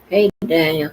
Hey, Daniel.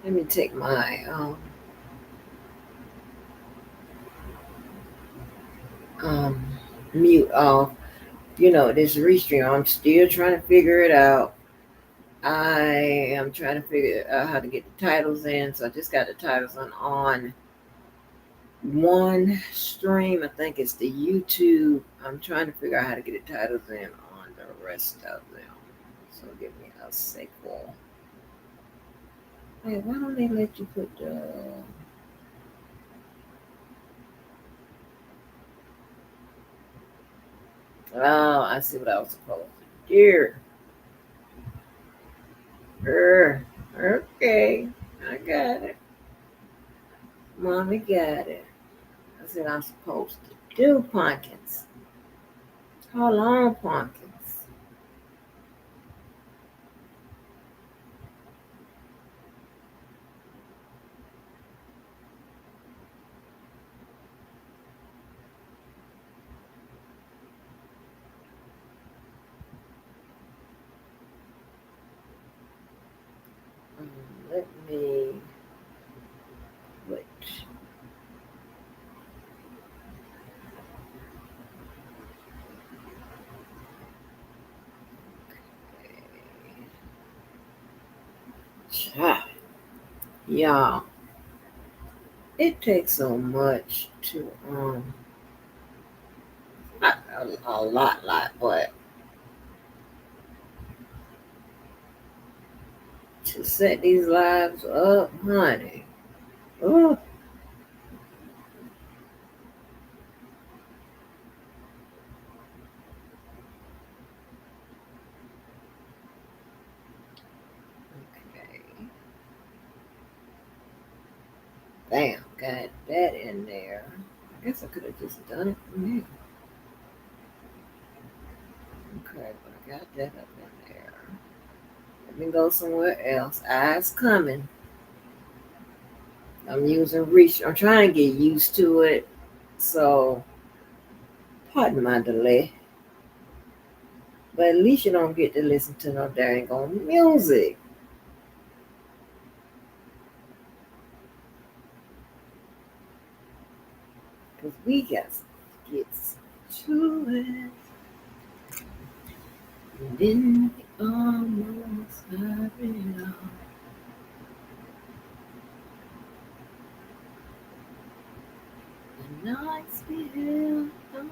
Let me take my um, mute off. This restream, I'm still trying to figure it out. I am trying to figure out how to get the titles in. So I just got the titles on one stream. I think it's the YouTube. I'm trying to figure out how to get the titles in on the rest of them. So give me a sequel. Hey, why don't they let you put the... Oh, I see what I was supposed to do. Okay, I got it. Mommy got it. I said I'm supposed to do pumpkins. How long pumpkins? Let me put. Ah, y'all, it takes so much to not a lot, but to set these lives up, honey. Oh, okay. Bam, got that in there. I guess I could have just done it from here. Okay, but I got that up in there. Let me go somewhere else. Eyes coming. I'm using reach. I'm trying to get used to it. So, pardon my delay. But at least you don't get to listen to no dang on music. Because we got to get to it. And then we almost have it all. The nights we held on.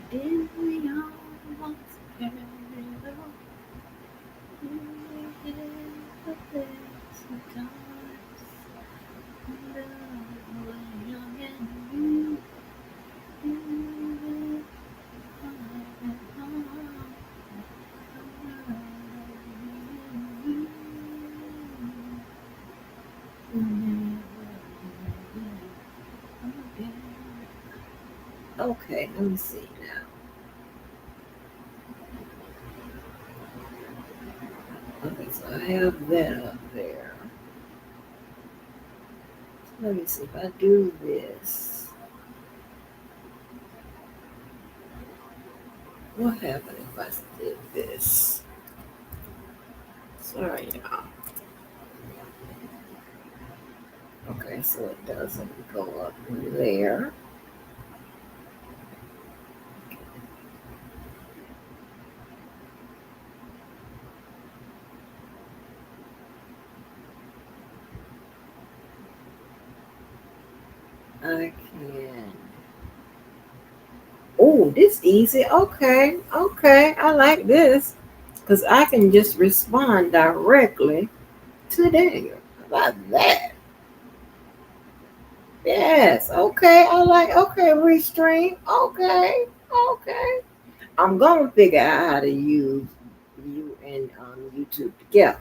Did we almost have it all? Did we have the best of times? Love was young and you. Okay, let me see now. Okay, so I have that up there. Let me see if I do this. What happened if I did this? Sorry, y'all. Okay, so it doesn't go up there. I can. Oh, this easy. Okay, okay. I like this because I can just respond directly to them. How about that? Yes. Okay. I like. Okay, restream. Okay. Okay. I'm gonna figure out how to use you and YouTube together.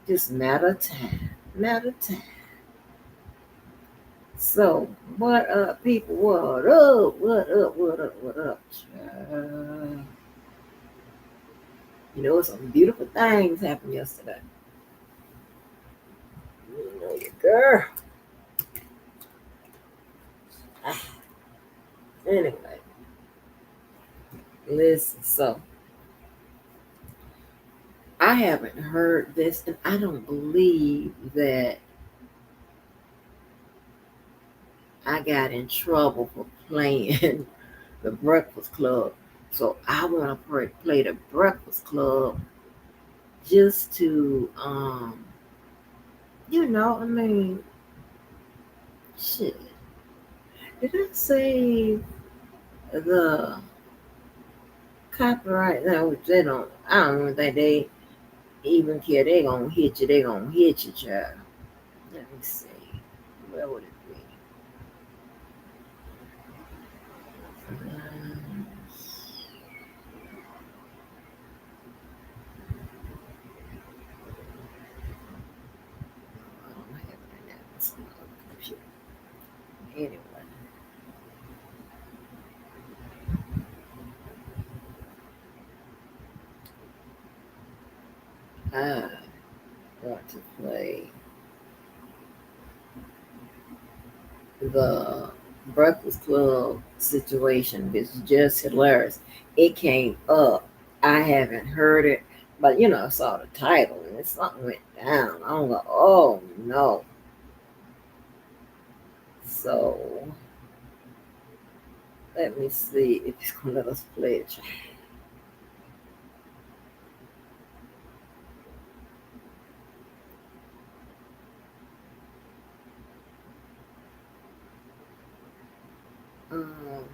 Just matter of time. Matter of time. So, what up, people? What up? What up? What up? What up? You know, some beautiful things happened yesterday. You know, your girl. Ah, anyway, listen. So, I haven't heard this, and I don't believe that I got in trouble for playing the Breakfast Club. So, I want to play the Breakfast Club just to, I mean, shit. Did I say the copyright? No, they don't. I don't even think they even care. They gonna hit you. They gonna hit you, child. Let me see. Where would it be? I don't have it in that. It's on the computer. Anyway, I want to play the Breakfast Club situation. It's just hilarious. It came up. I haven't heard it, but I saw the title and something went down. I'm like, oh no. So let me see if it's gonna let us play it. Um,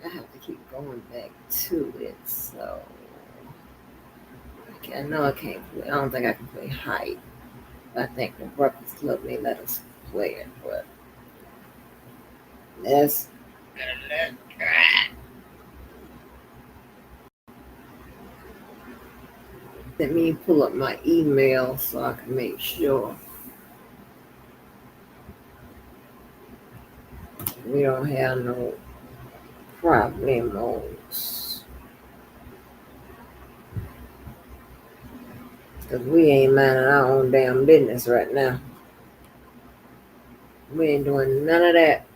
I have to keep going back to it. So I know I can't play. I don't think I can play height. I think the Breakfast Club may let us play it, but let's let me pull up my email so I can make sure we don't have no Problemos. Because we ain't minding our own damn business right now. We ain't doing none of that.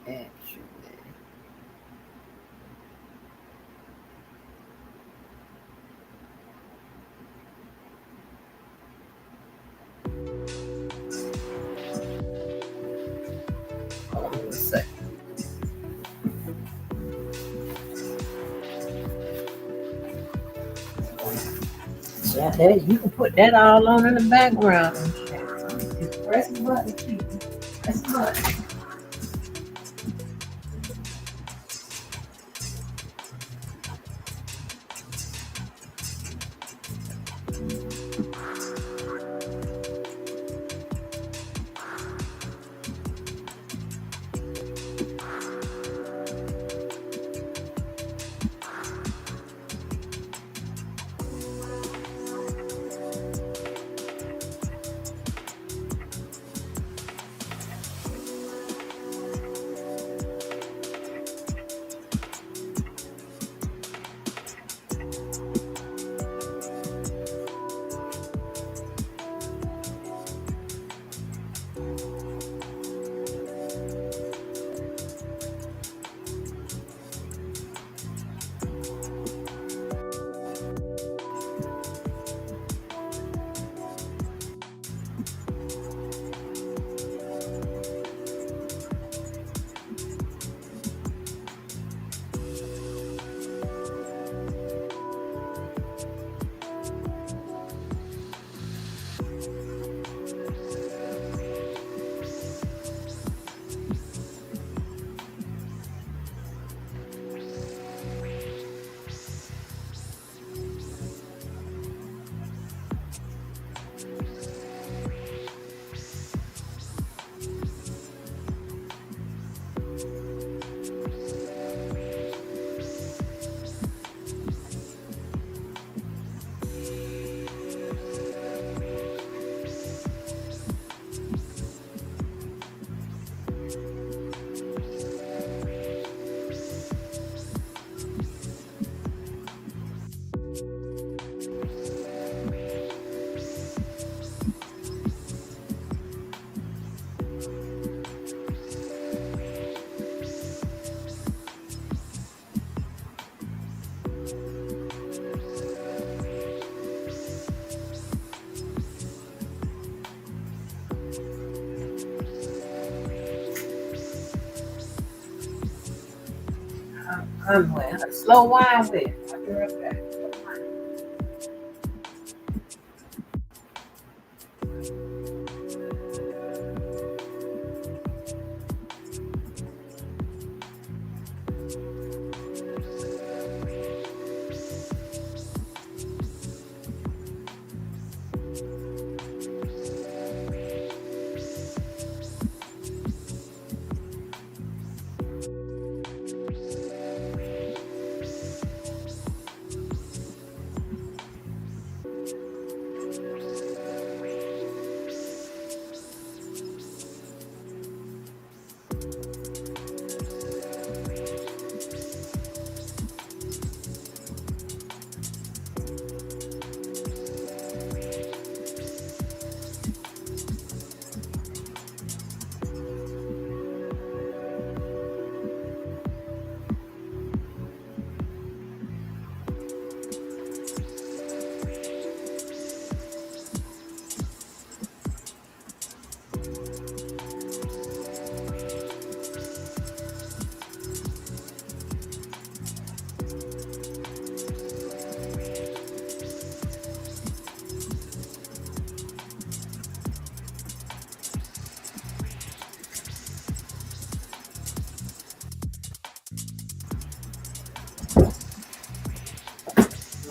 Actually. Hold on a second. Yeah, you can put that all on in the background. Just press the button, people. Press the button. I'm with a slow wine with. I'll be right back.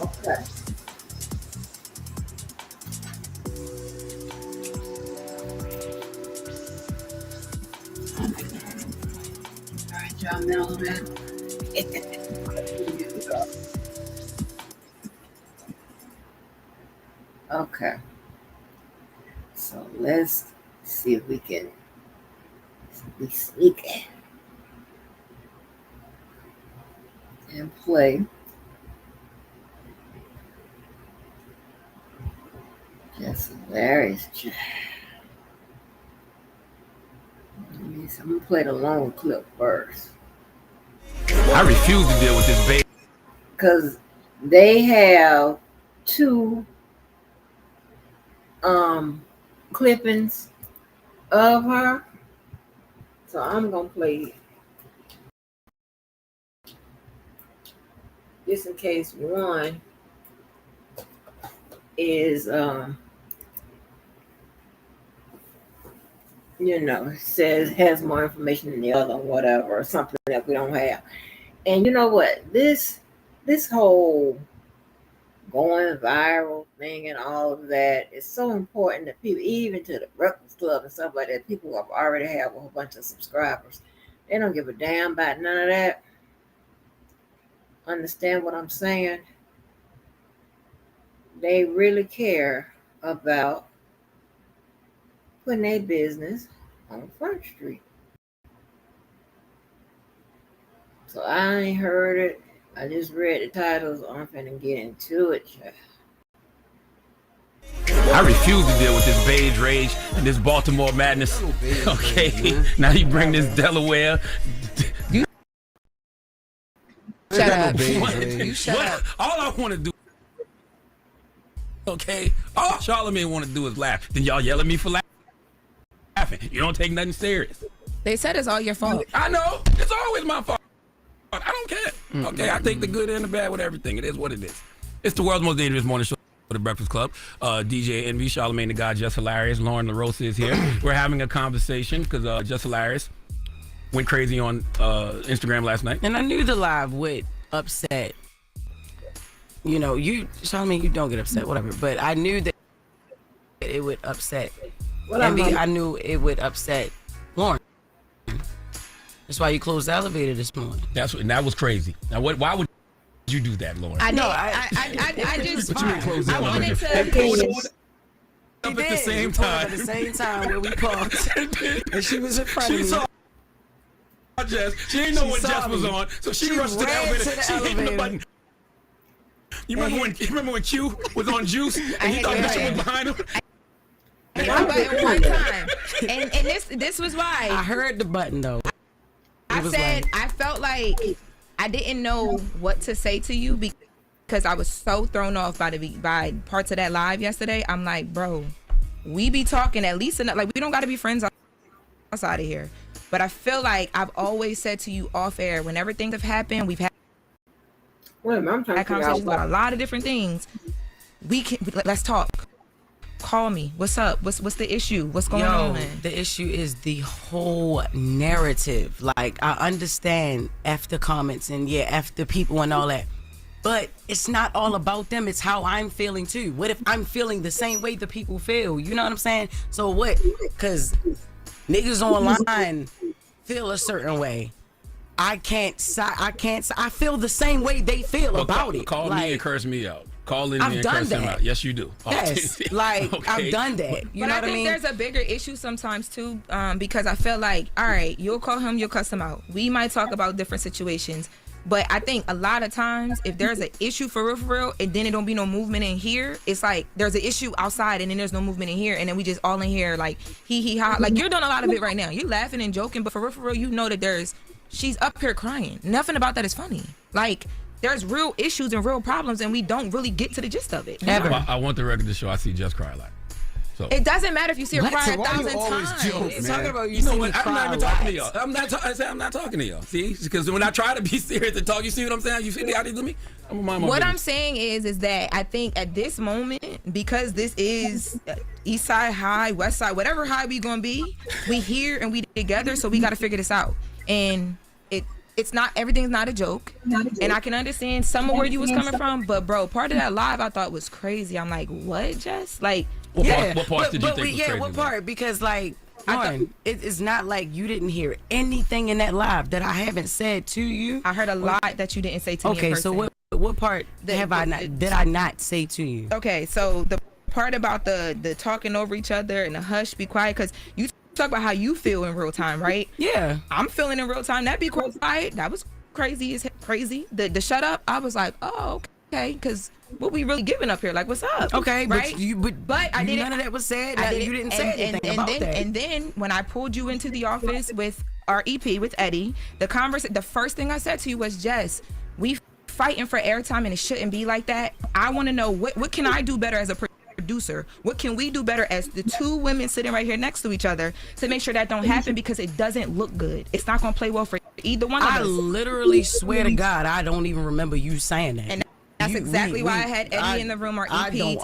Okay. All right, y'all know that. Okay. So let's see if we can be sneaky and play just hilarious. I'm gonna play the long clip first. I refuse to deal with this baby. Because they have two clippings of her. So I'm gonna play just in case one is says has more information than the other, or whatever, or something that we don't have. And you know what? This whole going viral thing and all of that is so important that people, even to the Breakfast Club and stuff like that, people who have already have a whole bunch of subscribers, they don't give a damn about none of that. Understand what I'm saying? They really care about putting their business on Front Street. So I ain't heard it. I just read the titles. I'm finna get into it. I refuse to deal with this beige rage and this Baltimore madness. Okay, now you bring this Delaware. You shut up. You shut up. All I want to do, okay, all Charlamagne want to do is laugh. Then y'all yell at me for laughing. You don't take nothing serious. They said it's all your fault. I know. It's always my fault. I don't care. Okay, I take the good and the bad with everything. It is what it is. It's the world's most dangerous morning show, The Breakfast Club. DJ Envy, Charlamagne the God, Just Hilarious. Lauren LaRosa is here. We're having a conversation because Just Hilarious went crazy on Instagram last night. And I knew the live would upset. You know, Charlamagne, you don't get upset, whatever. But I knew that it would upset Envy. I knew it would upset Lauren. That's why you closed the elevator this morning. That was crazy. Now, why would you do that, Lauren? I just I wanted to. Up at the same time. At the same time where we paused. And she was in front of me. She saw Jess. She didn't know what Jess was on, so she rushed to the elevator. She hit the button. You remember when Q was on Juice and he thought that shit was behind him? I hit the button one time, and this was why. I heard the button though. I felt like I didn't know what to say to you because I was so thrown off by parts of that live yesterday. I'm like, bro, we be talking at least enough. Like, we don't got to be friends outside of here. But I feel like I've always said to you off air, whenever things have happened, we've had conversations about a lot of different things. Let's talk. Call me. What's up? What's the issue? What's going on? The issue is the whole narrative. Like, I understand after comments and after people and all that, but it's not all about them. It's how I'm feeling too. What if I'm feeling the same way the people feel? You know what I'm saying? So what? Because niggas online feel a certain way. I feel the same way they feel about it. Call me and curse me out. Call in and curse him out. Yes, you do. Yes, like, okay. I've done that. You know what I mean? There's a bigger issue sometimes too, because I feel like, all right, you'll call him, you'll cuss him out. We might talk about different situations, but I think a lot of times if there's an issue for real, and then it don't be no movement in here, it's like there's an issue outside and then there's no movement in here, and then we just all in here like he ha. Like, you're doing a lot of it right now. You're laughing and joking, but for real, you know that she's up here crying. Nothing about that is funny. Like, there's real issues and real problems, and we don't really get to the gist of it. Ever. I want the record to show I see Just cry a lot. So it doesn't matter if you see her cry 1,000 times. It's talking about you know what? I'm not even talking to y'all. I'm not talking to y'all. See, because when I try to be serious and talk, you see what I'm saying? You see how they do me? What I'm saying is that I think at this moment, because this is East Side High, West Side, whatever high we gonna be, we here and we together, so we got to figure this out. And it's not, everything's not a joke. And I can understand some of where you was coming from, but bro, part of that live I thought was crazy. I'm like, what, Jess? Like, what part did you think was crazy? What part? Because like, it is not like you didn't hear anything in that live that I haven't said to you. I heard a lot that you didn't say to me in person. Okay, so what part did I not say to you? Okay, so the part about the talking over each other and the hush, be quiet, because you talk about how you feel in real time, right? Yeah. I'm feeling in real time. That be quiet. That was crazy. Is crazy. The shut up. I was like, oh, okay, because what we really giving up here? Like, what's up? Okay, right? But I didn't. None of that was said. You didn't say anything about that. And then when I pulled you into the office with our EP with Eddie, the first thing I said to you was, Jess, we fighting for airtime and it shouldn't be like that. I want to know what can I do better as a producer? What can we do better as the two women sitting right here next to each other to make sure that don't happen, because it doesn't look good. It's not going to play well for either one of us. I literally swear to God, I don't even remember you saying that. And that's exactly why I had Eddie in the room, or EP,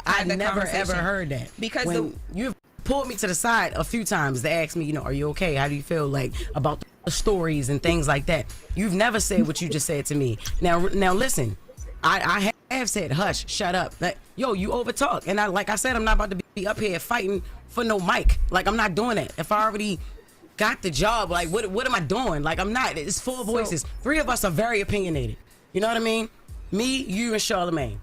I never ever heard that. Because you've pulled me to the side a few times to ask me, are you okay? How do you feel like about the stories and things like that? You've never said what you just said to me. Now listen, I have said, hush, shut up. Like, yo, you overtalk. And like I said, I'm not about to be up here fighting for no mic. Like, I'm not doing that. If I already got the job, like, what am I doing? Like, I'm not. It's four voices. Three of us are very opinionated. You know what I mean? Me, you, and Charlamagne.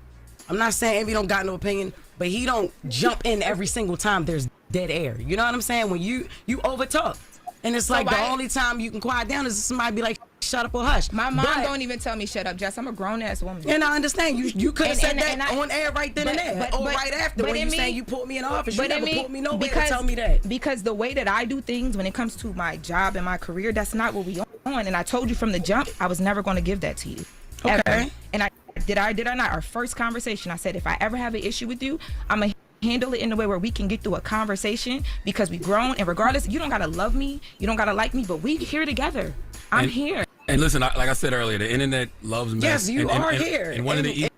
I'm not saying Envy don't got no opinion, but he don't jump in every single time there's dead air. You know what I'm saying? When you overtalk. And it's like the only time you can quiet down is somebody be like, shut up or hush. My mom don't even tell me shut up, Jess. I'm a grown-ass woman. And I understand. You could have said that on air right then and there. Or right after when you saying you pulled me in the office. You never pulled me nowhere to tell me that. Because the way that I do things when it comes to my job and my career, that's not what we on. And I told you from the jump, I was never going to give that to you. Okay. Ever. And did I not? Our first conversation, I said, if I ever have an issue with you, I'm going to handle it in a way where we can get through a conversation, because we grown, and regardless, you don't gotta love me, you don't gotta like me, but we here together. I'm here. And listen, like I said earlier, the internet loves mess. Yes, you are here. And one of the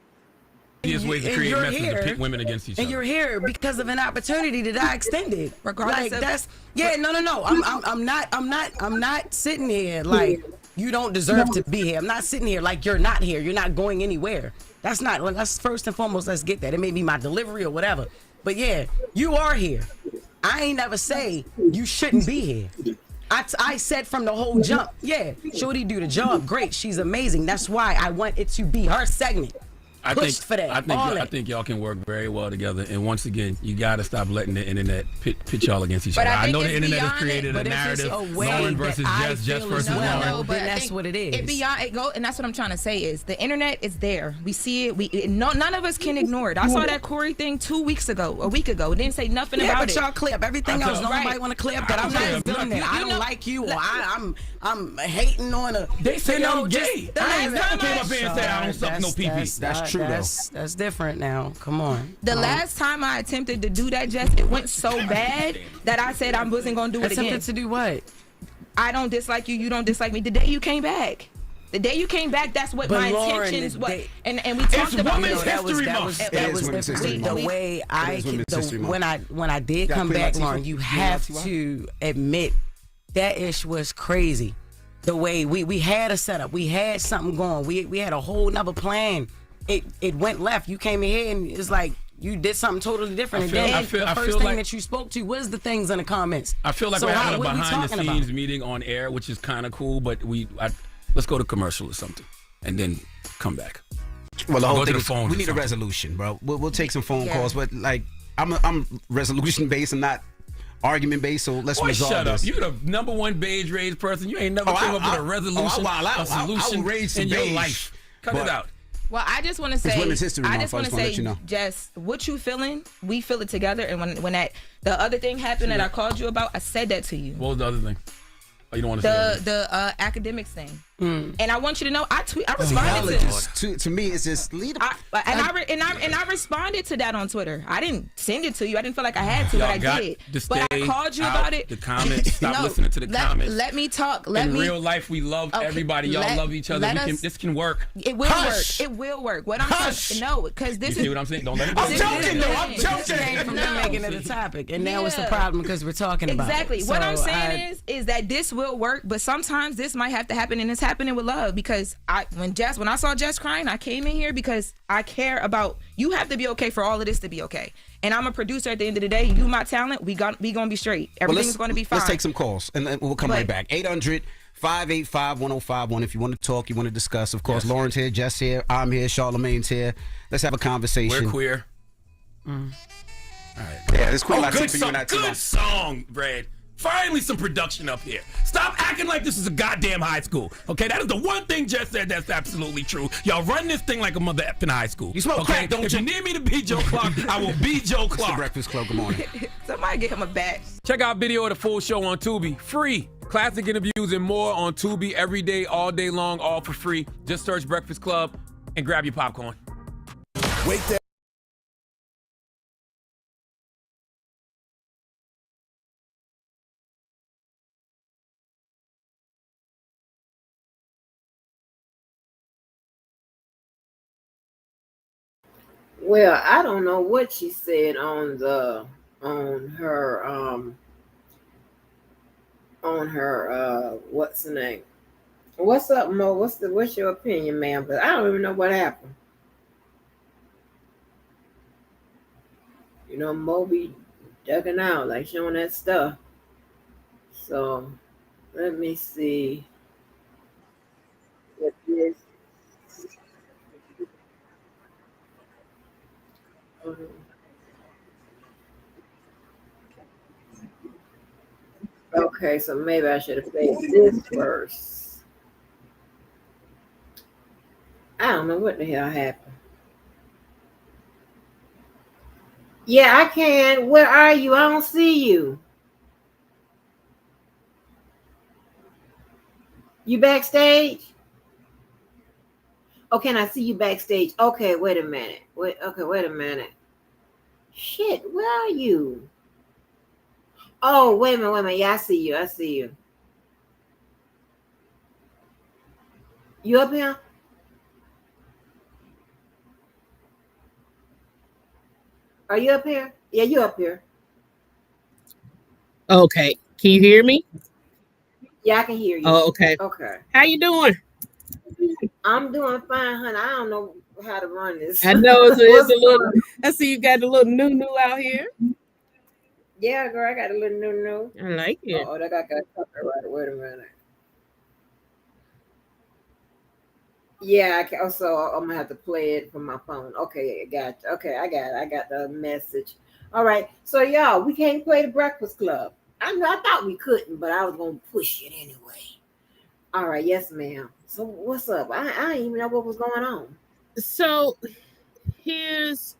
easiest ways to create mess is to pit women against each other. And you're here because of an opportunity that I extended. Regardless of no. I'm not sitting here like you don't deserve to be here. I'm not sitting here like you're not here. You're not going anywhere. That's first and foremost. Let's get that. It may be my delivery or whatever. But yeah, you are here. I ain't never say you shouldn't be here. I said from the whole jump, yeah, Shorty do the job great. She's amazing. That's why I want it to be her segment. I think y'all can work very well together. And once again, you got to stop letting the internet pit y'all against each other. I know the internet has created a narrative, Lauren versus Jess versus Lauren. No, but that's what it is. And that's what I'm trying to say is the internet is there. We see it. None of us can ignore it. I saw that Corey thing a week ago. It didn't say nothing about it. But y'all clear up everything else. Nobody want to clear up that I'm not feeling that. I don't like you, or I'm hating on a. They say I'm gay. I ain't never came up here and said I don't suck no PP. That's true. That's different now. Come on. The last time I attempted to do that, Jess, it went so bad that I said I wasn't going to do it again. Attempted to do what? I don't dislike you. You don't dislike me. The day you came back. That's what my intentions was. And we talked about it. That was when I did come back, Lauren, you have to admit that ish was crazy. The way we had a setup. We had something going. We had a whole nother plan. It went left. You came in here and it's like you did something totally different. The first thing that you spoke to was the things in the comments. I feel like we're having a behind-the-scenes meeting on air, which is kind of cool, but let's go to commercial or something, and then come back. Well, the whole thing is we need a resolution, bro. We'll take some phone calls, but like I'm resolution-based and not argument-based, so let's resolve shut this. Up. You're the #1 beige rage person. You ain't never came up with a resolution, a solution in your life. Cut it out. Well, I just want to say, Women's History Month. I just want to say, Jess, what you feeling, we feel it together. And when the other thing happened that I called you about, I said that to you. What was the other thing? Oh, you don't want to say the academics thing. And I want you to know, I responded to me. It's just lead. I responded to that on Twitter. I didn't send it to you. I didn't feel like I had to, but I did. But I called you about it. The comments. Stop listening to the comments. Let me talk. In real life, we love everybody. Y'all love each other. This can work. It will work. It will work. What I'm saying, no, because this is. You see what I'm saying? Don't let it. I'm joking. No, I'm joking. Came from them making it a topic, and now it's a problem because we're talking about it. Exactly. What I'm saying is that this will work, but sometimes this might have to happen, and it's happening with love. Because when I saw Jess crying, I came in here because I care about you. Have to be okay for all of this to be okay. And I'm a producer at the end of the day. You my talent. We gonna be straight. Everything's gonna be fine. Let's take some calls and then we'll come right back. 800-585-1051. If you want to talk, you want to discuss. Of course, Lauren's here, Jess here, I'm here, Charlamagne's here. Let's have a conversation. We're queer. All right. Yeah, this Queen Oh, Latifah, good you song. and not too long. Good song, Brad. Finally, some production up here. Stop acting like this is a goddamn high school. Okay, that is the one thing Jess said that's absolutely true. Y'all run this thing like a mother effing high school. You smoke crack, don't if you? you need me to be Joe Clark, I will be Joe It's the Clark. Breakfast Club. Good morning. Somebody get him a badge. Check out video of the full show on Tubi. Free. Classic interviews and more on Tubi every day, all day long, all for free. Just search Breakfast Club and grab your popcorn. Wake that. Well, I don't know what she said on her what's the name? What's up, Mo? What's your opinion, ma'am? But I don't even know what happened. You know, Mo be ducking out, like showing that stuff. So let me see what this. Okay, so maybe I should have played this first. I don't know what the hell happened. Yeah, I can. Where are you? I don't see you. You backstage? Oh, can I see you backstage? Okay, wait a minute. Wait a minute. Shit, where are you? Oh, wait a minute. Yeah, I see you. You up here? Are you up here? Yeah, you up here. Okay. Can you hear me? Yeah, I can hear you. Oh, okay. Okay. How you doing? I'm doing fine, honey. I don't know how to run this. I know it's a little. I see you got a little new out here. Yeah, girl, I got a little new. I like it. Oh, that got copyrighted. Wait a minute. Yeah, so I'm gonna have to play it from my phone. Okay, I got you. Okay, I got it. I got the message. All right, so y'all, we can't play the Breakfast Club. I thought we couldn't, but I was gonna push it anyway. All right, yes, ma'am. So what's up? I didn't even know what was going on. So here's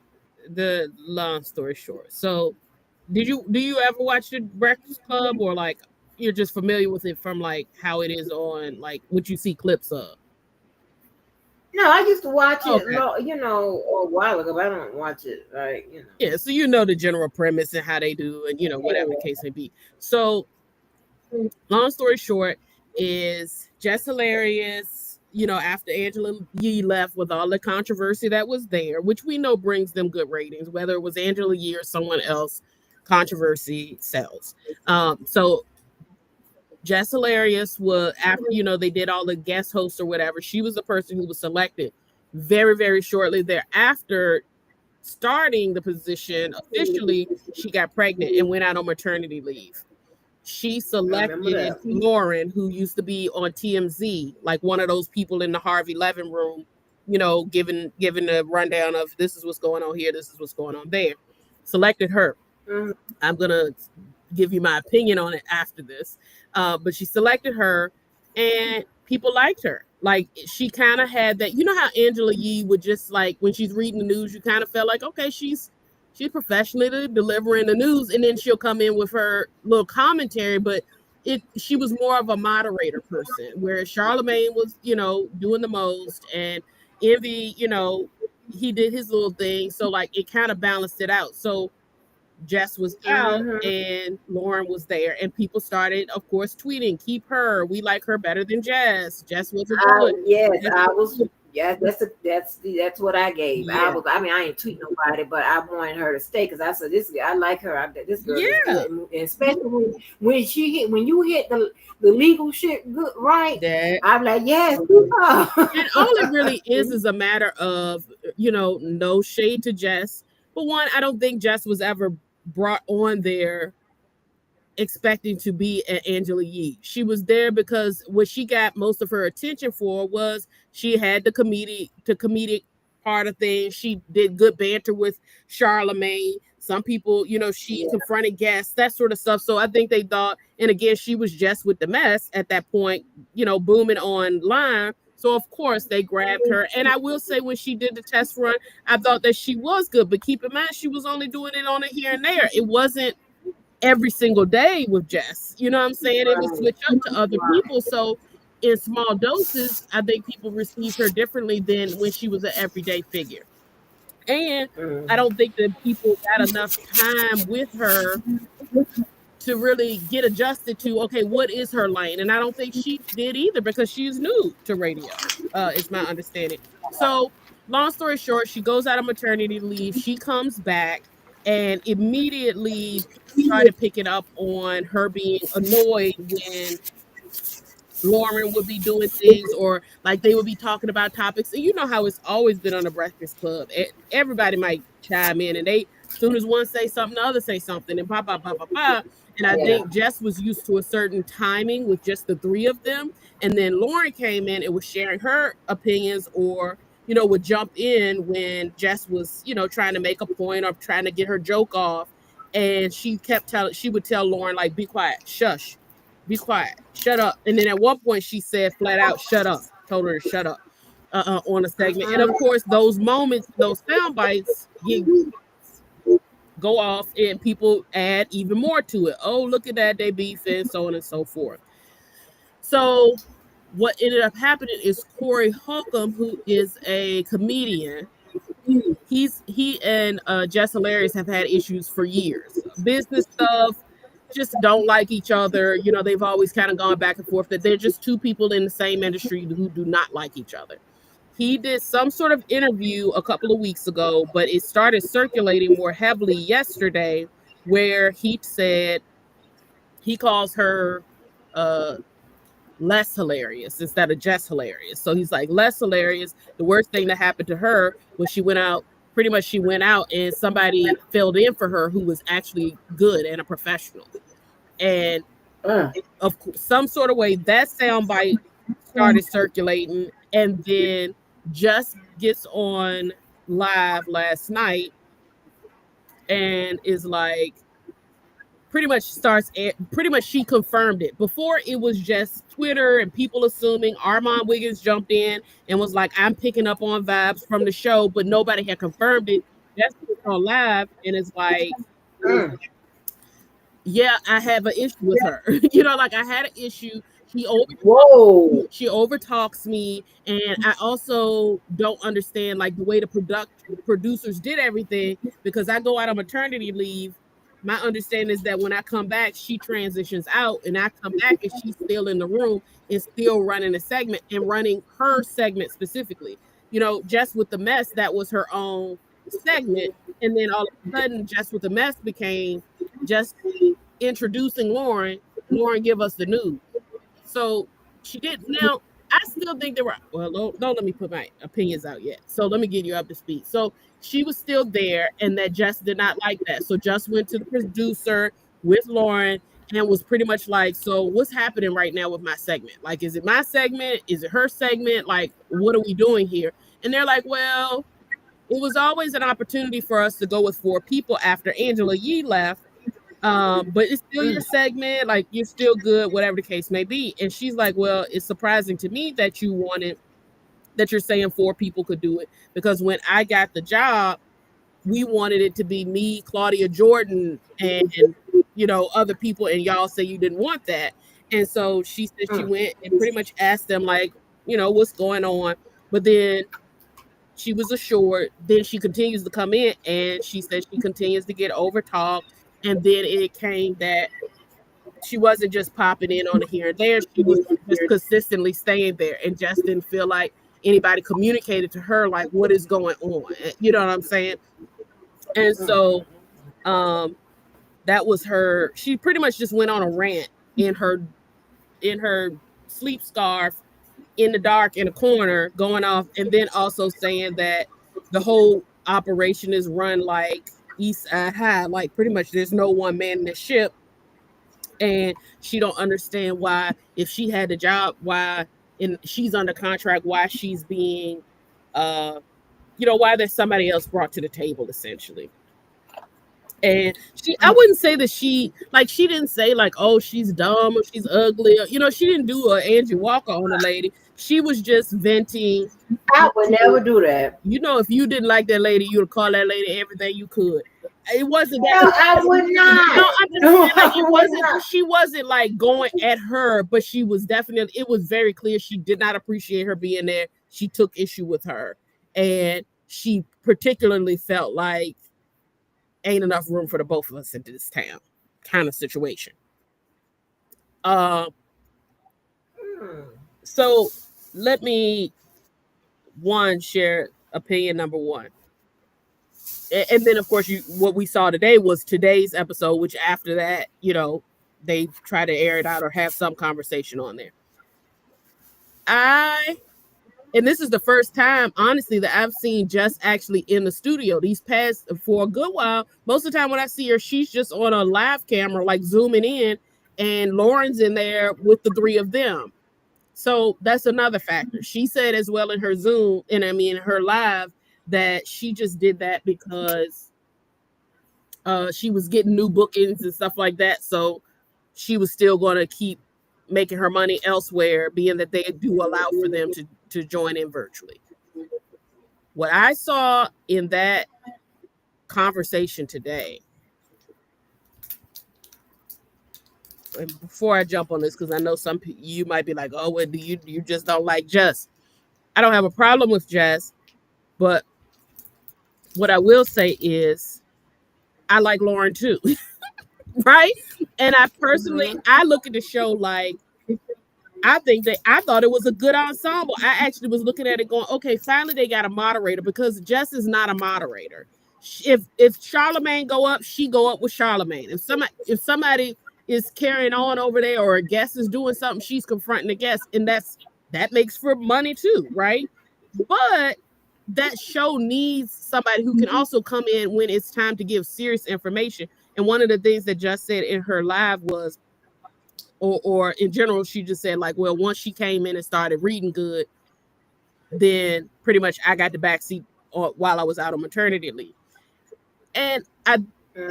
the long story short. So do you ever watch the Breakfast Club, or like you're just familiar with it from like how it is on like what you see clips of? No, I used to watch it, Okay. a while ago, but I don't watch it, Yeah, so you know the general premise and how they do, and whatever the case may be. So, long story short, is Jess Hilarious, after Angela Yee left with all the controversy that was there, which we know brings them good ratings, whether it was Angela Yee or someone else, controversy sells. So Jess Hilarious was, after they did all the guest hosts or whatever, she was the person who was selected. Very, very shortly thereafter, starting the position officially, she got pregnant and went out on maternity leave. She selected Lauren, who used to be on TMZ, like one of those people in the Harvey Levin room, giving a rundown of this is what's going on here, this is what's going on there. Selected her. Mm-hmm. I'm gonna give you my opinion on it after this, but she selected her, and people liked her. Like, she kind of had that, how Angela Yee would just, like, when she's reading the news, you kind of felt like, okay, she's professionally delivering the news, and then she'll come in with her little commentary, but she was more of a moderator person, whereas Charlemagne was, doing the most, and Envy, he did his little thing, so like it kind of balanced it out. So Jess was out and Lauren was there, and people started, of course, tweeting, keep her, we like her better than Jess. Jess wasn't good. Yes, I was. Yeah, that's what I gave. Yeah. I ain't tweet nobody, but I wanted her to stay because I said I like her. This girl is good, and especially when you hit the legal shit good right. I'm like, yes. And all it really is a matter of no shade to Jess, but one, I don't think Jess was ever brought on there expecting to be an Angela Yee. She was there because what she got most of her attention for was she had the comedic part of things. She did good banter with Charlemagne. Some people, she confronted guests, that sort of stuff. So I think they thought, and again, she was just with the mess at that point, booming online. So of course they grabbed her. And I will say, when she did the test run, I thought that she was good. But keep in mind, she was only doing it on it here and there. It wasn't every single day with Jess. You know what I'm saying? It would switch up to other people. So in small doses, I think people received her differently than when she was an everyday figure. And I don't think that people got enough time with her to really get adjusted to, okay, what is her lane? And I don't think she did either, because she's new to radio, is my understanding. So long story short, she goes out of maternity leave. She comes back, and immediately started picking up on her being annoyed when Lauren would be doing things, or like they would be talking about topics. And you know how it's always been on the Breakfast Club. Everybody might chime in, and as soon as one say something, the other say something, and pop, pop, pop, pop, pop. And I think Jess was used to a certain timing with just the three of them. And then Lauren came in and was sharing her opinions, or, would jump in when Jess was, trying to make a point or trying to get her joke off. And she would tell Lauren, like, be quiet, shush, be quiet, shut up. And then at one point she said flat out, shut up, told her to shut up on a segment. And of course, those moments, those sound bites, go off and people add even more to it. Oh, look at that, they beefing, so on and so forth. So what ended up happening is Corey Holcomb, who is a comedian, he and Jess Hilarious have had issues for years. Business stuff, just don't like each other. They've always kind of gone back and forth, that they're just two people in the same industry who do not like each other. He did some sort of interview a couple of weeks ago, but it started circulating more heavily yesterday, where he said he calls her less hilarious instead of just hilarious. So he's like, less hilarious. The worst thing that happened to her was she went out and somebody filled in for her who was actually good and a professional. And of some sort of way, that soundbite started circulating, and then Just gets on live last night and is like, pretty much she confirmed it. Before, it was just Twitter and people assuming. Armand Wiggins jumped in and was like, I'm picking up on vibes from the show, but nobody had confirmed it. Just gets on live and is like, yeah, I have an issue with her. I had an issue. She overtalks me, and I also don't understand, like, the way the producers did everything, because I go out on maternity leave. My understanding is that when I come back, she transitions out, and I come back and she's still in the room and still running a segment, and running her segment specifically. Just with the mess, that was her own segment, and then all of a sudden, Just with the mess became just introducing Lauren. Lauren, give us the news. So she did. Now, I still think there were, well, don't let me put my opinions out yet. So let me get you up to speed. So she was still there, and that Jess did not like that. So Jess went to the producer with Lauren and was pretty much like, so what's happening right now with my segment? Like, is it my segment? Is it her segment? Like, what are we doing here? And they're like, well, it was always an opportunity for us to go with 4 people after Angela Yee left. But it's still your segment, like, you're still good, whatever the case may be. And she's like, well, it's surprising to me that you're saying 4 people could do it, because when I got the job, we wanted it to be me, Claudia Jordan, and other people, and y'all say you didn't want that. And so she said she went and pretty much asked them, like, what's going on. But then she was assured. Then she continues to come in, and she said she continues to get overtalked. And then it came that she wasn't just popping in on it here and there. She was just consistently staying there, and just didn't feel like anybody communicated to her, like, what is going on. You know what I'm saying? And so that was her. She pretty much just went on a rant in her sleep scarf in the dark in a corner, going off, and then also saying that the whole operation is run like East Side High, like, pretty much there's no one man in the ship, and she don't understand why, if she had the job, why, and she's under contract, why she's being why there's somebody else brought to the table, essentially. And I wouldn't say that she didn't say like, oh, she's dumb or she's ugly. Or, she didn't do a Angie Walker on the lady. She was just venting. I would never do that. If you didn't like that lady, you would call that lady everything you could. It wasn't that. No, I would not. No, I'm just saying, like, it wasn't. She wasn't like going at her, but she was definitely. It was very clear she did not appreciate her being there. She took issue with her, and she particularly felt like ain't enough room for the both of us in this town, kind of situation. So let me share opinion number one. And then, of course, what we saw today was today's episode, which after that, they try to air it out or have some conversation on there. And this is the first time, honestly, that I've seen Jess actually in the studio. These past, for a good while, most of the time when I see her, she's just on a live camera, like zooming in, and Lauren's in there with the three of them. So that's another factor. She said as well in her Zoom, her live, that she just did that because she was getting new bookings and stuff like that. So she was still going to keep making her money elsewhere, being that they do allow for them to join in virtually. What I saw in that conversation today, and before I jump on this, because I know you might be like, oh, well, you just don't like Jess. I don't have a problem with Jess, but what I will say is I like Lauren too, right? And I personally, I look at the show like, I thought it was a good ensemble. I actually was looking at it going, okay, finally they got a moderator, because Jess is not a moderator. If Charlemagne go up, she go up with Charlemagne. If somebody is carrying on over there or a guest is doing something, she's confronting the guest, and that makes for money too, right? But that show needs somebody who can also come in when it's time to give serious information. And one of the things that Jess said in her live was, or in general, she just said like, well, once she came in and started reading good, then pretty much I got the backseat while I was out on maternity leave. And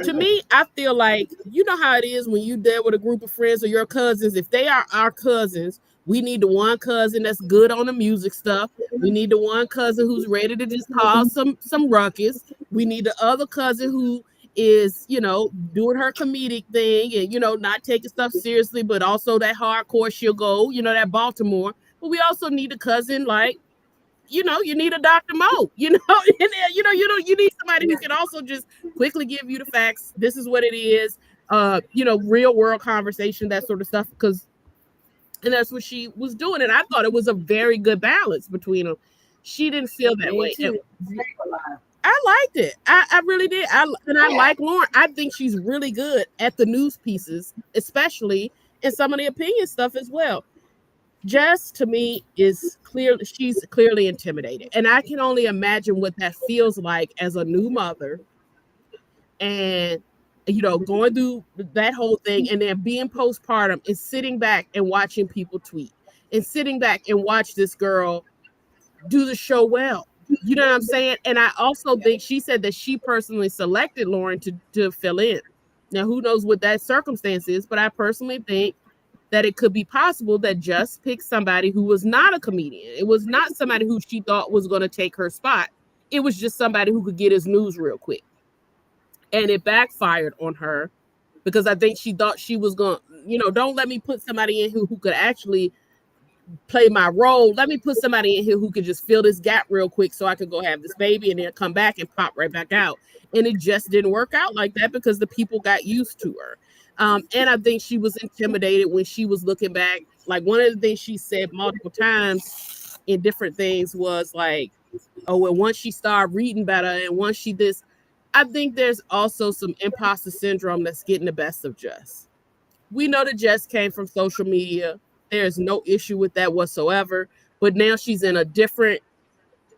to me, I feel like, you know how it is when you're there with a group of friends or your cousins. If they are our cousins, we need the one cousin that's good on the music stuff. We need the one cousin who's ready to just cause some ruckus. We need the other cousin who is, doing her comedic thing and, not taking stuff seriously, but also that hardcore she'll go, that Baltimore. But we also need a cousin like, you need a Dr. Mo, and then, you need somebody who can also just quickly give you the facts. This is what it is, real world conversation, that sort of stuff. And that's what she was doing. And I thought it was a very good balance between them. She didn't feel that way. I liked it. I really did. I like Lauren. I think she's really good at the news pieces, especially in some of the opinion stuff as well. Jess, to me, she's clearly intimidated. And I can only imagine what that feels like as a new mother and, going through that whole thing and then being postpartum and sitting back and watching people tweet and sitting back and watch this girl do the show well. You know what I'm saying? And I also think she said that she personally selected Lauren to fill in. Now, who knows what that circumstance is, but I personally think that it could be possible that Jess picked somebody who was not a comedian. It was not somebody who she thought was going to take her spot. It was just somebody who could get his news real quick. And it backfired on her because I think she thought she was going to, don't let me put somebody in who could actually play my role. Let me put somebody in here who could just fill this gap real quick so I could go have this baby and then come back and pop right back out. And it just didn't work out like that because the people got used to her. And I think she was intimidated when she was looking back. Like one of the things she said multiple times in different things was like, oh, well, once she started reading better and once she this, I think there's also some imposter syndrome that's getting the best of Jess. We know that Jess came from social media. There's no issue with that whatsoever. But now she's in a different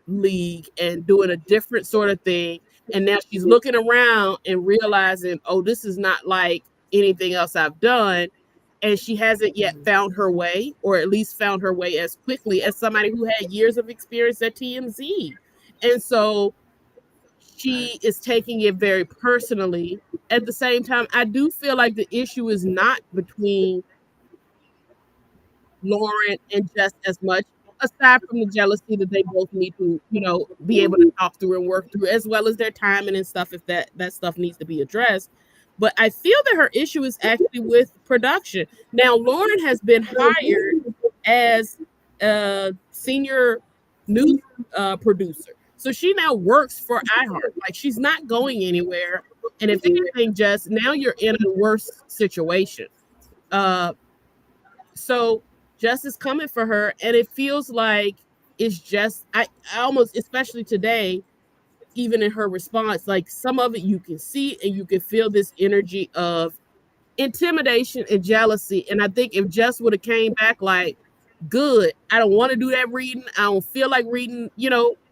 league and doing a different sort of thing. And now she's looking around and realizing, oh, this is not like anything else I've done. And she hasn't yet found her way, or at least found her way as quickly as somebody who had years of experience at TMZ. And so she is taking it very personally. At the same time, I do feel like the issue is not between Lauren and Jess as much, aside from the jealousy that they both need to, be able to talk through and work through, as well as their timing and stuff, if that stuff needs to be addressed. But I feel that her issue is actually with production. Now, Lauren has been hired as a senior news producer. So she now works for iHeart. Like, she's not going anywhere. And if anything, Jess, now you're in a worse situation. So Jess is coming for her, and it feels like it's just I almost, especially today, even in her response, like some of it you can see and you can feel this energy of intimidation and jealousy. And I think if Jess would have came back like, good, I don't want to do that reading, I don't feel like reading,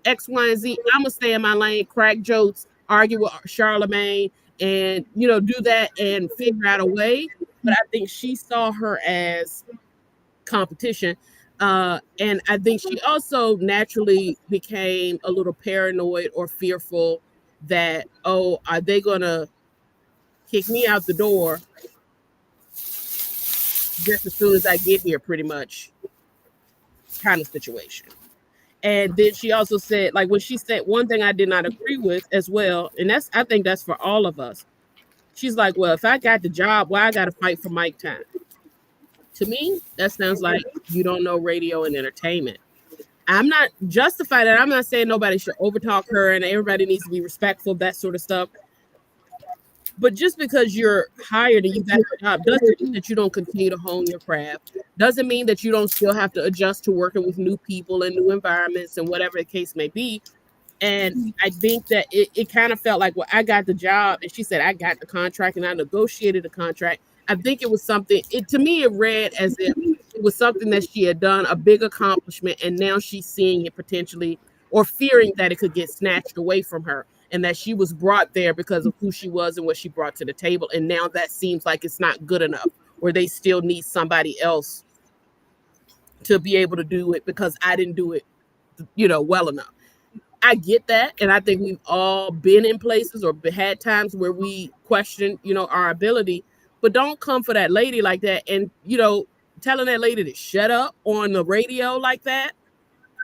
X, Y, and Z, I'm gonna stay in my lane, crack jokes, argue with Charlemagne, and do that and figure out a way. But I think she saw her as competition. And I think she also naturally became a little paranoid or fearful that, oh, are they gonna kick me out the door just as soon as I get here, pretty much kind of situation. And then she also said, like, when she said one thing I did not agree with as well, and I think that's for all of us. She's like, well, if I got the job, why I got to fight for mic time? To me, that sounds like you don't know radio and entertainment. I'm not justifying that. I'm not saying nobody should overtalk her and everybody needs to be respectful, that sort of stuff. But just because you're hired and you got the job doesn't mean that you don't continue to hone your craft. Doesn't mean that you don't still have to adjust to working with new people and new environments and whatever the case may be. And I think that it kind of felt like, well, I got the job. And she said, I got the contract and I negotiated the contract. I think it was something, to me, it read as if it was something that she had done, a big accomplishment, and now she's seeing it potentially, or fearing that it could get snatched away from her, and that she was brought there because of who she was and what she brought to the table. And now that seems like it's not good enough, or they still need somebody else to be able to do it because I didn't do it, well enough. I get that. And I think we've all been in places or had times where we question, our ability. But don't come for that lady like that. And, telling that lady to shut up on the radio like that.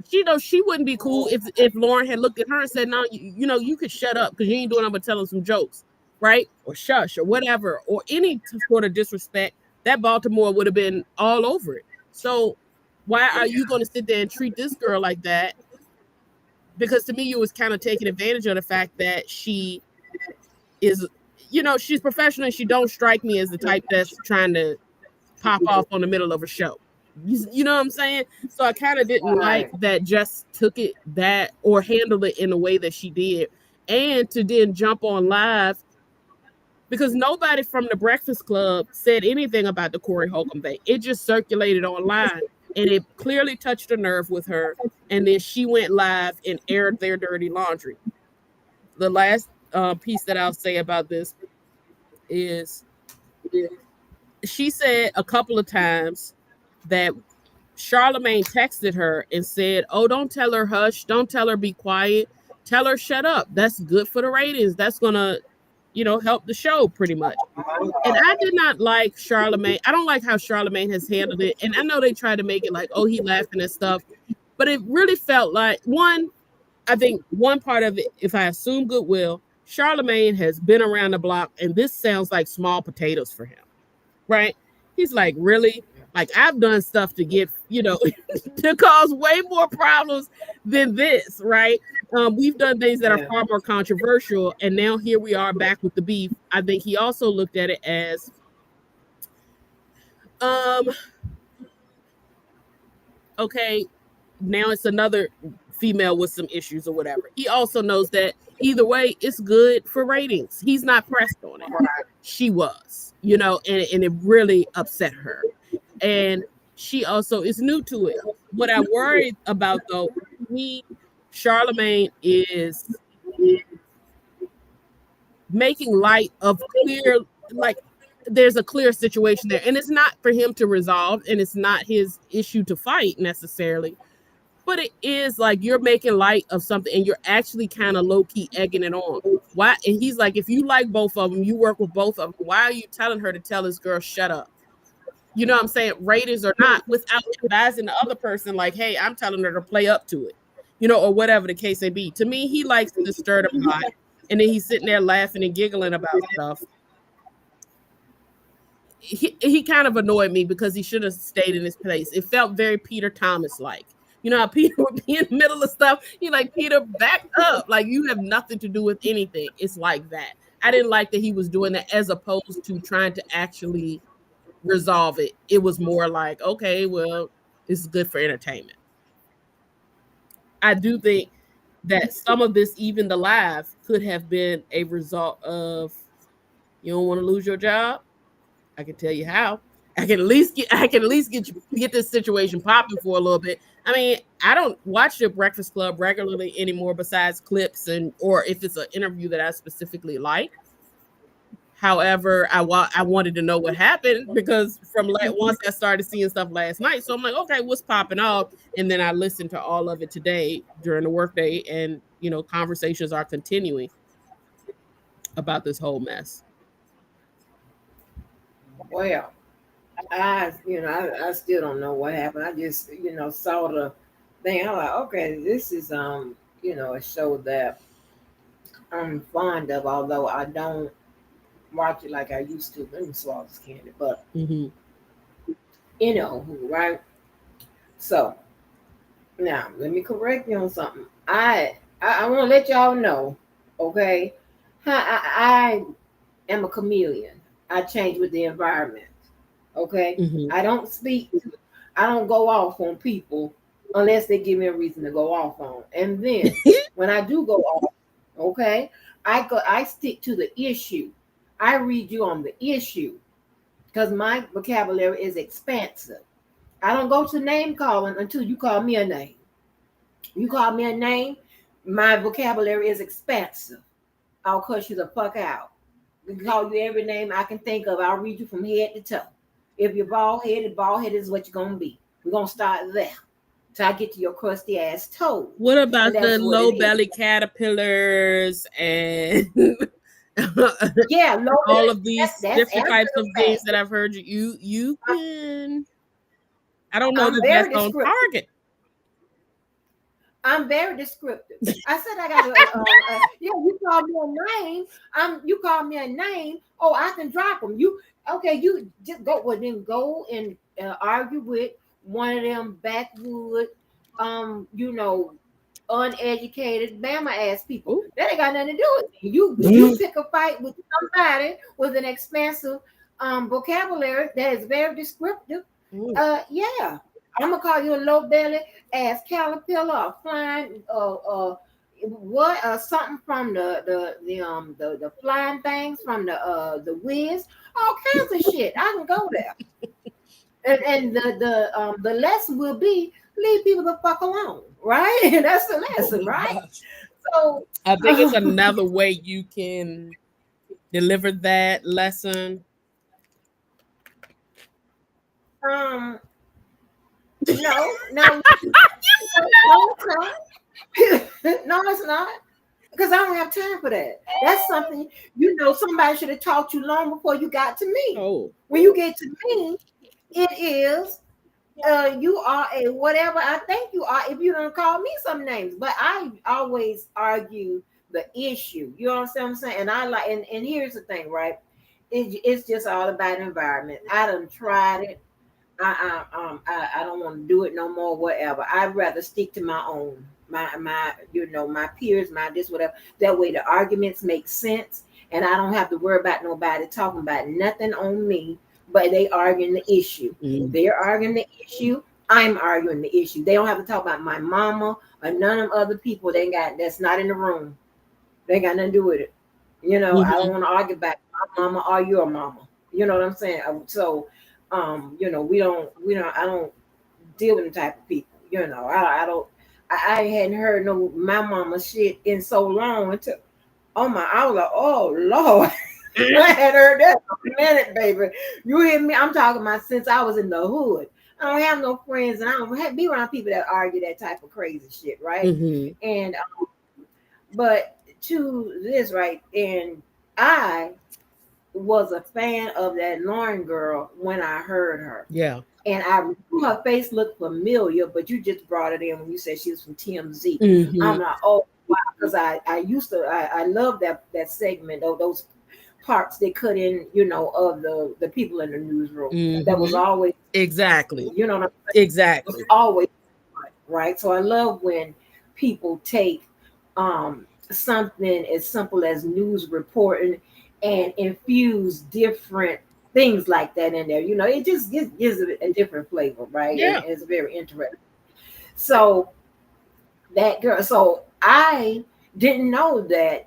She wouldn't be cool if Lauren had looked at her and said, no, you could shut up because you ain't doing nothing but telling some jokes, right? Or shush or whatever, or any sort of disrespect. That Baltimore would have been all over it. So why are you going to sit there and treat this girl like that? Because to me, you was kind of taking advantage of the fact that she is, she's professional and she don't strike me as the type that's trying to pop off on the middle of a show. You know what I'm saying? So I kind of didn't like that Jess took it that or handled it in the way that she did. And to then jump on live because nobody from the Breakfast Club said anything about the Corey Holcomb thing. It just circulated online and it clearly touched a nerve with her. And then she went live and aired their dirty laundry. The last piece that I'll say about this is she said a couple of times that Charlemagne texted her and said, oh, don't tell her hush. Don't tell her be quiet. Tell her shut up. That's good for the ratings. That's going to, help the show pretty much. And I did not like Charlemagne. I don't like how Charlemagne has handled it. And I know they try to make it like, oh, he laughing at stuff. But it really felt like, I think one part of it, if I assume goodwill, Charlemagne has been around the block and this sounds like small potatoes for him, right? He's like, really? Like, I've done stuff to get, to cause way more problems than this, right? We've done things that are far more controversial, and now here we are back with the beef. I think he also looked at it as, okay, now it's another female with some issues or whatever. He also knows that either way, it's good for ratings. He's not pressed on it. She was, and it really upset her. And she also is new to it. What I worried about, though, Charlemagne is making light of clear, like, there's a clear situation there. And it's not for him to resolve, and it's not his issue to fight necessarily. But it is like you're making light of something and you're actually kind of low key egging it on. Why? And he's like, if you like both of them, you work with both of them. Why are you telling her to tell this girl shut up? You know what I'm saying? Ratings or not, without advising the other person, like, hey, I'm telling her to play up to it, or whatever the case may be. To me, he likes to stir the pot, and then he's sitting there laughing and giggling about stuff. He kind of annoyed me because he should have stayed in his place. It felt very Peter Thomas like. You know how Peter would be in the middle of stuff? He like, Peter, back up. Like, you have nothing to do with anything. It's like that. I didn't like that he was doing that as opposed to trying to actually resolve it. It was more like, okay, well, this is good for entertainment. I do think that some of this, even the live, could have been a result of you don't want to lose your job. I can tell you how. I can at least get this situation popping for a little bit. I mean, I don't watch the Breakfast Club regularly anymore, besides clips or if it's an interview that I specifically like. However, I wanted to know what happened because once I started seeing stuff last night, so I'm like, okay, what's popping off? And then I listened to all of it today during the workday, and conversations are continuing about this whole mess. Well, I still don't know what happened. I just saw the thing. I'm like, okay, this is a show that I'm fond of, although I don't watch it like I used to. Let me swallow this candy, but right? So now let me correct you on something. I want to let y'all know, okay? I am a chameleon. I change with the environment. Okay, I don't go off on people unless they give me a reason to go off on. And then when I do go off, okay, I stick to the issue. I read you on the issue because my vocabulary is expansive. I don't go to name calling until you call me a name. You call me a name, my vocabulary is expansive. I'll cuss you the fuck out. I can call you every name I can think of. I'll read you from head to toe. If you're bald headed is what you're gonna be. We're gonna start there. So I get to your crusty ass toes. What about the low belly caterpillars and all of these different types of things that I've heard you can. I don't know that's on target. I'm very descriptive. I said I got you call me a name. You call me a name. Oh, I can drop them. You just go and argue with one of them backwood, uneducated Bama ass people. Ooh. That ain't got nothing to do with me. You pick a fight with somebody with an expansive vocabulary that is very descriptive. Yeah. I'm gonna call you a low belly ass caterpillar, or flying, something from the flying things from the Wiz, all kinds of shit. I can go there, and the lesson will be leave people the fuck alone, right? That's the lesson, right? So I think it's another way you can deliver that lesson. No, it's not. Because I don't have time for that. That's something, somebody should have taught you long before you got to me. Oh. When you get to me, it is you are a whatever I think you are if you don't call me some names. But I always argue the issue. You understand what I'm saying? And I like, and here's the thing, right? It's just all about environment. I done tried it. I don't want to do it no more, whatever. I'd rather stick to my own, my peers, my this, whatever. That way the arguments make sense and I don't have to worry about nobody talking about nothing on me, but they arguing the issue. They're arguing the issue. I'm arguing the issue. They don't have to talk about my mama or none of other people that's not in the room. They ain't got nothing to do with it. I don't want to argue about my mama or your mama. You know what I'm saying? So we don't I don't deal with the type of people, I hadn't heard my mama shit in so long until I was like, oh Lord. I had heard that for a minute, baby. You hear me? I'm talking about since I was in the hood. I don't have no friends, and I don't be around people that argue that type of crazy shit, right? Mm-hmm. And but to this, right, and I was a fan of that Lauren girl when I heard her. Yeah. And her face looked familiar, but you just brought it in when you said she was from TMZ. Mm-hmm. I'm like, oh wow, because I used to I love that segment of those parts they cut in, of the people in the newsroom. Mm-hmm. That was always exactly, you know what I'm saying? exactly, It was always right. So I love when people take something as simple as news reporting and infuse different things like that in there. It just gives it a different flavor, right? Yeah. It's very interesting. So that girl, so I didn't know that.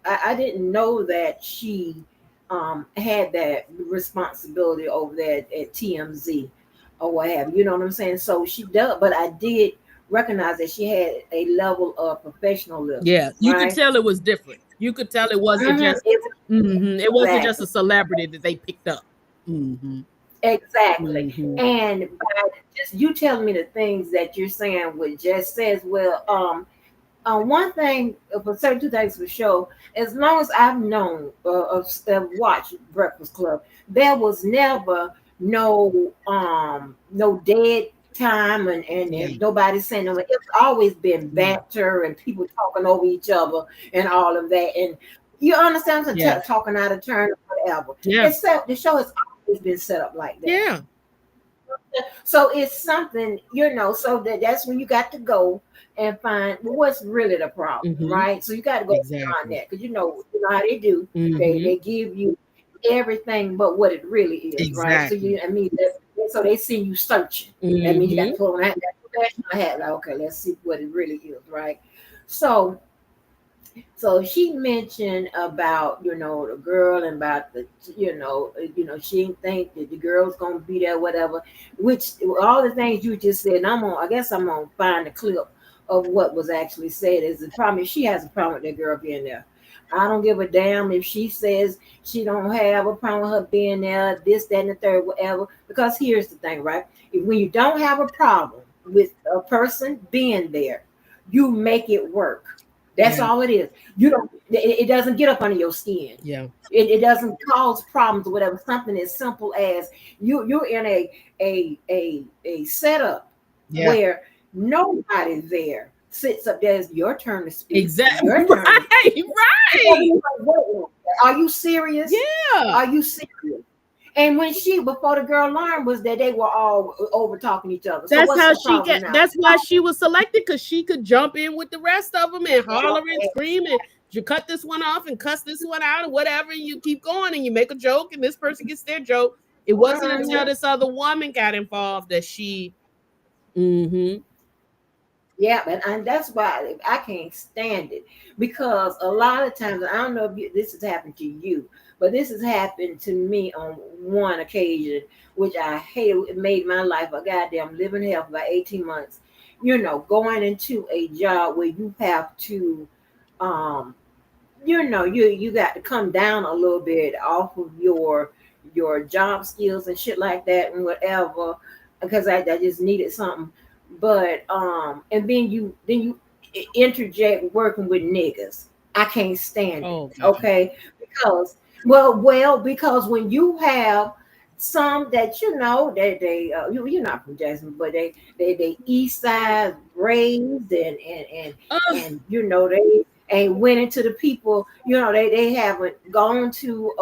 I didn't know that she had that responsibility over there at TMZ or what have you. You know what I'm saying? So she does, but I did recognize that she had a level of professionalism. Yeah, you could right? tell it was different. You could tell it wasn't just it wasn't just a celebrity that they picked up. Exactly. And by just you telling me the things that you're saying with Jess says, well, one thing for certain two things for sure, as long as I've known watched Breakfast Club, there was never no dead time and nobody saying no. It's always been banter and people talking over each other and all of that. And you understand what I'm talking out of turn or whatever. Yeah. Except the show has always been set up like that. Yeah. So it's something, so that's when you got to go and find what's really the problem, right? So you got to go beyond that because you know how they do. They give you everything but what it really is, right? So they see you searching. That means you got to put on that professional hat. Like, okay, let's see what it really is, right? So she mentioned about the girl and about the she didn't think that the girl's gonna be there, whatever. Which all the things you just said. And I guess I'm gonna find the clip of what was actually said. Is the problem? She has a problem with that girl being there. I don't give a damn if she says she don't have a problem with her being there, this, that, and the third, whatever. Because here's the thing, right? When you don't have a problem with a person being there, you make it work. That's all it is. You don't. It doesn't get up under your skin. Yeah. It doesn't cause problems or whatever. Something as simple as you're in a setup where nobody there sits up there. It's your turn to speak. Exactly. Your turn. Right. Are you serious? Yeah. Are you serious? And before the girl learned was that they were all over talking each other. That's how she get. That's why she was selected, because she could jump in with the rest of them and holler and scream, and you cut this one off and cuss this one out or whatever. And you keep going and you make a joke and this person gets their joke. It wasn't until this other woman got involved that she. Yeah, and that's why I can't stand it, because a lot of times, I don't know if this has happened to you, but this has happened to me on one occasion, which I hate. It made my life a goddamn living hell for about 18 months. Going into a job where you have to, you got to come down a little bit off of your job skills and shit like that and whatever, because I just needed something. But and then you interject working with niggas. I can't stand it. Okay, because because when you have some that they you're not from Jackson, but they East Side raised and they ain't went into the people, they haven't gone to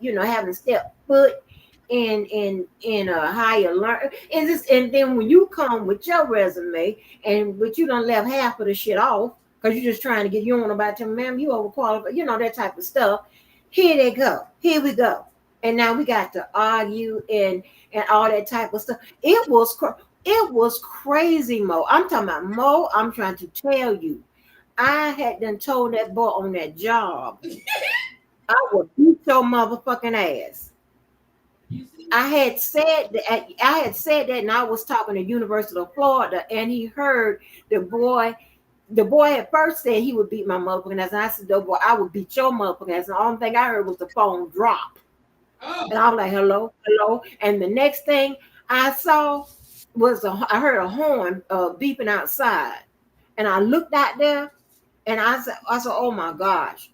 haven't stepped foot in a higher learn. And then when you come with your resume but you done left half of the shit off because you're just trying to get, you don't know about them, ma'am, you overqualified, that type of stuff. Here they go. Here we go. And now we got to argue and all that type of stuff. It was crazy, Mo. I'm talking about Mo. I'm trying to tell you, I had done told that boy on that job, I would beat your motherfucking ass. I had said that, and I was talking to University of Florida, and he heard the boy at first said he would beat my motherfucking ass, and I said, "No, boy, I would beat your motherfucking ass." And the only thing I heard was the phone drop, and I was like, "Hello," and the next thing I saw, I heard a horn beeping outside, and I looked out there, and I said, oh my gosh,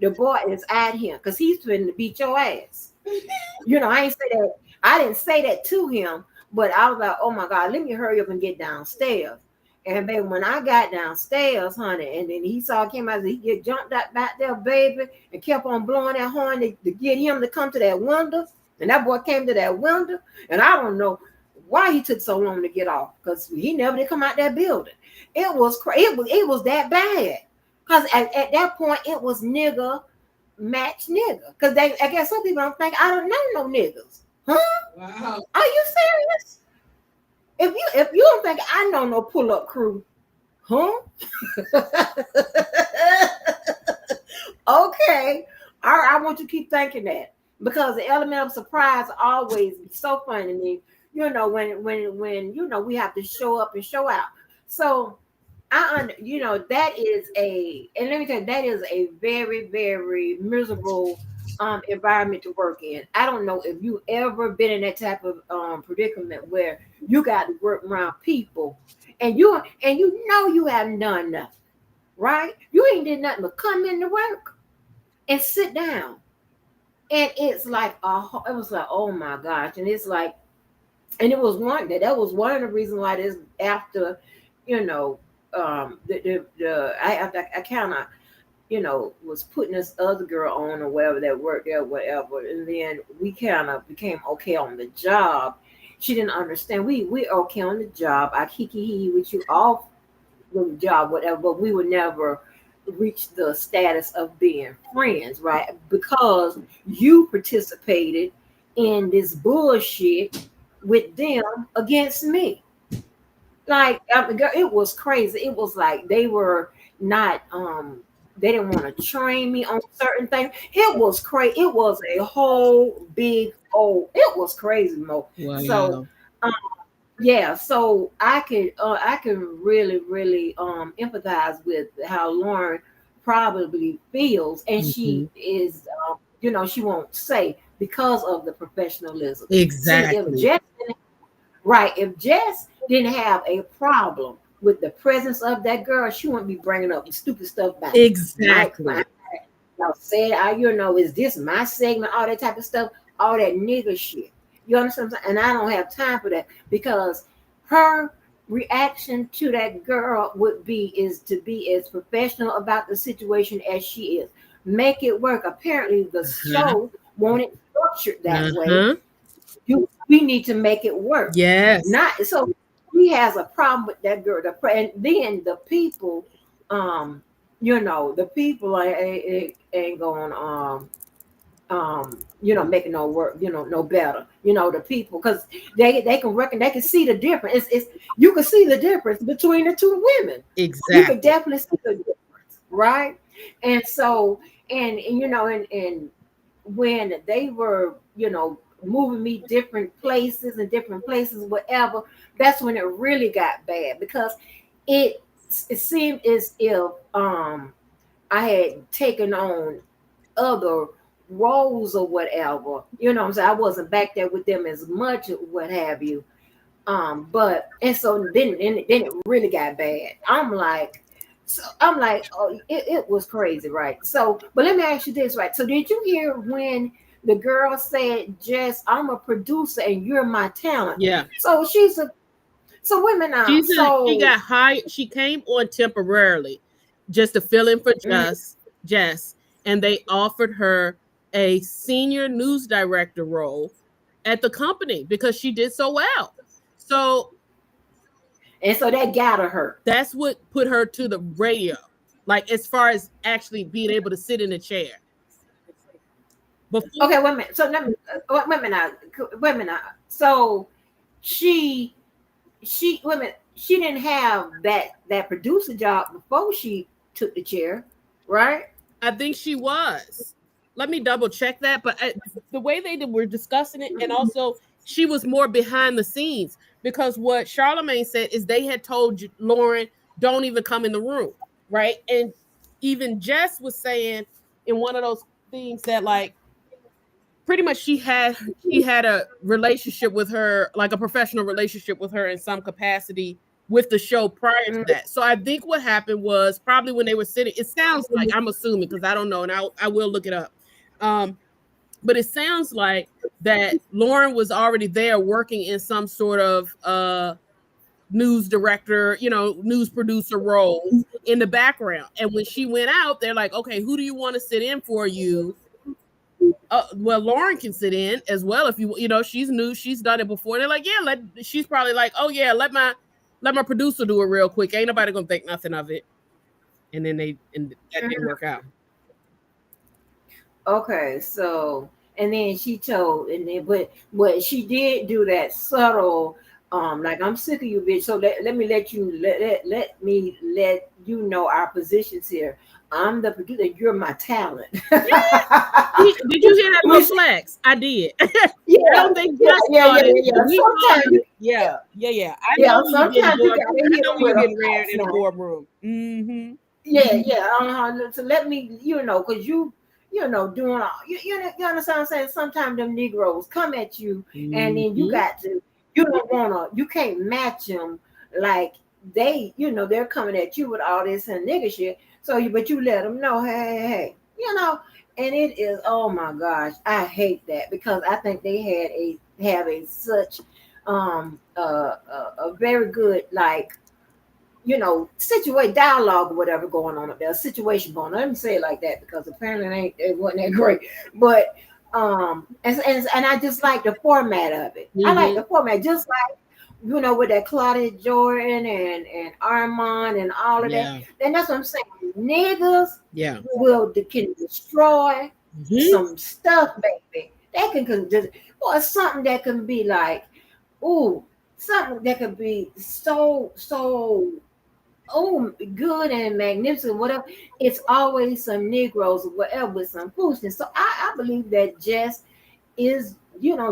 the boy is at him because he's trying to beat your ass. I ain't say that. I didn't say that to him, but I was like, oh my God, let me hurry up and get downstairs. And baby, when I got downstairs, honey, and then he saw came out, he get jumped up back there, baby, and kept on blowing that horn to get him to come to that window. And that boy came to that window, and I don't know why he took so long to get off, because he never did come out that building. It was crazy. It was that bad. Because at that point, it was nigga match nigga. Because I guess some people don't think I don't know no niggas. Huh? Wow. Are you serious? If you don't think I know no pull-up crew, huh? Okay. I want you to keep thinking that, because the element of surprise always be so funny to me. When we have to show up and show out. So that is and let me tell you, that is a very, very miserable environment to work in. I don't know if you ever been in that type of predicament where you got to work around people and you haven't done nothing, right? You ain't did nothing but come into work and sit down. And it's like it was like, oh my gosh. And it's like, and it was that was one of the reasons why this after, I kind of, was putting this other girl on or whatever that worked there, whatever. And then we kind of became okay on the job. She didn't understand. We okay on the job. I kiki with you off the job, whatever, but we would never reach the status of being friends, right? Because you participated in this bullshit with them against me. Like, it was crazy. It was like they were not they didn't want to train me on certain things. It was crazy. It was a whole big it was crazy, Mo. Wow. So yeah, so I can really, really empathize with how Lauren probably feels, and she is she won't say because of the professionalism. Exactly. See, if Jess didn't have a problem with the presence of that girl, she wouldn't be bringing up the stupid stuff back. Exactly. I said, is this my segment? All that type of stuff, all that nigga shit. You understand? And I don't have time for that, because her reaction to that girl is to be as professional about the situation as she is. Make it work. Apparently, the show wanted structured that way. We need to make it work. Yes. Not so he has a problem with that girl. And then the people, the people ain't going making no work, no better. The people, because they can see the difference. You can see the difference between the two women. Exactly. You can definitely see the difference, right? And so, and when they were, moving me different places, whatever, that's when it really got bad, because it seemed as if I had taken on other roles or whatever. I wasn't back there with them as much, what have you. But and so then it really got bad. I'm like, oh, it was crazy, right? So, but let me ask you this, right? So did you hear when the girl said, Jess, I'm a producer and you're my talent? Yeah. So women now. She got hired. She came on temporarily just to fill in for Jess, and they offered her a senior news director role at the company because she did so well. So that got her. That's what put her to the radio, like as far as actually being able to sit in a chair. Okay, wait a minute. So wait a minute. So she didn't have that producer job before she took the chair, right? I think she was. Let me double check that. But the way they were discussing it, and also she was more behind the scenes, because what Charlamagne said is they had told Lauren, don't even come in the room, right? And even Jess was saying in one of those things that, like, pretty much she had a relationship with her, like a professional relationship with her in some capacity with the show prior to that. So I think what happened was probably when they were sitting, it sounds like, I'm assuming because I don't know, and I will look it up. But it sounds like that Lauren was already there working in some sort of news director, news producer role in the background. And when she went out, they're like, okay, who do you want to sit in for you? Well, Lauren can sit in as well if she's new, she's done it before. They're like, yeah, she's probably like, oh yeah, let my producer do it real quick. Ain't nobody gonna think nothing of it. And then that didn't work out. Okay, so and then she told, and then but she did do that subtle, like, I'm sick of you, bitch. So let me let you know our positions here. I'm the producer. You're my talent. Yeah. Did you hear that little flex? I did. Yeah, I don't think yeah. I know when you're getting ready in the boardroom. Mm-hmm. Yeah. So let me, because you doing all, you understand what I'm saying? Sometimes them Negroes come at you, and then you got to, you can't match them like they're coming at you with all this and nigga shit. So but you let them know, hey, and it is, oh my gosh, I hate that, because I think they have such a very good, like, situation, dialogue or whatever going on up there, a situation going on. Let me say it like that, because apparently it wasn't that great. But and I just like the format of it. I like the format, just like, with that Claudia Jordan and Armand and all of that. And that's what I'm saying. Niggas can destroy some stuff, baby. They can just, or something that can be like, something that could be so good and magnificent, whatever. It's always some Negroes or whatever with some foolishness. So I believe that Jess is,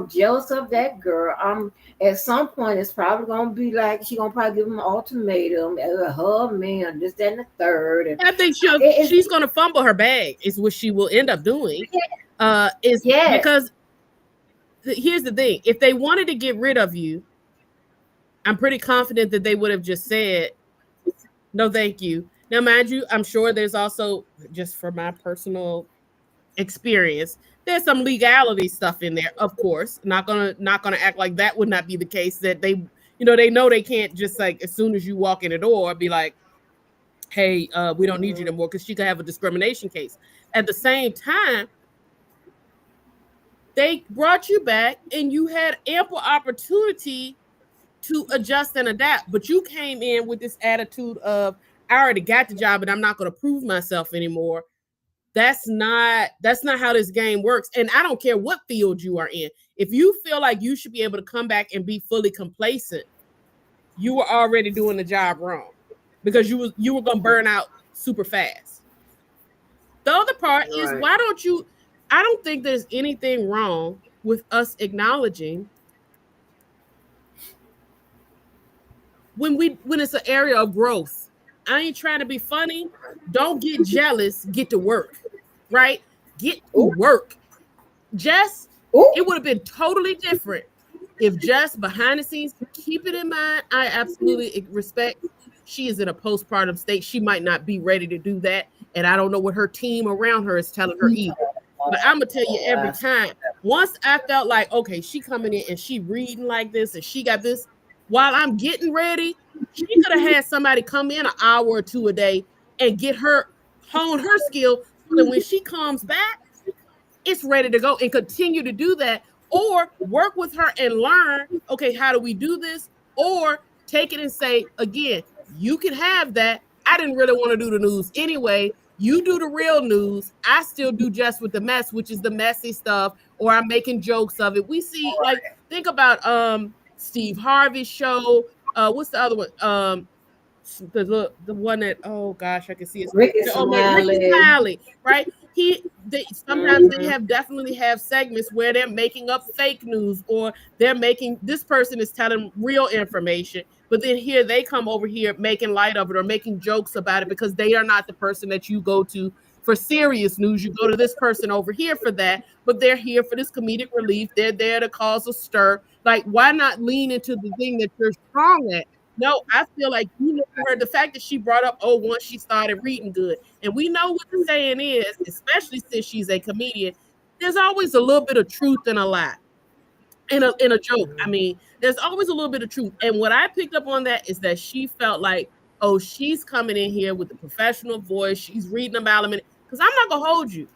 jealous of that girl. At some point it's probably gonna be like, she gonna probably give him an ultimatum, her man, this, that, and the third. And I think she's gonna fumble her bag, is what she will end up doing. Because here's the thing: if they wanted to get rid of you, I'm pretty confident that they would have just said, no, thank you. Now, mind you, I'm sure there's also, just for my personal experience, there's some legality stuff in there, of course. Not gonna act like that would not be the case, that they know they can't just, like, as soon as you walk in the door, be like, hey, we don't need you anymore, because she could have a discrimination case. At the same time, they brought you back and you had ample opportunity to adjust and adapt, but you came in with this attitude of, I already got the job and I'm not going to prove myself anymore. That's not how this game works. And I don't care what field you are in. If you feel like you should be able to come back and be fully complacent, you were already doing the job wrong, because you were going to burn out super fast. The other part is, I don't think there's anything wrong with us acknowledging when it's an area of growth. I ain't trying to be funny. Don't get jealous. Get to work, right? Get to work. Jess, it would have been totally different if Jess, behind the scenes, keep it in mind, I absolutely respect, she is in a postpartum state. She might not be ready to do that. And I don't know what her team around her is telling her either. But I'm going to tell you, every time, once I felt like, okay, she coming in and she reading like this and she got this, while I'm getting ready, she could have had somebody come in an hour or two a day and hone her skill, so that when she comes back, it's ready to go, and continue to do that, or work with her and learn, okay, how do we do this? Or take it and say, again, you can have that. I didn't really want to do the news anyway. You do the real news. I still do just with the mess, which is the messy stuff, or I'm making jokes of it. We see, like, think about Steve Harvey's show. What's the other one? The one that, oh gosh, I can see it. Ricky Smiley, right? Sometimes they definitely have segments where they're making up fake news, or this person is telling real information, but then here they come over here making light of it or making jokes about it, because they are not the person that you go to For serious news, you go to this person over here for that, but they're here for this comedic relief. They're there to cause a stir. Like, why not lean into the thing that you're strong at? No, I feel like you look at her, the fact that she brought up, oh, once she started reading good. And we know what the saying is, especially since she's a comedian, there's always a little bit of truth in a lie. In a joke. I mean, there's always a little bit of truth. And what I picked up on that is that she felt like, oh, she's coming in here with a professional voice. She's reading about them. Because I'm not going to hold you.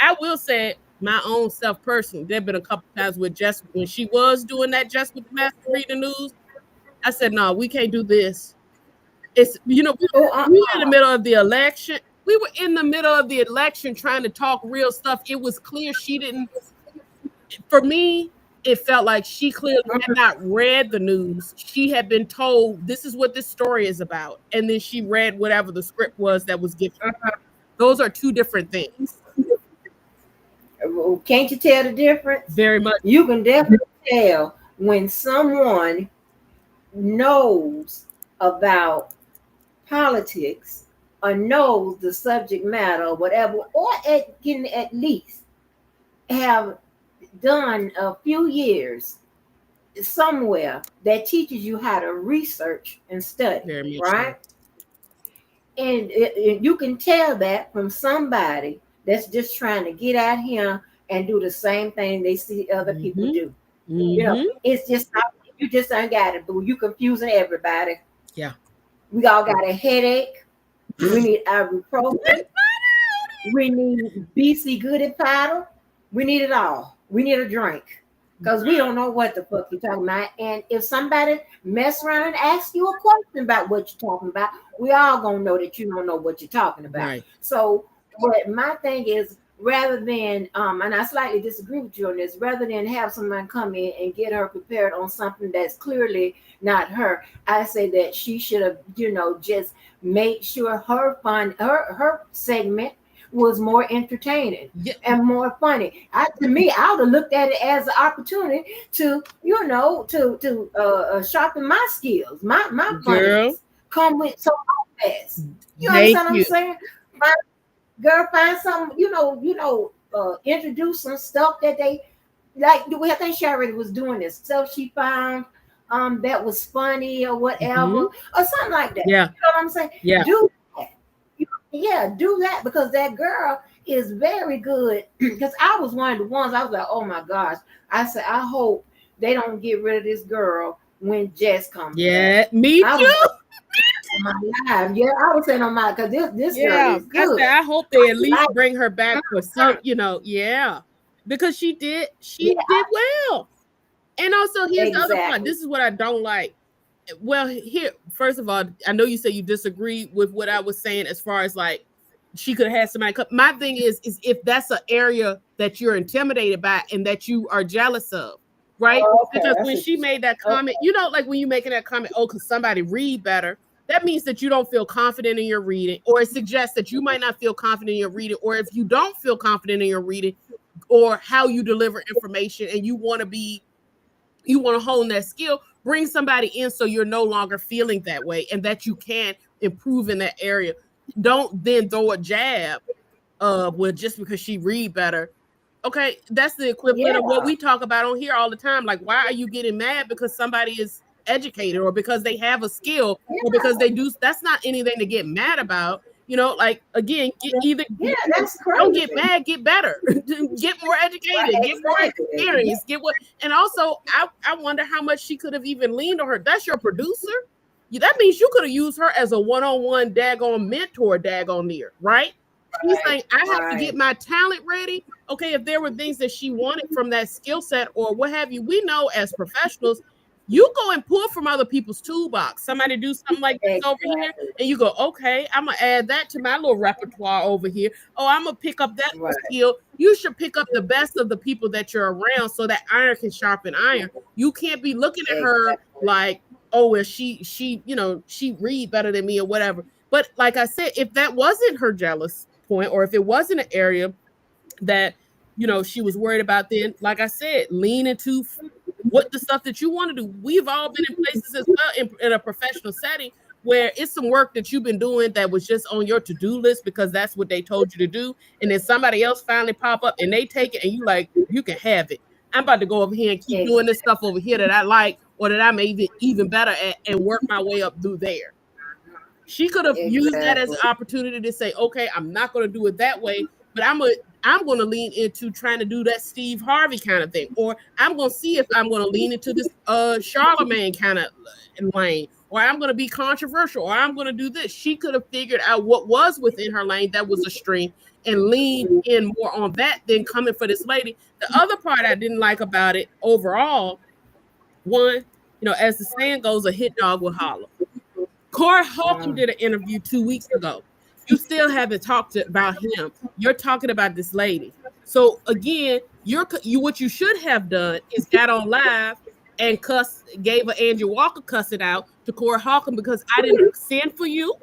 I will say my own self personally, there have been a couple times with Jess, when she was doing that Jess with the Master reading news, I said, no, we can't do this. It's, we were in the middle of the election. We were in the middle of the election trying to talk real stuff. It was clear she didn't, for me, it felt like she clearly had not read the news. She had been told this is what this story is about. And then she read whatever the script was that was given. Those are two different things. Can't you tell the difference? Very much. You can definitely tell when someone knows about politics or knows the subject matter or whatever, or at least have done a few years somewhere that teaches you how to research and study, right? And you can tell that from somebody that's just trying to get out here and do the same thing they see other people do. You know, it's just not, you just ain't got it, boo. You confusing everybody. Yeah. We all got a headache. We need ibuprofen. We need BC Goody powder. We need it all. We need a drink because we don't know what the fuck you're talking about. And if somebody mess around and ask you a question about what you're talking about, we all gonna know that you don't know what you're talking about. Right. So what my thing is, rather than and I slightly disagree with you on this, rather than have someone come in and get her prepared on something that's clearly not her, I say that she should have, just made sure her segment was more entertaining and more funny. To me, I would have looked at it as an opportunity to, sharpen my skills, my funniness, come with some fast. You understand what I'm saying? Find some, introduce some stuff that they like. I think she already was doing this stuff she found that was funny or whatever, or something like that. Yeah. You know what I'm saying? Yeah. Do that because that girl is very good. Because I was one of the ones, I was like, oh my gosh. I said, I hope they don't get rid of this girl when Jess comes back. Me too. On my live. Yeah, I was saying on my, because this girl is good. I hope they at least bring her back for some, because she did well. And also, here's the other part. This is what I don't like. Well, here, first of all, I know you say you disagree with what I was saying as far as like she could have had somebody come. My thing is if that's an area that you're intimidated by and that you are jealous of, right? Because when she made that comment, like when you're making that comment, because somebody read better, that means that you don't feel confident in your reading, or it suggests that you might not feel confident in your reading, or if you don't feel confident in your reading or how you deliver information and you want to hone that skill, bring somebody in so you're no longer feeling that way and that you can improve in that area. Don't then throw a jab just because she read better. Okay, that's the equivalent of what we talk about on here all the time. Like, why are you getting mad because somebody is educated or because they have a skill or because they do? That's not anything to get mad about. Like, again, don't get mad, get better, get more educated, get more experience, and also I wonder how much she could have even leaned on her. That's your producer. That means you could have used her as a one-on-one daggone mentor, daggone near, right? She's saying, I have to get my talent ready. Okay, if there were things that she wanted from that skill set or what have you, we know as professionals, you go and pull from other people's toolbox. Somebody do something like this over here, and you go, okay, I'm going to add that to my little repertoire over here. Oh, I'm going to pick up that skill. You should pick up the best of the people that you're around so that iron can sharpen iron. You can't be looking at her like, oh, well, she read better than me or whatever. But like I said, if that wasn't her jealous point, or if it wasn't an area that, she was worried about, then, like I said, lean into what the stuff that you want to do. We've all been in places as well in a professional setting where it's some work that you've been doing that was just on your to-do list because that's what they told you to do, and then somebody else finally pop up and they take it and you like, you can have it. I'm about to go over here and keep doing this stuff over here that I like or that I'm even better at and work my way up through there. She could have used that as an opportunity to say, okay, I'm not going to do it that way, but I'm going to lean into trying to do that Steve Harvey kind of thing, or I'm going to see if I'm going to lean into this Charlemagne kind of lane, or I'm going to be controversial, or I'm going to do this. She could have figured out what was within her lane that was a strength and leaned in more on that than coming for this lady. The other part I didn't like about it overall, one, as the saying goes, a hit dog will holler. Corey Holcomb did an interview 2 weeks ago. You still haven't talked about him. You're talking about this lady. So again, what you should have done is got on live and gave an Andrew Walker cussing out to Corey Holcomb because I didn't send for you.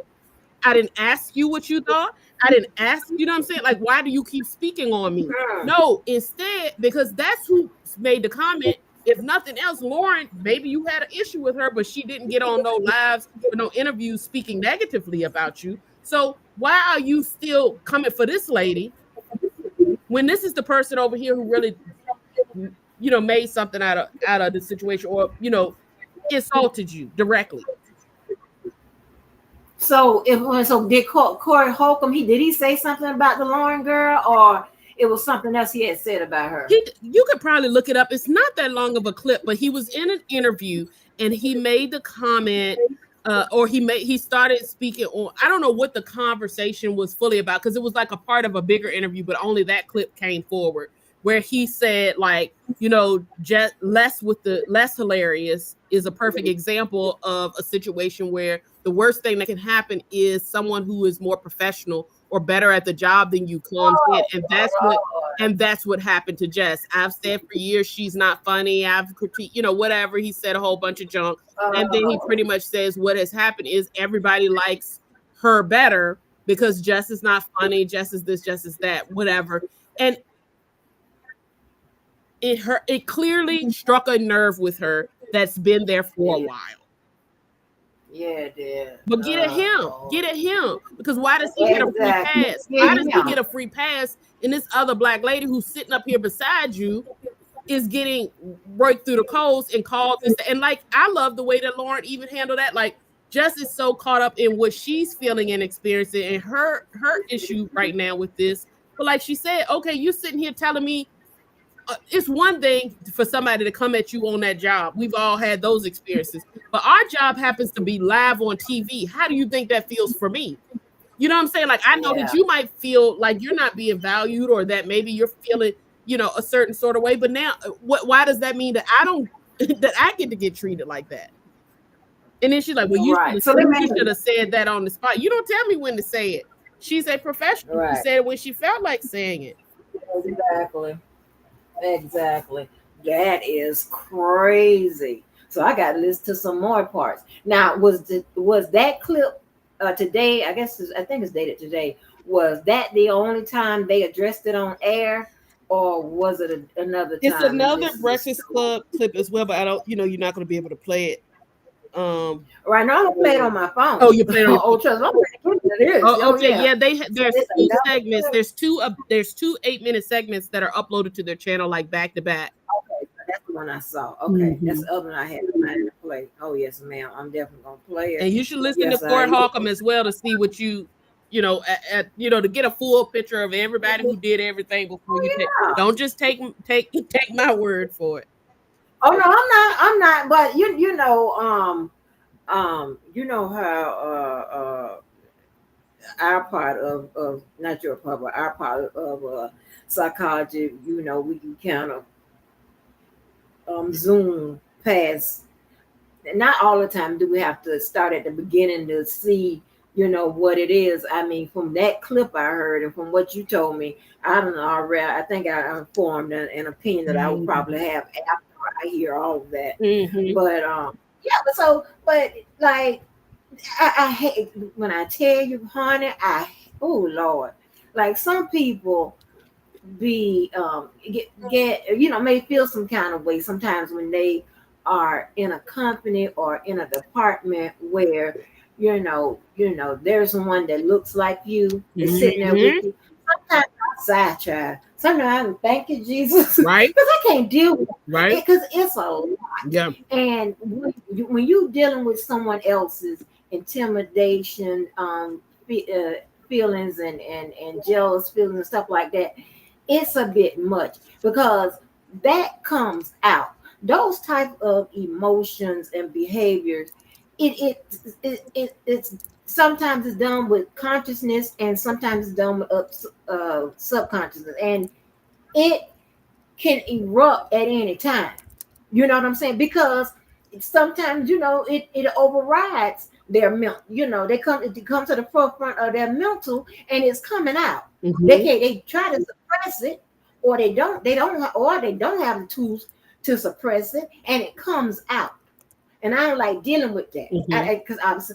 I didn't ask you what you thought. I didn't ask, you know what I'm saying? Like, why do you keep speaking on me? No, instead, because that's who made the comment. If nothing else, Lauren, maybe you had an issue with her, but she didn't get on no lives or no interviews speaking negatively about you. So why are you still coming for this lady when this is the person over here who really, made something out of the situation or, insulted you directly? So did Corey Holcomb, did he say something about the Lauren girl, or it was something else he had said about her? You could probably look it up. It's not that long of a clip, but he was in an interview and he made the comment, or he started speaking on, I don't know what the conversation was fully about, because it was like a part of a bigger interview, but only that clip came forward, where he said, like, just less hilarious is a perfect example of a situation where the worst thing that can happen is someone who is more professional or better at the job than you comes in, and that's what happened to Jess. I've said for years she's not funny. I've critiqued, whatever. He said a whole bunch of junk, and then he pretty much says what has happened is everybody likes her better because Jess is not funny. Jess is this, Jess is that, whatever, and it clearly struck a nerve with her that's been there for a while. Yeah, it did. But get at him. Because why does he get a free pass? Why does he get a free pass? And this other black lady who's sitting up here beside you is getting right through the coals and called this. And like, I love the way that Lauren even handled that. Like, Jess is so caught up in what she's feeling and experiencing and her issue right now with this. But like she said, okay, you sitting here telling me, it's one thing for somebody to come at you on that job. We've all had those experiences. But our job happens to be live on TV. How do you think that feels for me? You know what I'm saying? Like, I know that you might feel like you're not being valued, or that maybe you're feeling, a certain sort of way. But now, why does that mean that that I get to get treated like that? And then she's like, well, you should have said that on the spot. You don't tell me when to say it. She's a professional. She said it when she felt like saying it. Exactly. That is crazy. So I got to listen to some more parts. Now, was that clip today? I think it's dated today. Was that the only time they addressed it on air, or was it another time? It's another Breakfast Club clip as well, but I don't. You're not going to be able to play it. Right now, I'm gonna play it on my phone. Oh, you play it on your phone? Okay, yeah. There's two segments. There's two 8-minute segments that are uploaded to their channel, like back to back. Okay, so that's the one I saw. Okay, that's the other one I had in mind to play. Oh yes, ma'am, I'm definitely gonna play it. And you should listen to Corey Holcomb as well to see what to get a full picture of everybody who did everything before you pick. Don't just take my word for it. Oh no, I'm not. But you know how our part of not your part, but our part of psychology. We can kind of zoom past. Not all the time do we have to start at the beginning to see what it is. I mean, from that clip I heard and from what you told me, I don't know already. I think I formed an opinion that I would probably have after I hear all of that. But but like I hate when I tell you, honey, oh Lord, like some people be get may feel some kind of way sometimes when they are in a company or in a department where there's one that looks like you, is sitting there with you. Sometimes I side child. Sometimes I'm thanking Jesus, right? Because I can't deal with it, right? Because it's a lot. Yeah. And when you're dealing with someone else's intimidation, feelings and jealous feelings and stuff like that, it's a bit much because that comes out. Those type of emotions and behaviors, it's sometimes it's done with consciousness and sometimes it's done with subconsciousness, and it can erupt at any time. You know what I'm saying? Because sometimes it overrides their mental. They come to the forefront of their mental, and it's coming out. They try to suppress it, or they don't have the tools to suppress it, and it comes out. And I don't like dealing with that because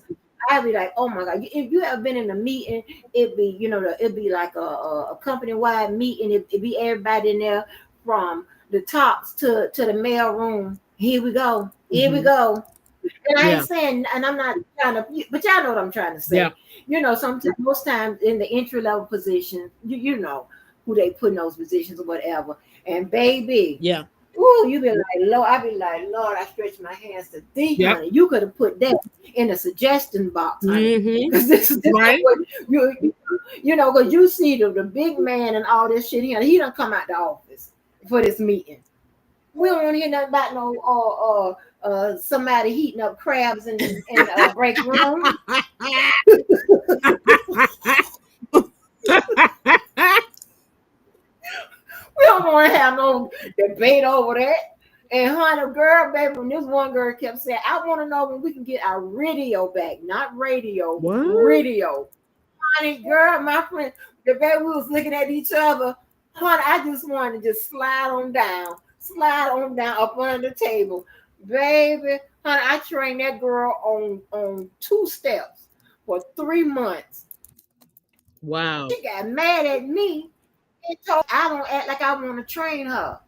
I'd be like, oh my God, if you have been in a meeting, it'd be like a company wide meeting. It'd be everybody in there from the tops to the mail room. Here we go. And I ain't saying, and I'm not trying to, but y'all know what I'm trying to say. Yeah. Sometimes, most times in the entry level position, you know who they put in those positions or whatever. And baby, yeah. Ooh, you be like, Lord, I be like, Lord, I stretch my hands to thee, honey. You could have put that in a suggestion box, honey. Because this right. What because you see the big man and all this shit here. He don't come out the office for this meeting. We don't want to hear nothing about no somebody heating up crabs in break room. We don't want to have no debate over that. And honey, girl, baby, when this one girl kept saying, I want to know when we can get our radio back, not radio, radio. Honey, girl, my friend, the baby, we was looking at each other. Honey, I just wanted to just slide on down up under the table. Baby, honey, I trained that girl on 2 steps for 3 months. Wow. She got mad at me and told I don't act like I want to train her.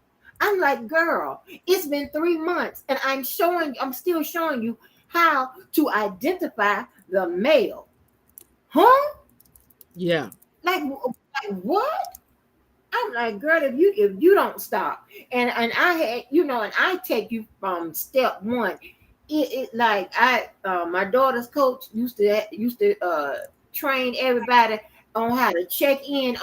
I'm like, girl, it's been 3 months, and I'm still showing you how to identify the male. Huh? Yeah. Like what? I'm like, girl, if you don't stop, and I had, and I take you from step one. It like my daughter's coach used to train everybody on how to check in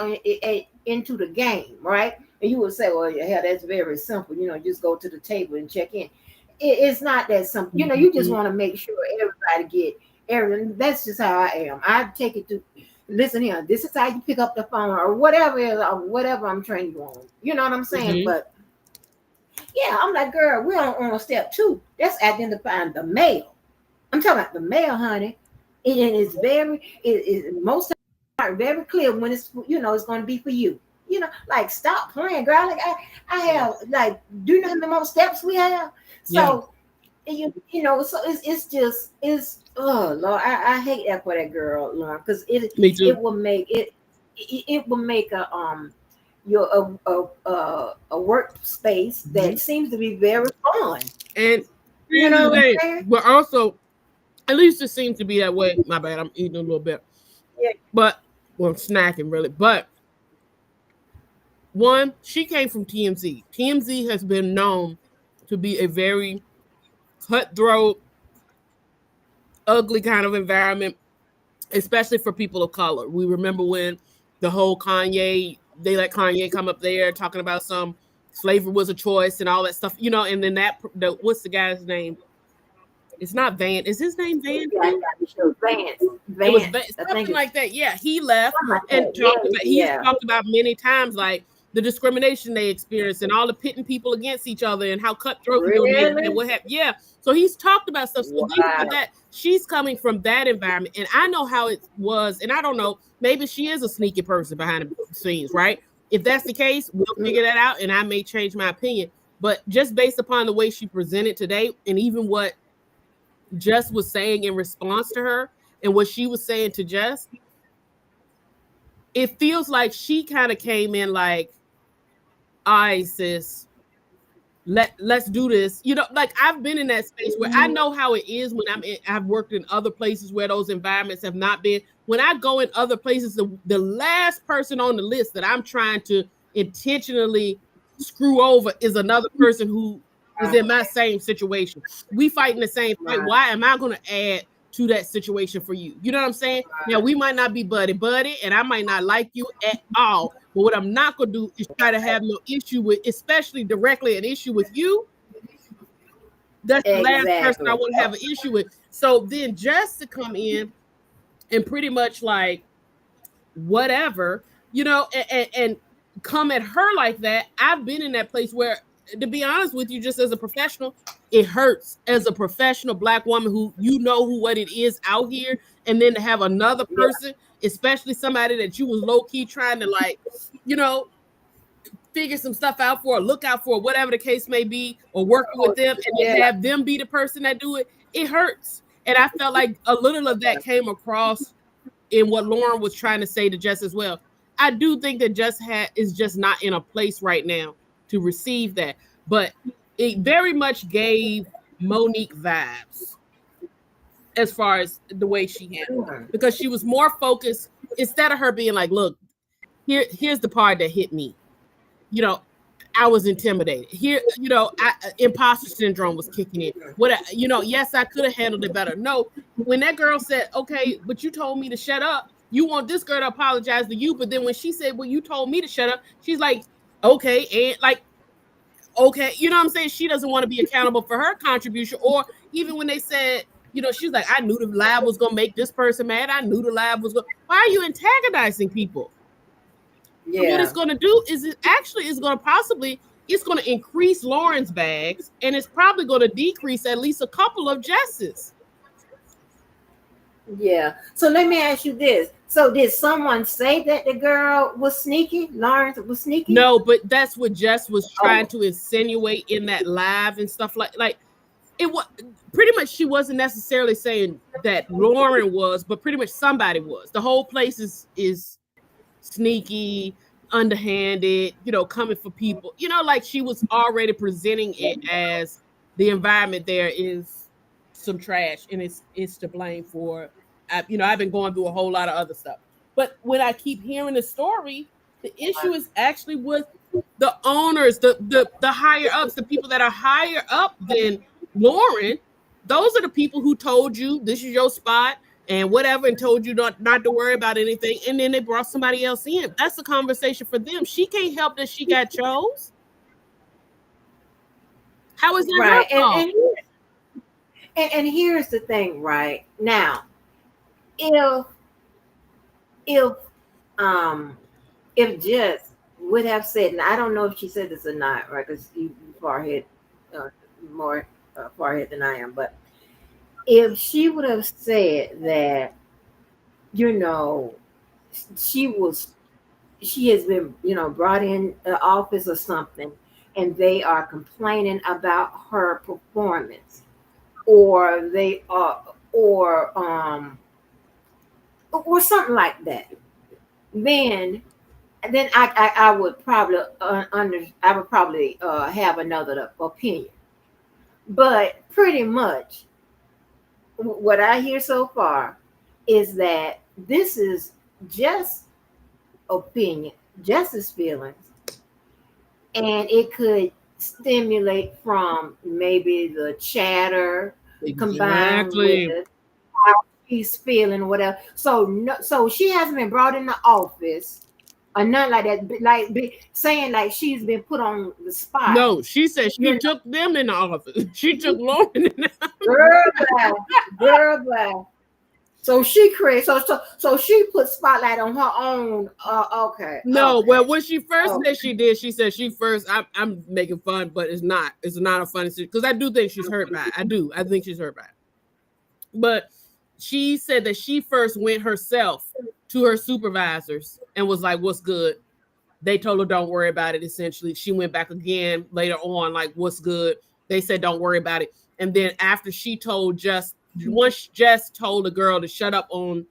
into the game, right? And you would say, well, yeah, that's very simple. Just go to the table and check in. It's not that simple. You just want to make sure everybody get everything. That's just how I am. I take it to listen here. This is how you pick up the phone or whatever I'm training you on. You know what I'm saying? But yeah, I'm like, girl, we're on step 2. That's identifying the male. I'm talking about the male, honey. It is most times very clear when it's it's going to be for you. Like stop playing, girl. Like I have do you know how many more steps we have? So so it's oh Lord, I hate that for that girl, Lauren, because it will make it will make a workspace that seems to be very fun. And but also, at least it seems to be that way. My bad, I'm eating a little bit. Yeah. But I'm snacking really. But one, she came from TMZ. TMZ has been known to be a very cutthroat, ugly kind of environment, especially for people of color. We remember when the whole they let Kanye come up there talking about some slavery was a choice and all that stuff, and then what's the guy's name? It's not Van. Is his name Van? Vance. It was something like that. Yeah, he left and talked about. He's talked about many times, like the discrimination they experienced and all the pitting people against each other and how cutthroat and what have. Yeah, so he's talked about stuff. So for that, she's coming from that environment, and I know how it was. And I don't know, maybe she is a sneaky person behind the scenes, right? If that's the case, we'll figure that out, and I may change my opinion. But just based upon the way she presented today, and even what Jess was saying in response to her and what she was saying to Jess, it feels like she kind of came in like, all right, sis, let's do this. You know, like I've been in that space where I know how it is when I've worked in other places where those environments have not been. When I go in other places, the last person on the list that I'm trying to intentionally screw over is another person who is in my same situation. We fighting the same fight. Why am I going to add to that situation for you? You know what I'm saying? Now we might not be buddy, and I might not like you at all. But what I'm not gonna do is try to have no issue with, especially directly an issue with you. That's the last person I want to have an issue with. So then Jess to come in and pretty much like whatever, you know, and come at her like that. I've been in that place where, to be honest with you, just as a professional, it hurts as a professional Black woman who what it is out here, and then to have another person, especially somebody that you was low key trying to like, you know, figure some stuff out for, or look out for, whatever the case may be, or working with them, and then have them be the person that do it. It hurts, and I felt like a little of that came across in what Lauren was trying to say to Jess as well. I do think that Jess is just not in a place right now to receive that, but it very much gave Monique vibes as far as the way she handled it, because she was more focused, instead of her being like, look, here's the part that hit me. You know, I was intimidated. Here, you know, imposter syndrome was kicking in. Yes, I could have handled it better. No, when that girl said, okay, but you told me to shut up, you want this girl to apologize to you. But then when she said, well, you told me to shut up, she's like, okay. And like, okay, you know what I'm saying? She doesn't want to be accountable for her contribution. Or even when they said, you know, she's like, I knew the lab was going to make this person mad. I knew the lab was going to. Why are you antagonizing people? Yeah. What it's going to do is it's going to increase Lauren's bags, and it's probably going to decrease at least a couple of Jess's. Yeah. So let me ask you this. So did someone say that the girl was sneaky? Lauren was sneaky? No, but that's what Jess was trying to insinuate in that live and stuff like it was pretty much. She wasn't necessarily saying that Lauren was, but pretty much somebody was. The whole place is sneaky, underhanded, you know, coming for people, you know, like she was already presenting it as the environment there is some trash, and it's to blame for, you know, I've been going through a whole lot of other stuff. But when I keep hearing the story, the issue is actually with the owners, the higher ups, the people that are higher up than Lauren. Those are the people who told you this is your spot and whatever, and told you not to worry about anything, and then they brought somebody else in. That's a conversation for them. She can't help that she got chose. How is that right? her fault? And here's the thing, right? Now, if Jess would have said, and I don't know if she said this or not, right? Because you more far ahead than I am, but if she would have said that, you know, she has been, you know, brought in the office or something, and they are complaining about her performance, or they are, or something like that, then I would probably have another opinion. But pretty much what I hear so far is that this is just opinion, just his feelings, and it could stimulate from maybe the chatter combined with how she's feeling, whatever. So she hasn't been brought in the office or nothing like that, like saying like she's been put on the spot. No, she said she took them in the office. She took Lauren in the office. Girl, black. So she created, so she put spotlight on her own. Okay. No, okay. Well, when she first said she did, she said she first. I'm making fun, but it's not. It's not a funny situation, because I do think she's hurt by it. I think she's hurt by it. But she said that she first went herself to her supervisors and was like, "What's good?" They told her, "Don't worry about it." Essentially, she went back again later on, like, "What's good?" They said, "Don't worry about it." And then after she told Jess, once Jess told the girl to shut up or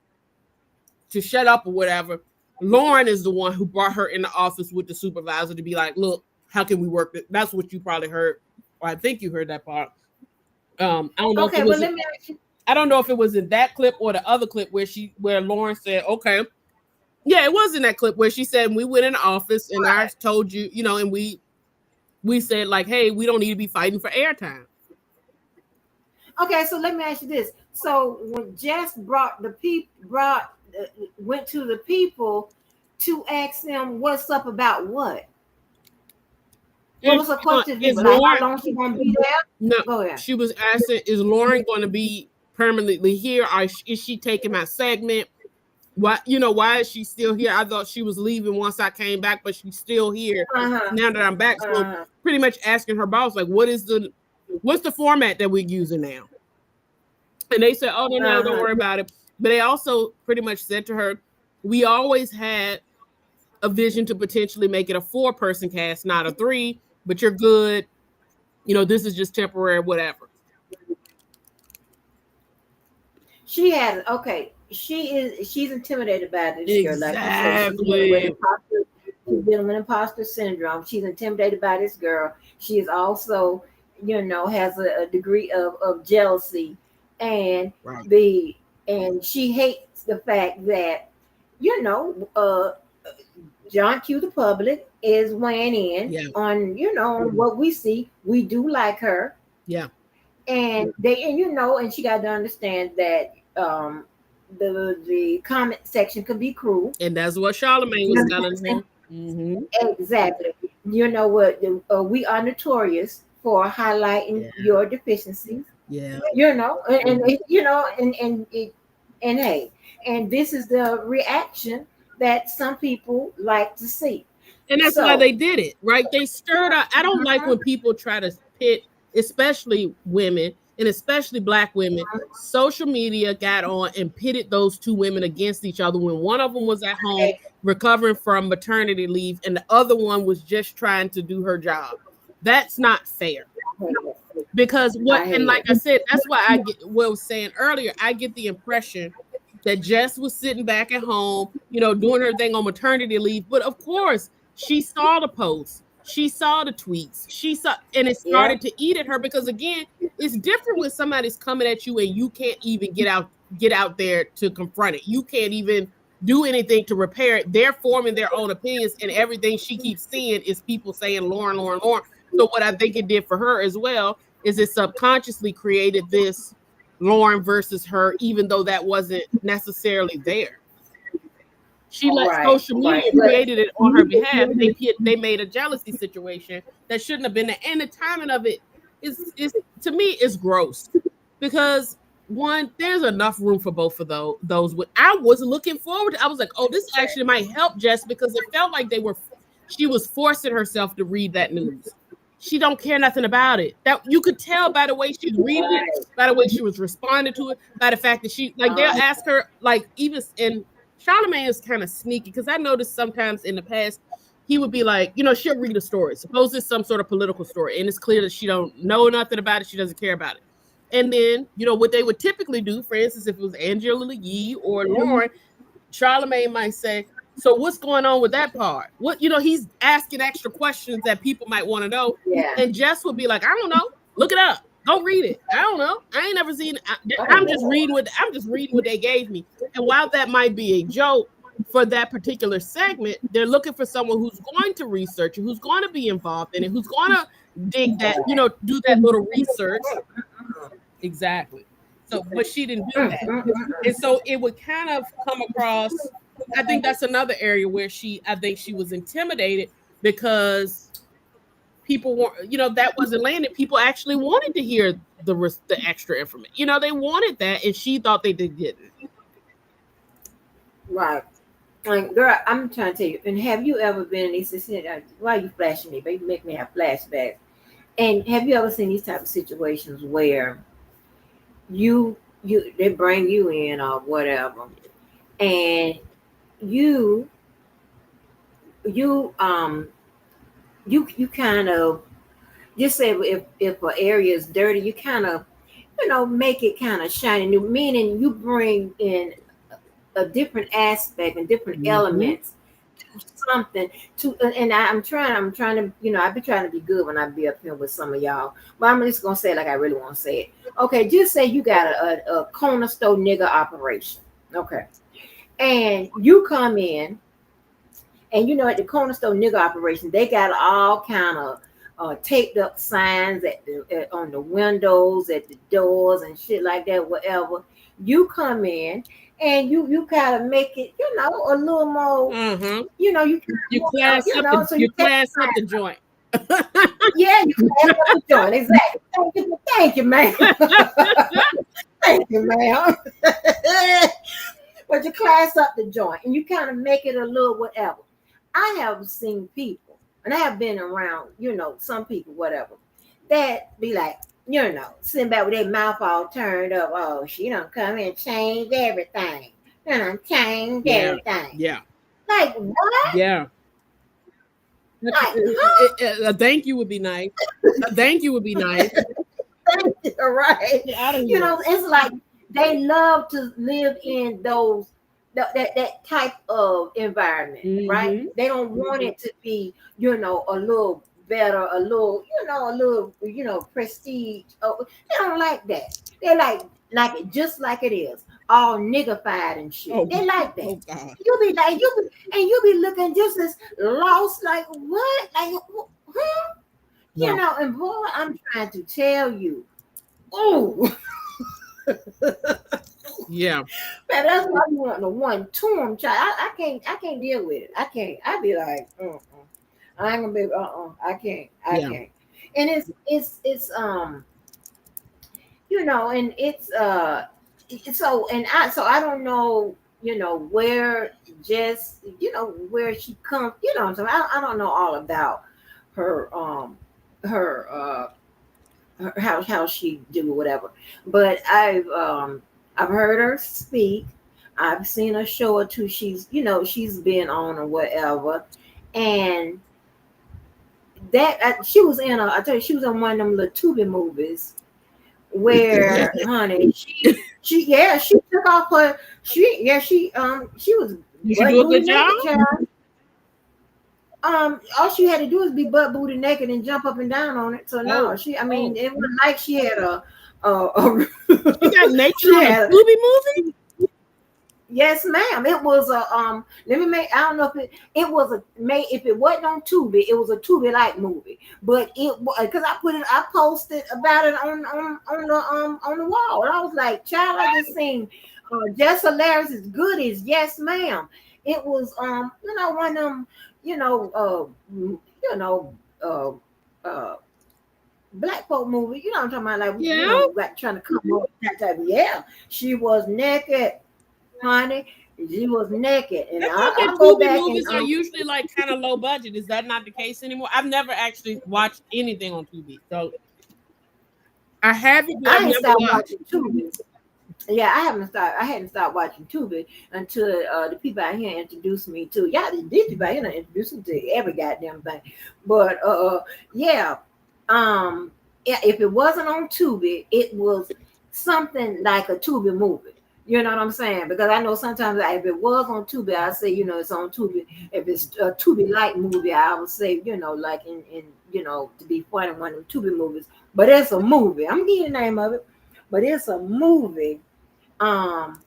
whatever, Lauren is the one who brought her in the office with the supervisor to be like, "Look, how can we work it? That's what you probably heard, or I think you heard that part. I don't know. Okay, well, let me ask you. I don't know if it was in that clip or the other clip where Lauren said, okay. Yeah, it was in that clip where she said we went in the office and I told you, you know, and we said like, hey, we don't need to be fighting for airtime. Okay, so let me ask you this. So when Jess went to the people to ask them what's up about what? What was the question? Is Like, Lauren, how long she gonna be there? No, go ahead. She was asking, is Lauren going to be permanently here? Or is she taking my segment? Why is she still here? I thought she was leaving once I came back, but she's still here now that I'm back. So pretty much asking her boss, like, what's the format that we're using now? And they said, oh, no, don't worry about it. But they also pretty much said to her, we always had a vision to potentially make it a 4-person cast, not a 3, but you're good. You know, this is just temporary, whatever. She's intimidated by this girl. Exactly. She's dealing with imposter syndrome. She's intimidated by this girl. She is also, has a degree of jealousy, and and she hates the fact that, John Q. the public is weighing in on, on what we see. We do like her. Yeah. And and she got to understand that the comment section could be cruel. And that's what Charlamagne was telling her. Mm-hmm. Exactly. You know what? We are notorious for highlighting your deficiencies. Yeah. And hey, and this is the reaction that some people like to see. And that's why they did it, right? They stirred up. I don't like when people try to pit, especially women and especially Black women. Social media got on and pitted those two women against each other when one of them was at home recovering from maternity leave and the other one was just trying to do her job. That's not fair. Because like I said, that's why I was saying earlier, I get the impression that Jess was sitting back at home, doing her thing on maternity leave. But of course, she saw the posts. She saw the tweets. And it started to eat at her because, again, it's different when somebody's coming at you and you can't even get out there to confront it. You can't even do anything to repair it. They're forming their own opinions, and everything she keeps seeing is people saying Lauren, Lauren, Lauren. So what I think it did for her as well is it subconsciously created this Lauren versus her, even though that wasn't necessarily there. She let social media created it on her behalf. They made a jealousy situation that shouldn't have been there. And the timing of it is to me is gross because one, there's enough room for both of those. I was looking forward to, I was like, oh, this actually might help Jess because it felt like she was forcing herself to read that news. She don't care nothing about it. That you could tell by the way she's reading it, by the way she was responding to it, by the fact that they'll ask her, like, even in Charlamagne is kind of sneaky because I noticed sometimes in the past he would be like, she'll read a story. Suppose it's some sort of political story, and it's clear that she don't know nothing about it. She doesn't care about it. And then, what they would typically do, for instance, if it was Angela Yee or Lauren, Charlamagne might say, so what's going on with that part? What, he's asking extra questions that people might want to know. Yeah. And Jess would be like, I don't know. Look it up. Go read it. I don't know. I ain't never seen it. I'm just reading what they gave me. And while that might be a joke for that particular segment, they're looking for someone who's going to research it, who's going to be involved in it, who's going to dig that, do that little research. Exactly. So, but she didn't do that. And so it would kind of come across, I think that's another area where I think she was intimidated because people weren't, that wasn't landing. People actually wanted to hear the extra information. They wanted that, and she thought they didn't. Right. Like, girl, I'm trying to tell you, and have you ever been in these situations? Why are you flashing me? But you make me have flashbacks. And have you ever seen these type of situations where they bring you in or whatever, and you kind of just say if an area is dirty, you kind of make it kind of shiny new, meaning you bring in a different aspect and different elements something to, and I'm trying to, I've been trying to be good when I be up here with some of y'all, but I'm just gonna say it like I really want to say it. Okay, just say you got a corner store nigga operation. Okay, and you come in, and at the corner store nigga operation, they got all kind of taped up signs on the windows, at the doors, and shit like that. Whatever. You come in and you kind of make it, a little more. Mm-hmm. You class you up know, the, so you you class up the joint. yeah, you class up the joint. Exactly. Thank you, ma'am. Thank you, ma'am. But you class up the joint and you kind of make it a little whatever. I have seen people, and I have been around, some people, whatever, that be like, sitting back with their mouth all turned up. Oh, she done come and change everything. Done change everything. Yeah. Like, what? Yeah. Like, huh? A thank you would be nice. A thank you would be nice. Right. Here. It's like they love to live in that type of environment, Mm-hmm. right? They don't want it to be, a little better, a little, prestige. Oh, they don't like that. They like it just like it is, all niggified and shit. Oh, they like that. Oh God. You be looking just as lost, like what, like huh? No. And boy, I'm trying to tell you, oh. Yeah. Man, that's why I want the one to him, child. I can't deal with it. I can't. I be like, I ain't gonna be. I can't. I can't. And and so I don't know, where Jess, where she comes, what I'm saying. I don't know all about her, her how she do whatever, but I've heard her speak. I've seen a show or two she's been on or whatever, and that she was in I tell you, she was in one of them little Tubi movies where honey, she took off her she was you should do a good job. All she had to do was be butt booty naked and jump up and down on it. So no, it wasn't like she had a you got naked on a Tubi movie? Yes, ma'am. It was a let me make, I don't know if it was if it wasn't on Tubi, it was a Tubi like movie. But it, because I posted about it on the wall. And I was like, child, I just seen Jess Hilarious as good as yes, ma'am. It was one of them, black folk movie, I'm talking about, like like trying to come up with that type of, she was naked, honey. She was naked, and I go back movies and are usually like kind of low budget. Is that not the case anymore? I've never actually watched anything on Tubi, so I haven't. I ain't stopped watching Tubi. Yeah, I hadn't stopped watching Tubi until the people out here introduced me to. Yeah, these people out here introduced me to every goddamn thing. But yeah, if it wasn't on Tubi, it was something like a Tubi movie. You know what I'm saying? Because I know sometimes if it was on Tubi, I say, it's on Tubi. If it's a Tubi like movie, I would say, like in to be funny, one of the Tubi movies. But it's a movie. I'm giving you the name of it. But it's a movie. That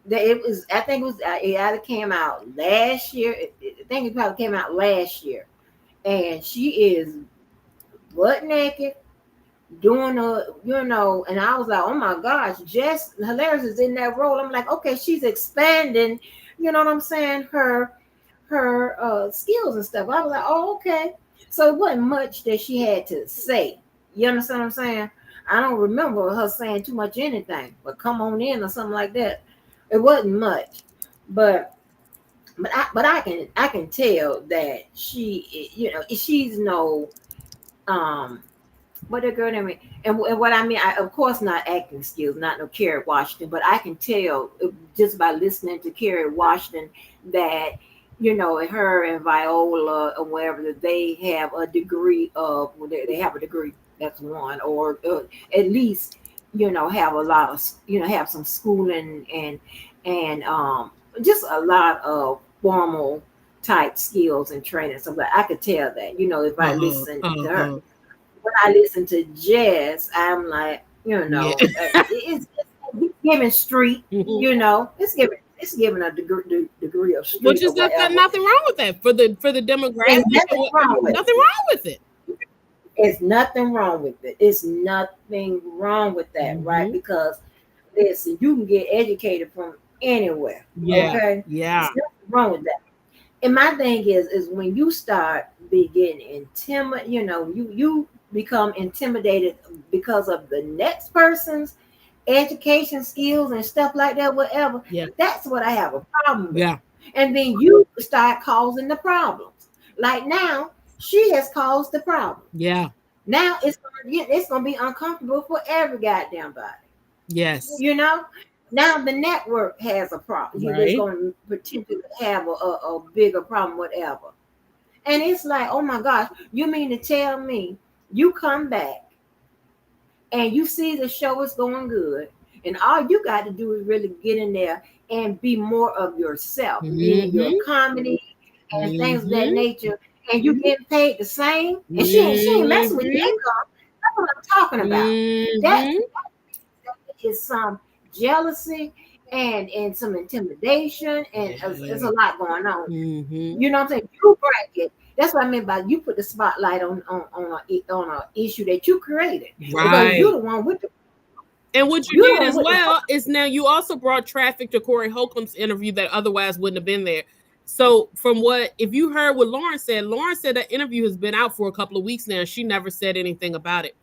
it was. I think it either came out last year. I think it probably came out last year. And she is butt naked, doing and I was like, oh my gosh, Jess Hilarious is in that role. I'm like, okay, she's expanding, you know what I'm saying, her skills and stuff. I was like, oh, okay. So it wasn't much that she had to say. You understand what I'm saying? I don't remember her saying too much anything, but come on in or something like that. It wasn't much, but I can tell that she, she's no what the girl name, and what I mean, of course not acting skills, not no Kerry Washington, but I can tell just by listening to Kerry Washington that her and Viola or wherever, that they have a degree of, they have a degree, that's one, or at least have a lot of have some schooling and just a lot of formal type skills and training. So, but I could tell that, if I listen to her. When I listen to JESS, I'm like, it's giving street, it's giving a degree of street. Which is nothing wrong with that for the demographic. Nothing wrong with it. It's nothing wrong with it. It's nothing wrong with that, right? Because listen, you can get educated from anywhere. Yeah. Okay. Yeah. There's nothing wrong with that. And my thing is when you start getting intimidated, you become intimidated because of the next person's education skills and stuff like that, whatever. Yeah. That's what I have a problem with. Yeah. And then you start causing the problems. Like now, she has caused the problem. Yeah. Now it's gonna be uncomfortable for every goddamn body. Yes. Now the network has a problem. Right. It's going to potentially have a bigger problem, whatever. And it's like, oh my gosh, you mean to tell me you come back and you see the show is going good, and all you got to do is really get in there and be more of yourself, meaning your comedy and things of that nature, and you getting paid the same, and she ain't messing with the income. That's what I'm talking about. That is some jealousy and some intimidation, and there's a lot going on. You know what I'm saying? You break it. That's what I meant by you put the spotlight on a issue that you created. Right. Because you're the one with the. And what you did as well is now you also brought traffic to Corey Holcomb's interview that otherwise wouldn't have been there. So if you heard what Lauren said that interview has been out for a couple of weeks now. She never said anything about it.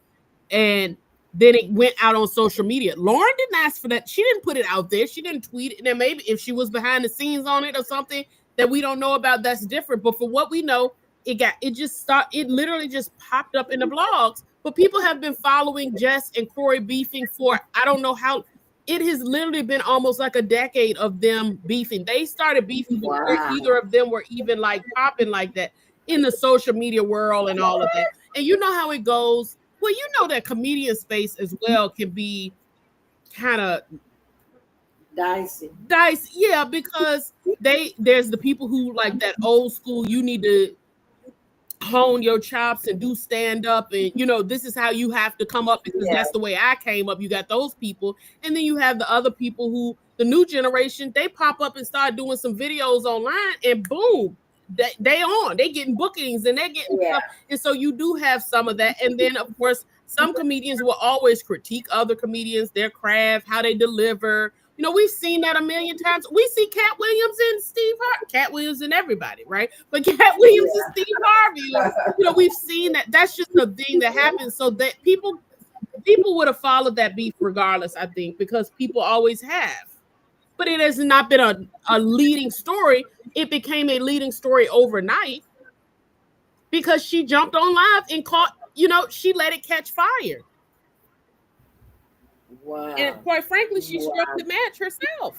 And then it went out on social media. Lauren didn't ask for that. She didn't put it out there. She didn't tweet it. And maybe if she was behind the scenes on it or something that we don't know about, that's different. But for what we know, it literally just popped up in the blogs. But people have been following Jess and Corey beefing for, I don't know how, it has literally been almost like a decade of them beefing. They started beefing before either of them were even like popping like that in the social media world and all of that. And you know how it goes. Well, you know that comedian space as well can be kind of dicey. Yeah, because there's the people who like that old school, you need to hone your chops and do stand up, and this is how you have to come up because that's the way I came up. You got those people, and then you have the other people who, the new generation, they pop up and start doing some videos online, and boom, they getting bookings and they're getting stuff. And so you do have some of that. And then of course some comedians will always critique other comedians, their craft, how they deliver. We've seen that a million times. We see Cat Williams and Steve Harvey, Cat Williams and everybody, right? But Cat Williams and Steve Harvey, we've seen that. That's just the thing that happens. So that people would have followed that beef regardless, I think, because people always have. But it has not been a leading story. It became a leading story overnight because she jumped on live and caught, she let it catch fire. Wow. And quite frankly, she struck the match herself.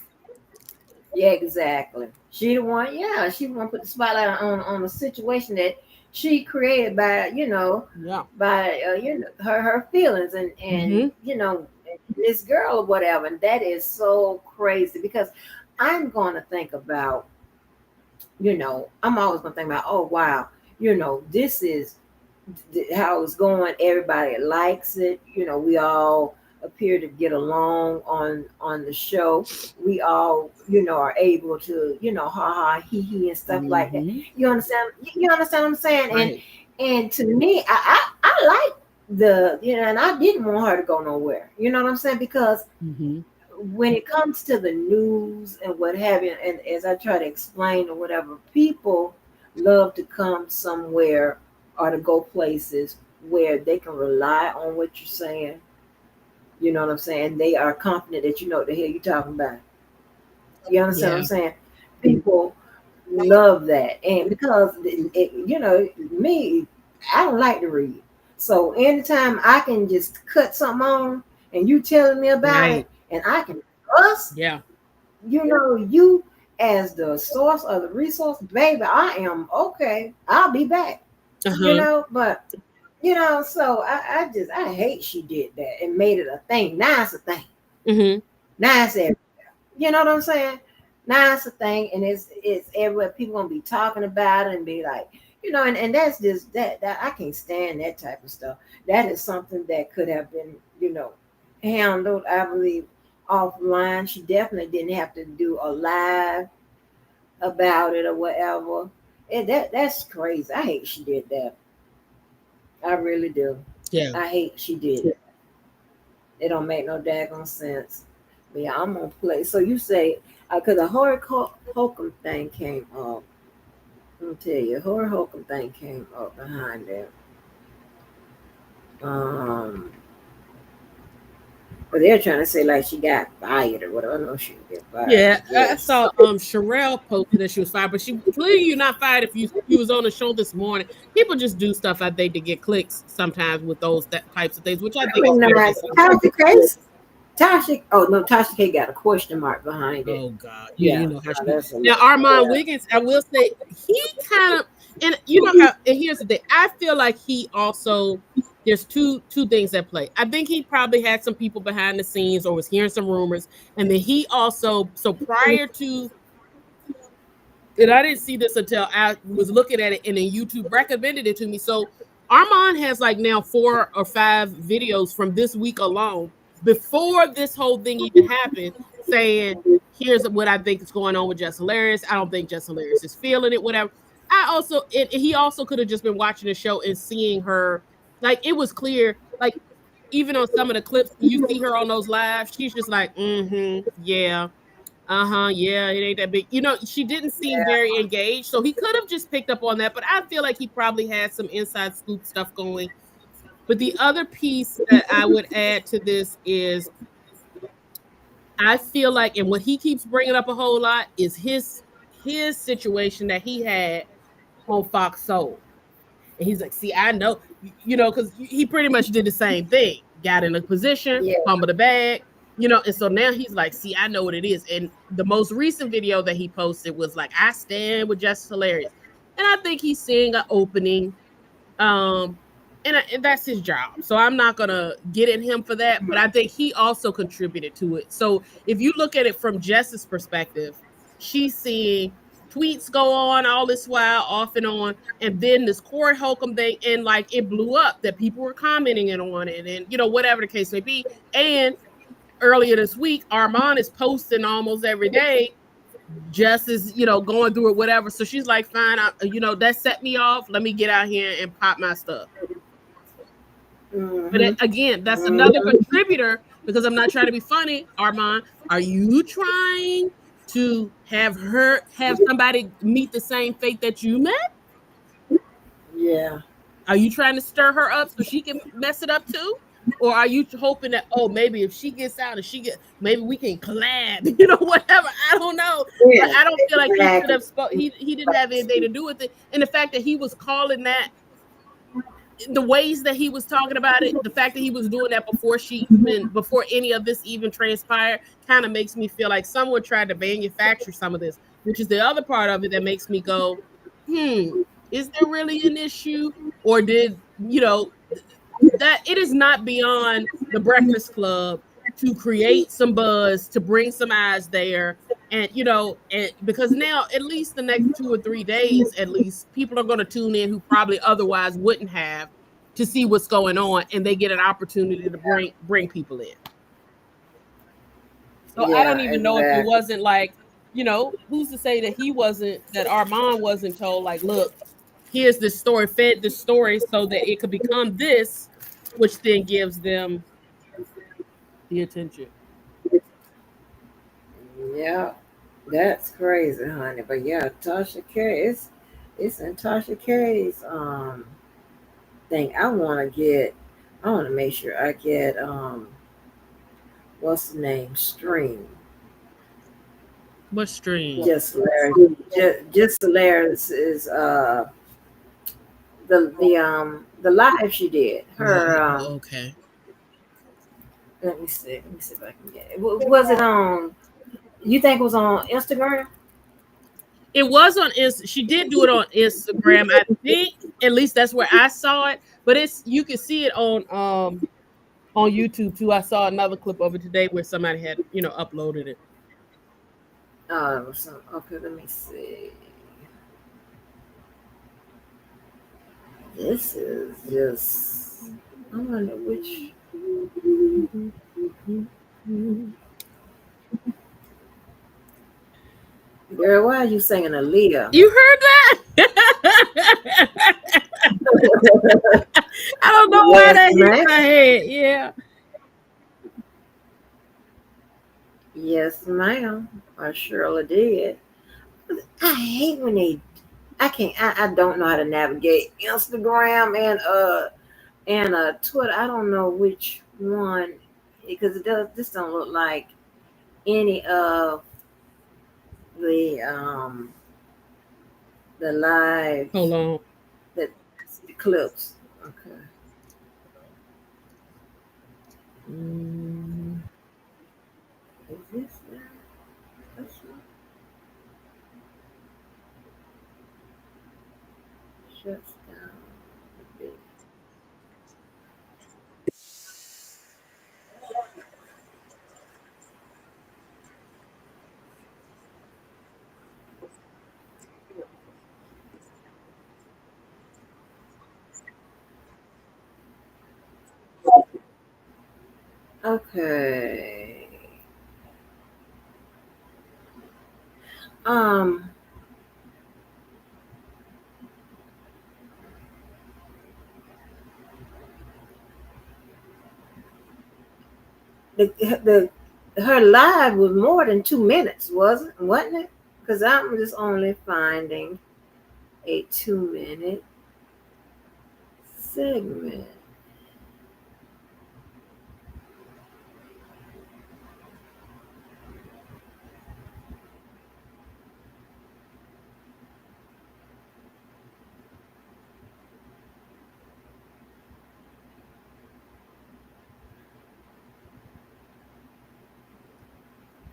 Yeah, exactly. She the one, she the one put the spotlight on a situation that she created by, her feelings and this girl or whatever. And that is so crazy because I'm going to think about, I'm always going to think about, oh, wow, this is how it's going. Everybody likes it. We all appear to get along on the show. We all, are able to, ha ha, he and stuff like that. You understand? You understand what I'm saying? Right. And to me, I like and I didn't want her to go nowhere. You know what I'm saying? Because when it comes to the news and what have you, and as I try to explain or whatever, people love to come somewhere or to go places where they can rely on what you're saying. You know what I'm saying? They are confident that you know what the hell you're talking about. You understand what I'm saying? People love that. And because, me, I don't like to read. So anytime I can just cut something on and you telling me about it and I can trust, you as the source of the resource, baby, I am okay. I'll be back. But so I hate she did that and made it a thing. Now it's a thing. Now it's everywhere. You know what I'm saying? Now it's a thing, and it's everywhere. People gonna be talking about it and be like, and that's just that I can't stand that type of stuff. That is something that could have been, handled, I believe, offline. She definitely didn't have to do a live about it or whatever. And that's crazy. I hate she did that. I really do. Yeah. I hate she did it. It don't make no daggone sense. But yeah, I'm gonna play. So you say, because the Horror Holcomb thing came up. Let me tell you, Horror Holcomb thing came up behind that. But they're trying to say like she got fired or whatever. I know she didn't get fired. Yeah, Yes. I saw Sherelle posted that she was fired, but she clearly you're not fired if you was on the show this morning. People just do stuff I think to get clicks sometimes with those types of things, which I think is nice. Tasha Case. Tasha K got a question mark behind it. Oh God, yeah. You know how she. Now Armand Wiggins, I will say he kind of, and you know how. And here's the thing, I feel like he also. There's two things at play. I think he probably had some people behind the scenes or was hearing some rumors, and then he also prior to. And I didn't see this until I was looking at it, and then YouTube recommended it to me. So Armand has like now 4 or 5 videos from this week alone before this whole thing even happened, saying, here's what I think is going on with Jess Hilarious. I don't think Jess Hilarious is feeling it, whatever. He also could have just been watching the show and seeing her, like, it was clear, like, even on some of the clips, you see her on those lives, she's just like, yeah, yeah, it ain't that big. She didn't seem very engaged, so he could have just picked up on that, but I feel like he probably had some inside scoop stuff going. But the other piece that I would add to this is I feel like, and what he keeps bringing up a whole lot is his situation that he had on Fox Soul. And he's like, see, I know, because he pretty much did the same thing. Got in a position, fumbled the bag, and so now he's like, see, I know what it is. And the most recent video that he posted was like, I stand with Jess Hilarious. And I think he's seeing an opening. And that's his job. So I'm not going to get at him for that, but I think he also contributed to it. So if you look at it from Jess's perspective, she's seeing tweets go on all this while, off and on, and then this Corey Holcomb thing, and like it blew up that people were commenting on it, and whatever the case may be. And earlier this week, Armand is posting almost every day. Jess is, going through it, whatever. So she's like, fine, that set me off. Let me get out here and pop my stuff. But again, that's another contributor, because I'm not trying to be funny, Armand. Are you trying to have somebody meet the same fate that you met? Yeah. Are you trying to stir her up so she can mess it up too? Or are you hoping that, maybe if she gets out and maybe we can collab, whatever. I don't know. Yeah. But I don't feel like he should have he didn't have anything to do with it. And the fact that he was calling that, the ways that he was talking about it, the fact that he was doing that before any of this even transpired, kind of makes me feel like someone tried to manufacture some of this, which is the other part of it that makes me go, is there really an issue? Or did, that it is not beyond the Breakfast Club to create some buzz, to bring some eyes there. And, and because now at least the next 2 or 3 days, at least people are going to tune in who probably otherwise wouldn't have, to see what's going on, and they get an opportunity to bring people in. So I don't even know if it wasn't like, who's to say that Armand wasn't told, like, look, here's this story, fed this story so that it could become this, which then gives them the attention. Yeah, that's crazy, honey. But yeah, Tasha K, it's in Tasha K's thing. I want to make sure I get what's the name, stream. What stream? Just Hilarious. Just Hilarious is the live she did. Her okay. Let me see if I can get it. Was it on? You think it was on Instagram? It was on she did do it on Instagram. I think at least that's where I saw it. But you can see it on YouTube too. I saw another clip of it today where somebody had uploaded it. So okay, let me see. This is just. I wonder which. Girl, why are you singing Aaliyah? You heard that? I don't know why Yes, that hit ma'am. my head. Yeah. Yes, ma'am. I surely did. I hate when they. I can't. I don't know how to navigate Instagram and Twitter. I don't know which one because it does. This don't look like any of the um the live Hold on. the, the clips. Okay. Mm, is this that? That's not shuts down. Okay. Um. The her live was more than 2 minutes, wasn't it? Because I'm just only finding a 2 minute segment.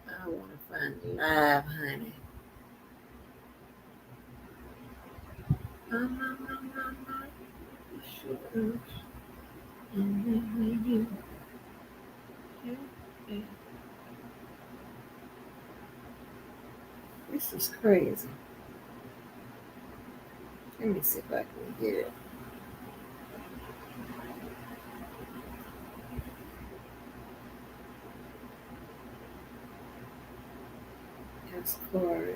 I want to find the live, honey. Um, um, um, um, um. Sure. And then when you this is crazy. Let me see if I can get it. As Corey.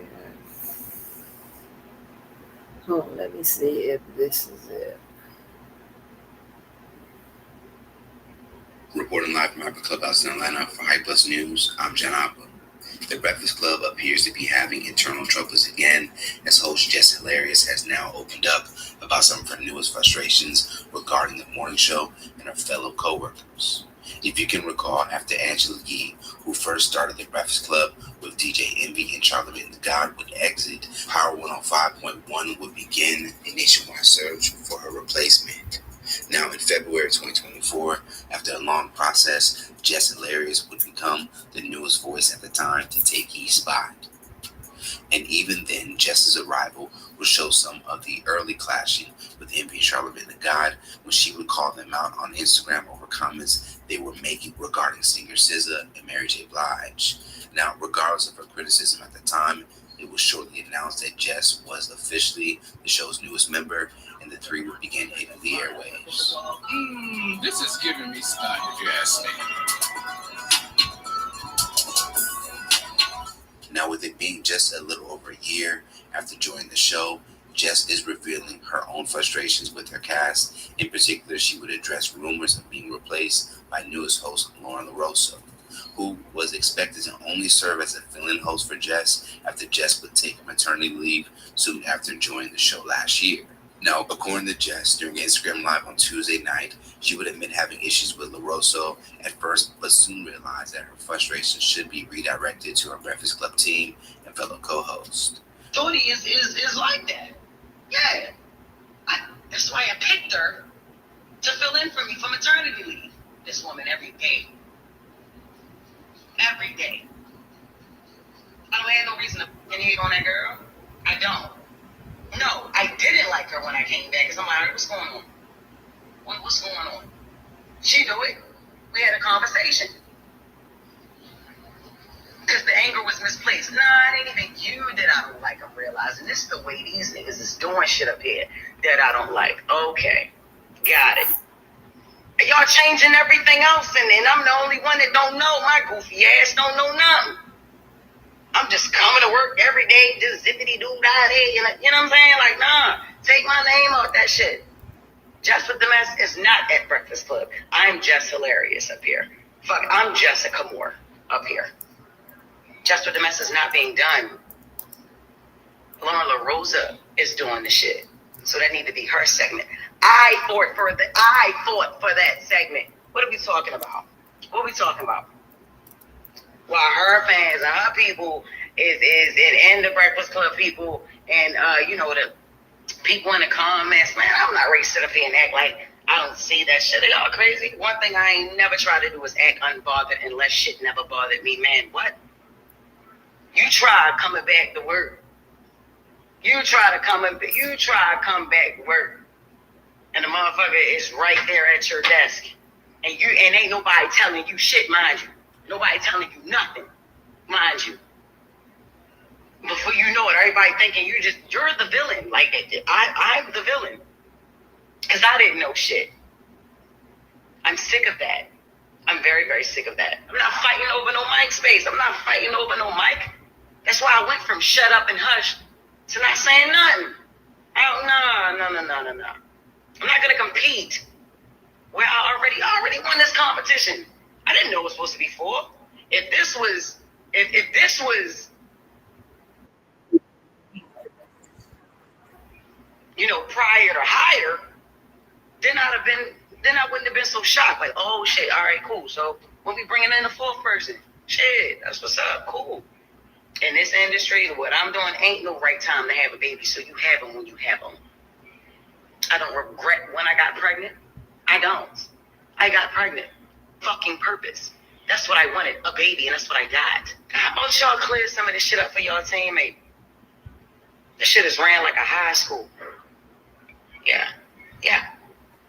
Hold on, let me see if this is it. Reporting live from Hyper Clubhouse in Atlanta for Hype Plus News, I'm Jen Appa. The Breakfast Club appears to be having internal troubles again, as host Jess Hilarious has now opened up about some of her newest frustrations regarding the morning show and her fellow co-workers. If you can recall, after Angela Yee, who first started the Breakfast Club with DJ Envy and Charlamagne the God, would exit, Power 105.1 would begin a nationwide search for her replacement. Now, in February 2024, after a long process, Jess Hilarious would become the newest voice at the time to take Yee's spot. And even then, Jess's arrival would show some of the early clashing with Envy and Charlamagne the God when she would call them out on Instagram over comments they were making regarding singer SZA and Mary J. Blige. Now, regardless of her criticism at the time, it was shortly announced that Jess was officially the show's newest member, and the three would begin hitting the airwaves. This is giving me snot, if you ask me. Now, with it being just a little over a year after joining the show, Jess is revealing her own frustrations with her cast. In particular, she would address rumors of being replaced by newest host Lauren LaRosa, who was expected to only serve as a fill-in host for Jess after Jess would take maternity leave soon after joining the show last year. Now, according to Jess, during Instagram Live on Tuesday night, she would admit having issues with LaRosa at first, but soon realized that her frustrations should be redirected to her Breakfast Club team and fellow co-host. Tony is like that. Yeah. That's why I picked her to fill in for me for maternity leave. This woman every day. Every day. I don't have no reason to hate on that girl. I don't. No, I didn't like her when I came back because I'm like, what's going on? What's going on? She knew it. We had a conversation. because the anger was misplaced. Nah, it ain't even you that I don't like. I'm realizing this is the way these niggas is doing shit up here that I don't like. Okay, got it. And y'all changing everything else, and I'm the only one that don't know. My goofy ass don't know nothing. I'm just coming to work every day, just zippity doo dah day. You know what I'm saying? Like, nah, take my name off that shit. Jess with the Mess is not at Breakfast Club. I'm Jess Hilarious up here. Fuck, I'm Jessica Moore up here. Jess with the Mess is not being done. Lauren LaRosa is doing the shit. So that need to be her segment. I fought for that segment. What are we talking about? What are we talking about? While her fans and her people is in the Breakfast Club people and the people in the comments, man, I'm not ready to sit up here and act like I don't see that shit. They all crazy. One thing I ain't never try to do is act unbothered unless shit never bothered me. Man, what? You try coming back to work. You try to come back to work. And the motherfucker is right there at your desk. And ain't nobody telling you shit, mind you. Nobody telling you nothing, mind you. Before you know it, everybody thinking you're the villain. Like, I'm the villain. Because I didn't know shit. I'm sick of that. I'm very, very sick of that. I'm not fighting over no mic space. I'm not fighting over no mic. That's why I went from shut up and hush to not saying nothing. No. I'm not going to compete where I already won this competition. I didn't know it was supposed to be 4. If this was prior to higher, then I wouldn't have been so shocked. Like, oh shit, all right, cool. So when we bringing in the 4th person, shit, that's what's up, cool. In this industry, what I'm doing ain't no right time to have a baby, so you have them when you have them. I don't regret when I got pregnant. I don't. I got pregnant. Fucking purpose. That's what I wanted, a baby, and that's what I got. How about y'all clear some of this shit up for y'all teammate? This shit is ran like a high school. Yeah.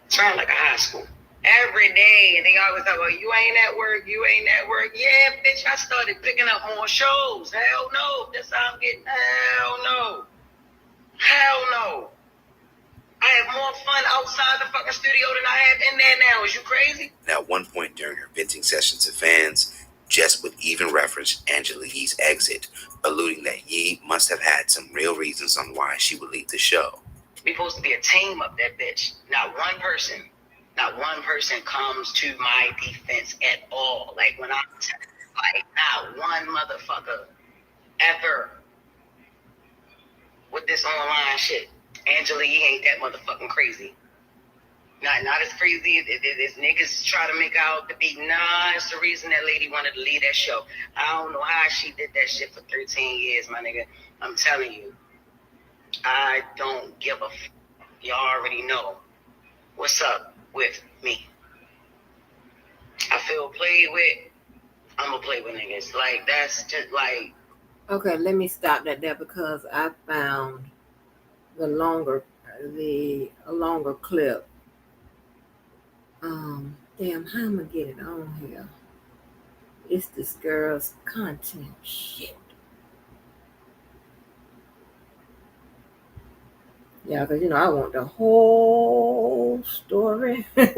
It's ran like a high school. Every day, and they always talk about, you ain't at work. Yeah, bitch, I started picking up more shows. Hell no. That's how I'm getting. Hell no. I have more fun outside the fucking studio than I have in there now. Is you crazy? Now, at one point during her venting session to fans, Jess would even reference Angela Yee's exit, alluding that Yee must have had some real reasons on why she would leave the show. We supposed to be a team up that bitch. Not one person comes to my defense at all. Like when not one motherfucker ever with this online shit. Angela Yee ain't that motherfucking crazy. Not as crazy as niggas try to make out to be. Nah, it's the reason that lady wanted to leave that show. I don't know how she did that shit for 13 years, my nigga. I'm telling you. I don't give a f***. Y'all already know what's up with me. I feel played with. I'm gonna play with niggas. Like, that's just like. Okay, let me stop that there because I found a longer clip. Damn, how am I get it on here? It's this girl's content shit. Yeah, because I want the whole story. Let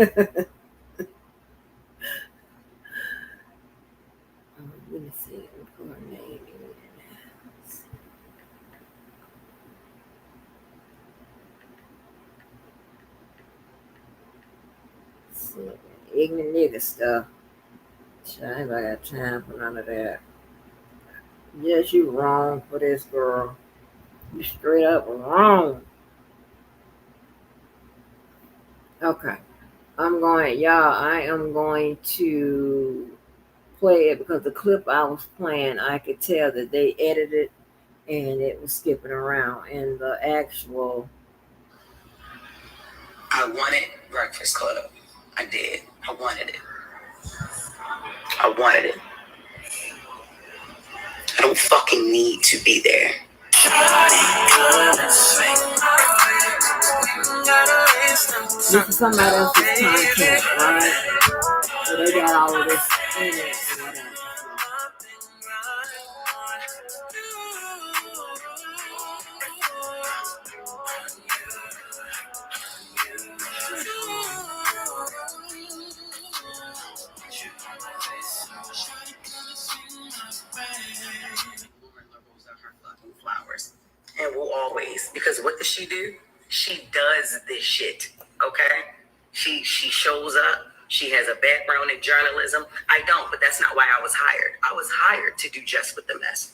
me see. Put her name in. Ignorant nigga stuff. I ain't got time for none of that. Yes, you wrong for this girl. You straight up wrong. Okay. I am going to play it because the clip I was playing, I could tell that they edited and it was skipping around. And the actual. I wanted Breakfast Club. I did. I wanted it. I don't fucking need to be there. This is somebody else's content, right? So they got all of this in it. and will always. Because what does she do? She does this shit. Okay? She shows up. She has a background in journalism. I don't, but that's not why I was hired. I was hired to do Just with the Mess.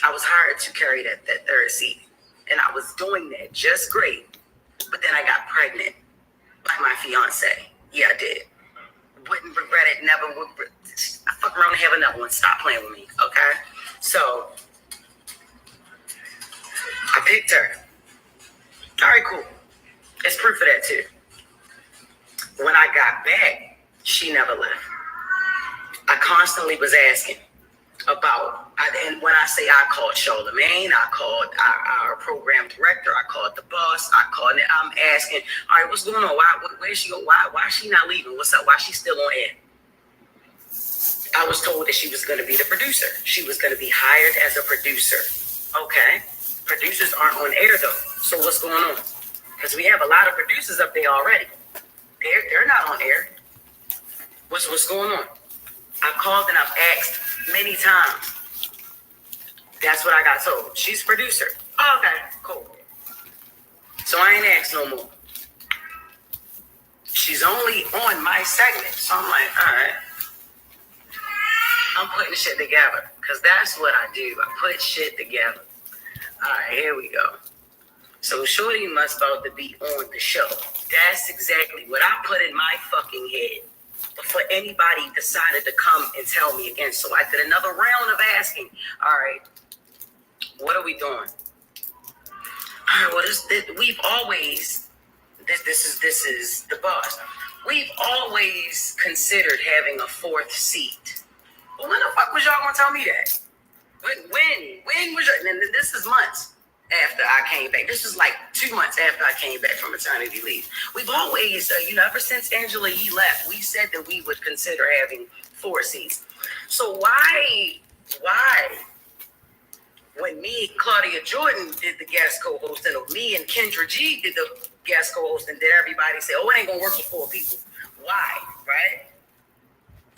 I was hired to carry that third seat. And I was doing that just great. But then I got pregnant by my fiance. Yeah, I did. Wouldn't regret it, never would. I fuck around and have another one. Stop playing with me, okay? So, I picked her. All right, cool. There's proof of that, too. When I got back, she never left. I constantly was asking about, and when I say I called Charlamagne, I called our program director, I called the boss, I'm asking, all right, what's going on? Where's she going? Why is she not leaving? What's up? Why is she still on air? I was told that she was going to be the producer. She was going to be hired as a producer. Okay. Producers aren't on air though. So what's going on? Because we have a lot of producers up there already. They're not on air. What's going on? I've called and I've asked many times. That's what I got told. She's producer. Oh, okay, cool. So I ain't asked no more. She's only on my segment. So I'm like, all right. I'm putting shit together. Because that's what I do. I put shit together. All right, here we go. So Shorty must thought to be on the show. That's exactly what I put in my fucking head. Before anybody decided to come and tell me again. So I did another round of asking, all right, what are we doing? All right, well, we've always, this is the boss. We've always considered having a fourth seat. Well, when the fuck was y'all gonna tell me that? When was your, and this is months after I came back. This was like 2 months after I came back from maternity leave. We've always, ever since Angela Yee left, we said that we would consider having 4 seats. So why, when me and Claudia Jordan did the guest co-hosting, or me and Kendra G did the guest co-hosting, did everybody say, oh, it ain't gonna work with 4 people? Why, right?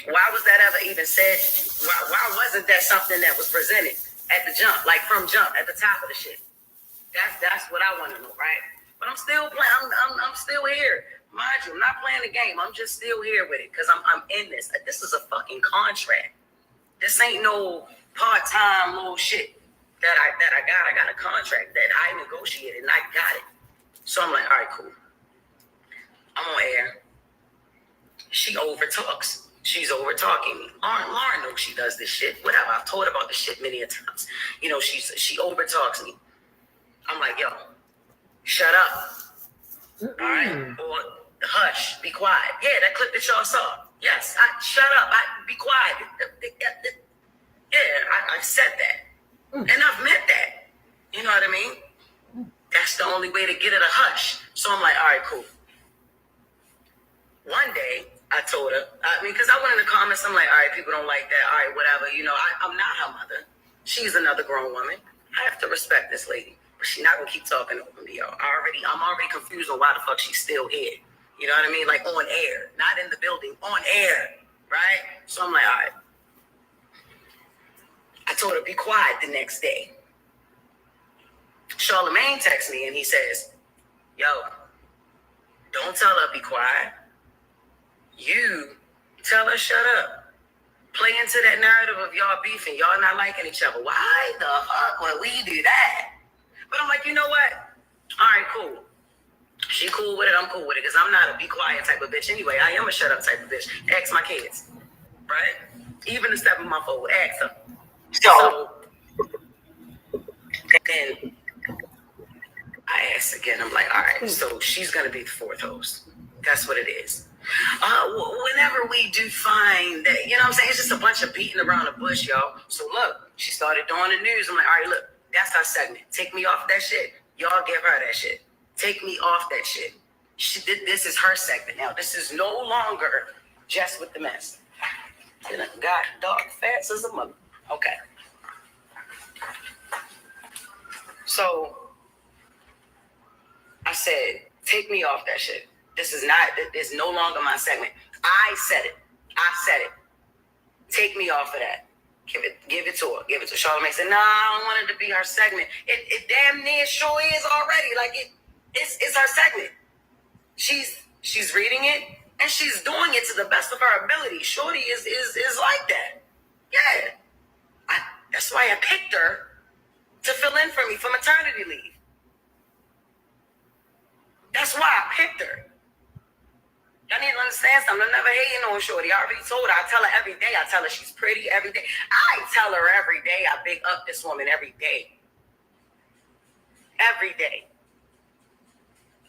Why was that ever even said? Why wasn't that something that was presented at the jump, like from jump, at the top of the shit? That's what I want to know, right? But I'm still playing. I'm still here, mind you. I'm not playing the game. I'm just still here with it because I'm in this. This is a fucking contract. This ain't no part-time little shit that I got. I got a contract that I negotiated and I got it. So I'm like, all right, cool. I'm on air. She overtalks. She's over-talking me. Lauren knows she does this shit. Whatever. I've told her about this shit many a times. She over-talks me. I'm like, yo, shut up. All right? Or hush, be quiet. Yeah, that clip that y'all saw. Yes, shut up. Be quiet. Yeah, I said that. And I've meant that. You know what I mean? That's the only way to get it a hush. So I'm like, all right, cool. One day, I told her, because I went in the comments, I'm like, all right, people don't like that. All right, whatever. I'm not her mother. She's another grown woman. I have to respect this lady. But she's not going to keep talking over me, y'all. I'm already confused on why the fuck she's still here. You know what I mean? Like on air. Not in the building. On air. Right? So I'm like, all right. I told her, be quiet the next day. Charlamagne texts me and he says, yo, don't tell her be quiet. You tell her shut up. Play into that narrative of y'all beefing, y'all not liking each other. Why the fuck would we do that? But I'm like, you know what? All right, cool. She cool with it, I'm cool with it, because I'm not a be quiet type of bitch anyway. I am a shut up type of bitch. Ask my kids, right? Even the step of my phone, ask them. So then I asked again, I'm like, all right, so she's going to be the 4th host. That's what it is. Whenever we do find that, you know what I'm saying? It's just a bunch of beating around the bush, y'all. So look, she started doing the news. I'm like, all right, look, that's our segment. Take me off that shit. Y'all give her that shit. Take me off that shit. This is her segment now. This is no longer Just with the Mess. You know, got dog fats as a mother. Okay. So I said, take me off that shit. This is no longer my segment. I said it. Take me off of that. Give it to her. Give it to her. Charlamagne said, nah, I don't want it to be her segment. It damn near sure is already. Like it's her segment. She's reading it and she's doing it to the best of her ability. Shorty is like that. Yeah. That's why I picked her to fill in for me for maternity leave. That's why I picked her. Y'all need to understand something. I'm never hating on Shorty. I already told her. I tell her every day. I tell her she's pretty every day. I tell her every day. I big up this woman every day. Every day.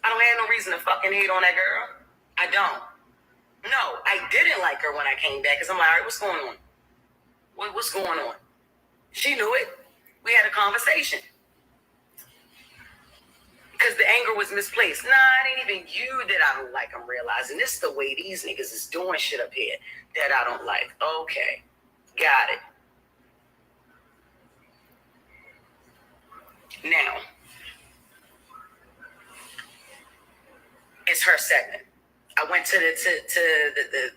I don't have no reason to fucking hate on that girl. I don't. No, I didn't like her when I came back because I'm like, all right, what's going on? What's going on? She knew it. We had a conversation. Because the anger was misplaced. Nah, it ain't even you that I don't like. I'm realizing this is the way these niggas is doing shit up here that I don't like. Okay. Got it. Now, it's her segment. I went to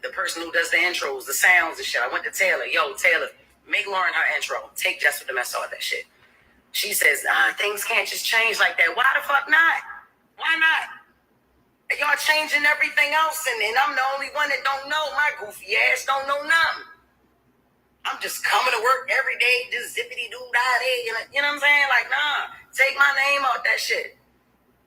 the person who does the intros, the sounds and shit. I went to Taylor. Yo, Taylor, make Lauren her intro. Take Jess with the mess, all that shit. She says, things can't just change like that. Why the fuck not? Why not? Y'all changing everything else, and I'm the only one that don't know. My goofy ass don't know nothing. I'm just coming to work every day, just zippity-doo-dah-day. You know what I'm saying? Like, nah, take my name out that shit.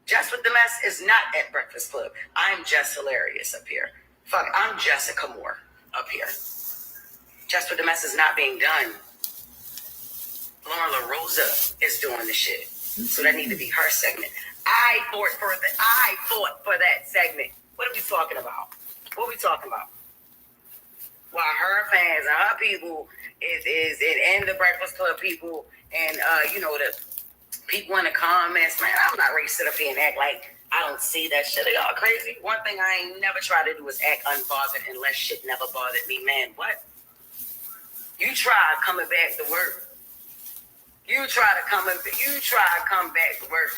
Jess with the Mess is not at Breakfast Club. I'm Jess Hilarious up here. Fuck, I'm Jessica Moore up here. Jess with the Mess is not being done. Lauren LaRosa is doing the shit. So that needs to be her segment. I fought for that segment. What are we talking about? What are we talking about? While her fans and her people and the Breakfast Club people and the people in the comments, man, I'm not ready to sit up here and act like I don't see that shit. Are y'all crazy? One thing I ain't never try to do is act unbothered unless shit never bothered me. Man, what? You try coming back to work. You try to come back to work,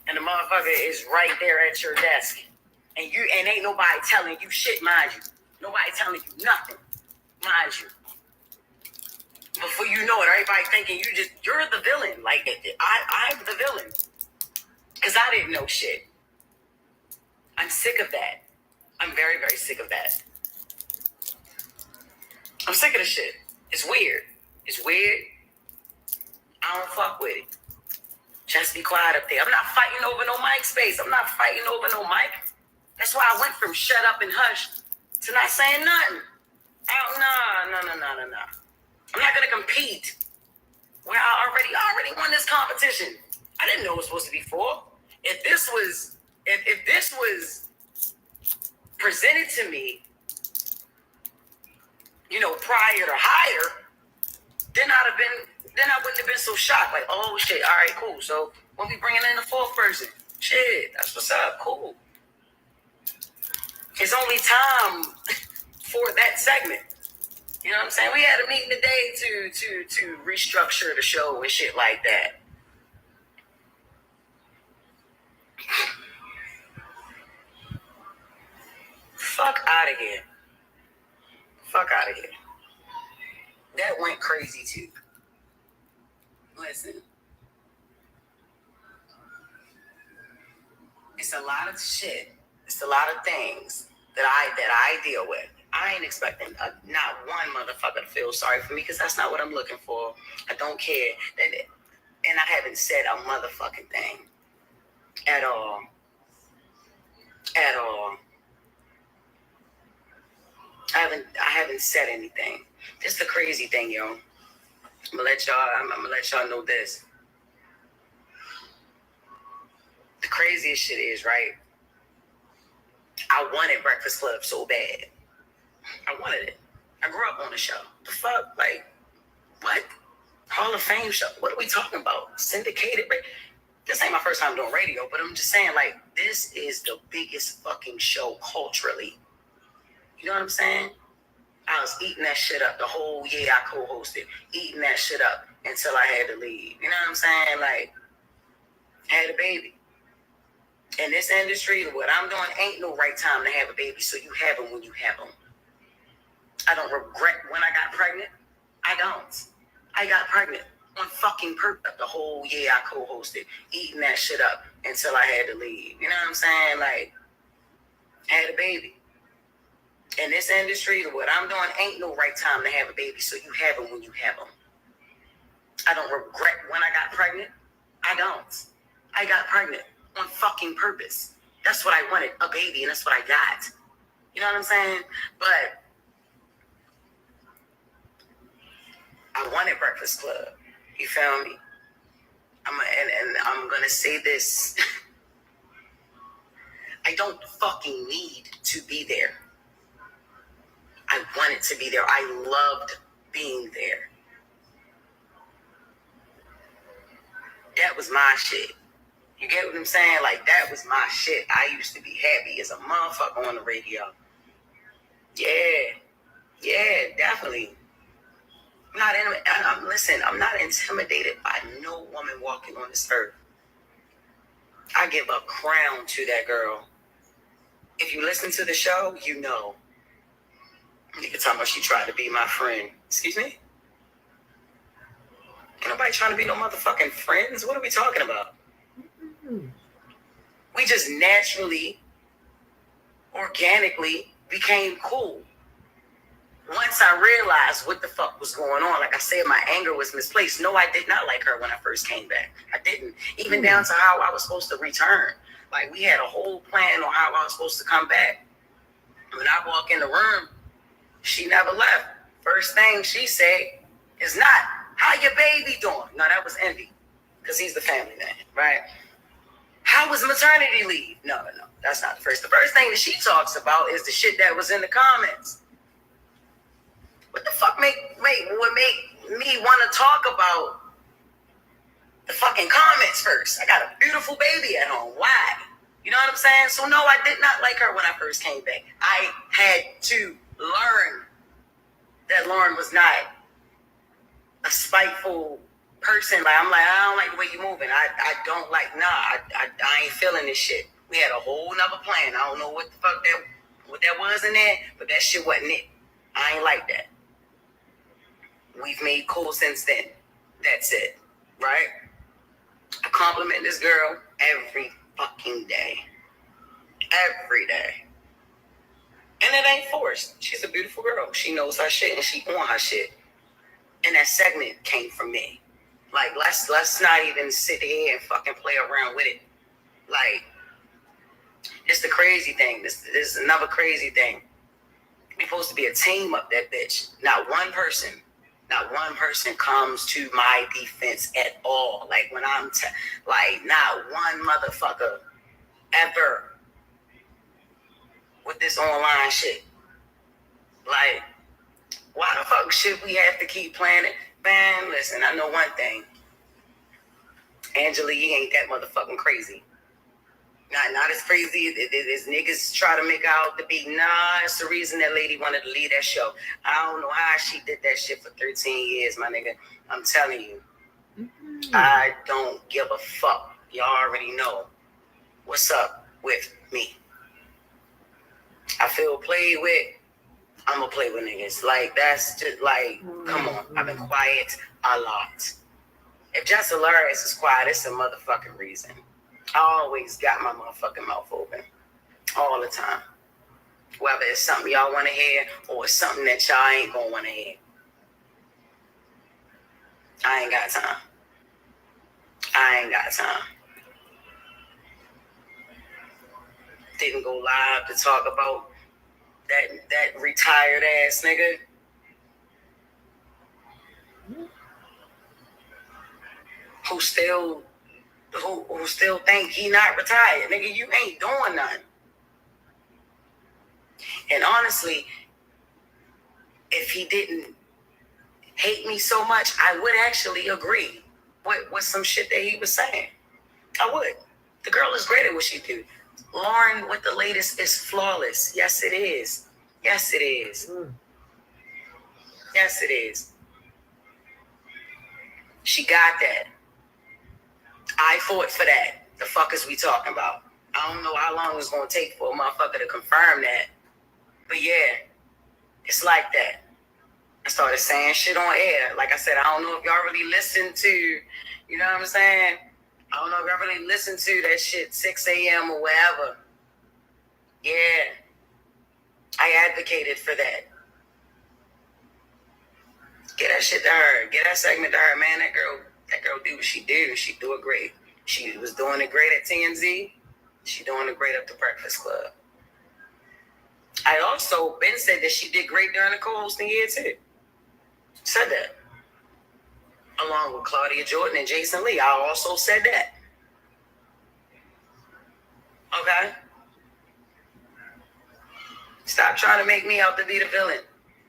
and the motherfucker is right there at your desk, and ain't nobody telling you shit, mind you. Nobody telling you nothing, mind you. Before you know it, everybody thinking you're the villain. Like I'm the villain, because I didn't know shit. I'm sick of that. I'm very, very sick of that. I'm sick of the shit. It's weird. It's weird. I don't fuck with it. Just be quiet up there. I'm not fighting over no mic space. I'm not fighting over no mic. That's why I went from shut up and hush to not saying nothing. No. I'm not gonna compete where I already won this competition. I didn't know it was supposed to be 4. If this was presented to me, prior to hire, then I wouldn't have been so shocked. Like, oh shit, all right, cool. So when we bringing in the 4th person, shit, that's what's up, cool. It's only time for that segment. You know what I'm saying? We had a meeting today to restructure the show and shit like that. Fuck out of here. Fuck out of here. That went crazy too. Listen. It's a lot of shit. It's a lot of things that I deal with. I ain't expecting not one motherfucker to feel sorry for me because that's not what I'm looking for. I don't care. And I haven't said a motherfucking thing. At all. At all. I haven't said anything. This is the crazy thing, yo. I'm gonna let y'all know this. The craziest shit is, right? I wanted Breakfast Club so bad. I wanted it. I grew up on the show. The fuck? Like, what? Hall of Fame show. What are we talking about? Syndicated? This ain't my first time doing radio, but I'm just saying, like, this is the biggest fucking show culturally. You know what I'm saying? I was eating that shit up the whole year I co-hosted. Eating that shit up until I had to leave. You know what I'm saying? Like, had a baby. In this industry, what I'm doing ain't no right time to have a baby, so you have them when you have them. I don't regret when I got pregnant. I don't. I got pregnant on fucking purpose. The whole year I co-hosted, eating that shit up until I had to leave. You know what I'm saying? Like, I had a baby. In this industry, what I'm doing ain't no right time to have a baby, so you have them when you have them. I don't regret when I got pregnant. I don't. I got pregnant on fucking purpose. That's what I wanted, a baby, and that's what I got. You know what I'm saying? But I wanted Breakfast Club. You feel me? And I'm gonna say this. I don't fucking need to be there. I wanted to be there. I loved being there. That was my shit. You get what I'm saying? Like, that was my shit. I used to be happy as a motherfucker on the radio. Yeah, definitely. I'm not intimidated by no woman walking on this earth. I give a crown to that girl. If you listen to the show, you know. You can tell me she tried to be my friend. Excuse me? Ain't nobody trying to be no motherfucking friends. What are we talking about? We just naturally, organically became cool. Once I realized what the fuck was going on, like I said, my anger was misplaced. No, I did not like her when I first came back. I didn't. Even down to how I was supposed to return. Like, we had a whole plan on how I was supposed to come back. When I walk in the room, she never left. First thing she said is not, how your baby doing? No, that was Envy, because he's the family man, right? How was maternity leave? No, that's not the first. The first thing that she talks about is the shit that was in the comments. What the fuck would make me want to talk about the fucking comments first? I got a beautiful baby at home. Why? You know what I'm saying? So no, I did not like her when I first came back. I had to learn that Lauren was not a spiteful person. Like, I'm like, I don't like the way you're moving. I don't like, I ain't feeling this shit. We had a whole nother plan. I don't know what the fuck that was in there, but that shit wasn't it. I ain't like that. We've made cool since then. That's it. Right? I compliment this girl every fucking day. Every day. And it ain't forced. She's a beautiful girl. She knows her shit and she on her shit. And that segment came from me. Like, let's not even sit here and fucking play around with it. Like, it's the crazy thing. This is another crazy thing. We're supposed to be a team up that bitch. Not one person comes to my defense at all. Like, when I'm like, not one motherfucker ever with this online shit. Like, why the fuck should we have to keep playing it? Man, listen, I know one thing. Angela, you ain't that motherfucking crazy. Not as crazy as niggas try to make out to be. Nah, it's the reason that lady wanted to leave that show. I don't know how she did that shit for 13 years, my nigga. I'm telling you. I don't give a fuck. Y'all already know what's up with me. I feel played with. I'm gonna play with niggas. Like, that's just like, come on. I've been quiet a lot. If Jess Hilarious is quiet, it's a motherfucking reason. I always got my motherfucking mouth open. All the time. Whether it's something y'all want to hear or it's something that y'all ain't gonna want to hear. I ain't got time. Didn't go live to talk about that retired ass nigga. Who still think he not retired. Nigga, you ain't doing nothing. And honestly, if he didn't hate me so much, I would actually agree with some shit that he was saying. I would. The girl is great at what she do. Lauren with the latest is flawless. Yes, it is. Yes, it is. Yes, it is. She got that. I fought for that. The fuck is we talking about? I don't know how long it's going to take for a motherfucker to confirm that. But yeah, it's like that. I started saying shit on air. Like I said, I don't know if y'all really listen to, you know what I'm saying? I don't know if y'all really listen to that shit 6 a.m. or whatever. Yeah. I advocated for that. Get that shit to her. Get that segment to her, man. That girl do what she do. She do it great. She was doing it great at TMZ. She doing it great at the Breakfast Club. I also been said that she did great during the co-hosting year too. Said that. Along with Claudia Jordan and Jason Lee. I also said that. Okay? Stop trying to make me out to be the villain.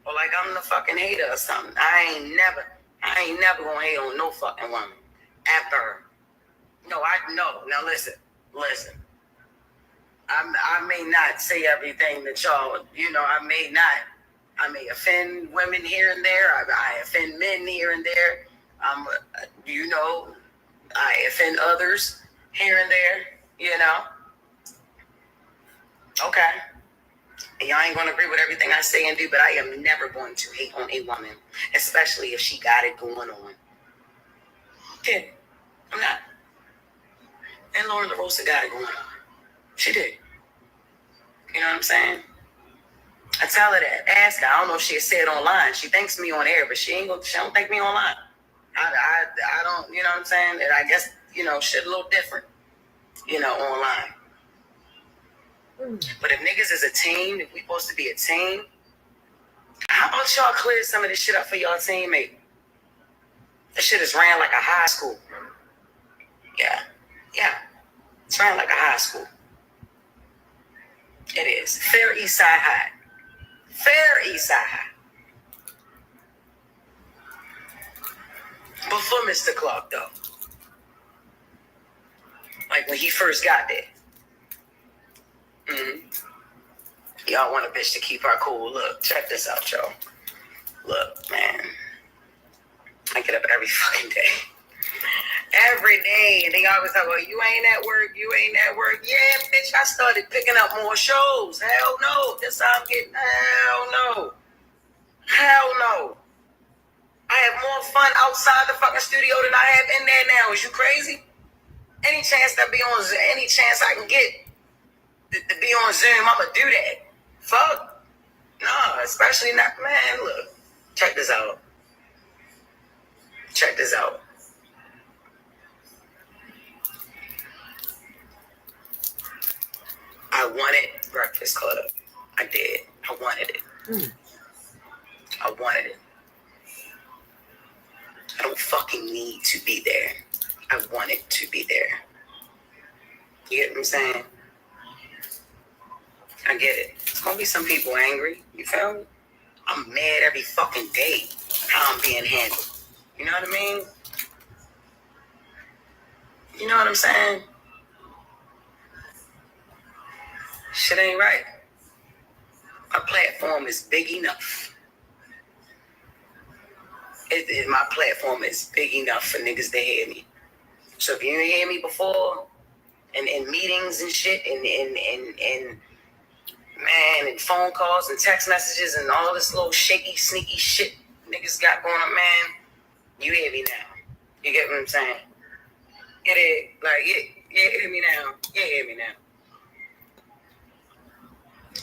Or like I'm the fucking hater or something. I ain't never gonna hate on no fucking woman. Ever. No. Now listen. I may not say everything that y'all, I may offend women here and there. I offend men here and there. I offend others here and there, Okay. And y'all ain't gonna agree with everything I say and do, but I am never going to hate on a woman, especially if she got it going on. Yeah, I'm not. And Lauren LaRosa got it going on. She did. You know what I'm saying? I tell her that. Ask her. I don't know if she'll say it online. She thanks me on air, but she don't thank me online. I don't, you know what I'm saying? And I guess, shit a little different, online. But if niggas is a team, if we supposed to be a team, how about y'all clear some of this shit up for y'all teammate? This shit is ran like a high school. Yeah. It's ran like a high school. It is. Fair East Side High. Before Mr. Clark, though. Like when he first got there. Y'all want a bitch to keep her cool. Look, check this out, y'all. Look, man. I get up every fucking day. Every day. And they always talk about, you ain't at work. Yeah, bitch, I started picking up more shows. Hell no. This how I'm getting. Hell no. I have more fun outside the fucking studio than I have in there now. Is you crazy? Any chance I can get to be on Zoom, I'ma do that. Fuck. No, especially not, man, look. Check this out. I wanted Breakfast Club. I did. I wanted it. I don't fucking need to be there. I want it to be there. You get what I'm saying? I get it. It's gonna be some people angry. You feel me? I'm mad every fucking day how I'm being handled. You know what I mean? You know what I'm saying? Shit ain't right. My platform is big enough. My platform is big enough for niggas to hear me. So if you didn't hear me before, in meetings and shit, and phone calls and text messages and all this little shaky, sneaky shit niggas got going on, man, you hear me now. You get what I'm saying? It is, like, yeah, hear me now. Yeah, hear me now.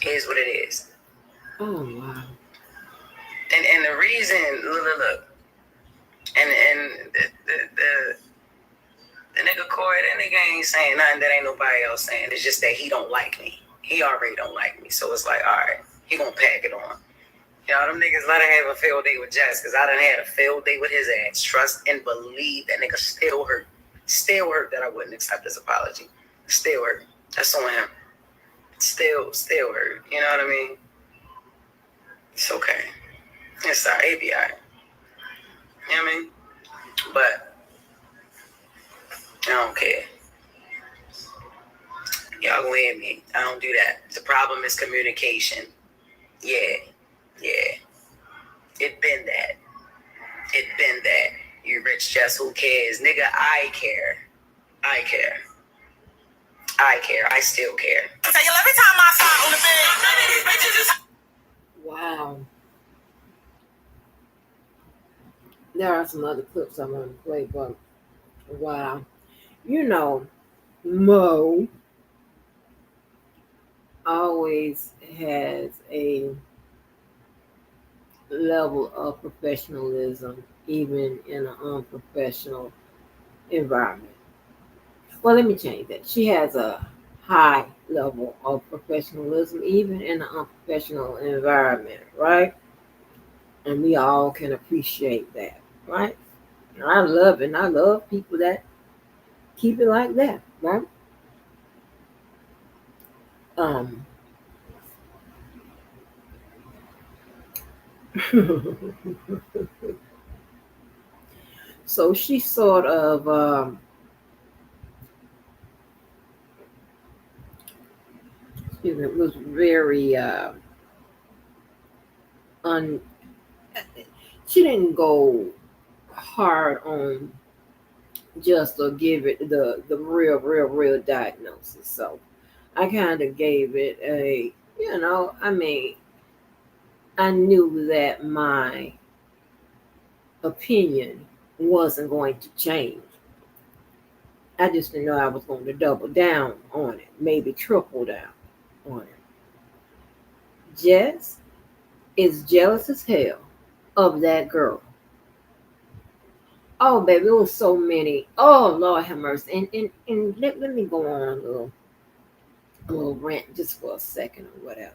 It is what it is. Oh, wow. And the reason, look. And the nigga Corey, that nigga ain't saying nothing that ain't nobody else saying. It's just that he don't like me. He already don't like me. So it's like, all right, he gonna pack it on. Them niggas let him have a field day with Jess, because I done had a field day with his ass. Trust and believe that nigga still hurt. Still hurt that I wouldn't accept his apology. Still hurt. That's on him. Still hurt. You know what I mean? It's okay. It's all right. It be all right. You know what I mean? But I don't care. Y'all gonna hear me. I don't do that. The problem is communication. Yeah. It been that. You rich Jess, who cares? Nigga, I care. I still care. I tell you, every time I sign on the bed, Wow. There are some other clips I want to play, but wow, you know, Mo always has a level of professionalism, even in an unprofessional environment. Well, let me change that. She has a high level of professionalism, even in an unprofessional environment, right? And we all can appreciate that, right? And I love it. And I love people that keep it like that, right? Um, so she sort of, excuse me, was very un. She didn't go hard on just or give it the real diagnosis. So I kind of gave it a, I mean, I knew that my opinion wasn't going to change. I just didn't know I was going to double down on it, maybe triple down on it. Jess is jealous as hell of that girl. Oh, baby, it was so many. Oh, Lord have mercy. And let me go on a little rant just for a second or whatever.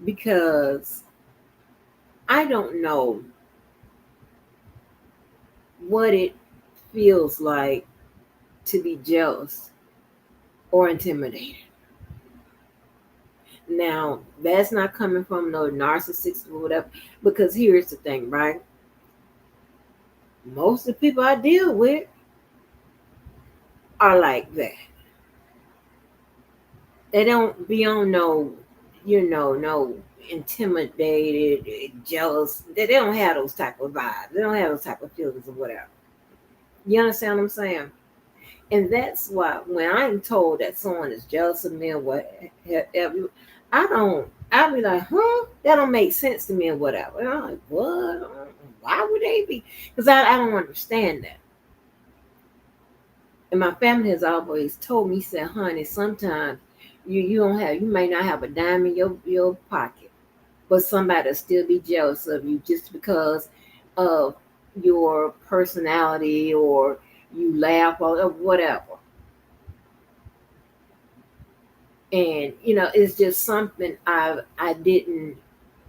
Because I don't know what it feels like to be jealous or intimidated. Now, that's not coming from no narcissist or whatever, because here's the thing, right? Most of the people I deal with are like that. They don't be on no, no intimidated, jealous. They don't have those type of vibes. They don't have those type of feelings or whatever. You understand what I'm saying? And that's why when I'm told that someone is jealous of me or whatever, I'll be like, huh? That don't make sense to me or whatever. And I'm like, what? Why would they be? Because I don't understand that. And my family has always told me, said, honey, sometimes you may not have a dime in your pocket, but somebody will still be jealous of you just because of your personality or you laugh or whatever. And it's just something I didn't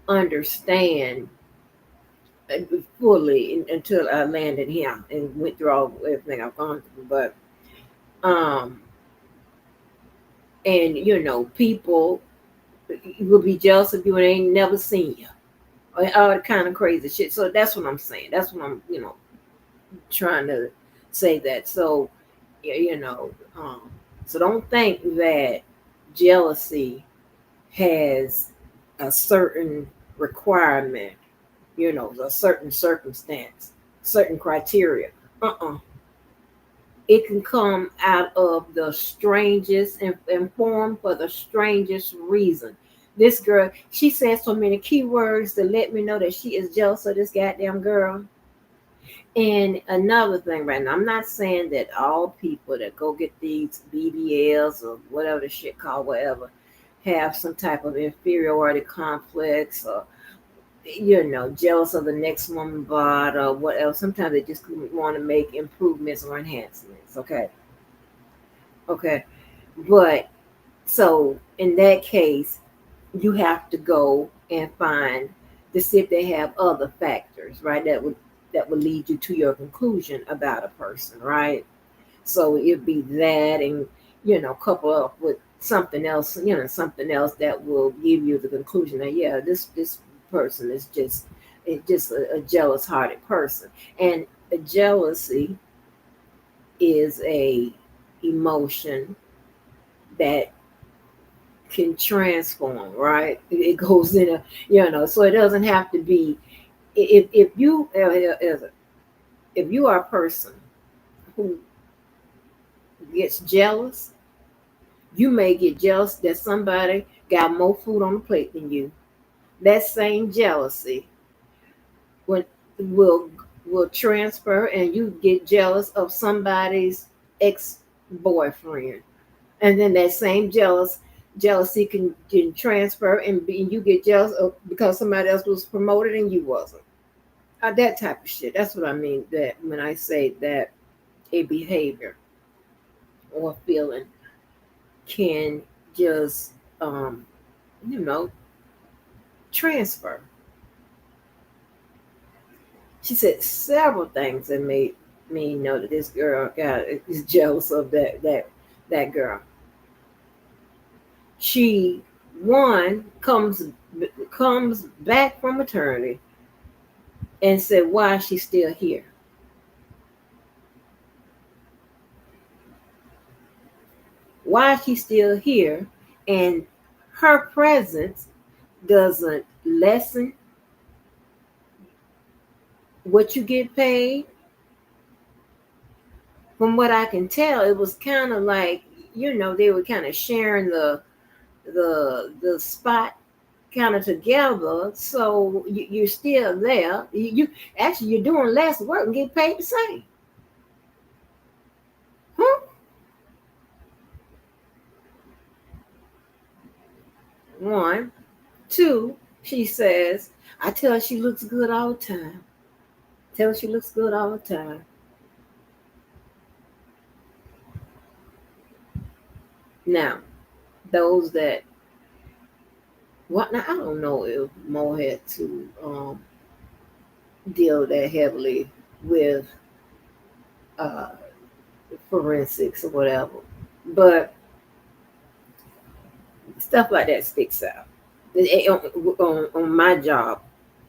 understand fully until I landed here and went through all everything I've gone through. But um, and people will be jealous of you and they ain't never seen you, or all the kind of crazy shit. So that's what I'm saying. That's what I'm trying to say that. So you know, so don't think that jealousy has a certain requirement, a certain circumstance, certain criteria. It can come out of the strangest and form for the strangest reason. This girl, she said so many keywords to let me know that she is jealous of this goddamn girl. And another thing, right now, I'm not saying that all people that go get these BBLs or whatever the shit called, whatever, have some type of inferiority complex or jealous of the next woman bod or whatever. Sometimes they just want to make improvements or enhancements. Okay. But so in that case, you have to go and find to see if they have other factors, right? That would lead you to your conclusion about a person, right? So it'd be that, and couple up with something else that will give you the conclusion that yeah, this person is just a jealous hearted person. And a jealousy is a emotion that can transform, right? It goes in a, so it doesn't have to be. If you are a person who gets jealous, you may get jealous that somebody got more food on the plate than you. That same jealousy, when will will transfer, and you get jealous of somebody's ex-boyfriend, and then that same jealousy can transfer, and you get jealous of because somebody else was promoted and you wasn't. That type of shit. That's what I mean. That when I say that a behavior or feeling can just you know transfer. She said several things that made me know that this girl is jealous of that girl. She one comes back from maternity and said, "Why is she still here? Why is she still here?" And her presence doesn't lessen what you get paid. From what I can tell, it was kind of like they were kind of sharing the spot kind of together. So you're still there. You actually you're doing less work and get paid the same. Huh? One, two. She says, I tell her she looks good all the time. Tell her she looks good all the time. Now, those that what now I don't know if Mo had to deal that heavily with uh, forensics or whatever, but stuff like that sticks out. On my job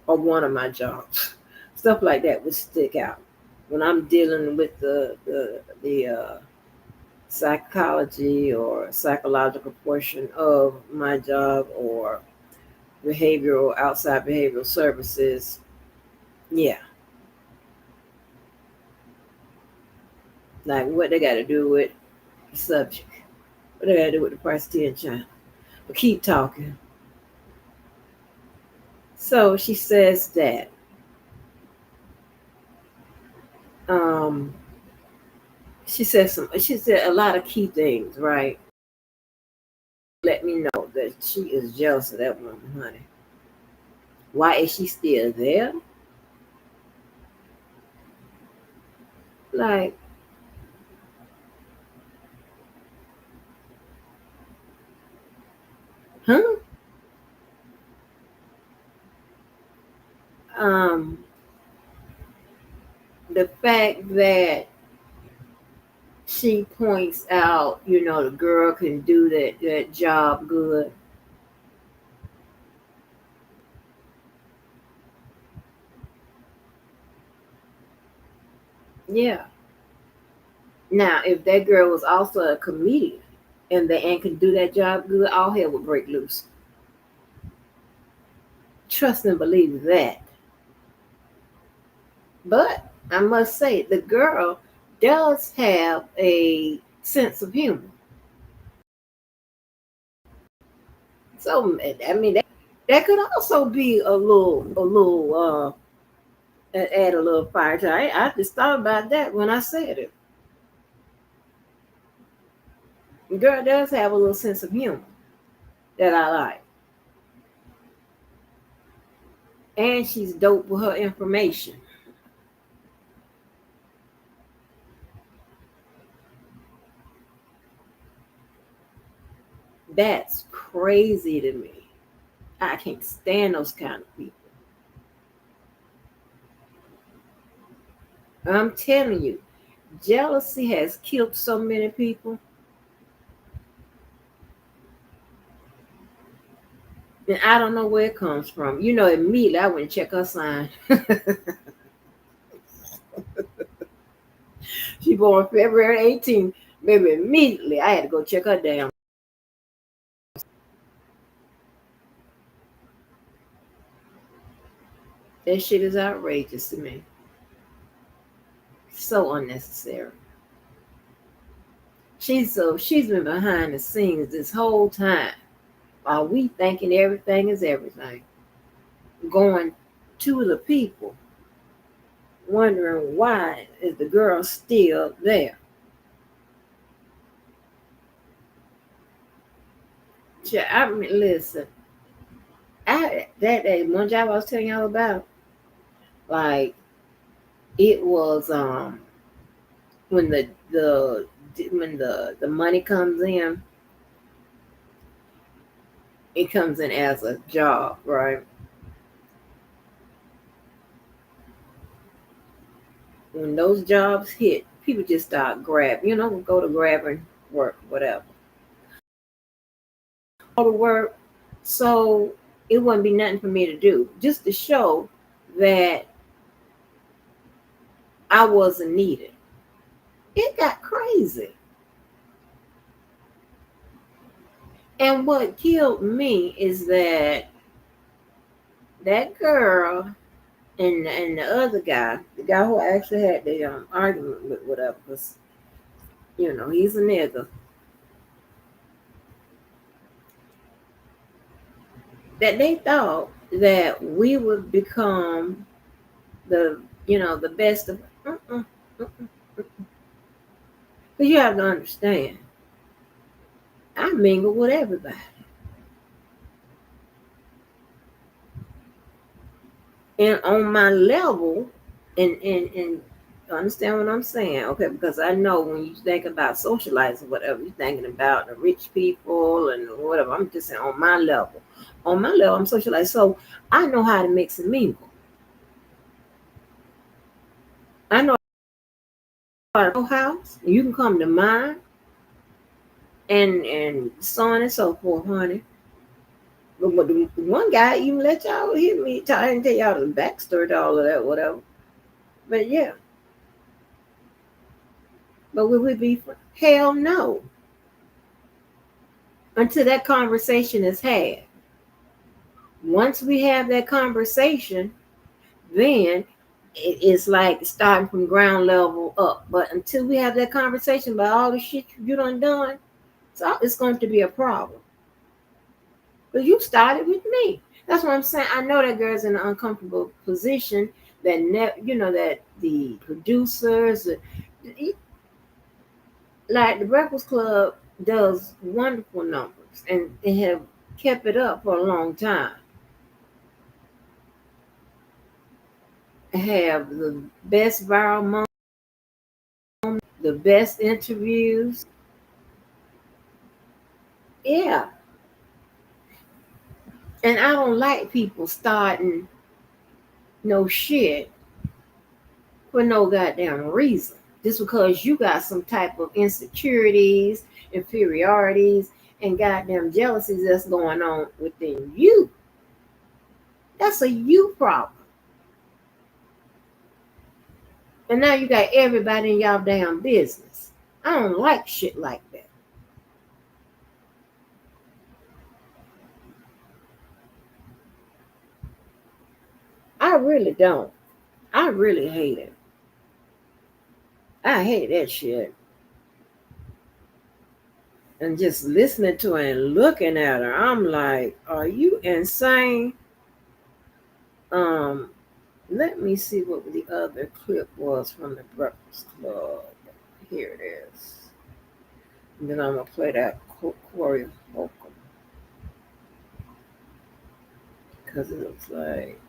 or one of my jobs, stuff like that would stick out when I'm dealing with the psychology or psychological portion of my job or outside behavioral services. Yeah, like what they got to do with the subject, what they got to do with the price of tea in China. But keep talking. So she says that um, she said a lot of key things, right? Let me know that she is jealous of that woman, honey. Why is she still there? Like, huh? Um, the fact that she points out, the girl can do that job good. Yeah. Now, if that girl was also a comedian and can do that job good, all hell would break loose. Trust and believe that. But I must say, the girl does have a sense of humor. So I mean, that could also be add a little fire to it. I just thought about that when I said it. The girl does have a little sense of humor that I like. And she's dope with her information. That's crazy to me. I can't stand those kind of people. I'm telling you, jealousy has killed so many people. And I don't know where it comes from. Immediately I went and check her sign. She born February 18th. Maybe immediately I had to go check her damn. That shit is outrageous to me. So unnecessary. She's been behind the scenes this whole time while we thinking everything is everything. Going to the people wondering why is the girl still there. I mean, listen, that day, one job I was telling y'all about, like it was when the money comes in, it comes in as a job, right? When those jobs hit, people just start grabbing, go to grabbing work, whatever. Go to work, so it wouldn't be nothing for me to do, just to show that I wasn't needed. It got crazy. And what killed me is that girl and the other guy, the guy who I actually had the argument with, whatever, because he's a nigga. That they thought that we would become the best of. But you have to understand, I mingle with everybody. And on my level, and understand what I'm saying, okay? Because I know when you think about socializing, whatever, you're thinking about the rich people and whatever. I'm just saying on my level. On my level, I'm socialized. So I know how to mix and mingle. I know how to house. You can come to mine and so on and so forth, honey. But the one guy even let y'all hear me. I didn't tell y'all the backstory to all of that, whatever. But yeah. But will we be friends? Hell no. Until that conversation is had. Once we have that conversation, then it's like starting from ground level up. But until we have that conversation about all the shit you done, so it's going to be a problem. But you started with me. That's what I'm saying. I know that girl's in an uncomfortable position. That the producers, like the Breakfast Club, does wonderful numbers, and they have kept it up for a long time. Have the best viral moments, the best interviews. Yeah. And I don't like people starting no shit for no goddamn reason. Just because you got some type of insecurities, inferiorities, and goddamn jealousies that's going on within you. That's a you problem. And now you got everybody in y'all damn business. I don't like shit like that. I really don't. I really hate it. I hate that shit. And just listening to her and looking at her, I'm like, are you insane? Let me see what the other clip was from the Breakfast Club. Here it is. And then I'm gonna play that Corey Holcomb. Because it looks like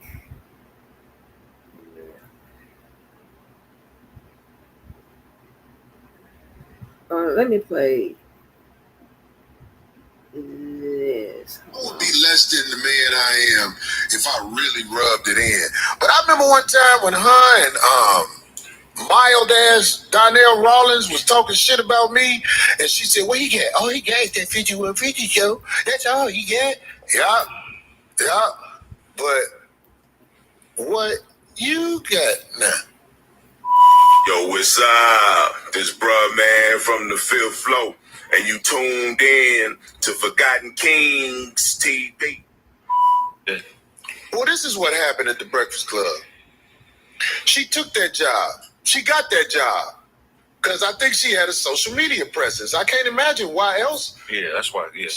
let me play this. I would be less than the man I am if I really rubbed it in. But I remember one time when her and mild ass Donnell Rawlins was talking shit about me, and she said, "What he got? Oh, he got that 5150 show. That's all he got." Yeah. But what you got now? Yo, what's up? This bruh man from the fifth floor, and you tuned in to Forgotten Kings TV. Well, this is what happened at the Breakfast Club. She took that job. She got that job because I think she had a social media presence. I can't imagine why else. Yeah, that's why. Yeah.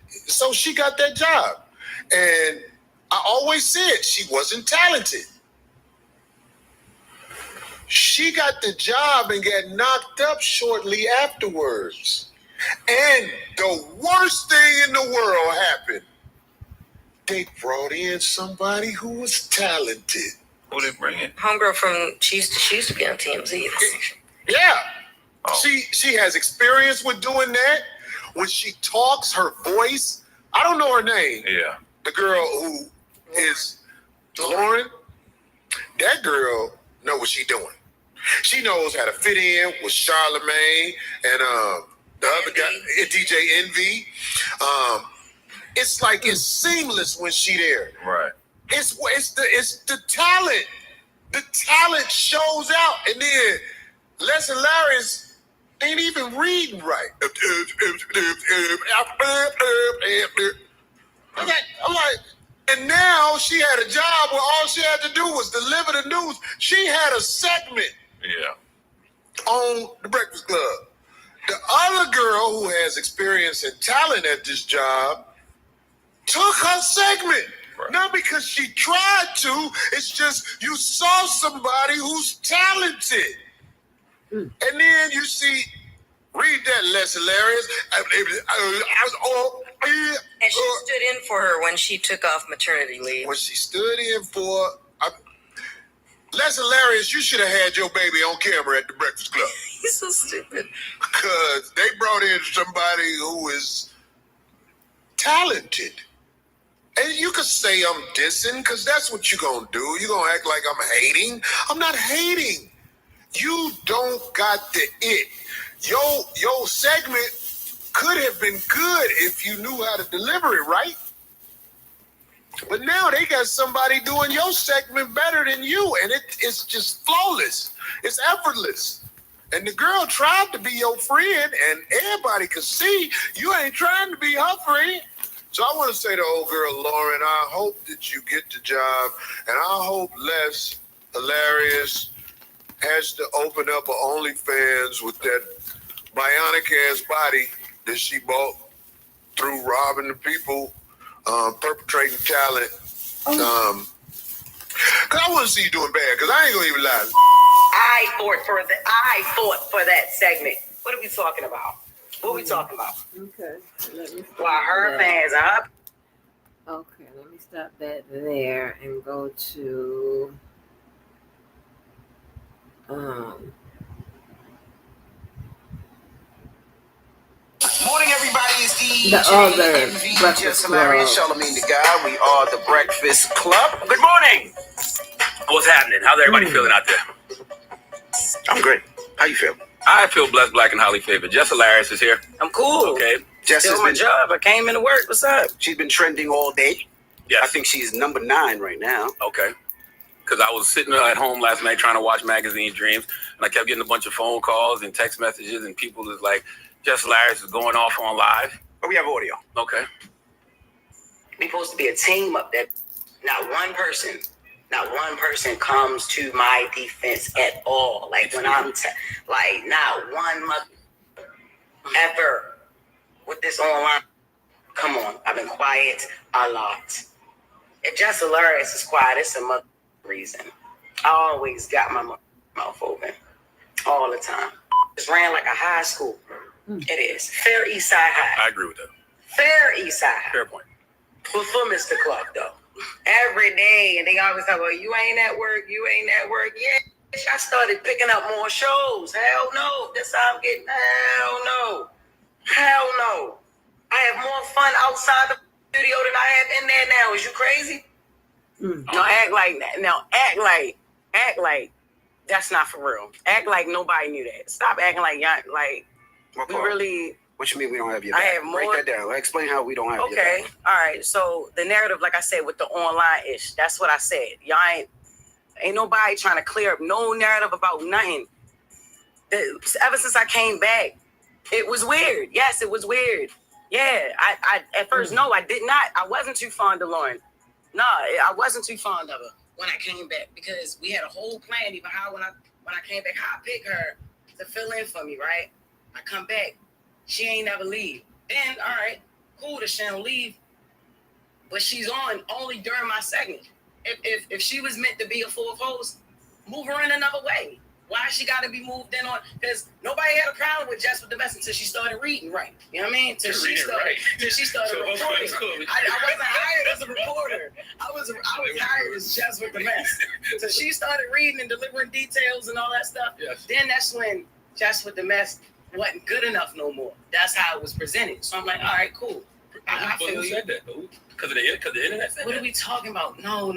So she got that job, and I always said she wasn't talented. She got the job and got knocked up shortly afterwards. And the worst thing in the world happened. They brought in somebody who was talented. Who they bring in? Homegirl from she used to be on TMZ. Yeah. Oh. She has experience with doing that. When she talks, her voice. I don't know her name. Yeah. The girl who is Lauren. That girl know what she doing. She knows how to fit in with Charlamagne and the other guy, DJ Envy. It's like it's seamless when she there. Right. It's the talent. The talent shows out, and then Les Hilarious ain't even reading right. I'm like, and now she had a job where all she had to do was deliver the news. She had a segment. Yeah. On the Breakfast Club. The other girl who has experience and talent at this job took her segment. Right. Not because she tried to, it's just you saw somebody who's talented. And then you see, read that, Les Hilarious. And she stood in for her when she took off maternity leave. When she stood in for... Les Hilarious, you should have had your baby on camera at the Breakfast Club. He's so stupid. Because they brought in somebody who is talented. And you could say I'm dissing, because that's what you're going to do. You're going to act like I'm hating. I'm not hating. You don't got the it. Your segment could have been good if you knew how to deliver it right. But now they got somebody doing your segment better than you, and it's just flawless. It's effortless. And the girl tried to be your friend, and everybody could see you ain't trying to be her friend. So I want to say to old girl Lauren, I hope that you get the job, and I hope Les Hilarious has to open up an OnlyFans with that bionic-ass body that she bought through robbing the people. Perpetrating talent. Cause I want to see you doing bad. Cause I ain't gonna even lie. I fought for that segment. What are we talking about? What are we talking about? Okay. Let me While her fans are up. Okay, let me stop that there and go to Morning, everybody. It's the other Breakfast Hilarious, Charlamagne the God. We are the Breakfast Club. Good morning. What's happening? How's everybody feeling out there? I'm great. How you feel? I feel blessed, black, and highly favored. Jess Hilarious is here. I'm cool. Okay. Jess Still my job. I came into work. What's up? She's been trending all day. Yes. I think she's number 9 right now. Okay. Because I was sitting at home last night trying to watch Magazine Dreams, and I kept getting a bunch of phone calls and text messages, and people was like, Jess Hilarious is going off on live. But we have audio. Okay. We supposed to be a team up there. Not one person comes to my defense at all. Like when I'm like not one mother ever with this online. Come on, I've been quiet a lot. If Jess Hilarious is quiet, it's a mother reason. I always got my mouth open all the time. It's ran like a high school. It is. Fair East Side High. I agree with that. Fair East Side High. Fair point. For Mr. Clark, though. Every day, and they always talk about, you ain't at work. Yeah, I started picking up more shows. Hell no. That's how I'm getting. Hell no. I have more fun outside the studio than I have in there now. Is you crazy? No, act like that. Now, act like that's not for real. Act like nobody knew that. Stop acting like y'all, like, we really... What you mean we don't have your back? I have more. Break that down. Explain how we don't have your back. Okay, all right. So the narrative, like I said, with the online-ish, that's what I said. Y'all ain't nobody trying to clear up no narrative about nothing. Ever since I came back, it was weird. Yes, it was weird. Yeah, I at first, no, I did not. I wasn't too fond of Lauren. No, I wasn't too fond of her when I came back because we had a whole plan, even how when I came back, how I picked her to fill in for me, right? I come back. She ain't never leave. Then, all right, cool that she don't leave, but she's on only during my segment. If she was meant to be a fourth host, move her in another way. Why she got to be moved in on? Because nobody had a problem with Jess with the Mess until she started reading right. You know what I mean? Till she started reporting. I wasn't hired as a reporter. I was hired as Jess with the Mess. So she started reading and delivering details and all that stuff. Yes. Then that's when Jess with the Mess wasn't good enough no more. That's how it was presented. So I'm like, all right, cool. I feel who you. said that? Because the internet said What that? are we talking about? No.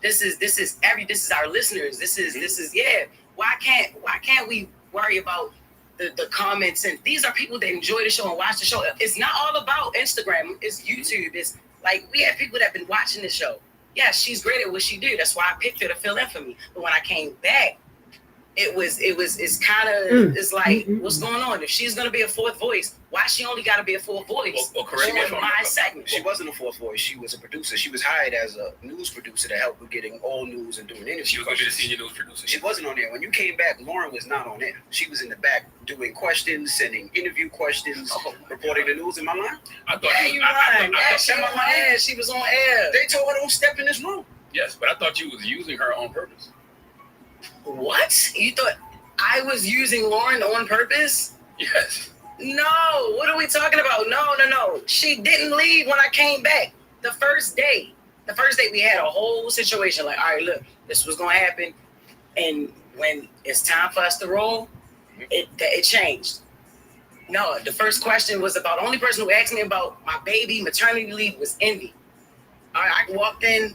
This is our listeners. This is Why can't we worry about the comments? And these are people that enjoy the show and watch the show. It's not all about Instagram. It's YouTube. It's like we have people that have been watching the show. Yeah, she's great at what she do. That's why I picked her to fill in for me. But when I came back, it's like, what's going on? If she's gonna be a fourth voice, why she only gotta be a fourth voice? Well, correct me if I'm my wrong. segment. She wasn't a fourth voice. She was a producer. She was hired as a news producer to help with getting all news and doing interviews. She was going to be the senior news producer. She wasn't on there. When you came back, Lauren was not on there. She was in the back doing questions, sending interview questions, reporting the news. Am I lying? I thought Yeah, you lying. She was on air. She was on air. They told her don't step in this room. Yes, but I thought you was using her on purpose. What? You thought I was using Lauren on purpose? Yes. No. What are we talking about? No. She didn't leave when I came back. The first day we had a whole situation. Like, all right, look, this was gonna happen, and when it's time for us to roll, it changed. No, the first question was about the only person who asked me about my baby maternity leave was Envy. All right, I walked in.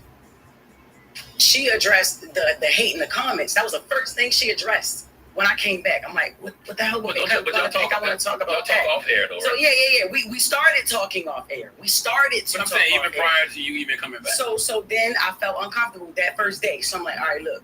She addressed the hate in the comments. That was the first thing she addressed when I came back. I'm like, what the hell? But I want to talk about that. Off air, though, right? So yeah. We started talking off air. But I'm saying even prior to you even coming back. So then I felt uncomfortable that first day. So I'm like, all right, look.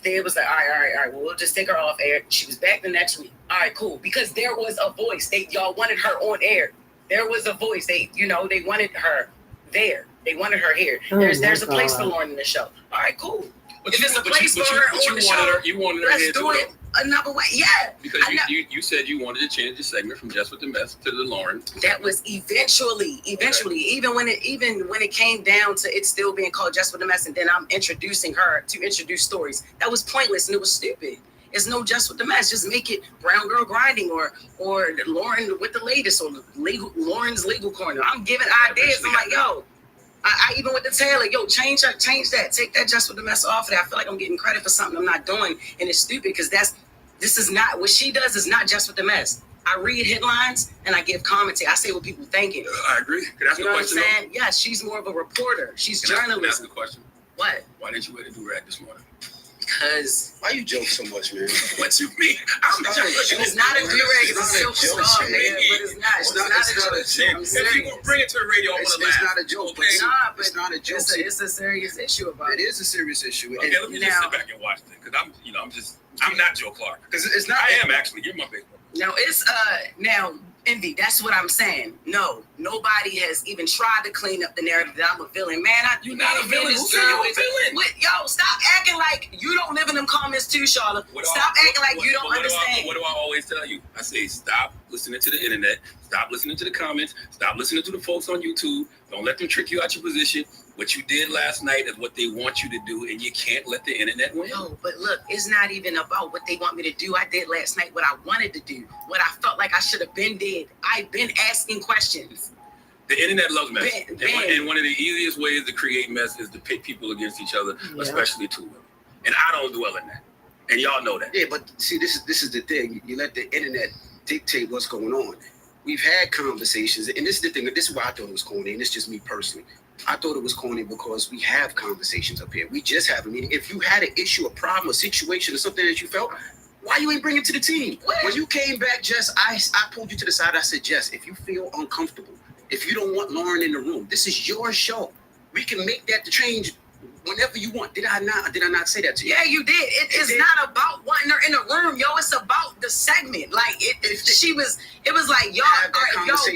They was like, all right. Well, we'll just take her off air. She was back the next week. All right, cool. Because there was a voice. Y'all wanted her on air. There was a voice. They wanted her there. They wanted her here. There's a place for Lauren in the show. All right, cool. If there's a place for her on the show, you wanted her let's here do it another way. Yeah. Because you said you wanted to change the segment from Jess with the Mess to the Lauren. That was eventually. Okay. Even when it came down to it still being called Jess with the Mess, and then I'm introducing her to introduce stories. That was pointless and it was stupid. It's no Jess with the Mess. Just make it Brown Girl Grinding or Lauren with the latest or Lauren's Legal Corner. I'm giving ideas. I'm like, yo. I even with the Taylor, change that, take that Jess with the Mess off of that. I feel like I'm getting credit for something I'm not doing, and it's stupid because this is not what she does. Is not Jess with the Mess. I read headlines and I give commentary. I say what people thinking. I agree. Can I ask you know a question? What I'm saying? Yeah, she's more of a reporter. She's journalism. Can I ask a question? What? Why didn't you wear the do-rag this morning? Because why you joke so much, man? What you mean? It's not a do-rag. It's a silk scarf, man. But it's not. It's not a joke. If you gonna bring it to the radio, it's not a joke. Okay. It's not a joke. It's a serious issue about it. It is a serious issue. Okay, let me just sit back and watch it because I'm not Joe Clark. Because it's not. I am actually. You're my baseball. Now it's now Envy. That's what I'm saying. No, nobody has even tried to clean up the narrative that I'm a villain. Man, you're not a villain. Who said you a villain? Yo, stop acting like you don't live in them comments too, Charlotte. Stop acting like you don't understand. What do I always tell you? I say stop listening to the internet. Stop listening to the comments. Stop listening to the folks on YouTube. Don't let them trick you out your position. What you did last night is what they want you to do, and you can't let the internet win. No, but look, it's not even about what they want me to do. I did last night what I wanted to do, what I felt like I should have been did. I've been asking questions. The internet loves mess. And one of the easiest ways to create mess is to pit people against each other, especially two women. And I don't dwell in that. And y'all know that. Yeah, but see, this is the thing. You let the internet dictate what's going on. We've had conversations, and this is the thing. This is why I thought it was corny, and it's just me personally. I thought it was corny because we have conversations up here. We just have a meeting. If you had an issue, a problem, a situation, or something that you felt, why you ain't bring it to the team? When you came back, Jess, I pulled you to the side. I said, Jess, if you feel uncomfortable, if you don't want Lauren in the room, this is your show. We can make that the change whenever you want. Did I not say that to you? Yeah, you did. It is not about wanting her in the room, yo. It's about the segment. Like it was like y'all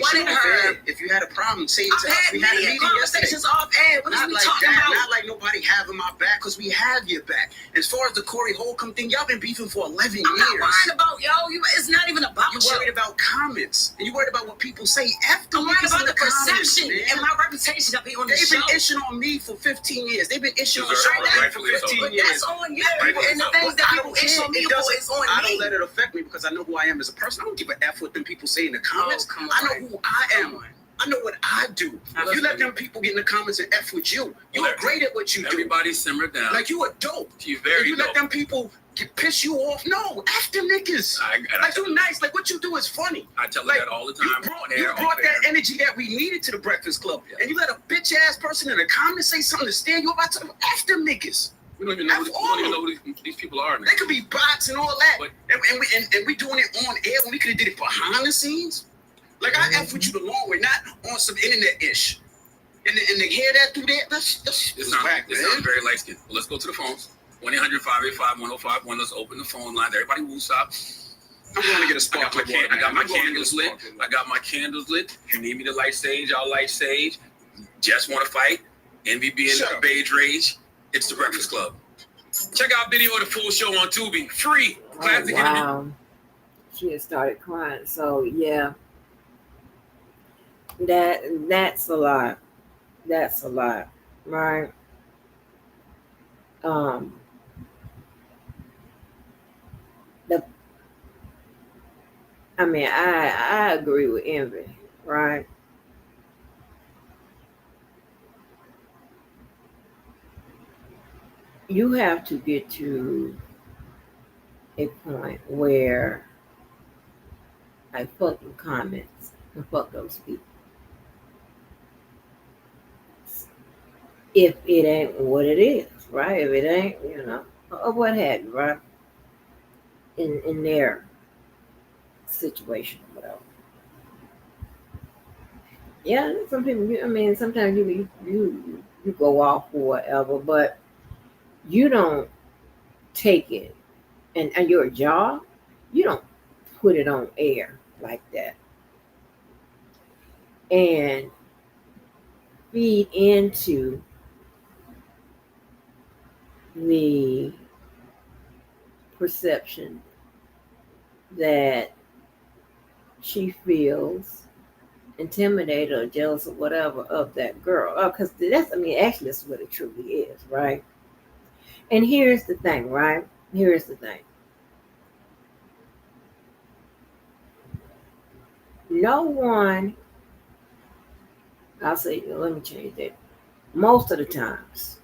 wanted her. If you had a problem, say it to us. We had many conversations off air. What not are we like talking that. about? Not like nobody having my back, because we have your back. As far as the Corey Holcomb thing, y'all been beefing for 11 years. I'm not worried about it's not even about You're worried about comments. And you worried about what people say after. I'm worried about the perception and my reputation up here on the show. They've been issuing on me for 15 years. They've been issuing on Sean for 15 years. That's on you. And the things that people issue on me for is on me. I don't let it affect me because I know who I am as a person. I don't give a F what them people say in the comments. I know who I am. I know what I do. If you let them people get in the comments and F with you, you're great at what you do. Everybody simmer down. Like you are dope. You very if you let them people piss you off, no, F them niggas. Like you nice. Like what you do is funny. I tell her that all the time. You brought that energy that we needed to the Breakfast Club. Yeah. And you let a bitch ass person in the comments say something to stand you about to F them niggas. We don't even know who these people are. They could be bots and all that. But, and we doing it on air when we could have did it behind the scenes. Like I F with you the long way, not on some internet-ish. And to hear that through there, that's whack, man. It sounds very light skinned. Well, let's go to the phones. 1-800-585-1051. Let's open the phone lines. Everybody woos up. I'm going to get a spark. I got my candles lit. I got my candles lit. If you need me to light sage, I'll light sage. Just want to fight. Envy being beige rage. It's the Breakfast Club. Check out video of the full show on Tubi. Free. Classic. Oh, wow. She had started crying. So, yeah. That's a lot. That's a lot, right? I agree with Envy, right? You have to get to a point where I fuck the comments and fuck those people. If it ain't what it is, right? If it ain't, or what have you, right? In their situation, whatever. Yeah, some people. Sometimes you go off or whatever, but you don't take it, and your job, you don't put it on air like that, and feed into the perception that she feels intimidated or jealous or whatever of that girl. Because actually that's what it truly is, right? And here's the thing, right? Here's the thing. No one, I'll say, let me change that. Most of the times,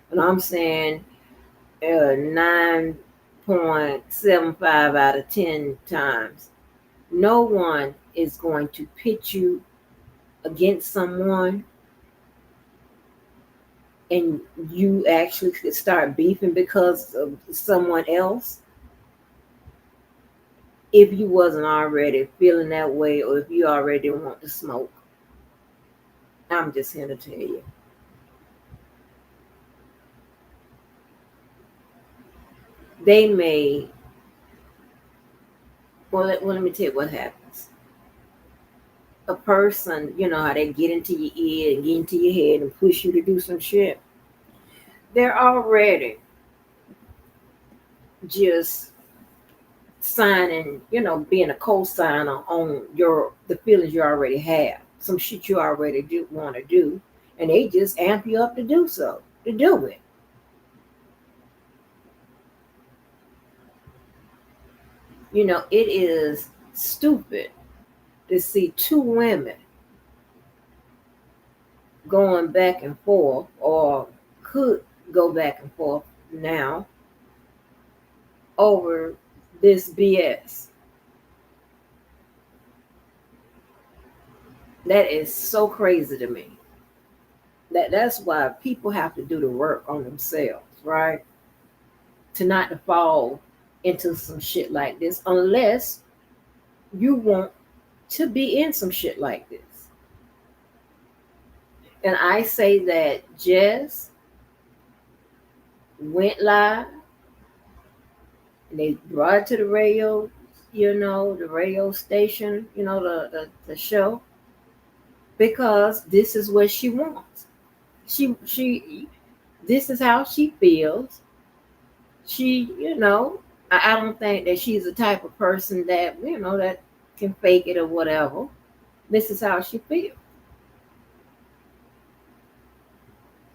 and I'm saying 9.75 out of 10 times, no one is going to pit you against someone and you actually could start beefing because of someone else if you wasn't already feeling that way or if you already want to smoke. I'm just here to tell you. They may, let me tell you what happens. A person, how they get into your ear and get into your head and push you to do some shit. They're already just signing, being a co-signer on the feelings you already have. Some shit you already do want to do. And they just amp you up to do it. It is stupid to see two women going back and forth, or could go back and forth now, over this BS. That is so crazy to me. That's why people have to do the work on themselves, right? To not to fall into some shit like this unless you want to be in some shit like this. And I say that JESS went live and they brought it to the radio, the radio station, the show, because this is what she wants. This is how she feels. I don't think that she's the type of person that, that can fake it or whatever. This is how she feels.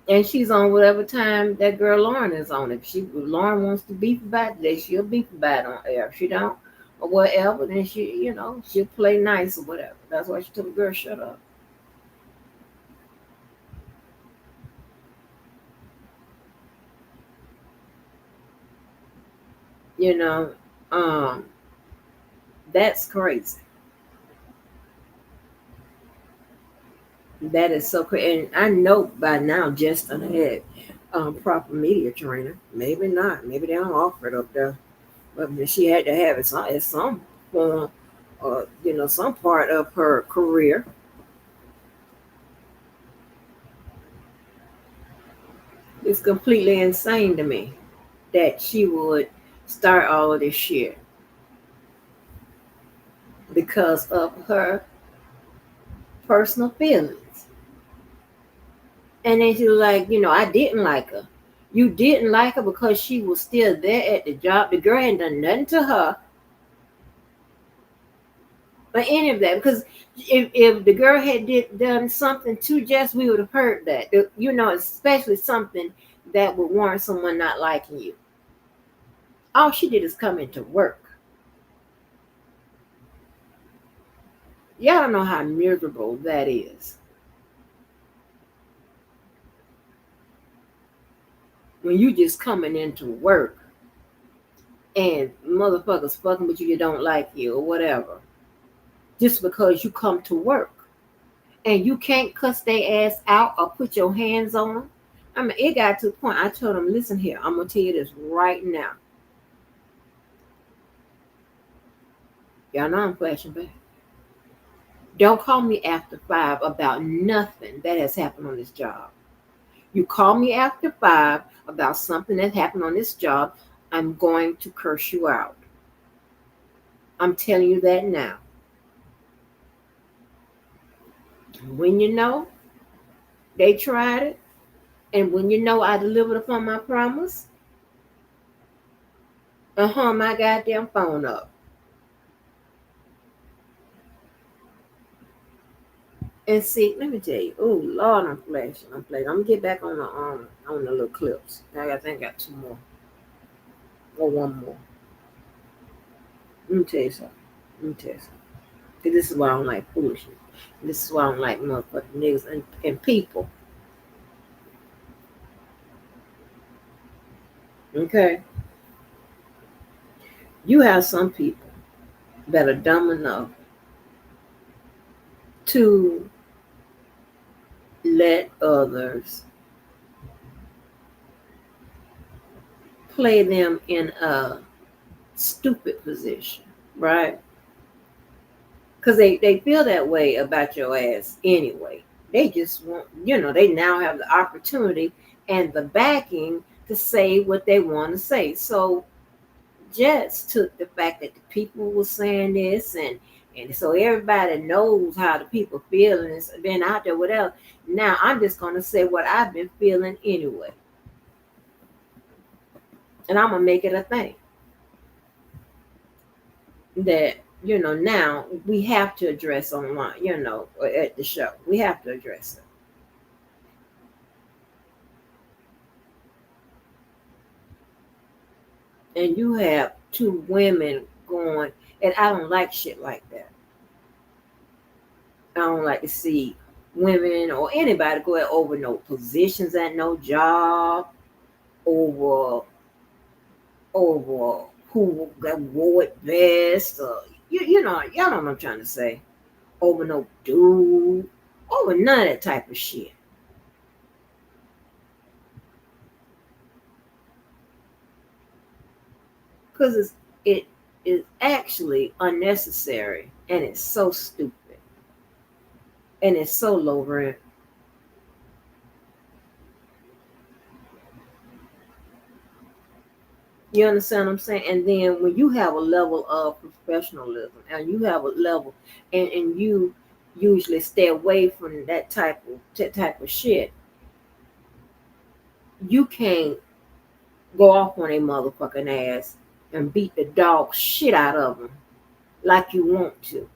And she's on whatever time that girl Lauren is on. If Lauren wants to beef about it today, she'll beef about it on air. If she don't or whatever, then she'll play nice or whatever. That's why she told the girl shut up. You know, that's crazy. That is so crazy. And I know by now Justin had proper media trainer. Maybe not. Maybe they don't offer it up there. But she had to have it at some form, some part of her career. It's completely insane to me that she would start all of this shit because of her personal feelings. And then she was like, I didn't like her. You didn't like her because she was still there at the job. The girl hadn't done nothing to her or any of that. Because if the girl had done something to Jess, we would have heard that. Especially something that would warrant someone not liking you. All she did is come into work. Y'all don't know how miserable that is. When you just coming into work and motherfuckers fucking with you don't like you or whatever. Just because you come to work. And you can't cuss their ass out or put your hands on them. I mean, it got to the point I told them, listen here, I'm going to tell you this right now. Y'all know I'm flashing back. Don't call me after 5 about nothing that has happened on this job. You call me after 5 about something that happened on this job, I'm going to curse you out. I'm telling you that now. When you know they tried it, and when you know I delivered upon my promise, hung my goddamn phone up. And see, let me tell you, oh Lord, I'm flashing. I'm gonna get back on the little clips. I think I got 2 more. Or 1 more. Let me tell you something. This is why I don't like foolishness. This is why I don't like motherfucking niggas and people. Okay? You have some people that are dumb enough to let others play them in a stupid position, right? Because they feel that way about your ass anyway. They just want, they now have the opportunity and the backing to say what they want to say. So just took the fact that the people were saying this and so everybody knows how the people feel and it's been out there, whatever. Now I'm just going to say what I've been feeling anyway. And I'm going to make it a thing. That, now we have to address online, at the show. We have to address it. And you have 2 women going, and I don't like shit like that. I don't like to see women or anybody go over no positions at no job, over who wore it best, or y'all know what I'm trying to say. Over no dude, over none of that type of shit. Because it is actually unnecessary and it's so stupid. And it's so low rent. You understand what I'm saying? And then when you have a level of professionalism and you have a level and you usually stay away from that type of shit, you can't go off on a motherfucking ass and beat the dog shit out of them like you want to.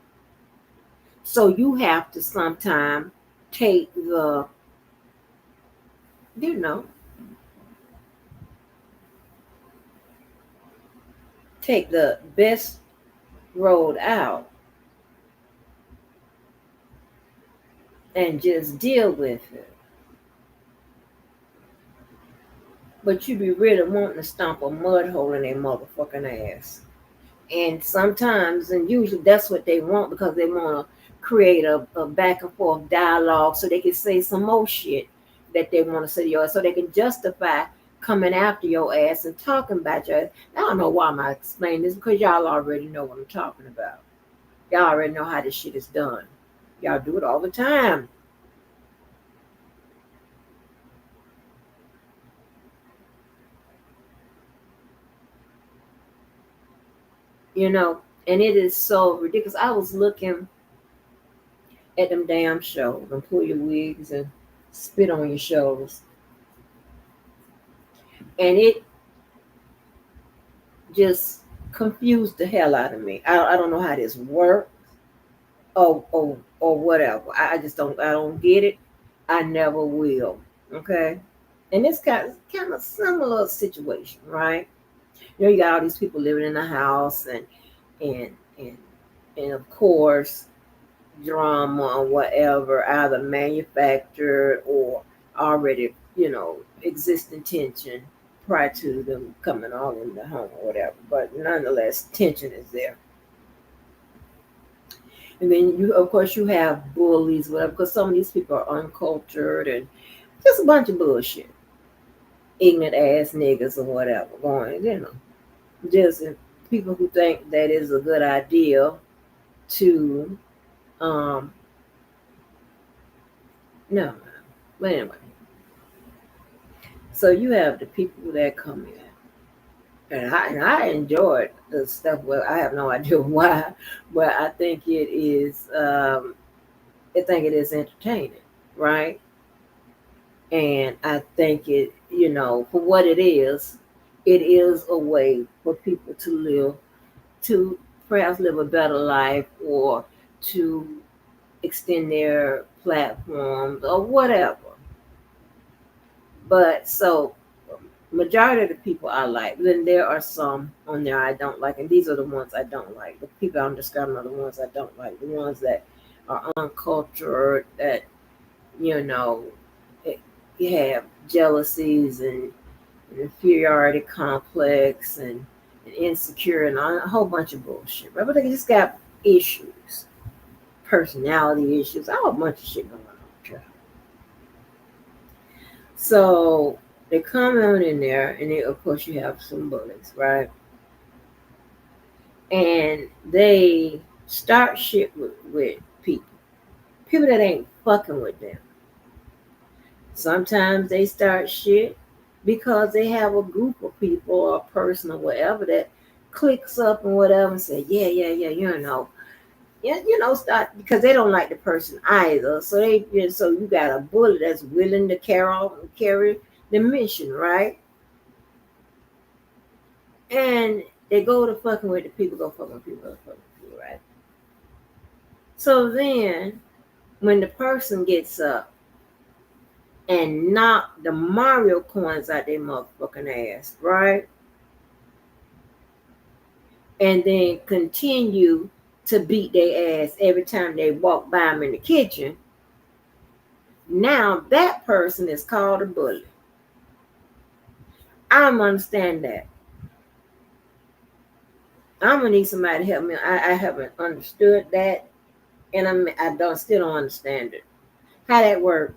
So you have to sometime take the, you know, take the best road out and just deal with it. But you be really wanting to stomp a mud hole in their motherfucking ass. And sometimes, and usually that's what they want because they want to create a back and forth dialogue so they can say some more shit that they want to say to your ass so they can justify coming after your ass and talking about your ass. I don't know why I'm explaining this because y'all already know what I'm talking about. Y'all already know how this shit is done. Y'all do it all the time. And it is so ridiculous. I was looking at them damn shows and pull your wigs and spit on your shoulders. And it just confused the hell out of me. I don't know how this works or whatever. I just I don't get it. I never will. Okay. And it's kind of similar situation, right? You got all these people living in a house and and and of course drama or whatever, either manufactured or already, existing tension prior to them coming all in the home or whatever. But nonetheless, tension is there. And then of course, you have bullies, whatever, because some of these people are uncultured and just a bunch of bullshit, ignorant ass niggas or whatever, going, just people who think that is a good idea to, um, no, but anyway. So you have the people that come in, and I enjoyed the stuff. Well, I have no idea why, but I think it is. I think it is entertaining, right? And I think for what it is a way for people to perhaps live a better life or to extend their platforms or whatever. But so majority of the people I like. Then there are some on there I don't like, and these are the ones I don't like. The people I'm describing are the ones I don't like. The ones that are uncultured, that you know, you have jealousies and an inferiority complex and insecure and a whole bunch of bullshit. Right? But they just got issues, personality issues, a whole bunch of shit going on. So they come on in there, and then of course you have some bullies, right? And they start shit with people that ain't fucking with them. Sometimes they start shit because they have a group of people or a person or whatever that clicks up and whatever and say, yeah, start because they don't like the person either. So so you got a bully that's willing to carry the mission, right? And they go to fucking with the people, go fucking with people, go fucking with people, right? So then when the person gets up and knock the Mario coins out their motherfucking ass, right? And then continue to beat their ass every time they walk by them in the kitchen, now that person is called a bully. I don't understand that. I'm gonna need somebody to help me. I haven't understood that, and I still don't understand it. How that work?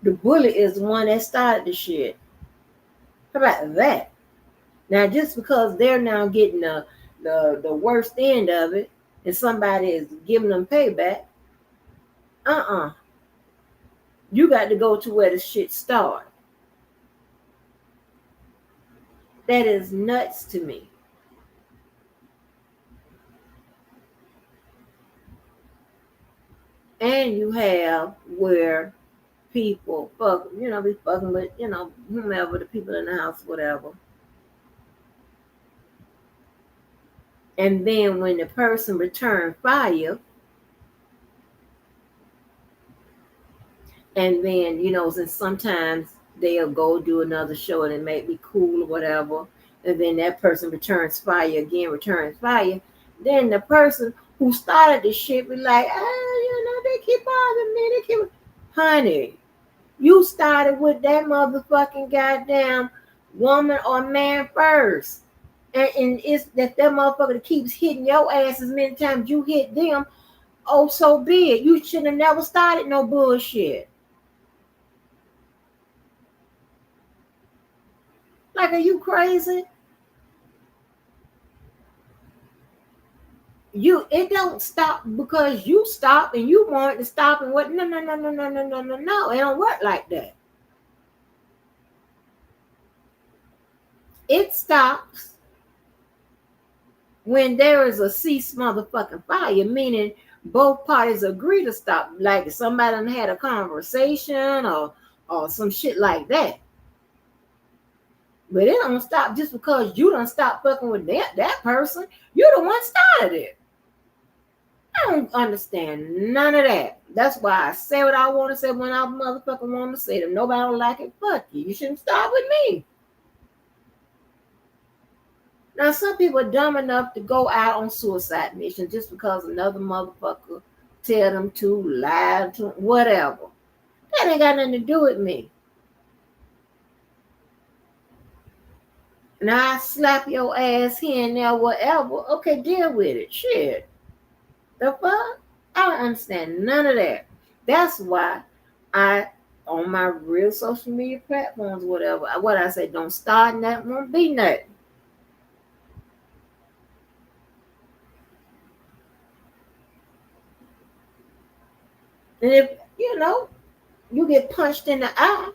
The bully is the one that started the shit. How about that? Now, just because they're now getting the worst end of it, and somebody is giving them payback, you got to go to where the shit started. That is nuts to me. And you have where people be fucking with, whomever, the people in the house, whatever. And then when the person returned fire, and then, and sometimes they'll go do another show and it may be cool or whatever, and then that person returns fire again, then the person who started the shit be like, they keep bothering me, honey, you started with that motherfucking goddamn woman or man first. And it's that motherfucker keeps hitting your ass as many times you hit them. Oh, so be it. You should have never started no bullshit. Like, are you crazy? It don't stop because you stop and you want it to stop and what? No. It don't work like that. It stops when there is a cease motherfucking fire, meaning both parties agree to stop. Like somebody done had a conversation or some shit like that. But it don't stop just because you don't stop fucking with that person. You the one started it. I don't understand none of that. That's why I say what I want to say when I motherfucking want to say it. If nobody don't like it, fuck you. You shouldn't start with me. Now, some people are dumb enough to go out on suicide mission just because another motherfucker tell them to, lie to, whatever. That ain't got nothing to do with me. Now, I slap your ass here and there, whatever. Okay, deal with it. Shit. The fuck? I don't understand none of that. That's why on my real social media platforms, whatever, what I say, don't start nothing, won't be nothing. And if, you get punched in the eye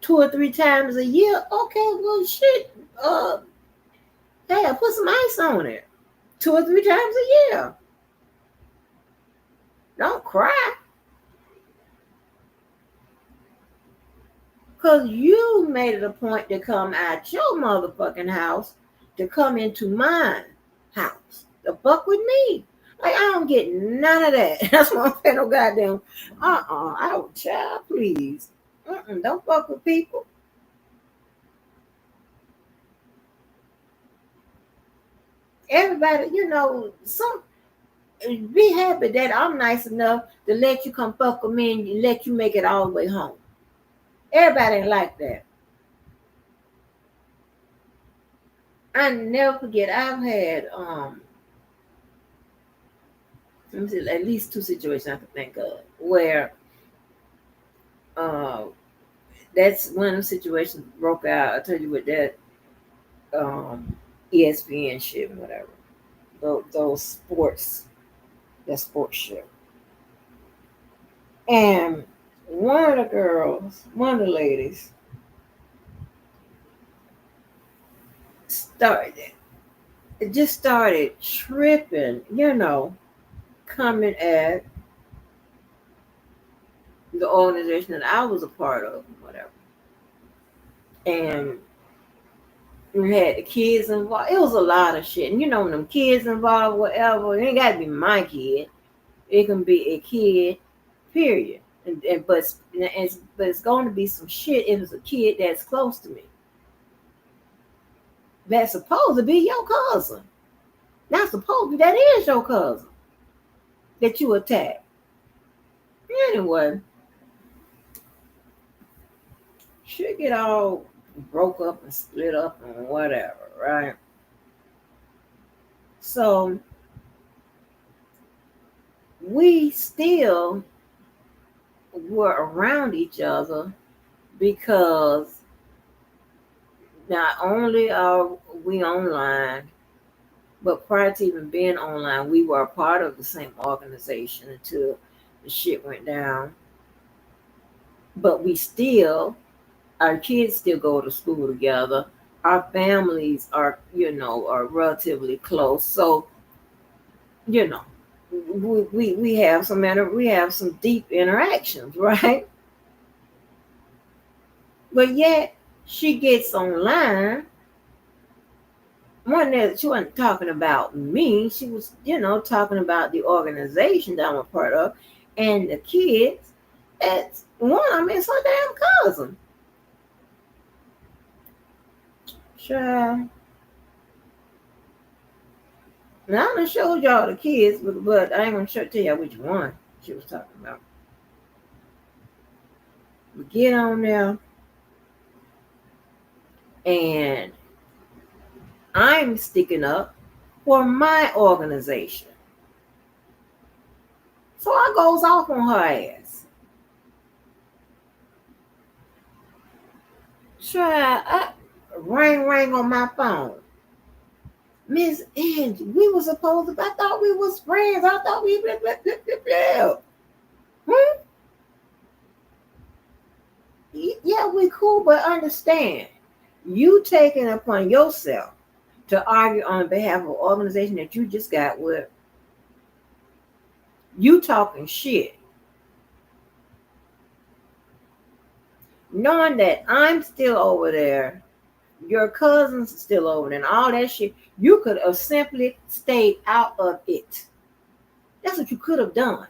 2 or 3 times a year, okay, well, shit, hey, I put some ice on it 2 or 3 times a year. Don't cry. Because you made it a point to come out your motherfucking house to come into my house. To fuck with me. Like, I don't get none of that. That's why I'm saying no goddamn, child, please. Don't fuck with people. Everybody, be happy that I'm nice enough to let you come fuck with me and let you make it all the way home. Everybody ain't like that. I never forget, I've had let me see, at least 2 situations I can think of where that's one of the situations broke out. I told you with that ESPN shit and whatever. Those sports, that sports shit. And one of the ladies started tripping, coming at the organization that I was a part of, whatever. And we had the kids involved. It was a lot of shit. And when them kids involved, whatever, it ain't got to be my kid. It can be a kid, period. But it's going to be some shit if it's a kid that's close to me. That's supposed to be your cousin. Not supposed to be. That is your cousin that you attacked. Anyway, shit get all broke up and split up and whatever, right? So we still were around each other because not only are we online, but prior to even being online, we were a part of the same organization until the shit went down. But our kids still go to school together. Our families are relatively close. So, we have some deep interactions, right? But yet she gets online She wasn't talking about me. She was, talking about the organization that I'm a part of, and the kids. It's one. I mean, it's her damn cousin. Sure. Now I done showed y'all the kids, but I ain't gonna tell y'all which one she was talking about. We get on there, and I'm sticking up for my organization. So I goes off on her ass. Try ring on my phone. Miss Angie, we were supposed to. I thought we was friends. I thought we blah, blah, blah, blah, blah. Hmm? Yeah, we cool, but understand, you taking upon yourself to argue on behalf of an organization that you just got with. You talking shit, knowing that I'm still over there, your cousin's still over there, and all that shit. You could have simply stayed out of it. That's what you could have done.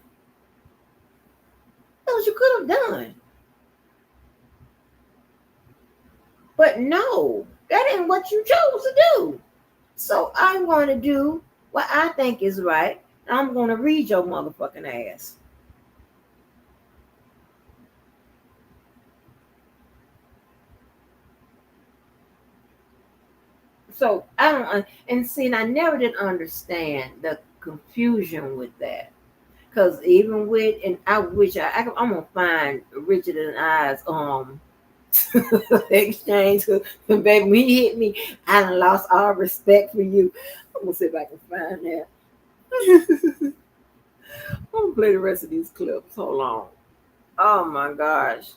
That's what you could have done. But no, that ain't what you chose to do. So I'm going to do what I think is right. I'm going to read your motherfucking ass. So I don't, and see, and I never did understand the confusion with that. Because even with, and I wish I'm going to find Richard and I's exchange. Baby, when he hit me, I done lost all respect for you. I'm going to see if I can find that. I'm going to play the rest of these clips. Hold on. Oh my gosh.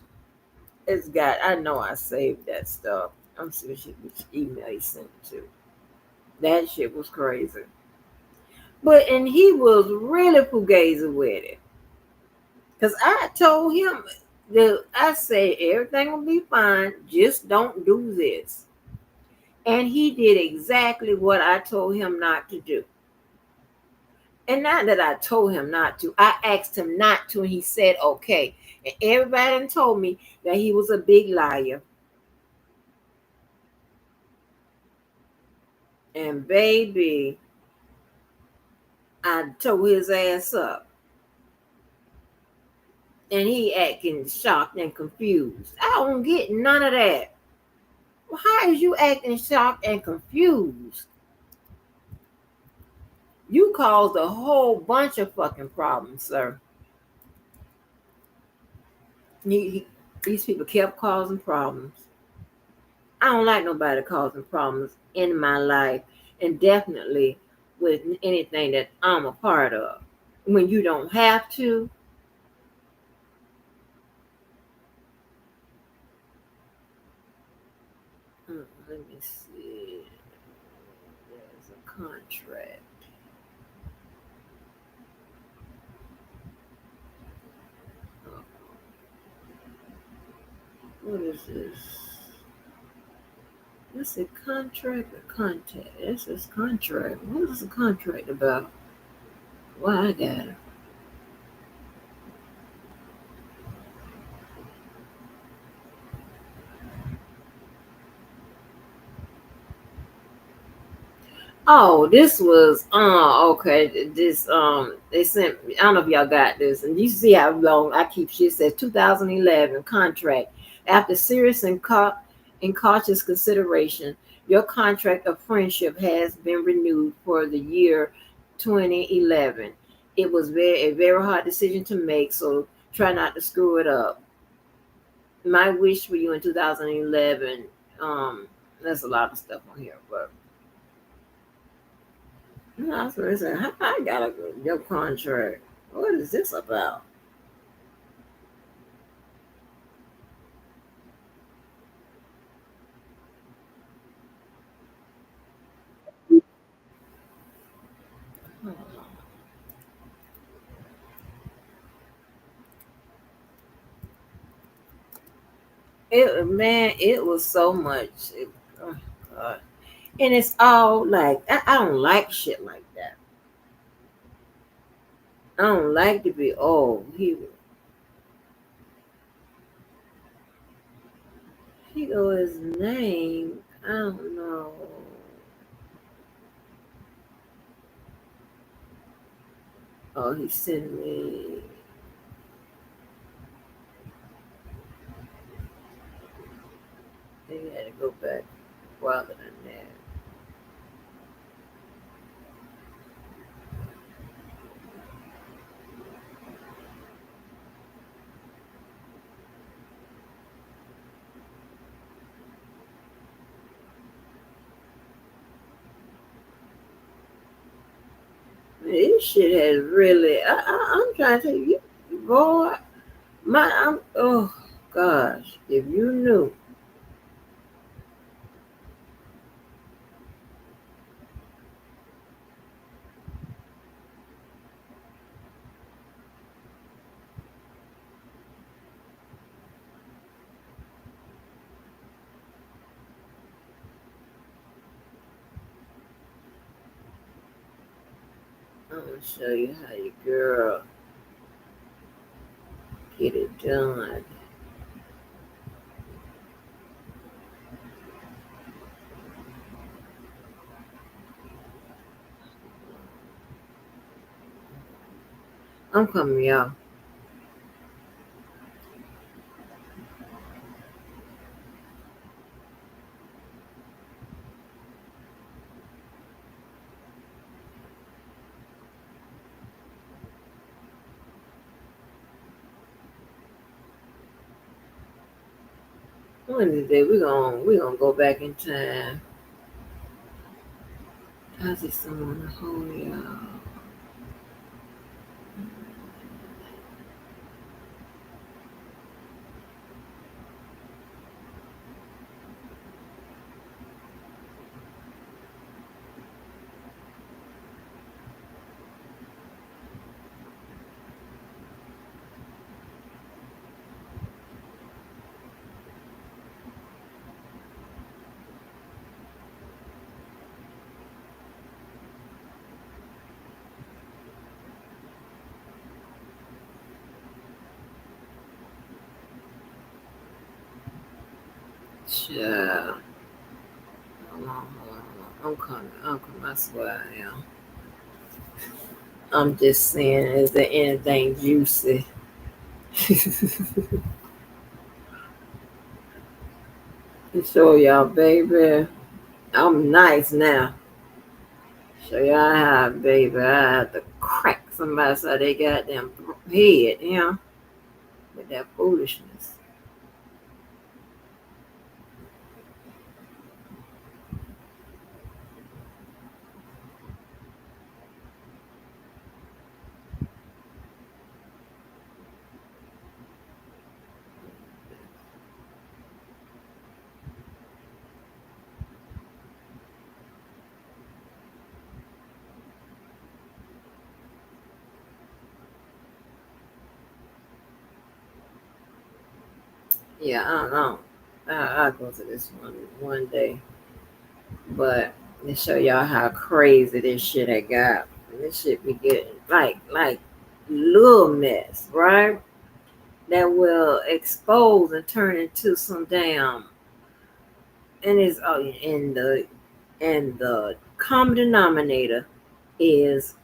I know I saved that stuff. I'm seeing which email he sent it to. That shit was crazy. And he was really fugazi with it. Because I told him that I said everything will be fine, just don't do this. And he did exactly what I told him not to do. And not that I told him not to, I asked him not to, and he said okay. And everybody told me that he was a big liar. And baby, I tore his ass up. And he acting shocked and confused. I don't get none of that. How is you acting shocked and confused? You caused a whole bunch of fucking problems, sir. These people kept causing problems. I don't like nobody causing problems in my life, and definitely with anything that I'm a part of. When you don't have to. Let me see. There's a contract. What is this? This is contract or contact? This is contract. What is the contract about? Why I got it? Oh, this was okay. This they sent. I don't know if y'all got this, and you see how long I keep shit. It says 2011 contract. After serious and cautious consideration, your contract of friendship has been renewed for the year 2011. It was a very hard decision to make, so try not to screw it up. My wish for you in 2011. There's a lot of stuff on here, but. No, so listen, I got your contract. What is this about? It was so much. Oh God. And it's all like I don't like shit like that. I don't like to be he go his name. I don't know. Oh, he sent me. Maybe I had to go back farther than that. This shit has really. I'm trying to tell you, boy. Oh gosh, if you knew. I'm gonna show you how your girl get it done. I'm coming, y'all. One of these days we gonna go back in time. How's it someone to hold y'all? Yeah. Hold on. I'm coming. I swear I am. I'm just saying, is there anything juicy? To show y'all, baby. I'm nice now. Show y'all how, baby. I have to crack somebody so they goddamn head, with that foolishness. Yeah, I don't know. I'll go to this one day. But to show y'all how crazy this shit I got. This shit be getting like little mess, right? That will expose and turn into some damn and it's and the common denominator is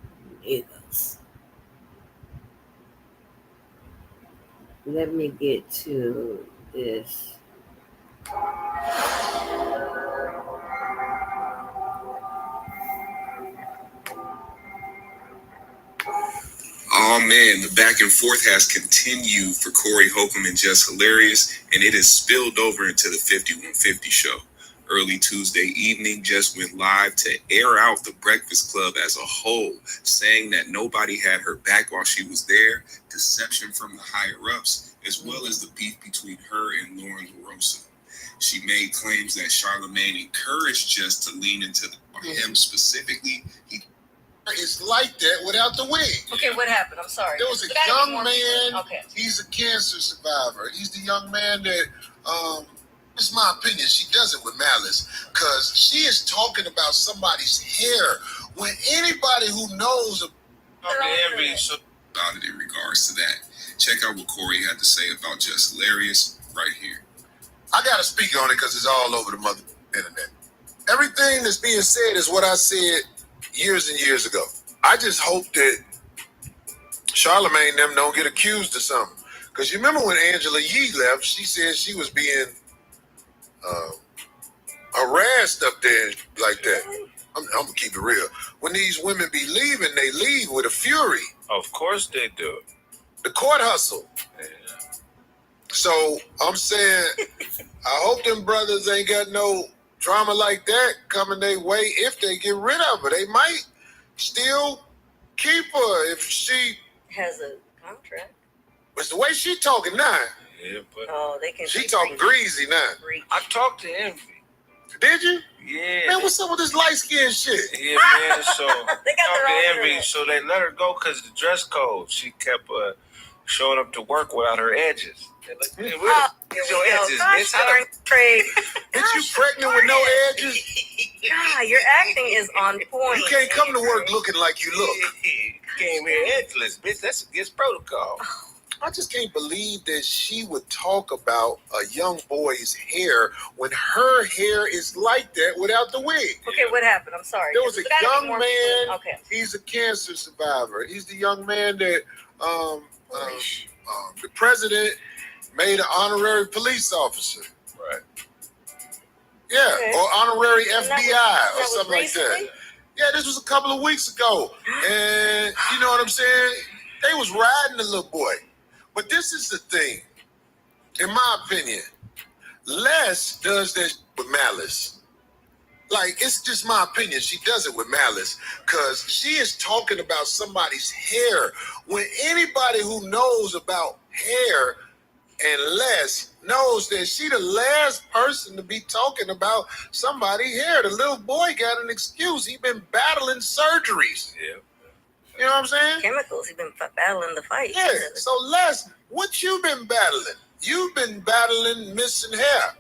niggas. Let me get to this. Oh man, the back and forth has continued for Corey Holcomb and Just Hilarious, and it has spilled over into the 5150 show. Early Tuesday evening, Just went live to air out the Breakfast Club as a whole, saying that nobody had her back while she was there, deception from the higher-ups, as well as the beef between her and Lauren LaRosa. She made claims that Charlamagne encouraged Just to lean into him specifically. It's like that without the wig. Okay, what happened? I'm sorry. There was a young man. Okay. He's a cancer survivor. He's the young man that It's my opinion. She does it with malice because she is talking about somebody's hair when anybody who knows about Envy. So about it in regards to that. Check out what Corey had to say about Just Hilarious right here. I gotta speak on it because it's all over the mother internet. Everything that's being said is what I said years and years ago. I just hope that Charlamagne and them don't get accused of something. Because you remember when Angela Yee left, she said she was being harassed up there like that. I'm gonna keep it real. When these women be leaving, they leave with a fury. Of course they do. The court hustle. Yeah. So I'm saying, I hope them brothers ain't got no drama like that coming their way. If they get rid of her, they might still keep her if she has a contract. But the way she talking now, yeah, but they can. She talking greasy now. I talked to Envy. Did you? Yeah. Man, what's up with this light skin shit? Yeah, man. So they got talked to Envy, so they let her go because the dress code. She kept showing up to work without her edges. They're like, man, where your edges? Gosh, darn Craig. Bitch, you pregnant with no edges? God, your acting is on point. You can't come to work looking like you look. You came here edgeless, bitch. That's against protocol. I just can't believe that she would talk about a young boy's hair when her hair is like that without the wig. Okay, what happened? I'm sorry. There was a young man. Okay. He's a cancer survivor. He's the young man that the president made an honorary police officer. Right. Yeah, Okay. or honorary FBI or was something like recently? that. Yeah, this was a couple of weeks ago. And you know what I'm saying? They was riding the little boy. But this is the thing, in my opinion, Les does that with malice. Like, it's just my opinion. She does it with malice because she is talking about somebody's hair when anybody who knows about hair and Les knows that she the last person to be talking about somebody's hair. The little boy got an excuse. He been battling surgeries. Yeah. You know what I'm saying? Chemicals. You've been battling the fight. Yeah. So Les, what you been battling? You've been battling missing hair.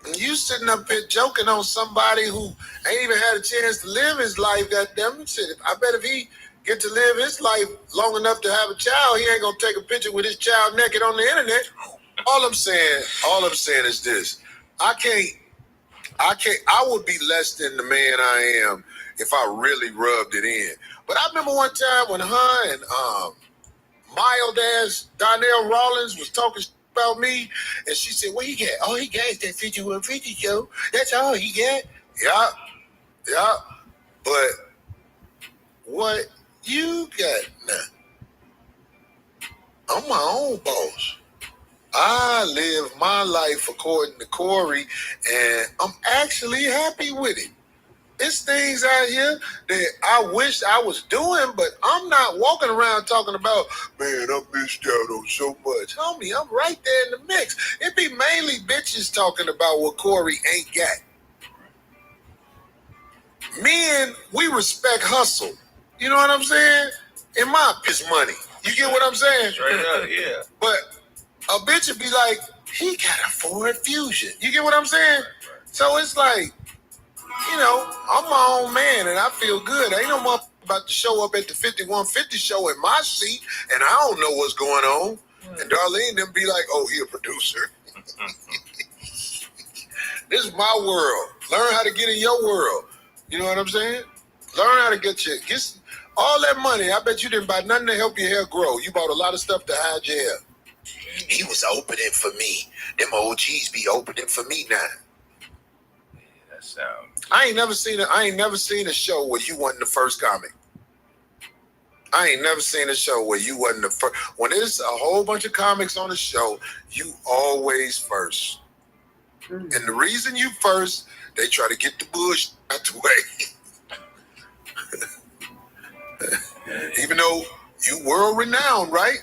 And you sitting up here joking on somebody who ain't even had a chance to live his life, goddamn it. I bet if he get to live his life long enough to have a child, he ain't gonna take a picture with his child naked on the internet. All I'm saying is this. I would be less than the man I am if I really rubbed it in. But I remember one time when her and mild ass Donnell Rawlins was talking about me, and she said, "What he got? All he got is that 5150 show. That's all he got." Yeah. But what you got now? I'm my own boss. I live my life according to Corey, and I'm actually happy with it. It's things out here that I wish I was doing, but I'm not walking around talking about, man, I missed out on so much. Homie, I'm right there in the mix. It be mainly bitches talking about what Corey ain't got. Men, we respect hustle. You know what I'm saying? In my piss money. You get what I'm saying? Straight up, yeah. But a bitch would be like, he got a Ford Fusion. You get what I'm saying? So it's like, you know, I'm my own man and I feel good. Ain't no motherfucker about to show up at the 5150 show in my seat and I don't know what's going on. And Darlene then be like, oh, he a producer. This is my world. Learn how to get in your world. You know what I'm saying? Learn how to get all that money. I bet you didn't buy nothing to help your hair grow. You bought a lot of stuff to hide your hair. He was opening for me. Them OGs be opening for me now. Yeah, that sounds. I ain't never seen a show where you wasn't the first comic. I ain't never seen a show where you wasn't the first. When there's a whole bunch of comics on the show, you always first. And the reason you first, they try to get the bullshit out the way. Even though you world renowned, right?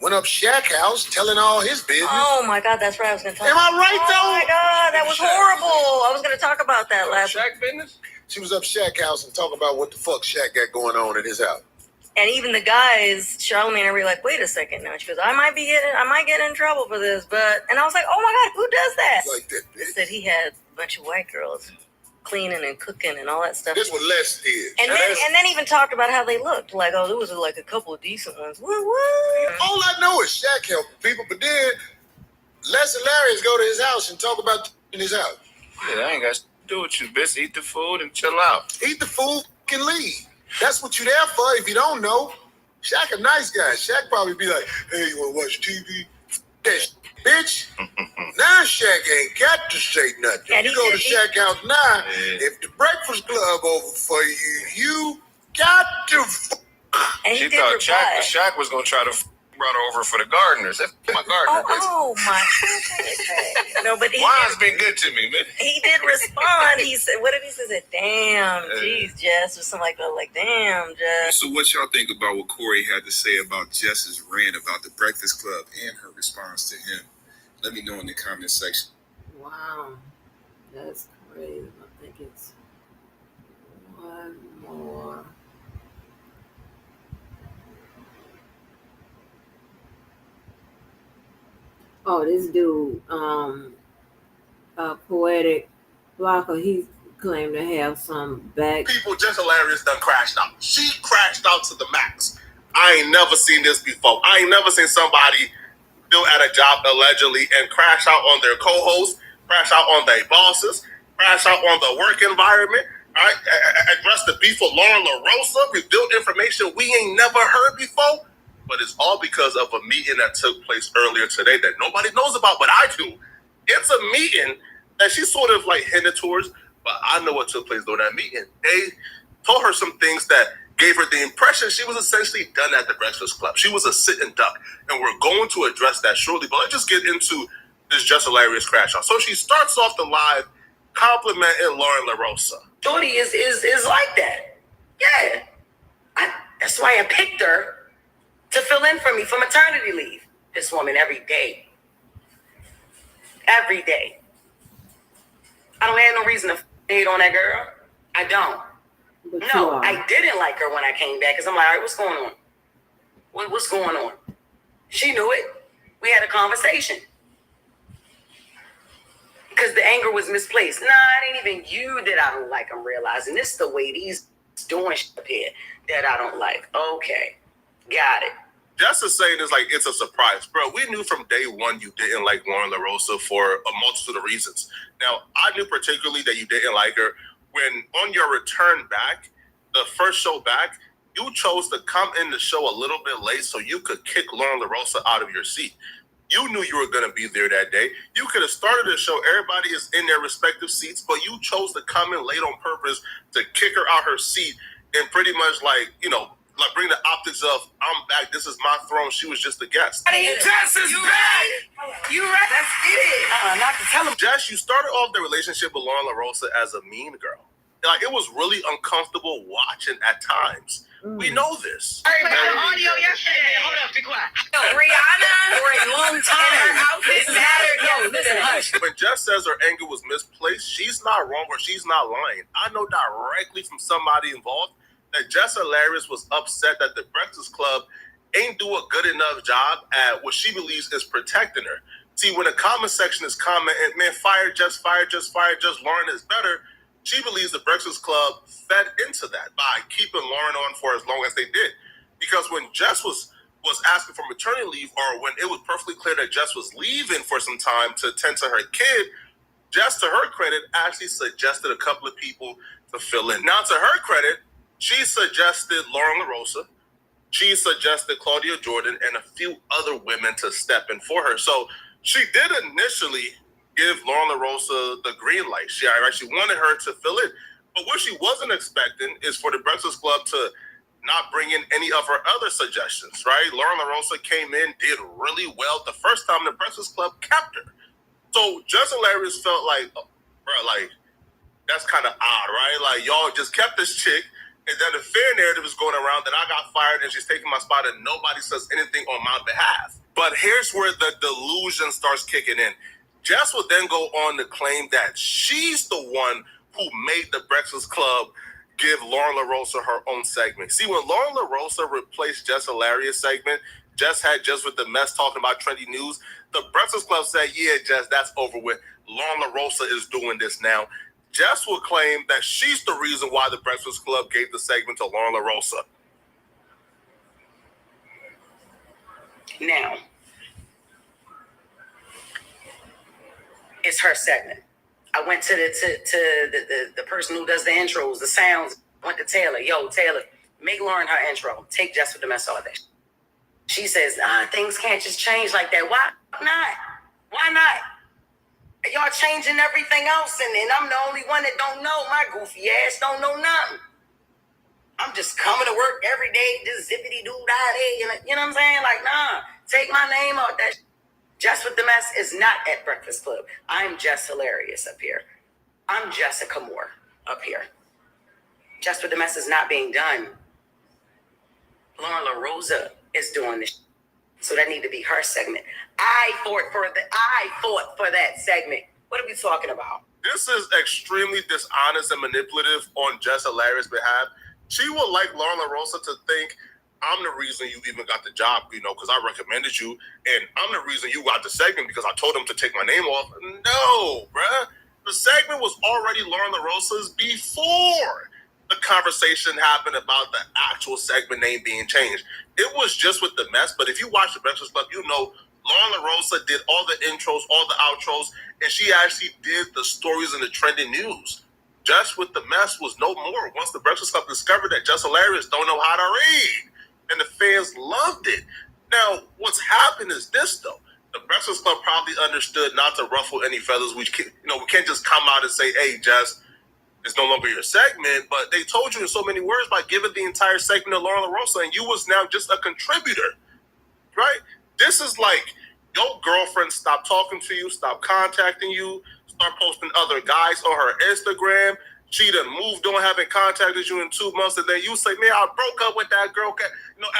Went up Shaq house telling all his business. Oh my God, that's right. I was going to talk. Am I right though? Oh my God, that was horrible. I was going to talk about that last. Shaq business? She was up Shaq house and talking about what the fuck Shaq got going on in his house. And even the guys, Charlamagne and I were like, wait a second now. She goes, I might get in trouble for this, but, and I was like, oh my God, who does that? Like that, bitch. He said he had a bunch of white girls cleaning and cooking and all that stuff. This what Les did. And then even talked about how they looked. Like, oh, there was like a couple of decent ones. What? All I know is Shaq helping people, but then Les and Larry go to his house and talk about in his house. Yeah, I ain't got to do with you, bitch. Eat the food and chill out. Eat the food and leave. That's what you there for if you don't know. Shaq a nice guy. Shaq probably be like, hey, you want to watch TV? That bitch. Now Shaq ain't got to say nothing. And you go to Shaq house now, if the Breakfast Club over for you, you got to She thought Shaq was going to try to brought her over for the gardeners. That's my gardener. Oh my. No, but Juan's been good to me, man. He did respond. He said, what did he say? Damn, geez, Jess, or something like that. Like, damn, Jess. So what y'all think about what Corey had to say about Jess's rant about the Breakfast Club and her response to him? Let me know in the comment section. Wow. That's crazy. I think it's one more. Oh, this dude, Poetic Blocker, he claimed to have some back. People just hilarious done crashed out. She crashed out to the max. I ain't never seen this before. I ain't never seen somebody still at a job allegedly and crash out on their co-hosts, crash out on their bosses, crash out on the work environment. Right? Address the beef with Lauren LaRosa, revealed information we ain't never heard before. But it's all because of a meeting that took place earlier today that nobody knows about, but I do. It's a meeting that she sort of like hinted towards, but I know what took place during that meeting. They told her some things that gave her the impression she was essentially done at the Breakfast Club. She was a sitting duck, and we're going to address that shortly. But let's just get into this just hilarious crash out. So she starts off the live complimenting Lauren LaRosa. Shorty is like that. Yeah. That's why I picked her to fill in for me for maternity leave. This woman every day. Every day. I don't have no reason to hate on that girl. I don't. No, I didn't like her when I came back because I'm like, all right, what's going on? What's going on? She knew it. We had a conversation. Because the anger was misplaced. Nah, it ain't even you that I don't like. I'm realizing this is the way these doing shit up here that I don't like. Okay. Got it. Just to say this, like, it's a surprise. Bro, we knew from day one you didn't like Lauren LaRosa for a multitude of reasons. Now, I knew particularly that you didn't like her when on your return back, the first show back, you chose to come in the show a little bit late so you could kick Lauren LaRosa out of your seat. You knew you were going to be there that day. You could have started the show. Everybody is in their respective seats, but you chose to come in late on purpose to kick her out her seat and pretty much like, you know, like bring the optics of I'm back. This is my throne. She was just a guest. Jess is back. You right? Let's get it. Not to tell him. Jess, you started off the relationship with Lauren LaRosa as a mean girl. Like it was really uncomfortable watching at times. We know this. Hey, man, the audio yesterday. Hold up, be quiet. Rihanna for a long time. Her outfit mattered. Yo, listen, hush. When Jess says her anger was misplaced, she's not wrong or she's not lying. I know directly from somebody involved that Jess Hilarious was upset that the Breakfast Club ain't do a good enough job at what she believes is protecting her. See, when the comment section is commenting, man, fire Jess, Lauren is better, she believes the Breakfast Club fed into that by keeping Lauren on for as long as they did. Because when Jess was asking for maternity leave, or when it was perfectly clear that Jess was leaving for some time to tend to her kid, Jess, to her credit, actually suggested a couple of people to fill in. Now, to her credit, she suggested Lauren LaRosa, she suggested Claudia Jordan, and a few other women to step in for her. So she did initially give Lauren LaRosa the green light. She actually wanted her to fill in. But what she wasn't expecting is for the Breakfast Club to not bring in any of her other suggestions, right? Lauren LaRosa came in, did really well the first time the Breakfast Club kept her. So Jess Hilarious felt like, bro, like, that's kind of odd, right? Like, y'all just kept this chick, and then the fair narrative is going around that I got fired and she's taking my spot and nobody says anything on my behalf. But here's where the delusion starts kicking in. Jess would then go on to claim that she's the one who made the Breakfast Club give Lauren LaRosa her own segment. See, when Lauren LaRosa replaced Jess Hilarious segment, Jess had Just with the Mess talking about trendy news. The Breakfast Club said, yeah, Jess, that's over with. Lauren LaRosa is doing this now. Jess will claim that she's the reason why the Breakfast Club gave the segment to Lauren LaRosa. Now, it's her segment. I went to the person who does the intros, the sounds. Went to Taylor. Yo, Taylor, make Lauren her intro. Take Jess with the Mess all day. She says, things can't just change like that. Why not? Why not? Y'all changing everything else, and I'm the only one that don't know. My goofy ass don't know nothing. I'm just coming to work every day, just zippity-doo-dah-day. You know what I'm saying? Like, nah, take my name out that. Jess with the Mess is not at Breakfast Club. I'm Jess Hilarious up here. I'm Jessica Moore up here. Jess with the Mess is not being done. Lauren LaRosa is doing this. So that need to be her segment. I fought for that segment. What are we talking about? This is extremely dishonest and manipulative on Jess Hilarious' behalf. She would like Lauren LaRosa to think, I'm the reason you even got the job, because I recommended you, and I'm the reason you got the segment because I told him to take my name off. No, bruh. The segment was already Lauren LaRosa's before the conversation happened about the actual segment name being changed. It was Just with the Mess, but if you watch The Breakfast Club, Lauren LaRosa did all the intros, all the outros, and she actually did the stories and the trending news. Just with the Mess was no more once The Breakfast Club discovered that Jess Hilarious don't know how to read. And the fans loved it. Now, what's happened is this, though. The Breakfast Club probably understood not to ruffle any feathers. We can't just come out and say, hey, Jess, it's no longer your segment. But they told you in so many words by giving the entire segment to Lauren LaRosa, and you was now just a contributor, right? This is like your girlfriend stopped talking to you, stopped contacting you, start posting other guys on her Instagram. She done moved on, haven't contacted you in 2 months, and then you say, man, I broke up with that girl.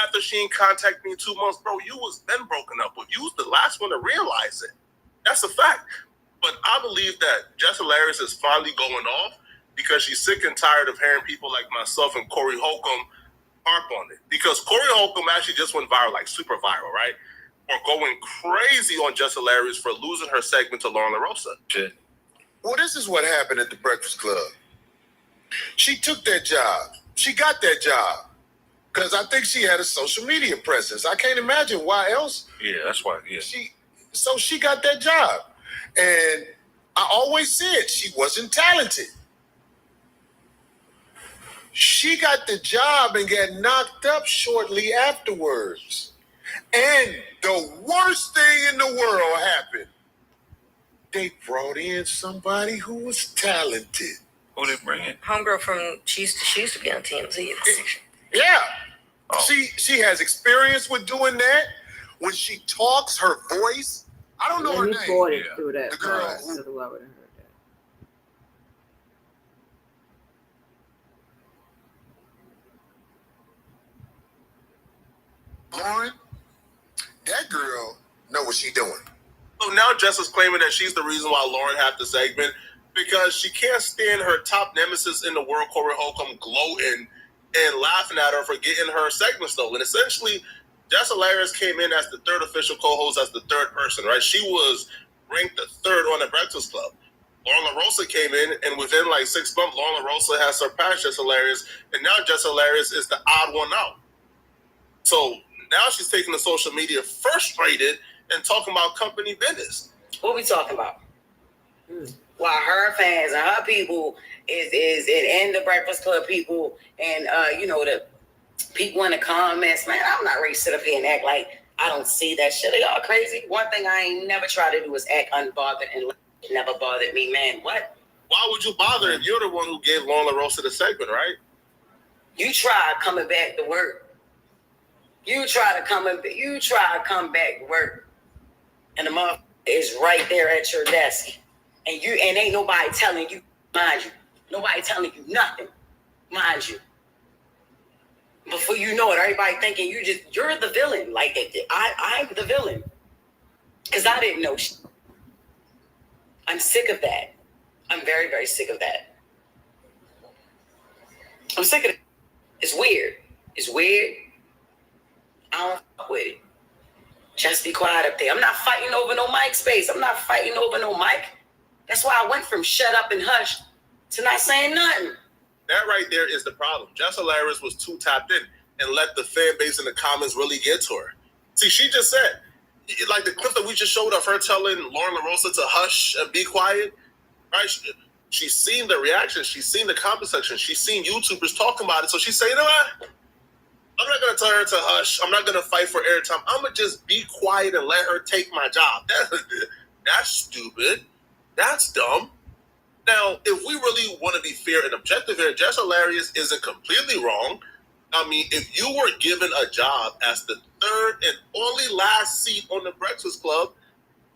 After she ain't contacted me in 2 months, bro, you was then broken up with. You was the last one to realize it. That's a fact. But I believe that Jess Hilarious is finally going off because she's sick and tired of hearing people like myself and Corey Holcomb harp on it. Because Corey Holcomb actually just went viral, like super viral, right? Or going crazy on Jess Hilarious for losing her segment to Lauren LaRosa. Shit. Well, this is what happened at the Breakfast Club. She took that job. She got that job because I think she had a social media presence. I can't imagine why else. Yeah, that's why. Yeah. She got that job. And I always said she wasn't talented. She got the job and got knocked up shortly afterwards. And the worst thing in the world happened. They brought in somebody who was talented. Who they bring in? Homegirl from she used to be on TMZ. Yeah. Oh. She has experience with doing that. When she talks, her voice. I don't know her name. Yeah. Through that the girl who would have heard that. Lauren, that girl know what she doing. So now Jess is claiming that she's the reason why Lauren had the segment because she can't stand her top nemesis in the world, Corey Holcomb, gloating and laughing at her for getting her segment stolen. Essentially, Jess Hilarious came in as the third official co-host, as the third person, right? She was ranked the third on the Breakfast Club. Lauren LaRosa came in, and within like 6 months, Lauren LaRosa has surpassed Jess Hilarious, and now Jess Hilarious is the odd one out. So now she's taking the social media frustrated and talking about company business. What we talking about? While her fans and her people is and the Breakfast Club people and the people in the comments, man, I'm not ready to sit up here and act like I don't see that shit. Are y'all crazy? One thing I ain't never try to do is act unbothered, and it never bothered me, man. What? Why would you bother if you're the one who gave Lauren LaRosa the segment, right? You try coming back to work. You try to come back to work, and the motherfucker is right there at your desk, and ain't nobody telling you, mind you, nobody telling you nothing, mind you. Before you know it, everybody thinking you're the villain. Like I'm the villain because I didn't know. I'm sick of that. I'm very, very sick of that. I'm sick of it. It's weird. It's weird. I don't fuck with it. Just be quiet up there. I'm not fighting over no mic space. I'm not fighting over no mic. That's why I went from shut up and hush to not saying nothing. That right there is the problem. Jess Hilarious was too tapped in and let the fan base in the comments really get to her. See, she just said, like the clip that we just showed of her telling Lauren LaRosa to hush and be quiet, right? She's seen the reaction. She's seen the comment section. She's seen YouTubers talking about it. So she's saying, you know what? I'm not going to tell her to hush. I'm not going to fight for airtime. I'm going to just be quiet and let her take my job. That's stupid. That's dumb. Now, if we really want to be fair and objective here, Jess Hilarious isn't completely wrong. I mean, if you were given a job as the third and only last seat on the Breakfast Club,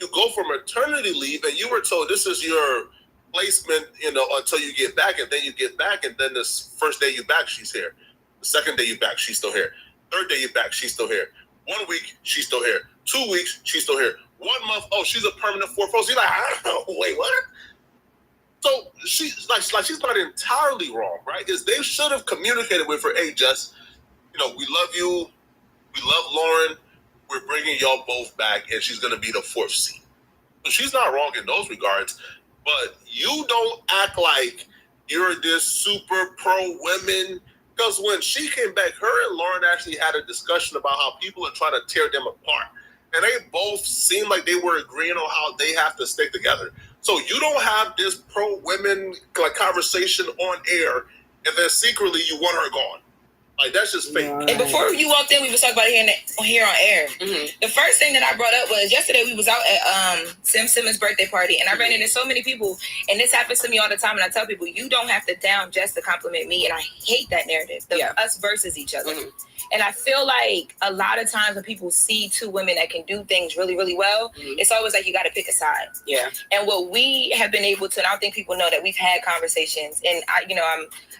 you go for maternity leave and you were told this is your placement, until you get back, and then you get back, and then this first day you back, she's here. The second day you back, she's still here. Third day you back, she's still here. 1 week, she's still here. 2 weeks, she's still here. 1 month, oh, she's a permanent fourth row. So you're like, I don't know, wait, what? So she's like she's not entirely wrong, right? Is they should have communicated with her, hey, Jess, we love you, we love Lauren, we're bringing y'all both back, and she's going to be the fourth seat. So she's not wrong in those regards, but you don't act like you're this super pro-women, because when she came back, her and Lauren actually had a discussion about how people are trying to tear them apart. And they both seemed like they were agreeing on how they have to stick together. So you don't have this pro-women conversation on air, and then secretly you want her gone. Like, that's just fake. And before you walked in, we was talking about it here on air. Mm-hmm. The first thing that I brought up was yesterday we was out at Sim Simmons' birthday party, and I ran into so many people, and this happens to me all the time, and I tell people, you don't have to down just to compliment me, and I hate that narrative, us versus each other. Mm-hmm. And I feel like a lot of times when people see two women that can do things really, really well, it's always like you got to pick a side. Yeah. And what we have been able to, and I don't think people know that we've had conversations, and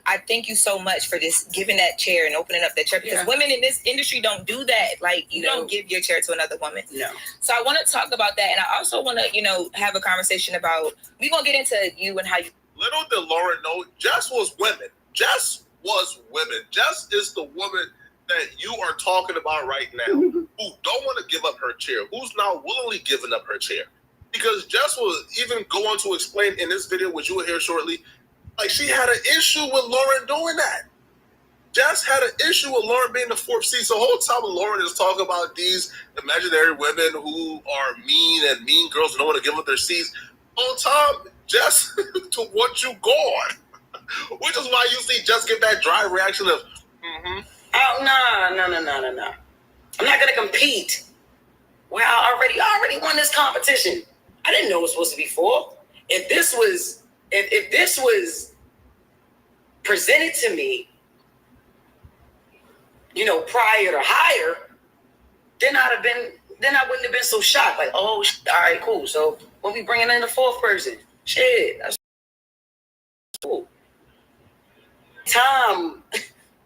I thank you so much for just giving that chair and opening up that chair, because women in this industry don't do that. Like, you don't give your chair to another woman. No. So I want to talk about that, and I also want to, have a conversation about, we're going to get into you and how you. Little did Lauren know, Jess was women. Jess was women. Jess is the woman that you are talking about right now, who don't want to give up her chair, who's not willingly giving up her chair. Because Jess will even go on to explain in this video, which you will hear shortly, like she had an issue with Lauren doing that. Jess had an issue with Lauren being the fourth seat. So the whole time Lauren is talking about these imaginary women who are mean and mean girls who don't want to give up their seats. Whole time, Jess to want you gone. Which is why you see Jess get that dry reaction of, Oh, no. I'm not gonna compete. Well, I already won this competition. I didn't know it was supposed to be 4. If this was presented to me, prior to higher, then I wouldn't have been so shocked. Like, oh, all right, cool. So when we bringing in the fourth person, shit, that's cool. Time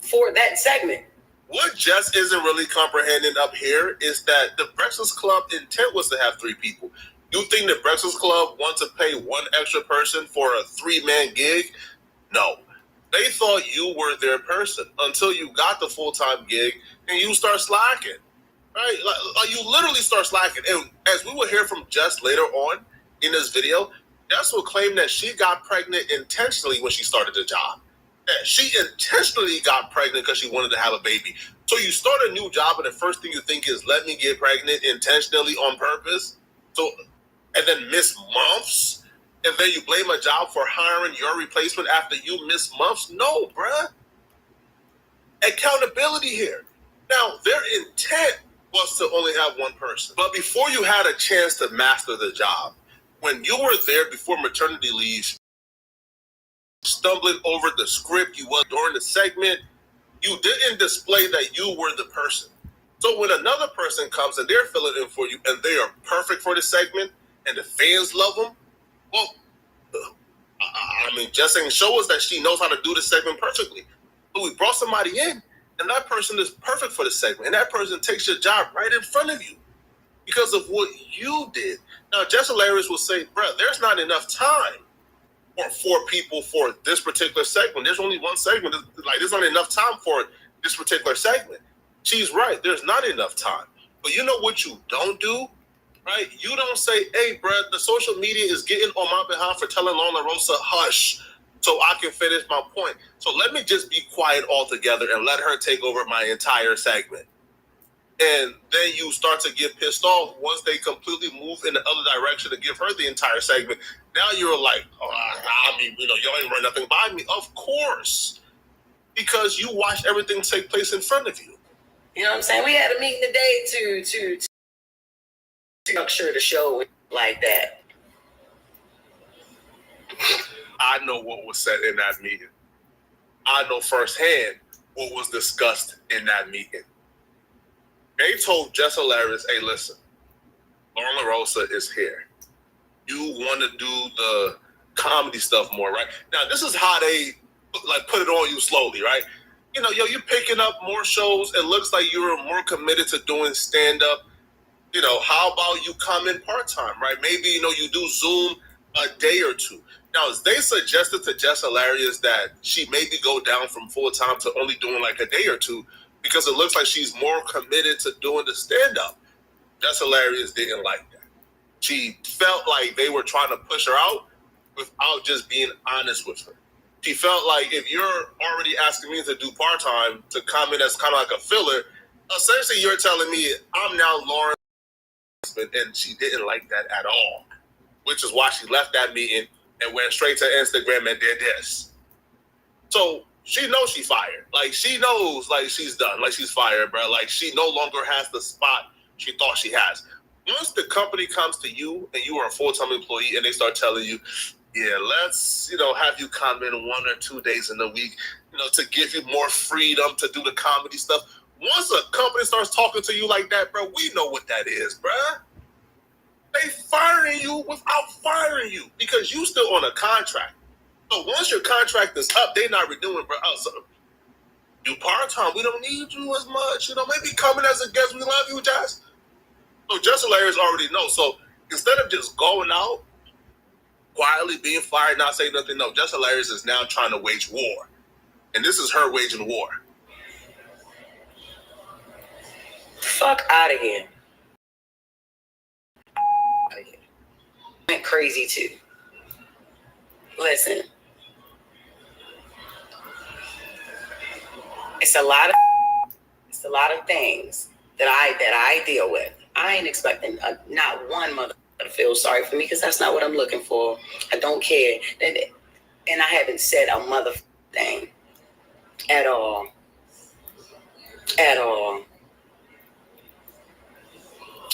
for that segment. What Jess isn't really comprehending up here is that the Breakfast Club intent was to have 3 people. You think the Breakfast Club wants to pay 1 extra person for a 3-man gig? No. They thought you were their person until you got the full-time gig and you start slacking. Right? Like you literally start slacking. And as we will hear from Jess later on in this video, Jess will claim that she got pregnant intentionally when she started the job. She intentionally got pregnant because she wanted to have a baby. So you start a new job and the first thing you think is, let me get pregnant intentionally on purpose. So, and then miss months. And then you blame a job for hiring your replacement after you miss months. No, bruh. Accountability here. Now, their intent was to only have 1 person. But before you had a chance to master the job, when you were there before maternity leave, stumbling over the script you was during the segment, you didn't display that you were the person. So when another person comes and they're filling in for you and they are perfect for the segment and the fans love them, well, Jess ain't show us that she knows how to do the segment perfectly. But we brought somebody in and that person is perfect for the segment and that person takes your job right in front of you because of what you did. Now, Jess Hilarious will say, bruh, there's not enough time. or 4 people for this particular segment. There's only one segment. Like, there's not enough time for this particular segment. She's right. There's not enough time. But you know what you don't do, right? You don't say, hey, bro, the social media is getting on my behalf for telling Lorna Rosa, hush, so I can finish my point. So let me just be quiet altogether and let her take over my entire segment. And then you start to get pissed off once they completely move in the other direction to give her the entire segment. Now you're like, oh, I mean, you know, y'all ain't run nothing by me. Of course. Because you watched everything take place in front of you. You know what I'm saying? We had a meeting today to structure the show like that. I know what was said in that meeting. I know firsthand what was discussed in that meeting. They told Jess Hilarious, hey, listen, Lauren LaRosa is here. You want to do the comedy stuff more, right? Now, this is how they like put it on you slowly, right? You know, you're picking up more shows. It looks like you're more committed to doing stand-up. You know, how about you come in part-time, right? Maybe, you know, you do Zoom a day or two. Now, they suggested to Jess Hilarious that she maybe go down from full-time to only doing like a day or two because it looks like she's more committed to doing the stand-up. Jess Hilarious didn't like that. She felt like they were trying to push her out without just being honest with her. She felt like if you're already asking me to do part-time to come in as kind of like a filler, essentially you're telling me I'm now Lauren, and she didn't like that at all, which is why she left that meeting and went straight to Instagram and did this. So she knows she's fired. Like, she knows, like, she's done. Like, she's fired, bro. Like, she no longer has the spot she thought she has. Once the company comes to you and you are a full-time employee and they start telling you, yeah, let's, you know, have you come in 1 or 2 days in the week, you know, to give you more freedom to do the comedy stuff. Once a company starts talking to you like that, bro, we know what that is, bro. They firing you without firing you because you still on a contract. So once your contract is up, they not renewing, bro. Oh, so you part-time, we don't need you as much. You know, maybe coming as a guest, we love you, Jess. So Jess Hilarious already knows. So instead of just going out, quietly being fired, not saying nothing, no, Jess Hilarious is now trying to wage war. And this is her waging war. Fuck out of here. Went crazy too. Listen. It's a lot of things that I deal with. I ain't expecting not one mother to feel sorry for me because that's not what I'm looking for. I don't care. And I haven't said a mother thing at all. At all.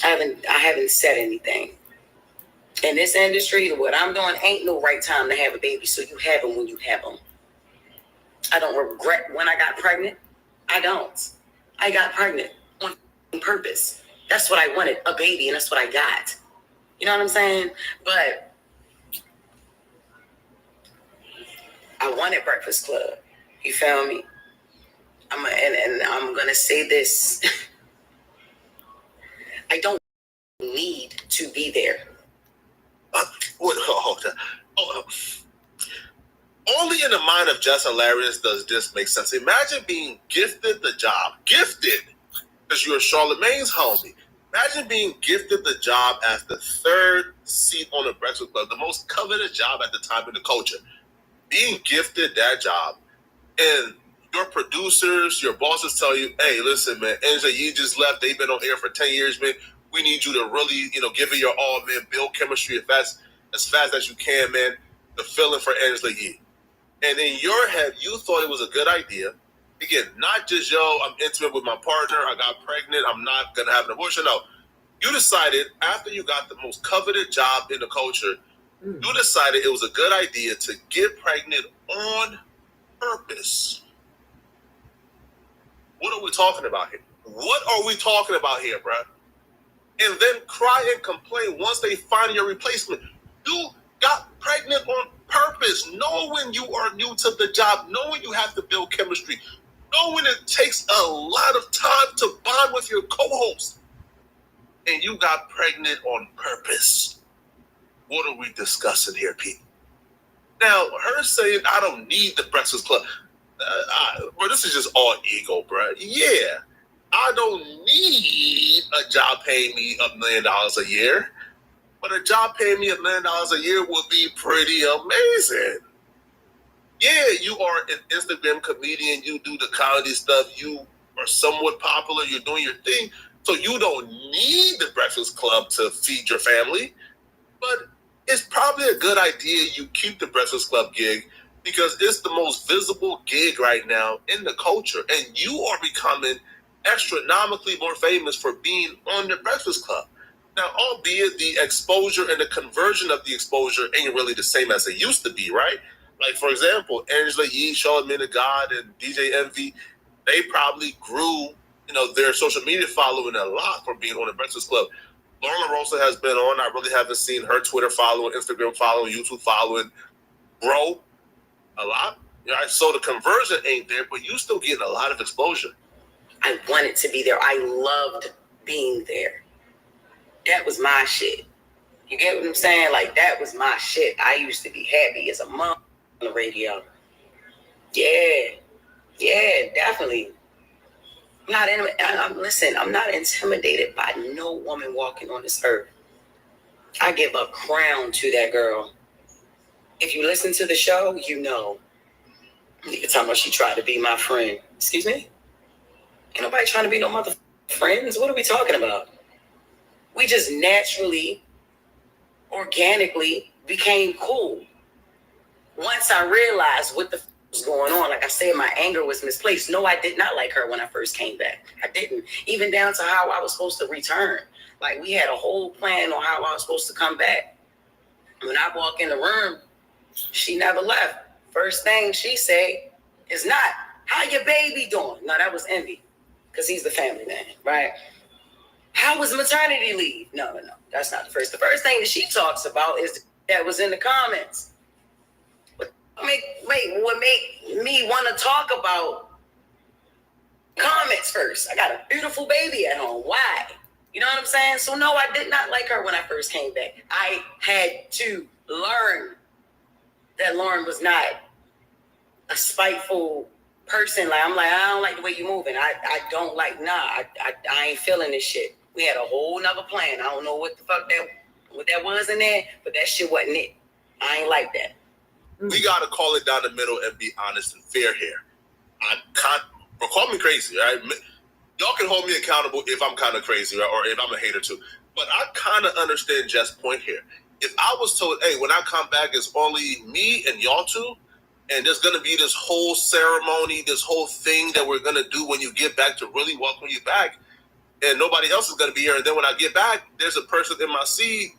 I haven't said anything. In this industry, what I'm doing ain't no right time to have a baby, so you have them when you have them. I don't regret when I got pregnant. I don't. I got pregnant on purpose. That's what I wanted, a baby, and that's what I got. You know what I'm saying? But I wanted Breakfast Club. You feel me? And I'm going to say this. I don't need to be there. Only in the mind of Jess Hilarious does this make sense. Imagine being gifted the job. Gifted, because you're Charlamagne's homie. Imagine being gifted the job as the third seat on the Breakfast Club, the most coveted job at the time in the culture. Being gifted that job, and your producers, your bosses tell you, hey, listen, man, Angela, you just left. They've been on air for 10 years, man. We need you to really, give it your all, man. Build chemistry as fast as you can, man. The feeling for Angela Yee. And in your head, you thought it was a good idea. Again, not just, I'm intimate with my partner. I got pregnant. I'm not going to have an abortion. No. You decided after you got the most coveted job in the culture, you decided it was a good idea to get pregnant on purpose. What are we talking about here? What are we talking about here, bro? And then cry and complain once they find your replacement. You got pregnant on purpose, knowing you are new to the job, knowing you have to build chemistry, knowing it takes a lot of time to bond with your co-host. And you got pregnant on purpose. What are we discussing here, people? Now, her saying, I don't need the Breakfast Club. Bro, this is just all ego, bro. Yeah, I don't need a job paying me $1 million a year, but a job paying me $1 million a year would be pretty amazing. Yeah, you are an Instagram comedian. You do the comedy stuff. You are somewhat popular. You're doing your thing. So you don't need the Breakfast Club to feed your family. But it's probably a good idea you keep the Breakfast Club gig because it's the most visible gig right now in the culture. And you are becoming astronomically more famous for being on the Breakfast Club. Now, albeit the exposure and the conversion of the exposure ain't really the same as it used to be, right? Like, for example, Angela Yee, Charlamagne the God, and DJ Envy, they probably grew, their social media following a lot from being on the Breakfast Club. Lauren LaRosa has been on. I really haven't seen her Twitter following, Instagram following, YouTube following grow a lot. So the conversion ain't there, but you still getting a lot of exposure. I wanted to be there. I loved being there. That was my shit. You get what I'm saying? Like, that was my shit. I used to be happy as a mom on the radio. Yeah, definitely. I'm not intimidated by no woman walking on this earth. I give a crown to that girl. If you listen to the show, you know. You're talking about she tried to be my friend. Excuse me? Ain't nobody trying to be no mother friends. What are we talking about? We just naturally, organically became cool. Once I realized what the was going on, like I said, my anger was misplaced. No, I did not like her when I first came back. I didn't. Even down to how I was supposed to return. Like, we had a whole plan on how I was supposed to come back. When I walk in the room, she never left. First thing she said is not, how your baby doing? No, that was Envy, because he's the family man, right? How was maternity leave? No, that's not the first. The first thing that she talks about is that was in the comments. What made me want to talk about comments first? I got a beautiful baby at home. Why? You know what I'm saying? So no, I did not like her when I first came back. I had to learn that Lauren was not a spiteful person. Like, I'm like, I don't like the way you moving. I don't like, I ain't feeling this shit. We had a whole nother plan. I don't know what the fuck that was in there, but that shit wasn't it. I ain't like that. We gotta call it down the middle and be honest and fair here. Call me crazy, right? Y'all can hold me accountable if I'm kind of crazy, right? Or if I'm a hater too. But I kind of understand Jess' point here. If I was told, hey, when I come back, it's only me and y'all two, and there's gonna be this whole ceremony, this whole thing that we're gonna do when you get back to really welcome you back, and nobody else is gonna be here. And then when I get back, there's a person in my seat.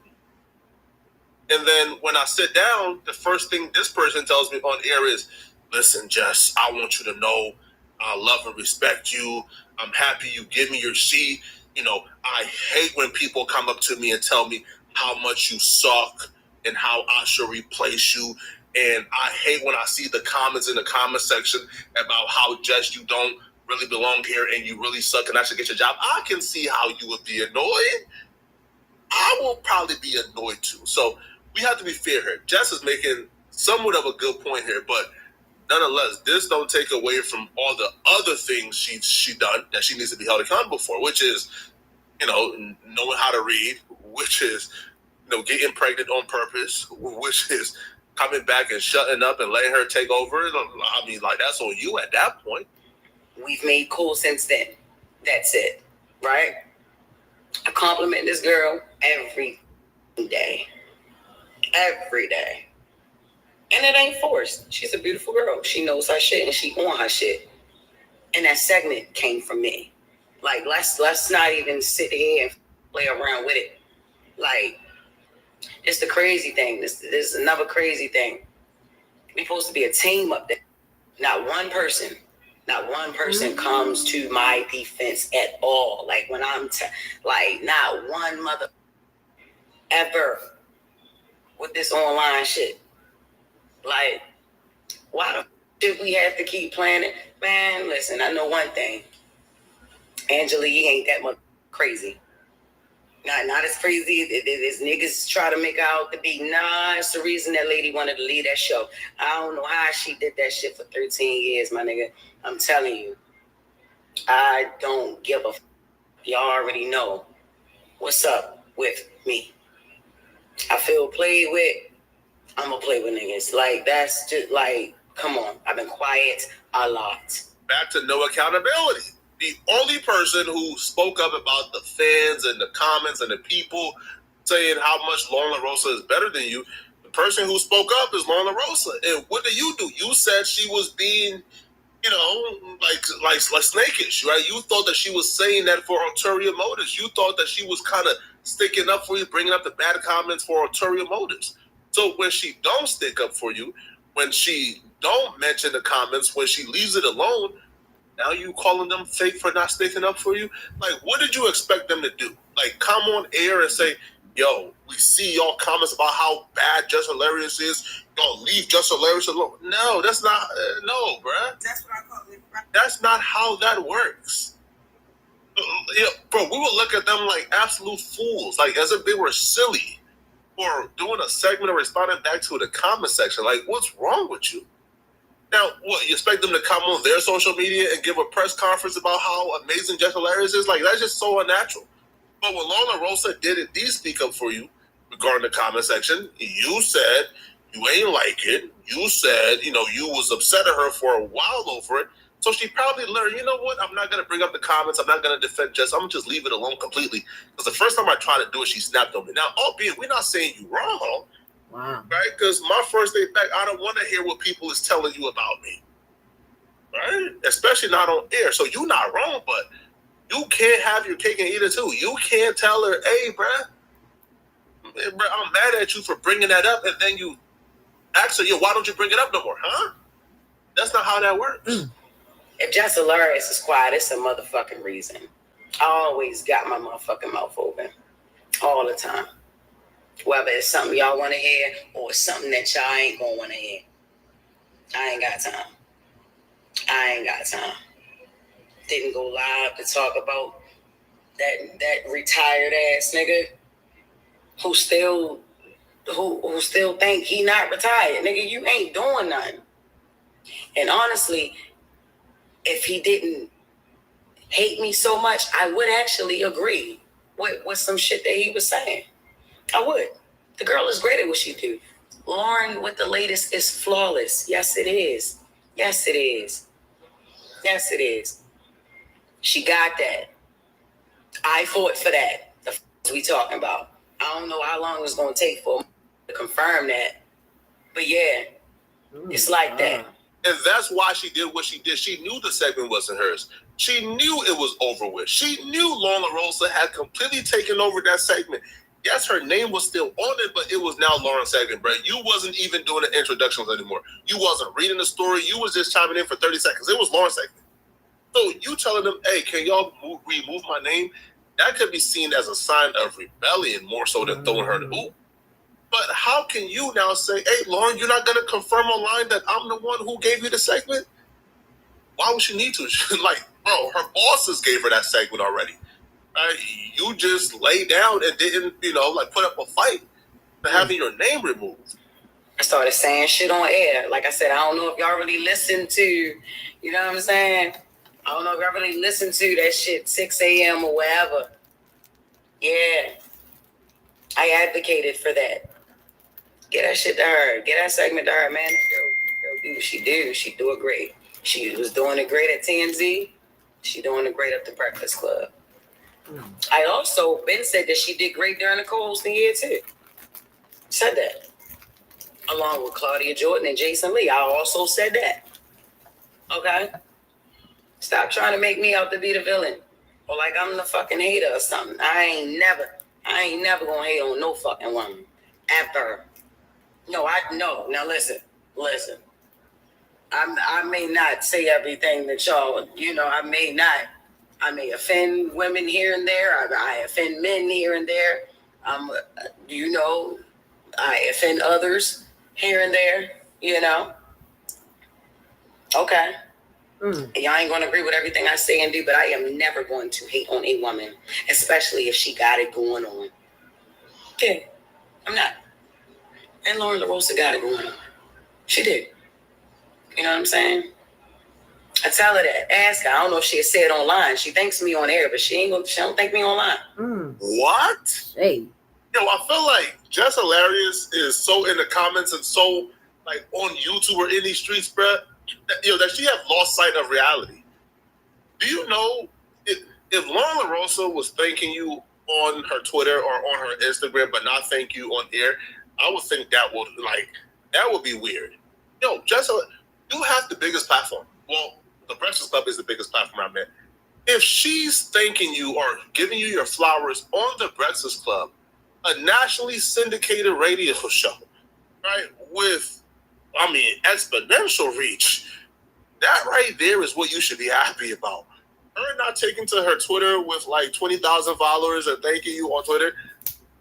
And then when I sit down, the first thing this person tells me on air is, listen, Jess, I want you to know I love and respect you. I'm happy you give me your seat. I hate when people come up to me and tell me how much you suck and how I should replace you. And I hate when I see the comments in the comment section about how, Jess, you don't really belong here and you really suck and I should get your job. I can see how you would be annoyed. I will probably be annoyed too. So we have to be fair here. Jess is making somewhat of a good point here, but nonetheless, this don't take away from all the other things she done that she needs to be held accountable for, which is, knowing how to read, which is, getting pregnant on purpose, which is coming back and shutting up and letting her take over. I mean, like, that's on you at that point. We've made cool since then. That's it, right? I compliment this girl every day. Every day. And it ain't forced. She's a beautiful girl. She knows her shit and she on her shit. And that segment came from me. Like, let's not even sit here and play around with it. Like, it's the crazy thing. This is another crazy thing. We're supposed to be a team up there. Not one person comes to my defense at all. Like, when I'm not one mother ever with this online shit. Like, why the did we have to keep playing it? Man, listen, I know one thing. Angela Yee ain't that much crazy. Not as crazy as niggas try to make out to be. Nah, it's the reason that lady wanted to leave that show. I don't know how she did that shit for 13 years, my nigga. I'm telling you, I don't give a. Y'all already know what's up with me. I feel played with. I'm gonna play with niggas. Like, that's just like, come on. I've been quiet a lot. Back to no accountability. The only person who spoke up about the fans and the comments and the people saying how much Lauren LaRosa is better than you, the person who spoke up is Lauren LaRosa. And what do? You said she was being, like snakish, right? You thought that she was saying that for ulterior motives. You thought that she was kind of sticking up for you, bringing up the bad comments for ulterior motives. So when she don't stick up for you, when she don't mention the comments, when she leaves it alone, now you calling them fake for not sticking up for you? Like, what did you expect them to do? Like, come on air and say, yo, we see y'all comments about how bad Just Hilarious is. Y'all leave Just Hilarious alone. No, that's not, no, bruh. That's what I call it. That's not how that works. Yeah, bro, we would look at them like absolute fools, like as if they were silly for doing a segment or responding back to the comment section. Like, what's wrong with you? Now, what, you expect them to come on their social media and give a press conference about how amazing Just Hilarious is? Like, that's just so unnatural. But when Lauren LaRosa did indeed speak up for you regarding the comment section, you said you ain't like it. You said, you was upset at her for a while over it. So she probably learned, you know what? I'm not going to bring up the comments. I'm not going to defend Jess. I'm going to just leave it alone completely. Because the first time I tried to do it, she snapped on me. Now, albeit we're not saying you wrong. Wow. Right? Because my first day back, I don't want to hear what people is telling you about me. Right? Especially not on air. So you're not wrong, but you can't have your cake and eat it too. You can't tell her, hey, bruh, I'm mad at you for bringing that up. And then you ask her, why don't you bring it up no more? Huh? That's not how that works. If Just Hilarious is quiet, it's a motherfucking reason. I always got my motherfucking mouth open. All the time. Whether it's something y'all want to hear or something that y'all ain't going to want to hear. I ain't got time. Didn't go live to talk about that retired ass nigga who still think he not retired. Nigga, you ain't doing nothing. And honestly, if he didn't hate me so much, I would actually agree with some shit that he was saying. I would. The girl is great at what she do. Lauren with the latest is flawless. Yes, it is. Yes, it is. Yes, it is. She got that. I fought for that. The f*** we talking about. I don't know how long it's going to take for to confirm that. But yeah, it's like that. And that's why she did what she did. She knew the segment wasn't hers. She knew it was over with. She knew Lauren LaRosa had completely taken over that segment. Yes, her name was still on it, but it was now Lauren's segment, bro. You wasn't even doing the introductions anymore. You wasn't reading the story. You was just chiming in for 30 seconds. It was Lauren's segment. So you telling them, hey, can y'all remove my name? That could be seen as a sign of rebellion more so than throwing her the boot. But how can you now say, hey, Lauren, you're not going to confirm online that I'm the one who gave you the segment? Why would she need to? Like, bro, her bosses gave her that segment already. You just lay down and didn't, put up a fight for having your name removed. I started saying shit on air. Like I said, I don't know if y'all really listen to, you know what I'm saying? I don't know if y'all really listen to that shit 6 a.m. or whatever. Yeah. I advocated for that. Get that shit to her. Get that segment to her, man. Girl do what she do. She do it great. She was doing it great at TMZ. She doing it great at the Breakfast Club. I also been said that she did great during the co-hosting year too. Said that. Along with Claudia Jordan and Jason Lee. I also said that. Okay? Stop trying to make me out to be the villain. Or like I'm the fucking hater or something. I ain't never gonna hate on no fucking woman. Ever. No. Now listen. I may not say everything that y'all, I may offend women here and there. I offend men here and there. I offend others here and there, Okay. Y'all ain't gonna agree with everything I say and do, but I am never going to hate on a woman, especially if she got it going on. Okay, I'm not. And Lauren LaRosa got it going on. She did. You know what I'm saying? I tell her that. Ask her. I don't know if she said it online. She thanks me on air, but she don't thank me online. What? Hey. Yo, I feel like Jess Hilarious is so in the comments and so like on YouTube or in these streets, bruh, that she have lost sight of reality. Do you know if Lauren LaRosa was thanking you on her Twitter or on her Instagram, but not thank you on air, I would think that would be weird. Yo, Jess, you have the biggest platform. Well, the Breakfast Club is the biggest platform I'm in. If she's thanking you or giving you your flowers on the Breakfast Club, a nationally syndicated radio show, right, with, exponential reach, that right there is what you should be happy about. Her not taking to her Twitter with like 20,000 followers and thanking you on Twitter,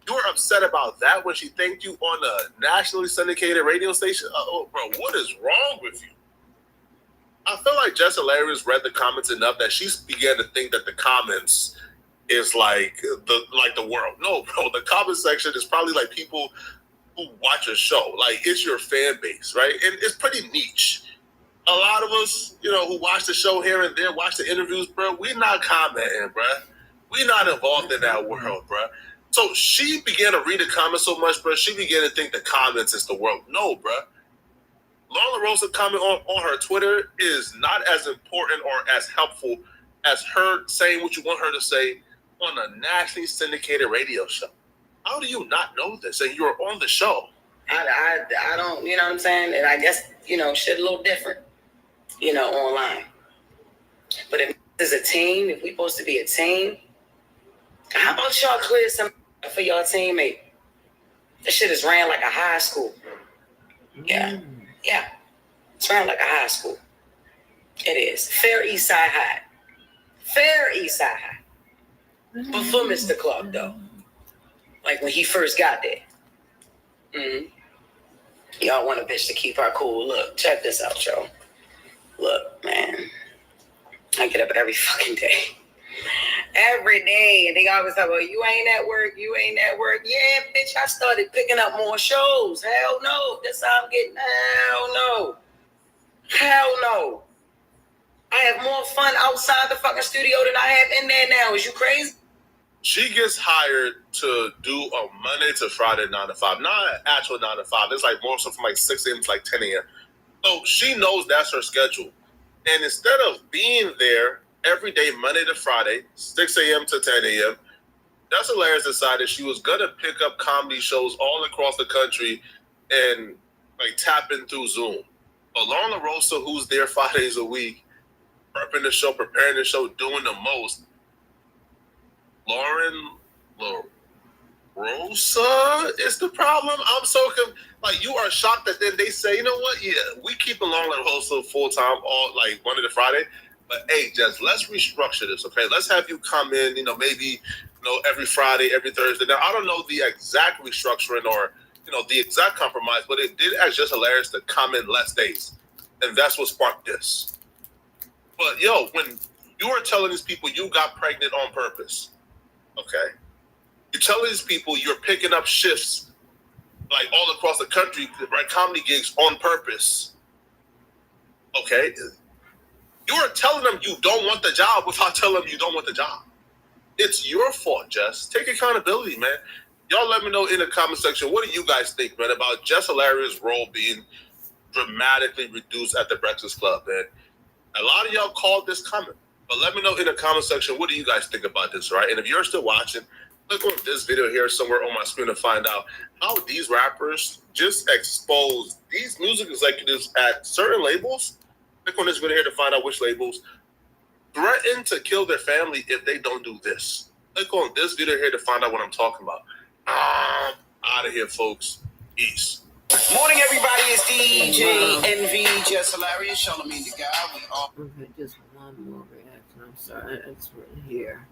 you're upset about that when she thanked you on a nationally syndicated radio station? Oh, bro, what is wrong with you? I feel like Jess Hilarious read the comments enough that she began to think that the comments is like the world. No, bro, the comment section is probably like people who watch a show. Like, it's your fan base, right? And it's pretty niche. A lot of us, who watch the show here and there, watch the interviews, bro, we not commenting, bro. We not involved in that world, bro. So she began to read the comments so much, bro, she began to think the comments is the world. No, bro. Lauren LaRosa comment on her Twitter is not as important or as helpful as her saying what you want her to say on a nationally syndicated radio show. How do you not know this? And you're on the show. I don't, you know what I'm saying? And I guess, shit a little different, online. But if this is a team, if we supposed to be a team, how about y'all clear some for y'all teammate? This shit is ran like a high school. Yeah. Yeah. It's ran like a high school. It is. Fair East Side High. Fair East Side High. But for Mr. Clark, though. Like when he first got there. Y'all want a bitch to keep her cool. Look, check this out, y'all. Look, man. I get up every fucking day. Every day. And they always talk about, you ain't at work, you ain't at work. Yeah, bitch, I started picking up more shows. Hell no. That's how I'm getting. Hell no. Hell no. I have more fun outside the fucking studio than I have in there now. Is you crazy? She gets hired to do a Monday to Friday 9 to 5. Not an actual 9 to 5. It's like more so from like 6 a.m. to like 10 a.m. So she knows that's her schedule. And instead of being there every day, Monday to Friday, 6 a.m. to 10 a.m., Jess Hilarious decided she was going to pick up comedy shows all across the country and like tap in through Zoom. But Lauren LaRosa, who's there 5 days a week, prepping the show, preparing the show, doing the most, Lauren LaRosa is the problem. I'm so you are shocked that then they say, you know what? Yeah, we keeping Lauren LaRosa full time all like Monday to Friday. But hey, Jess, let's restructure this, okay? Let's have you come in, maybe every Friday, every Thursday. Now I don't know the exact restructuring or the exact compromise, but it did as just hilarious to come in less days, and that's what sparked this. But yo, when you are telling these people you got pregnant on purpose. Okay. You're telling these people you're picking up shifts like all across the country, right? Comedy gigs on purpose. Okay. You are telling them you don't want the job without telling them you don't want the job. It's your fault, Jess. Take accountability, man. Y'all let me know in the comment section, what do you guys think, man, about Jess Hilarious' role being dramatically reduced at the Breakfast Club, man? A lot of y'all called this comment. But let me know in the comment section, what do you guys think about this, right? And if you're still watching, click on this video here somewhere on my screen to find out how these rappers just expose these music executives at certain labels. Click on this video here to find out which labels threaten to kill their family if they don't do this. Click on this video here to find out what I'm talking about. Out of here, folks. Peace. Morning, everybody. It's DJ Envy, Jess Hilarious, Charlamagne the Guy. We all. Okay, just one more reaction. I'm sorry, it's right here.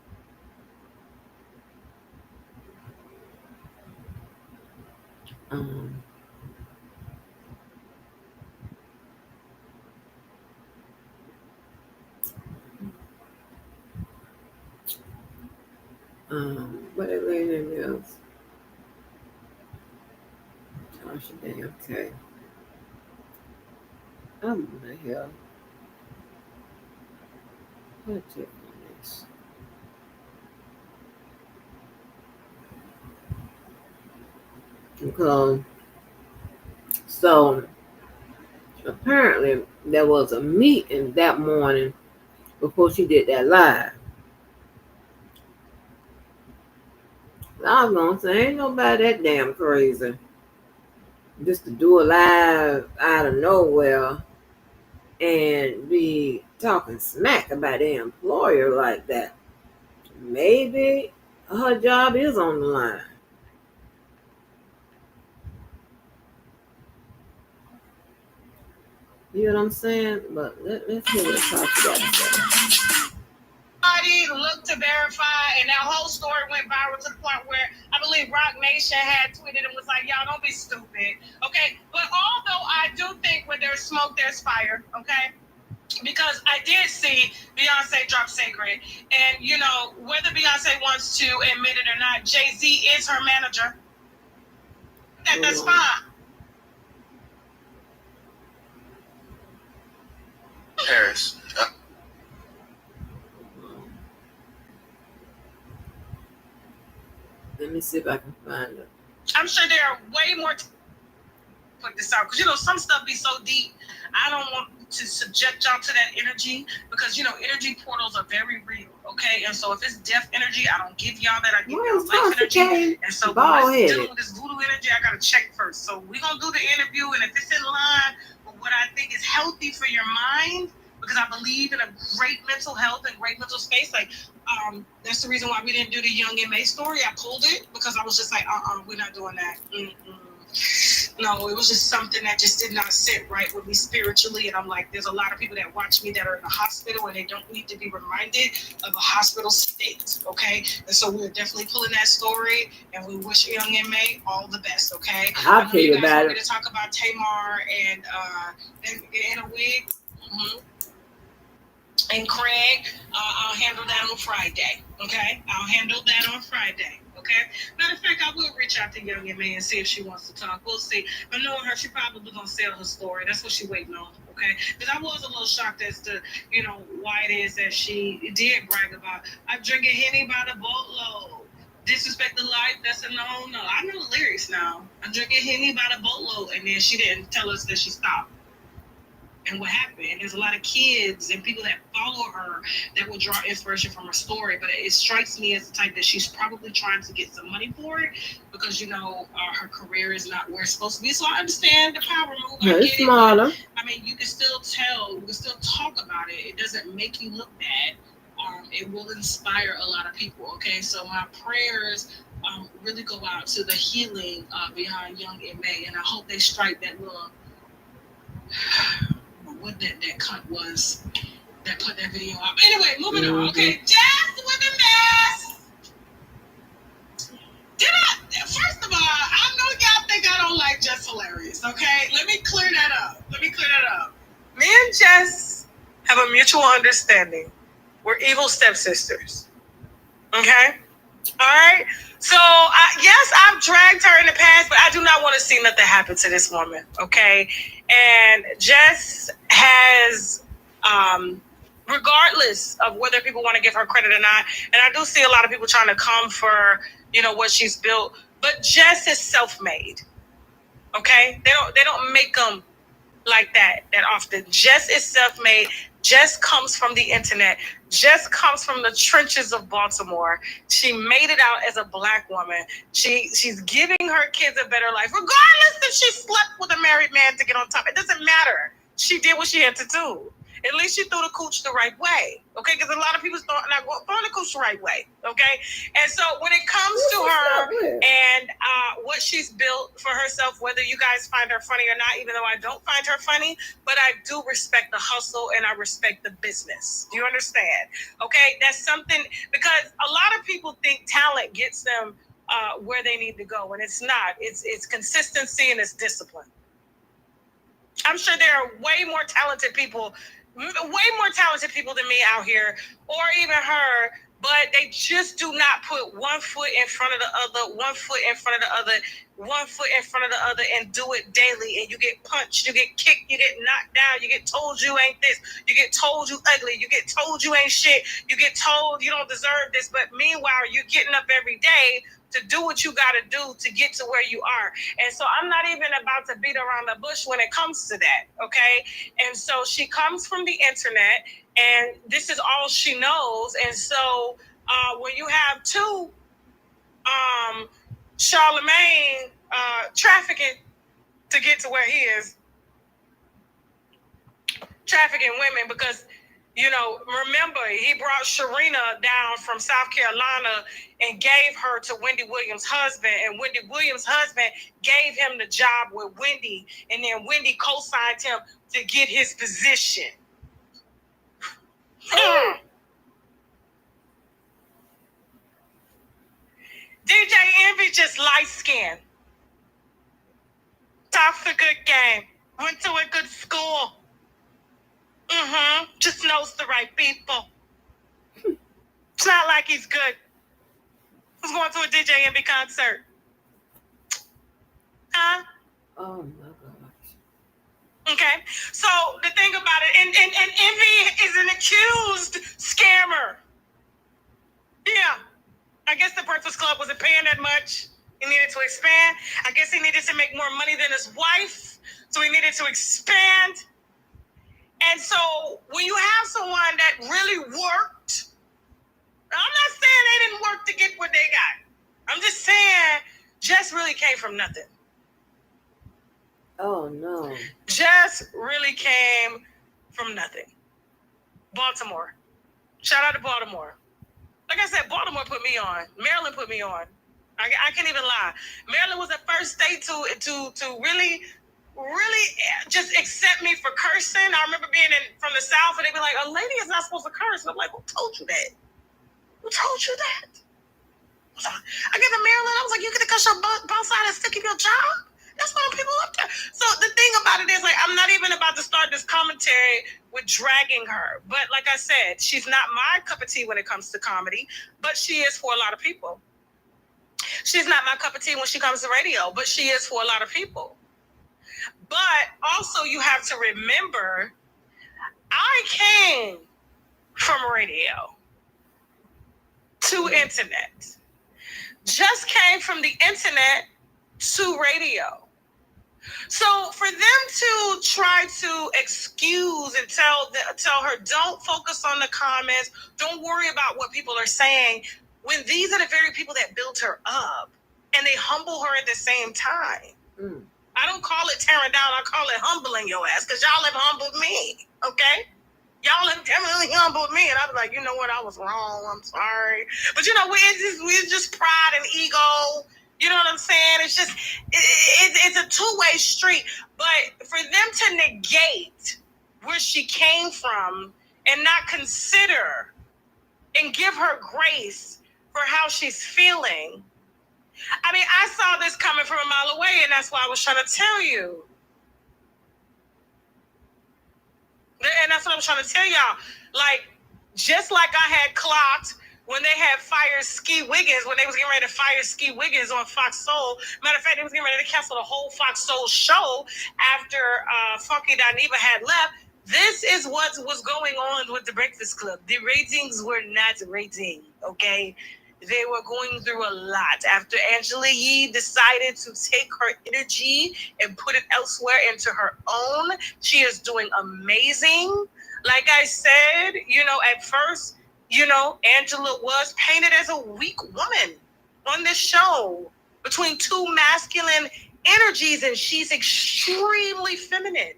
What that lady name is? Tasha Day, okay. What the hell? What tip on this? Okay. So apparently there was a meeting that morning before she did that live. I was gonna say ain't nobody that damn crazy just to do a live out of nowhere and be talking smack about their employer like that. Maybe her job is on the line. You know what I'm saying? But let's hear what Tasha got to say. Looked to verify, and that whole story went viral to the point where I believe Rock Nation had tweeted and was like, "Y'all don't be stupid, okay?" But although I do think when there's smoke, there's fire, okay? Because I did see Beyonce drop Sacred, and you know whether Beyonce wants to admit it or not, Jay-Z is her manager. That's fine. Paris. Let me see if I can find it. I'm sure there are way more put this out because you know some stuff be so deep. I don't want to subject y'all to that energy because you know energy portals are very real, okay? And so if it's death energy, I don't give y'all that. I give y'all life energy. And so when I'm dealing with this voodoo energy, I gotta check first. So we're gonna do the interview, and if it's in line with what I think is healthy for your mind, because I believe in a great mental health and great mental space, like that's the reason why we didn't do the Young and May story. I pulled it because I was just like, we're not doing that. No, it was just something that just did not sit right with me spiritually. And I'm like, there's a lot of people that watch me that are in the hospital and they don't need to be reminded of a hospital state, okay? And so we're definitely pulling that story, and we wish Young and May all the best, okay? I'll tell you about it. To talk about Tamar and in a wig. Mm-hmm. And Craig, I'll handle that on Friday, okay? I'll handle that on Friday, okay? Matter of fact, I will reach out to Young and May and see if she wants to talk. We'll see. But knowing her, she probably gonna sell her story. That's what she waiting on, okay? Because I was a little shocked as to, you know, why it is that she did brag about, I'm drinking Henny by the boatload. Disrespect the life, that's a no. I know the lyrics now. I'm drinking Henny by the boatload. And then she didn't tell us that she stopped. And what happened? There's a lot of kids and people that follow her that will draw inspiration from her story. But it strikes me as the type that she's probably trying to get some money for it because, you know, her career is not where it's supposed to be. So I understand the power move. I get it. But, I mean, you can still tell, you can still talk about it. It doesn't make you look bad. It will inspire a lot of people. Okay, so my prayers really go out to the healing behind Young and May. And I hope they strike that little... what that cunt was that put that video up. Anyway, moving on. Okay, JESS with the mess. First of all, I know y'all think I don't like JESS Hilarious, okay? Let me clear that up. Me and JESS have a mutual understanding. We're evil stepsisters, okay? All right? So, yes, I've dragged her in the past, but I do not want to see nothing happen to this woman, okay? And JESS has, regardless of whether people want to give her credit or not, and I do see a lot of people trying to come for, you know, what she's built, but JESS is self-made, okay? They don't make them like that often. JESS is self-made. JESS comes from the internet. JESS comes from the trenches of Baltimore. She made it out as a Black woman. She's giving her kids a better life, regardless if she slept with a married man to get on top. It doesn't matter. She did what she had to do. At least she threw the cooch the right way, okay? Because a lot of people not throwing the cooch the right way, okay? And so when it comes to her and what she's built for herself, whether you guys find her funny or not, even though I don't find her funny, but I do respect the hustle and I respect the business. Do you understand? Okay, that's something, because a lot of people think talent gets them where they need to go, and it's not. It's consistency and it's discipline. I'm sure there are way more talented people than me out here, or even her, but they just do not put one foot in front of the other, one foot in front of the other, one foot in front of the other, and do it daily. And you get punched, you get kicked, you get knocked down, you get told you ain't this, you get told you ugly, you get told you ain't shit, you get told you don't deserve this. But meanwhile, you're getting up every day to do what you got to do to get to where you are. And so I'm not even about to beat around the bush when it comes to that, okay? And so she comes from the internet, and this is all she knows. And so when you have two Charlemagne trafficking to get to where he is, trafficking women, because remember, he brought Sharina down from South Carolina and gave her to Wendy Williams' husband, and Wendy Williams' husband gave him the job with Wendy, and then Wendy co-signed him to get his position. DJ Envy just light-skinned. Talks a good game. Went to a good school. Just knows the right people. It's not like he's good. Who's going to a DJ Envy concert? Huh? Oh my gosh. Okay. So the thing about it, and Envy is an accused scammer. Yeah. I guess the Breakfast Club wasn't paying that much. He needed to expand. I guess he needed to make more money than his wife. So he needed to expand. And so when you have someone that really worked, I'm not saying they didn't work to get what they got. I'm just saying Jess really came from nothing. Oh no. Jess really came from nothing. Baltimore. Shout out to Baltimore. Like I said, Baltimore put me on. Maryland put me on. I can't even lie. Maryland was the first state to really just accept me for cursing. I remember being from the South, and they'd be like, a lady is not supposed to curse. And I'm like, who told you that? Who told you that? I get to Maryland, I was like, you get to cuss your both sides and still keep your job? That's why people up there. So the thing about it is, like, I'm not even about to start this commentary with dragging her. But like I said, she's not my cup of tea when it comes to comedy, but she is for a lot of people. She's not my cup of tea when she comes to radio, but she is for a lot of people. But also you have to remember, I came from radio to internet. Just came from the internet to radio. So for them to try to excuse and tell her, don't focus on the comments, don't worry about what people are saying, when these are the very people that built her up, and they humble her at the same time. I don't call it tearing down, I call it humbling your ass, because y'all have humbled me, okay? Y'all have definitely humbled me, and I was like, you know what, I was wrong, I'm sorry. But we're just pride and ego. You know what I'm saying? It's just, it's a two-way street. But for them to negate where she came from and not consider and give her grace for how she's feeling. I mean, I saw this coming from a mile away, and that's why I was trying to tell you. And that's what I'm trying to tell y'all. Like, just like I had clocked when they had fired Ski Wiggins, when they was getting ready to fire Ski Wiggins on Fox Soul. Matter of fact, they was getting ready to cancel the whole Fox Soul show after Funky Dineva had left. This is what was going on with the Breakfast Club. The ratings were not rating, okay? They were going through a lot. After Angela Yee decided to take her energy and put it elsewhere into her own, she is doing amazing. Like I said, at first, Angela was painted as a weak woman on this show between two masculine energies, and she's extremely feminine.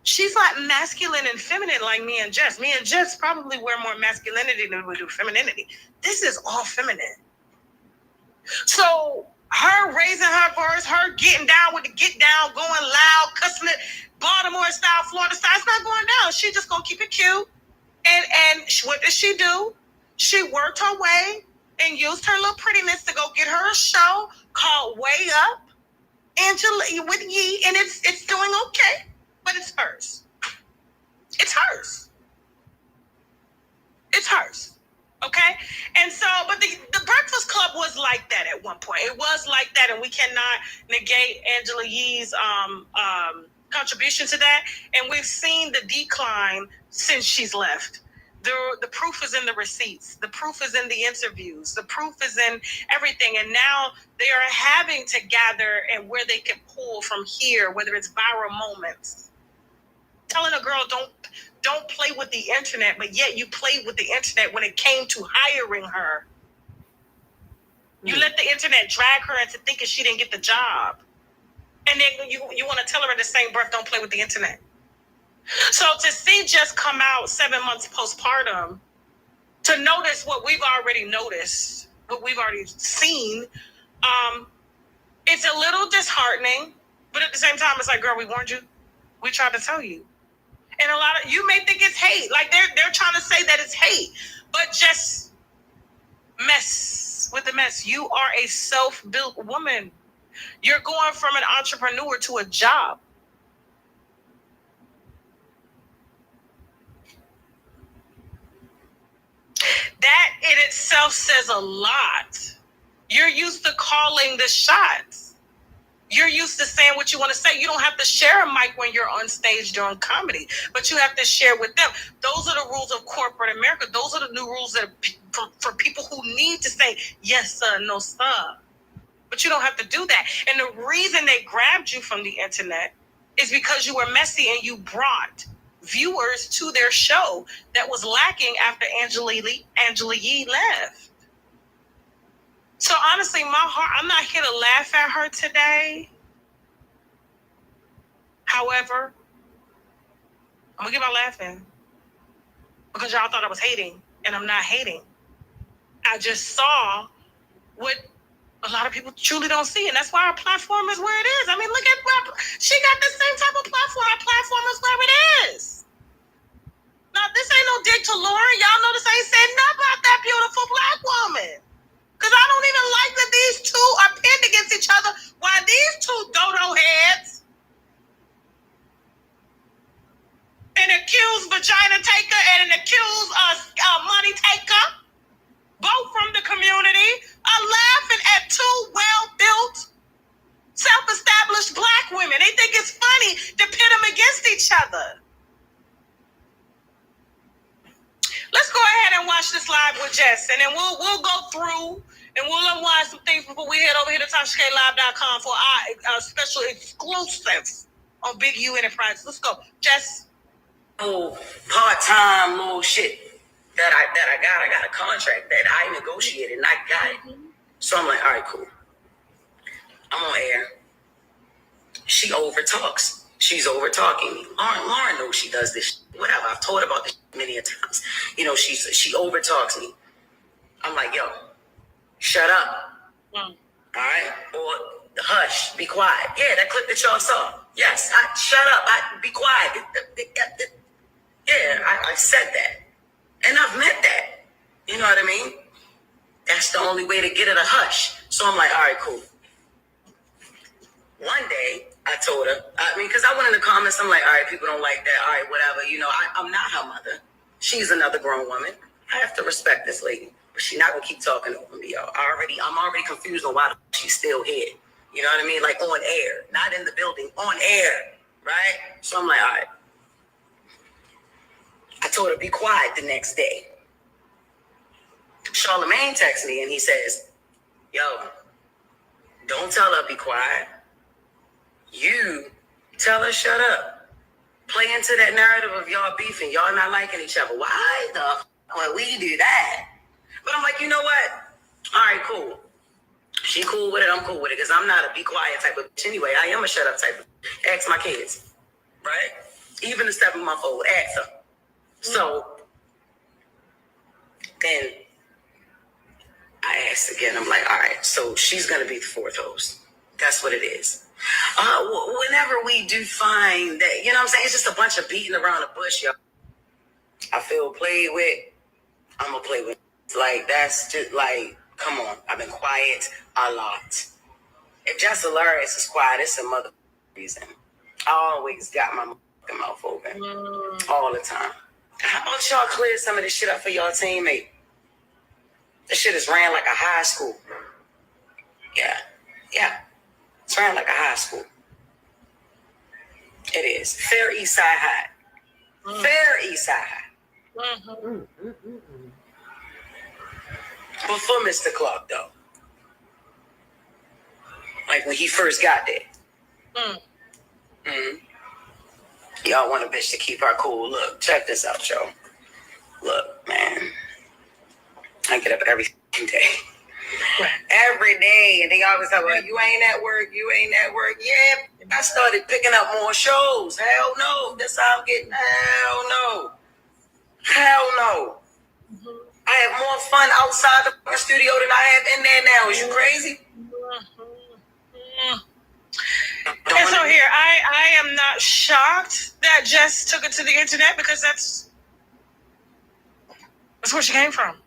She's not masculine and feminine like me and Jess. Me and Jess probably wear more masculinity than we do femininity. This is all feminine. So her raising her voice, her getting down with the get down, going loud, cussing it, Baltimore style, Florida style, it's not going down. She just gonna keep it cute. And what did she do? She worked her way and used her little prettiness to go get her a show called Way Up, Angela with Yee, and it's doing okay, but it's hers. It's hers. It's hers. Okay, and so, but the Breakfast Club was like that at one point. It was like that, and we cannot negate Angela Yee's contribution to that. And we've seen the decline since she's left. The proof is in the receipts. The proof is in the interviews. The proof is in everything. And now they are having to gather and where they can pull from here, whether it's viral moments. Telling a girl don't play with the internet, but yet you played with the internet when it came to hiring her. You let the internet drag her into thinking she didn't get the job. And then you want to tell her in the same breath, don't play with the internet. So to see Jess come out 7 months postpartum, to notice what we've already noticed, what we've already seen, it's a little disheartening, but at the same time, it's like, girl, we warned you. We tried to tell you. And a lot of you may think it's hate, like they're trying to say that it's hate, but just mess with the mess. You are a self-built woman. You're going from an entrepreneur to a job. That in itself says a lot. You're used to calling the shots. You're used to saying what you want to say. You don't have to share a mic when you're on stage doing comedy, but you have to share with them. Those are the rules of corporate America. Those are the new rules that for people who need to say, yes, sir, no, sir. But you don't have to do that. And the reason they grabbed you from the internet is because you were messy and you brought viewers to their show that was lacking after Angela Yee left. So honestly, my heart, I'm not here to laugh at her today. However, I'm gonna give my laughing because y'all thought I was hating, and I'm not hating. I just saw what a lot of people truly don't see, and that's why our platform is where it is. I mean, look at she got the same type of platform. Our platform is where it is. Now, this ain't no dig to Lauren. Y'all know this ain't saying nothing about that beautiful black woman. Because I don't even like that these two are pinned against each other while these two dodo heads, an accused vagina taker and an accused money taker, both from the community, are laughing at two well-built, self-established black women. They think it's funny to pit them against each other. Let's go ahead and watch this live with Jess, and then we'll go through and we'll unwind some things before we head over here to TashaKLive.com for our special exclusive on Big U Enterprises. Let's go, Jess. Oh, part-time little shit that I got a contract that I negotiated and I got it. So I'm like, all right, cool. I'm on air. She overtalks. She's over-talking me. Lauren knows she does this shit. Whatever. I've told her about this many a times. You know, she over-talks me. I'm like, yo, shut up. All right? Or hush, be quiet. Yeah, that clip that y'all saw. Yes, shut up. Be quiet. Yeah, I said that. And I've meant that. You know what I mean? That's the only way to get it a hush. So I'm like, all right, cool. One day, I told her, because I went in the comments, I'm like, all right, people don't like that. All right, whatever. You know, I'm not her mother. She's another grown woman. I have to respect this lady. But she's not going to keep talking over me, y'all. I'm already confused on why she's still here. You know what I mean? Like on air. Not in the building. On air. Right? So I'm like, all right. I told her, be quiet the next day. Charlamagne texts me and he says, yo, don't tell her be quiet. You tell her shut up. Play into that narrative of y'all beefing, y'all not liking each other. Why the we do that? But I'm like, you know what? All right, cool. She cool with it, I'm cool with it, because I'm not a be quiet type of bitch anyway. I am a shut up type of bitch. Ask my kids, right? Even the 7-month-old, ask her. So then I asked again, I'm like, all right, so she's going to be the fourth host. That's what it is. Whenever we do find that, you know what I'm saying? It's just a bunch of beating around the bush, y'all. I feel played with. I'm going to play with. Like, that's just like, come on. I've been quiet a lot. If Jess Hilarious is quiet, it's a mother reason. I always got my mouth open. All the time. How about y'all clear some of this shit up for y'all teammate? This shit is ran like a high school. Yeah. It's ran like a high school. It is. Fair East Side High. Fair East Side High. But for Mr. Clark, though, like when he first got there, y'all want a bitch to keep her cool. Look, check this out, y'all. Look, man, I get up every day. Every day, and they always talk about, you ain't at work. Yeah, I started picking up more shows. Hell no. That's how I'm getting. Hell no. I have more fun outside the studio than I have in there now. Is you crazy? And so here, I am not shocked that Jess took it to the internet, because that's where she came from.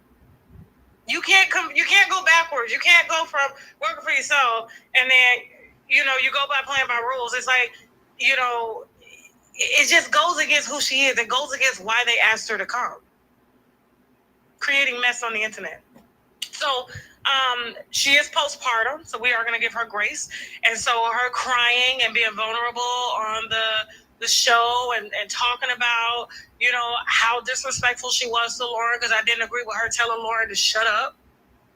You can't go backwards. You can't go from working for yourself and then, you go by playing by rules. It's like, it just goes against who she is. It goes against why they asked her to come. Creating mess on the internet. So she is postpartum, so we are going to give her grace. And so her crying and being vulnerable on the show and talking about, how disrespectful she was to Lauren, because I didn't agree with her telling Lauren to shut up,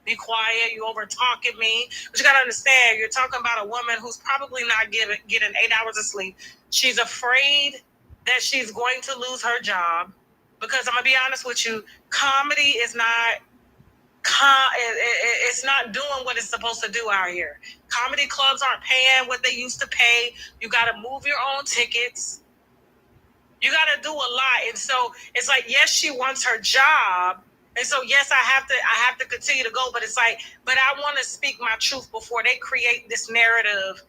be quiet, you over talking me. But you got to understand, you're talking about a woman who's probably not getting 8 hours of sleep. She's afraid that she's going to lose her job, because I'm going to be honest with you, comedy is not... it's not doing what it's supposed to do out here. Comedy clubs aren't paying what they used to pay. You got to move your own tickets. You got to do a lot. And so it's like, yes, she wants her job. And so, yes, I have to continue to go. But it's like, but I want to speak my truth before they create this narrative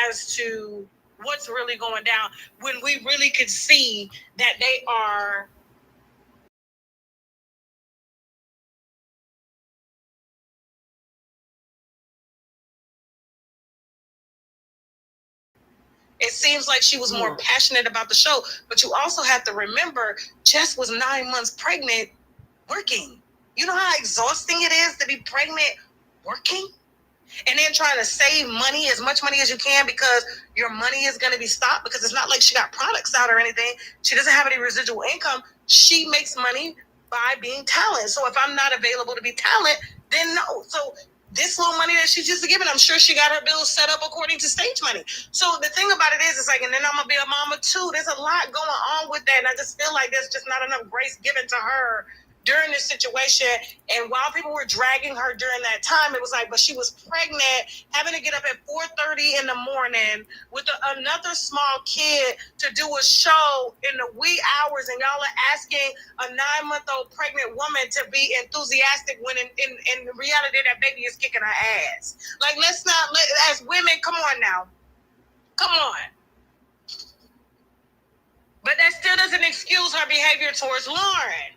as to what's really going down, when we really could see that they are... It seems like she was more passionate about the show, but you also have to remember, Jess was 9 months pregnant working. You know how exhausting it is to be pregnant working? And then trying to save money, as much money as you can, because your money is going to be stopped, because it's not like she got products out or anything. She doesn't have any residual income. She makes money by being talent. So if I'm not available to be talent, then no. So this little money that she's just given, I'm sure she got her bills set up according to stage money. So the thing about it is, it's like, and then I'm going to be a mama too. There's a lot going on with that. And I just feel like there's just not enough grace given to her during this situation. And while people were dragging her during that time, it was like, but she was pregnant, having to get up at 4:30 in the morning with another small kid to do a show in the wee hours, and y'all are asking a 9-month-old pregnant woman to be enthusiastic when in reality that baby is kicking her ass. Like, as women, come on now. Come on. But that still doesn't excuse her behavior towards Lauren.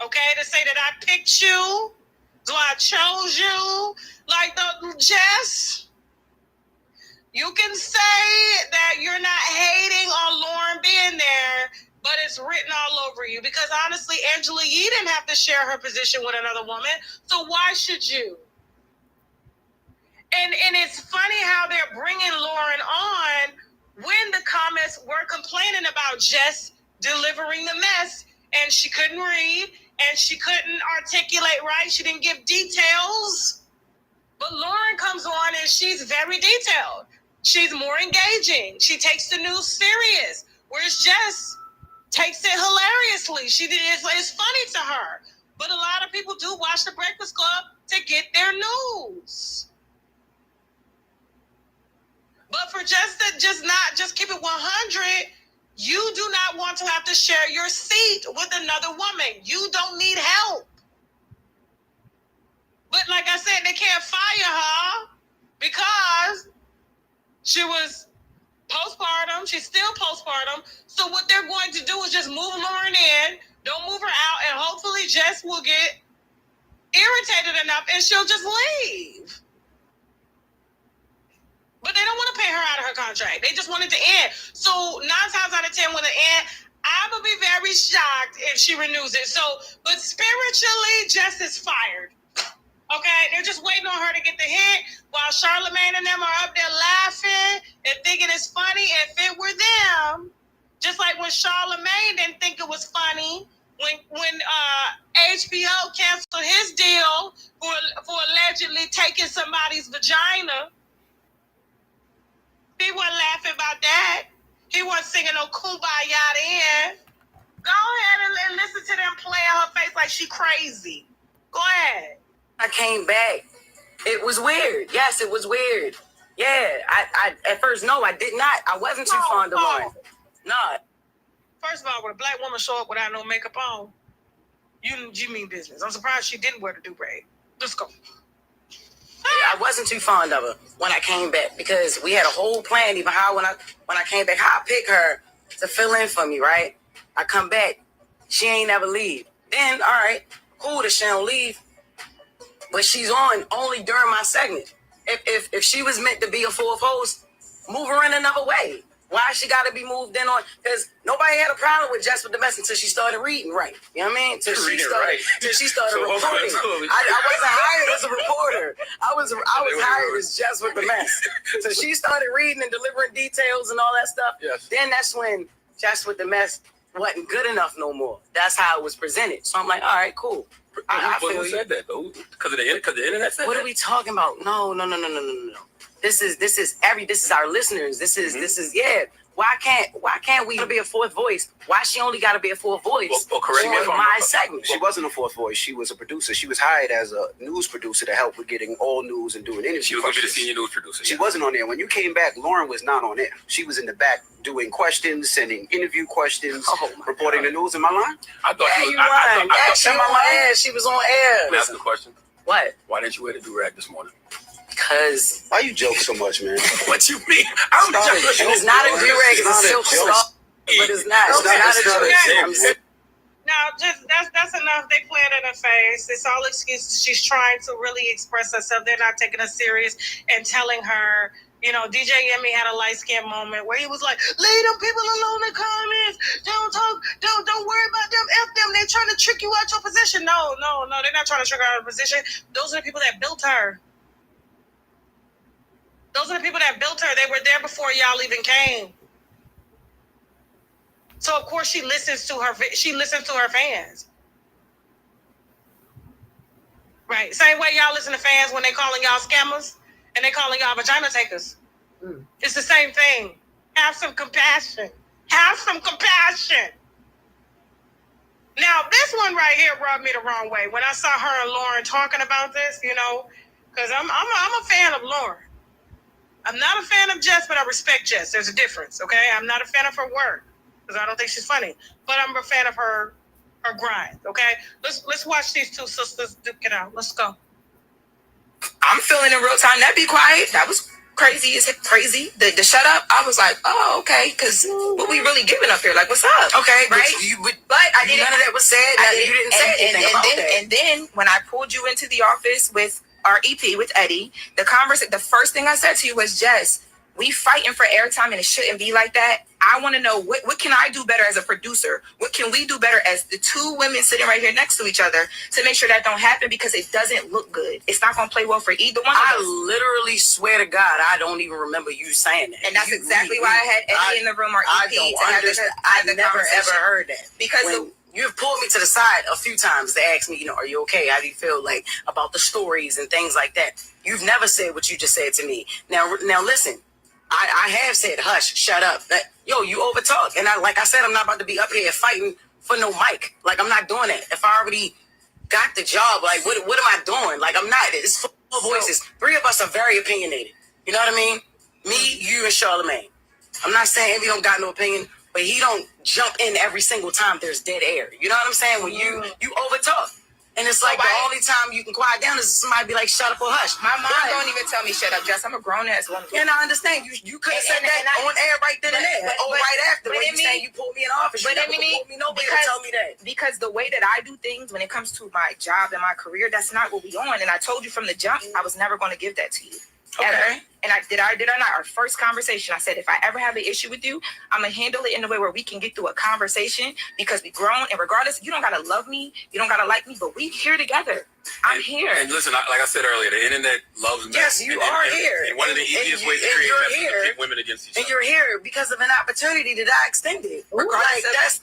Okay, to say that I picked you, so I chose you, like the Jess. You can say that you're not hating on Lauren being there, but it's written all over you. Because honestly, Angela Yee didn't have to share her position with another woman, so why should you? And it's funny how they're bringing Lauren on when the comments were complaining about Jess delivering the mess, and she couldn't read, and she couldn't articulate right. She didn't give details. But Lauren comes on and she's very detailed. She's more engaging. She takes the news serious. Whereas Jess takes it hilariously. It's funny to her. But a lot of people do watch The Breakfast Club to get their news. But for Jess to just keep it 100, you do not want to have to share your seat with another woman. You don't need help. But like I said, they can't fire her because she was postpartum. She's still postpartum. So what they're going to do is just move Lauren in, don't move her out, and hopefully Jess will get irritated enough and she'll just leave. But they don't want to pay her out of her contract. They just want it to end. So 9 times out of 10, when it ends, I would be very shocked if she renews it. So, but spiritually, Jess is fired. Okay, they're just waiting on her to get the hit while Charlamagne and them are up there laughing and thinking it's funny. If it were them, just like when Charlamagne didn't think it was funny when HBO canceled his deal for allegedly taking somebody's vagina. He wasn't laughing about that. He wasn't singing no Kumbaya then. Go ahead and listen to them play on her face like she crazy. Go ahead. I came back. It was weird. Yes, it was weird. Yeah, I at first, no, I did not. I wasn't too fond of Lauren. Not. First of all, when a black woman show up without no makeup on, you mean business. I'm surprised she didn't wear the do-rag. Let's go. I wasn't too fond of her when I came back because we had a whole plan. Even how when I came back, how I pick her to fill in for me, right? I come back, she ain't never leave. Then all right, cool that she don't leave, but she's on only during my segment. If she was meant to be a fourth host, move her in another way. Why she got to be moved in on? Because nobody had a problem with Jess with the mess until she started reading right. You know what I mean? Till she started reporting. I wasn't hired as a reporter. I was hired as Jess with the mess. So she started reading and delivering details and all that stuff. Yes. Then that's when Jess with the mess wasn't good enough no more. That's how it was presented. So I'm like, all right, cool. I feel you. Who said that though? Because the internet said what that? Are we talking about? No. This is our listeners. This is yeah. Why can't we be a fourth voice? Why she only got to be a fourth voice? Well, correct me if I'm my wrong. segment. She wasn't a fourth voice. She was a producer. She was hired as a news producer to help with getting all news and doing interviews. She was going to be the senior news producer. She wasn't on there. When you came back, Lauren was not on there. She was in the back doing questions, sending interview questions, reporting the news. Am I lying? I thought she was. She was on air. Let me ask you a question. What? Why didn't you wear the do-rag this morning? Because why you joke so much, man? What you mean? I'm joking. It's not a do-rag. It's a silk scarf, but it's not. It's not a do-rag. Now, just that's enough. They play it in her face. It's all excuses. She's trying to really express herself. They're not taking her serious and telling her. You know, DJ Yemi had a light-skinned moment where he was like, leave them people alone in the comments. Don't talk. Don't worry about them. F them. They're trying to trick you out your position. No. They're not trying to trick her out of her position. Those are the people that built her. Those are the people that built her. They were there before y'all even came. So of course she listens to her fans. Right. Same way y'all listen to fans when they calling y'all scammers and they calling y'all vagina takers. It's the same thing. Have some compassion. Now this one right here rubbed me the wrong way when I saw her and Lauren talking about this, you know, because I'm a fan of Lauren. I'm not a fan of Jess, but I respect Jess. There's a difference, okay? I'm not a fan of her work because I don't think she's funny, but I'm a fan of her grind, okay? Let's watch these two sisters duke it out. Let's go. I'm feeling in real time. That be quiet. That was crazy. Is it crazy? The shut up. I was like, oh, okay, because what we really giving up here? Like, what's up? Okay, right? But I didn't. None of that was said. You didn't say anything about that. And then when I pulled you into the office with our EP with Eddie, the first thing I said to you was, Jess, we fighting for airtime and it shouldn't be like that. I want to know what can I do better as a producer? What can we do better as the two women sitting right here next to each other to make sure that don't happen because it doesn't look good. It's not going to play well for either one of us. I literally swear to God, I don't even remember you saying that. And that's exactly why I had Eddie in the room or EP I never ever heard that. Because you've pulled me to the side a few times to ask me, you know, are you okay? How do you feel like about the stories and things like that? You've never said what you just said to me. Now listen, I have said, hush, shut up. Yo, you overtalk. And like I said, I'm not about to be up here fighting for no mic. Like, I'm not doing that. If I already got the job, like, what am I doing? Like, I'm not. It's full of voices. Three of us are very opinionated. You know what I mean? Me, you, and Charlamagne. I'm not saying Envy don't got no opinion, but he don't jump in every single time there's dead air. You know what I'm saying? When you overtalk. And it's like the only time you can quiet down is somebody be like, shut up or hush. My mom don't even tell me shut up, Jess. I'm a grown-ass woman. And I understand. You could have said that on air right then and there. Right after. When you saying you pulled me in office, you never pulled me nobody to tell me that. Because the way that I do things when it comes to my job and my career, that's not what we on. And I told you from the jump, I was never going to give that to you. Okay. Ever. And I did or not. Our first conversation, I said, if I ever have an issue with you, I'm going to handle it in a way where we can get through a conversation because we grown. And regardless, you don't got to love me. You don't got to like me, but we here together. I'm here. And listen, like I said earlier, the internet loves men. Yes, you are here. And one of the easiest ways to create mess is to pit women against each other. And you're here because of an opportunity that I extended. Regardless,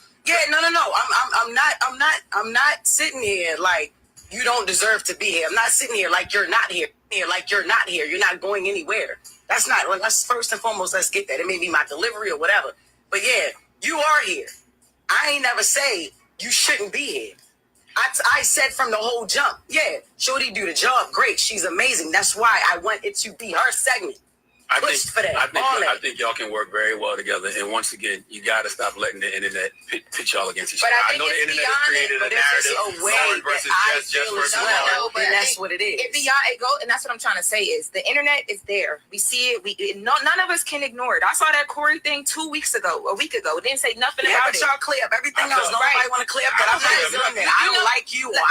I'm not sitting here like you don't deserve to be here. I'm not sitting here like you're not here. You're not going anywhere. That's not. Let's first and foremost, let's get that. It may be my delivery or whatever, but yeah, you are here. I ain't never say you shouldn't be here. I said from the whole jump, yeah, Shorty do the job great. She's amazing. That's why I want it to be her segment. I think y'all can work very well together. And once again, you got to stop letting the internet pit y'all against each other. I know the internet has created a narrative. Lauren versus Jess versus Lauren. And that's what it is. And that's what I'm trying to say is the internet is there. We see it. None of us can ignore it. I saw that Corey thing a week ago. It didn't say nothing about it. But y'all clear up everything else. Nobody want to clear up that I'm not doing that. I don't like you. Or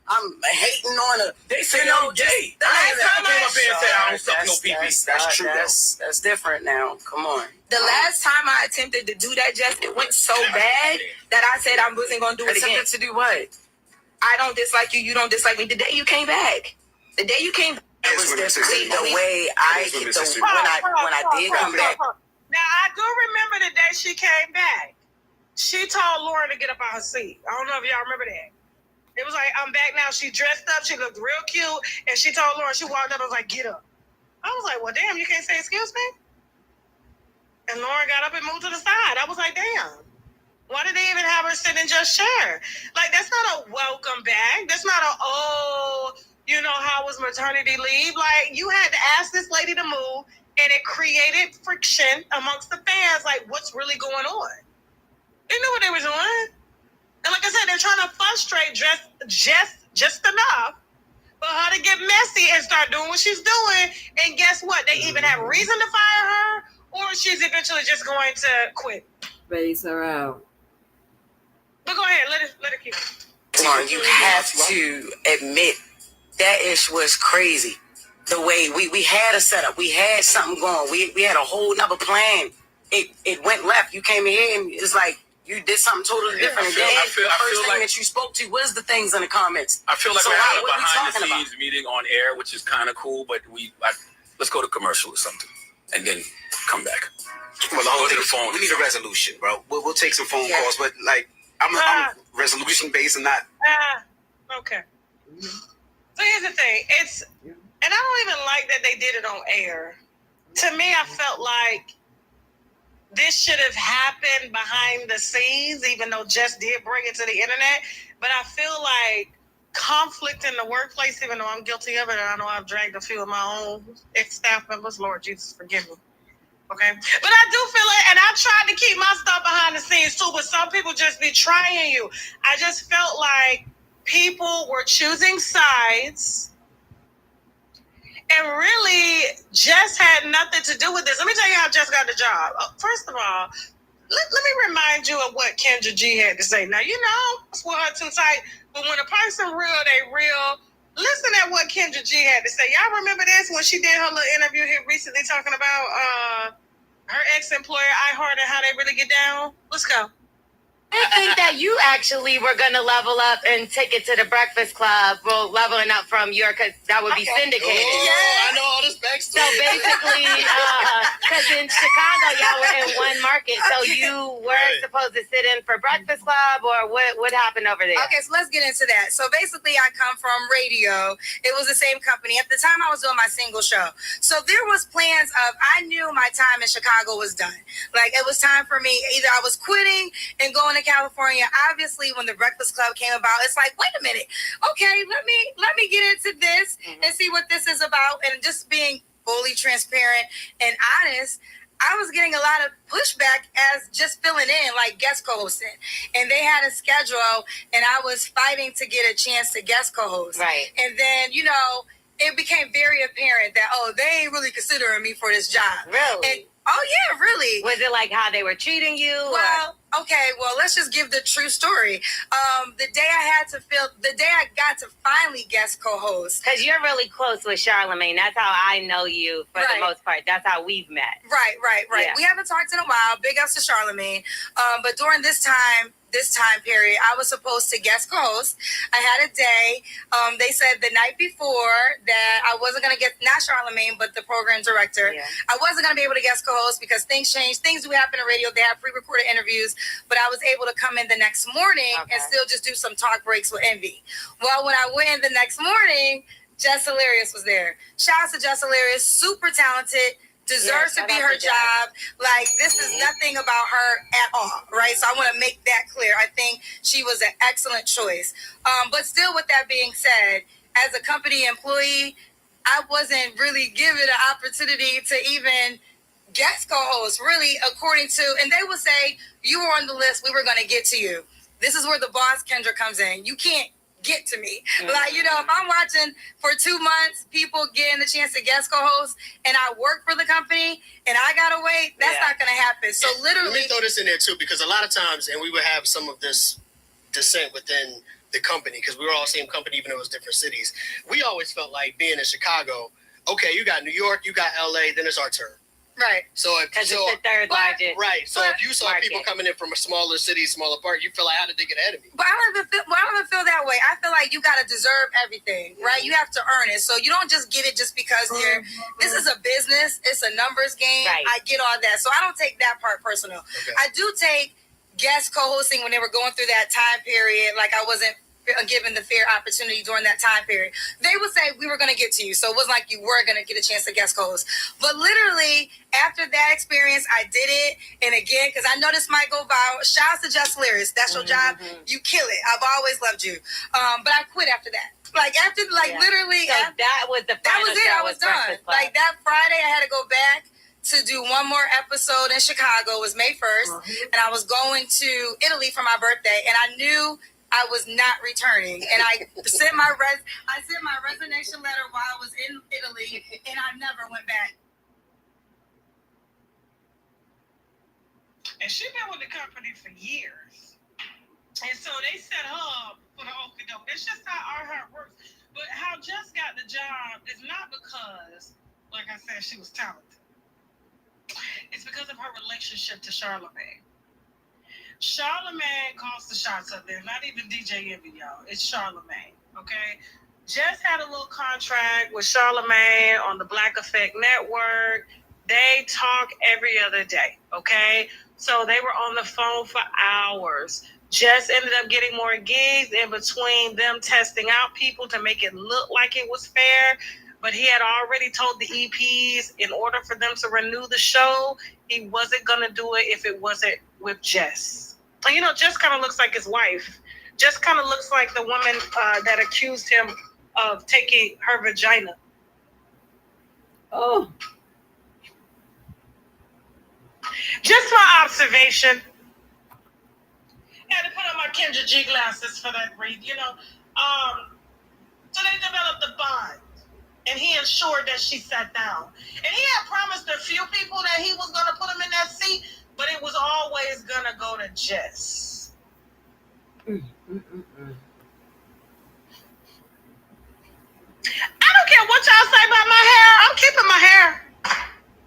I'm hating on a. They say I'm gay. I came up here and said I don't suck no pee-pee. That's true. That's different now. Come on. The last time I attempted to do that, Jess, it went so bad that I said I wasn't going to do it again. Attempted to do what? I don't dislike you. You don't dislike me. The day you came back. It was definitely the way I when I did come back. Now I do remember the day she came back. She told Lauren to get up out her seat. I don't know if y'all remember that. It was like, I'm back now. She dressed up. She looked real cute. And she told Lauren, she walked up and was like, get up. I was like, well, damn, you can't say excuse me? And Lauren got up and moved to the side. I was like, damn. Why did they even have her sit and just share? Like, that's not a welcome back. That's not how was maternity leave? Like, you had to ask this lady to move, and it created friction amongst the fans. Like, what's really going on? They knew what they were doing. And like I said, they're trying to frustrate just enough for her to get messy and start doing what she's doing. And guess what? They even have reason to fire her, or she's eventually just going to quit. Phase her out. But go ahead, let it keep. Lauren, you have to admit that ish was crazy. The way we had a setup, we had something going, we had a whole nother plan. It went left. You came in here and it's like you did something totally different. I feel like that you spoke to was the things in the comments. I feel like we're having a behind the scenes meeting on air, which is kind of cool. But let's go to commercial or something, and then come back. Well, we need a resolution, bro. We'll take some phone calls, but like I'm resolution based and not. Okay. So here's the thing. And I don't even like that they did it on air. To me, I felt like this should have happened behind the scenes, even though Jess did bring it to the internet. But I feel like conflict in the workplace, even though I'm guilty of it, and I know I've dragged a few of my own ex-staff members. Lord Jesus, forgive me. Okay? But I do feel it, and I tried to keep my stuff behind the scenes too, but some people just be trying you. I just felt like people were choosing sides. And really, Jess had nothing to do with this. Let me tell you how Jess got the job. First of all, let me remind you of what Kendra G had to say. Now, it's with her too tight, but when a person real, they real. Listen at what Kendra G had to say. Y'all remember this when she did her little interview here recently talking about her ex-employer, iHeart, and how they really get down? Let's go. I think that you actually were going to level up and take it to the Breakfast Club. Well, leveling up from because that would be syndicated. I know all this backstory. So basically, because in Chicago, y'all were in one market, so you were supposed to sit in for Breakfast Club, or what happened over there? Okay, so let's get into that. So basically, I come from radio. It was the same company. At the time, I was doing my single show. So there was plans of, I knew my time in Chicago was done. Like, it was time for me. Either I was quitting and going to California. Obviously, when the Breakfast Club came about, it's like, wait a minute. Okay, let me get into this and see what this is about. And just being fully transparent and honest, I was getting a lot of pushback as just filling in, like guest co-hosting. And they had a schedule, and I was fighting to get a chance to guest co-host. Right. And then, it became very apparent that, they ain't really considering me for this job. Really? And, oh, yeah, really. Was it like how they were treating you? Well, Okay, well, let's just give the true story. The day I got to finally guest co-host. Because you're really close with Charlamagne. That's how I know you for the most part. That's how we've met. Right. Yeah. We haven't talked in a while. Big ups to Charlamagne. But during this time period, I was supposed to guest co-host. I had a day. They said the night before that I wasn't going to get, not Charlamagne, but the program director. Yeah. I wasn't going to be able to guest co-host because things changed. Things do happen in radio. They have pre-recorded interviews, but I was able to come in the next morning and still just do some talk breaks with Envy. Well, when I went in the next morning, Jess Hilarious was there. Shout out to Jess Hilarious, super talented. Deserves to be her job. Like, this is nothing about her at all, right? So I want to make that clear. I think she was an excellent choice. But still, with that being said, as a company employee, I wasn't really given an opportunity to even guest co-host, really, according to, and they would say, you were on the list, we were going to get to you. This is where the boss, Kendra, comes in. You can't get to me. Like, if I'm watching for 2 months, people getting the chance to guest co-host, and I work for the company, and I gotta wait, that's not gonna happen. So literally, let me throw this in there too, because a lot of times, and we would have some of this dissent within the company, because we were all the same company, even though it was different cities. We always felt like being in Chicago, okay, you got New York, you got LA, then it's our turn. Right. Because it's the third largest. Right. So if you saw people coming in from a smaller city, smaller park, you feel like, how did they get ahead of me? But I don't even feel that way. I feel like you got to deserve everything, right? You have to earn it. So you don't just get it just because this is a business. It's a numbers game. Right. I get all that. So I don't take that part personal. Okay. I do take guest co-hosting when they were going through that time period. Like, I wasn't given the fair opportunity during that time period. They would say we were going to get to you, so it wasn't like you were going to get a chance to guest co-host. But literally, after that experience, I did it, and again, because I know this might go viral. Shout out to Jess Hilarious. That's your job. You kill it. I've always loved you. But I quit after that. Literally, so that was the final. That was it. I was done. Like, that Friday, I had to go back to do one more episode in Chicago. It was May 1st, and I was going to Italy for my birthday, and I knew I was not returning, and I sent my resignation letter while I was in Italy, and I never went back. And she's been with the company for years, and so they set her up for the okie doke. It's just how our heart works. But how Jess got the job is not because, like I said, she was talented. It's because of her relationship to Charlamagne. Charlamagne calls the shots up there. Not even DJ Envy, y'all. It's Charlamagne, okay? Jess had a little contract with Charlamagne on the Black Effect Network. They talk every other day, okay? So they were on the phone for hours. Jess ended up getting more gigs in between them testing out people to make it look like it was fair. But he had already told the EPs in order for them to renew the show, he wasn't going to do it if it wasn't with Jess. And, Jess kind of looks like his wife. Jess kind of looks like the woman that accused him of taking her vagina. Oh. Just my observation. I had to put on my Kendra G glasses for that read, So they developed a bond. And he ensured that she sat down. And he had promised a few people that he was going to put him in that seat, but it was always going to go to Jess. I don't care what y'all say about my hair. I'm keeping my hair.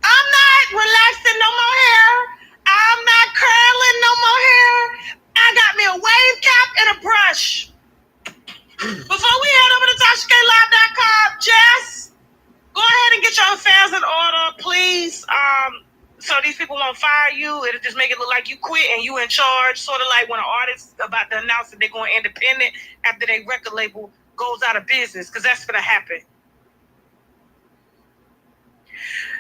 I'm not relaxing no more hair. I'm not curling no more hair. I got me a wave cap and a brush. Before we head over to TashaKLive.com, Jess, go ahead and get your affairs in order, please. So these people won't fire you. It'll just make it look like you quit and you in charge. Sort of like when an artist about to announce that they're going independent after their record label goes out of business, because that's going to happen.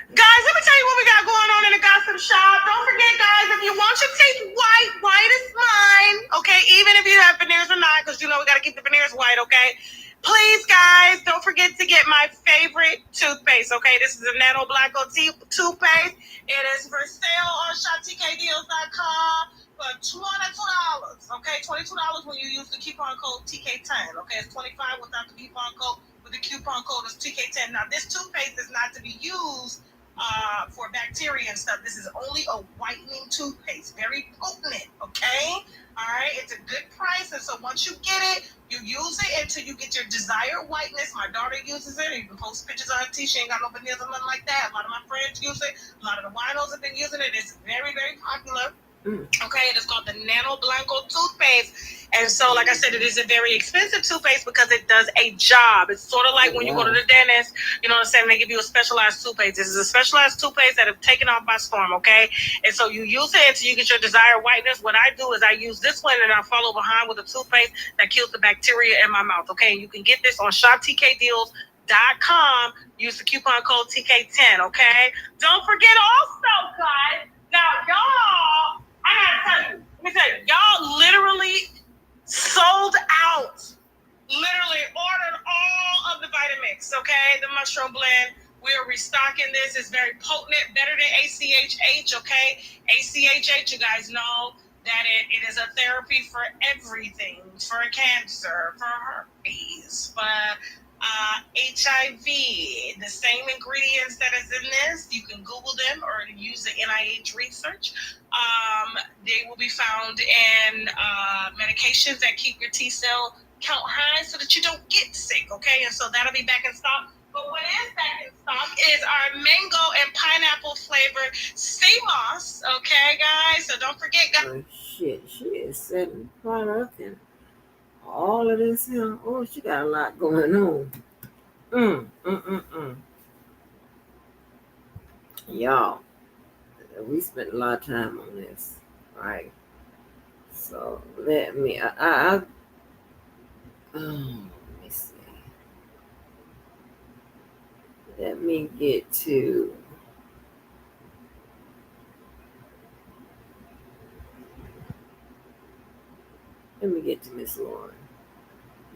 Guys, let me tell you what we got going on in the gossip shop. Don't forget, guys, if you want your teeth white is mine, okay? Even if you have veneers or not, because we got to keep the veneers white, okay? Please, guys, don't forget to get my favorite toothpaste, okay? This is a Nano Blacko toothpaste. It is for sale on shoptkdeals.com for $22, okay? $22 when you use the coupon code TK10, okay? It's $25 without the coupon code. With the coupon code is TK10. Now, this toothpaste is not to be used for bacteria and stuff. This is only a whitening toothpaste, very potent. Okay, all right. It's a good price, and so once you get it, you use it until you get your desired whiteness. My daughter uses it. You can post pictures on her teeth. She ain't got no veneers or nothing like that. A lot of my friends use it. A lot of the winos have been using it. It's very, very popular. Okay, it is called the Nano Blanco toothpaste. And so, like I said, it is a very expensive toothpaste because it does a job. It's sort of like when you go to the dentist, you know what I'm saying? They give you a specialized toothpaste. This is a specialized toothpaste that have taken off by storm, okay? And so you use it until you get your desired whiteness. What I do is I use this one and I follow behind with a toothpaste that kills the bacteria in my mouth, okay? And you can get this on shoptkdeals.com. Use the coupon code TK10, okay? Don't forget also, guys, now y'all, I gotta tell you, let me tell you, y'all literally sold out. Literally ordered all of the Vitamix, okay? The mushroom blend. We are restocking this. It's very potent, better than ACHH, okay? ACHH, you guys know that it is a therapy for everything, for cancer, for herpes, for HIV. The same ingredients that is in this, you can Google them or use the NIH research. They will be found in medications that keep your T cell count high so that you don't get sick, okay? And so that'll be back in stock. But what is back in stock is our mango and pineapple flavored sea moss, okay, guys? So don't forget, guys. Oh, shit, she is setting product and all of this here. Oh, she got a lot going on. Y'all, we spent a lot of time on this, right? So let me, let me see. Let me get to. Let me get to Miss Lauren,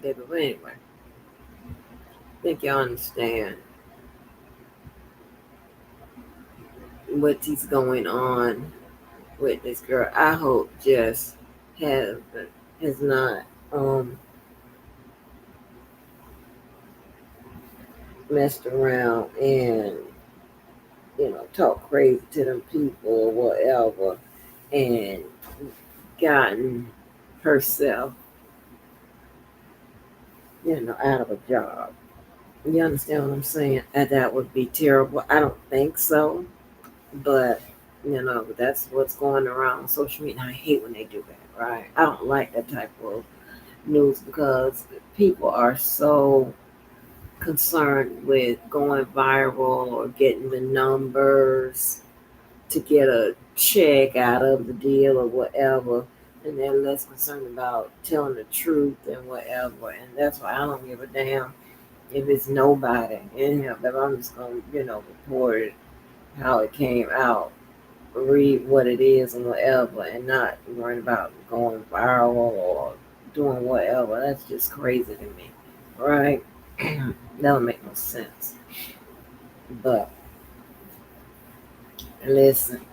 baby. But anyway, I think y'all understand what's going on with this girl. I hope Jess has not messed around and talk crazy to them people or whatever and gotten herself out of a job. You understand what I'm saying? And that would be terrible. I don't think so, but that's what's going around on social media. I hate when they do that, right? I don't like that type of news because people are so concerned with going viral or getting the numbers to get a check out of the deal or whatever, and they're less concerned about telling the truth and whatever. And that's why I don't give a damn if it's nobody in here, but I'm just gonna report it how it came out, read what it is and whatever, and not worry about going viral or doing whatever. That's just crazy to me, right? That don't make no sense. But listen,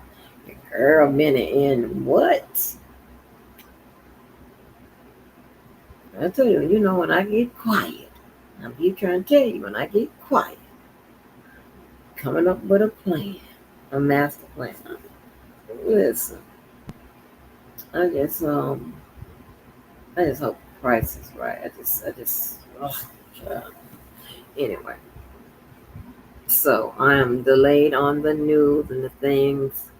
the girl been in what? I tell you, when I get quiet, I keep trying to tell you, when I get quiet, coming up with a plan, a master plan. Listen, I just hope the price is right. Child. Anyway. So I am delayed on the news and the things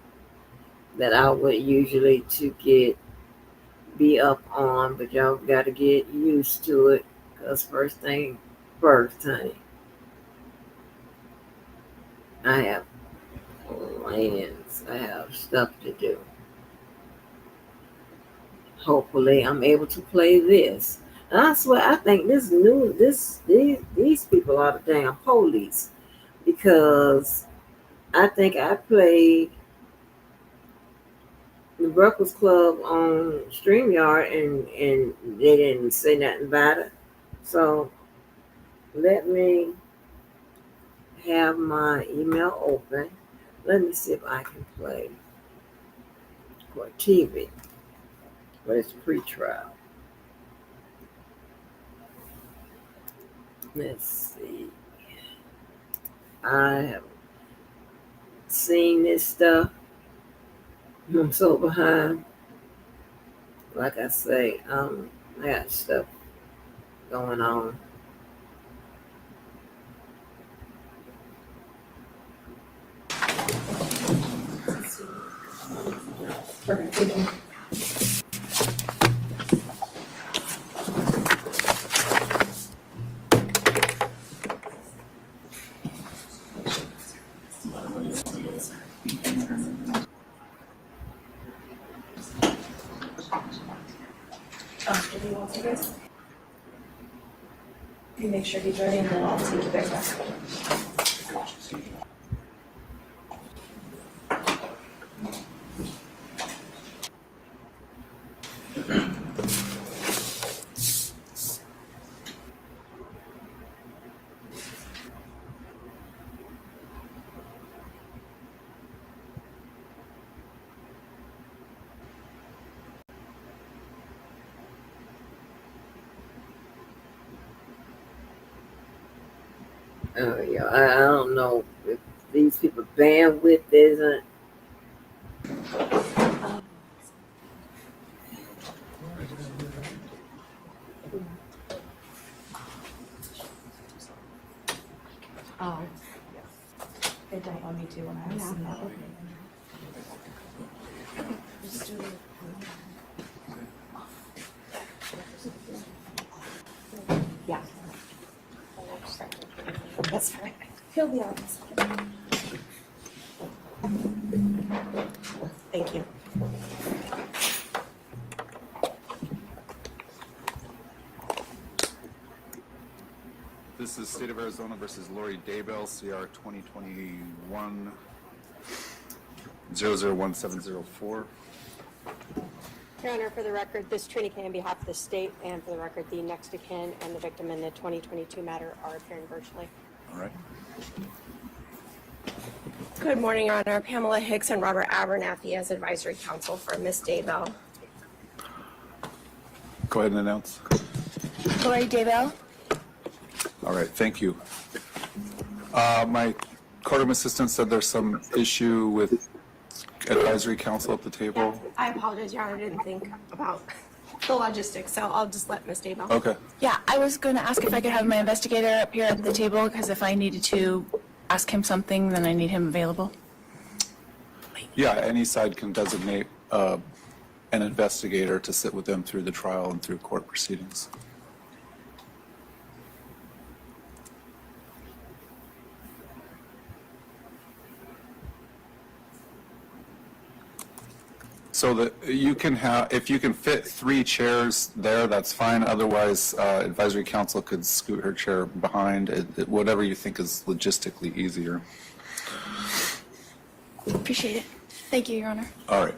that I would usually to be up on, but y'all got to get used to it. Cause first thing first, honey, I have plans. I have stuff to do. Hopefully, I'm able to play this. And I swear, I think these people are the damn police because I think I played the Breakfast Club on StreamYard and they didn't say nothing about it. So let me have my email open. Let me see if I can play for TV. But it's pretrial. Let's see. I have seeing this stuff. I'm so behind. Like I say, I got stuff going on. Perfect. Thank you. Do you want to this? You make sure he's ready, and then I'll take you guys back. Yeah, I don't know if these people bandwidth isn't. Oh, they don't want me to when I was in that. Just do it. Yeah. That's fine. He'll be on this. Thank you. This is State of Arizona versus Lori Daybell, CR 2021 001704. Your Honor, for the record, this Trini K on behalf of the state, and for the record, the next of kin and the victim in the 2022 matter are appearing virtually. All right. Good morning, Your Honor. Pamela Hicks and Robert Abernathy as advisory counsel for Ms. Daybell. Go ahead and announce. Lori Daybell. All right, thank you. My courtroom assistant said there's some issue with advisory counsel at the table. I apologize, Your Honor. I didn't think about the logistics, so I'll just let Ms. Daybell. Okay. Yeah, I was going to ask if I could have my investigator up here at the table, because if I needed to ask him something, then I need him available. Yeah, any side can designate an investigator to sit with them through the trial and through court proceedings. So that you can have, if you can fit 3 chairs there, that's fine. Otherwise, advisory counsel could scoot her chair behind, whatever you think is logistically easier. Appreciate it. Thank you, Your Honor. All right.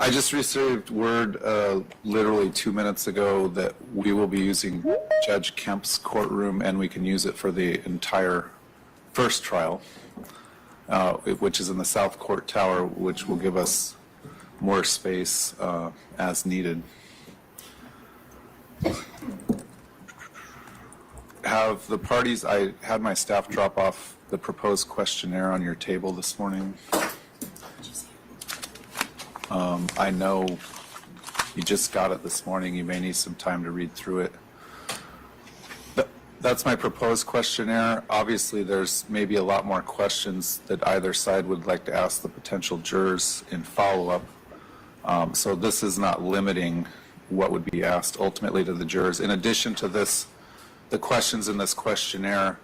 I just received word literally 2 minutes ago that we will be using Judge Kemp's courtroom, and we can use it for the entire first trial. Which is in the South Court Tower, which will give us more space as needed. Have the parties, I had my staff drop off the proposed questionnaire on your table this morning. I know you just got it this morning. You may need some time to read through it. That's my proposed questionnaire. Obviously, there's maybe a lot more questions that either side would like to ask the potential jurors in follow-up. So this is not limiting what would be asked ultimately to the jurors. In addition to this, the questions in this questionnaire,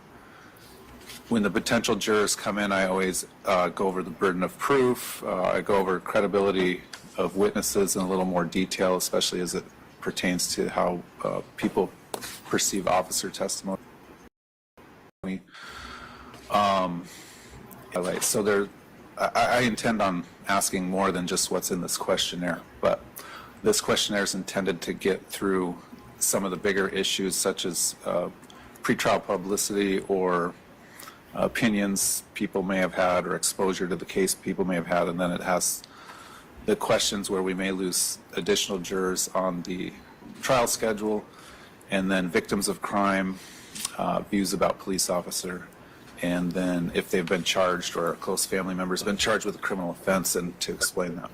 when the potential jurors come in, I always go over the burden of proof. I go over credibility of witnesses in a little more detail, especially as it pertains to how people perceive officer testimony. So there, I intend on asking more than just what's in this questionnaire, but this questionnaire is intended to get through some of the bigger issues, such as pretrial publicity or opinions people may have had or exposure to the case people may have had, and then it has the questions where we may lose additional jurors on the trial schedule, and then victims of crime, views about police officer and then if they've been charged or a close family member's been charged with a criminal offense, and to explain that.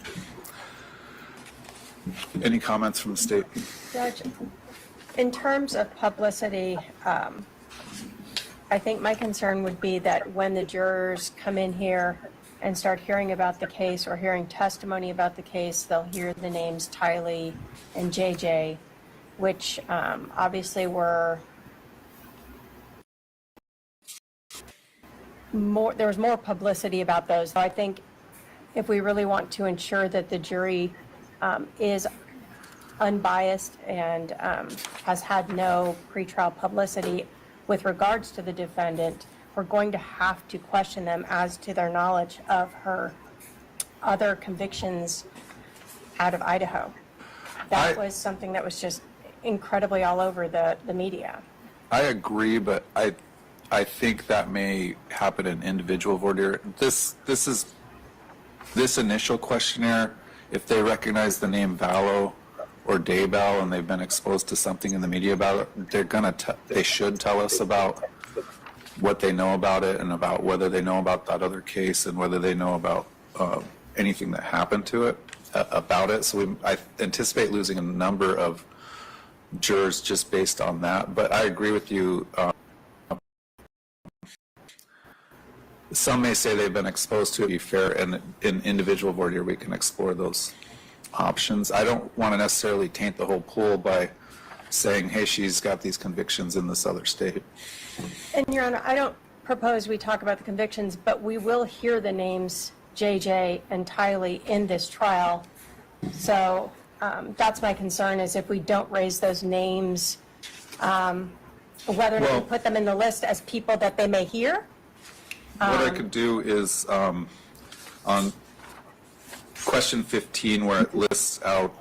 Any comments from the state? Judge, in terms of publicity, I think my concern would be that when the jurors come in here and start hearing about the case or hearing testimony about the case, they'll hear the names Tylee and JJ, which obviously were more, there was more publicity about those. So I think if we really want to ensure that the jury is unbiased and has had no pretrial publicity with regards to the defendant, we're going to have to question them as to their knowledge of her other convictions out of Idaho. That was something that was just incredibly all over the media. I agree, but I think that may happen in individual voir dire. This initial questionnaire, if they recognize the name Vallow or Daybell and they've been exposed to something in the media about it, they should tell us about what they know about it and about whether they know about that other case and whether they know about anything that happened to it about it. So I anticipate losing a number of jurors just based on that. But I agree with you. Some may say they've been exposed to it. Be fair, and in individual voir dire we can explore those options. I don't want to necessarily taint the whole pool by saying, hey, she's got these convictions in this other state. And Your Honor, I don't propose we talk about the convictions, but we will hear the names JJ and Tylee in this trial. So that's my concern, is if we don't raise those names, whether or not we put them in the list as people that they may hear. What I could do is on question 15, where it lists out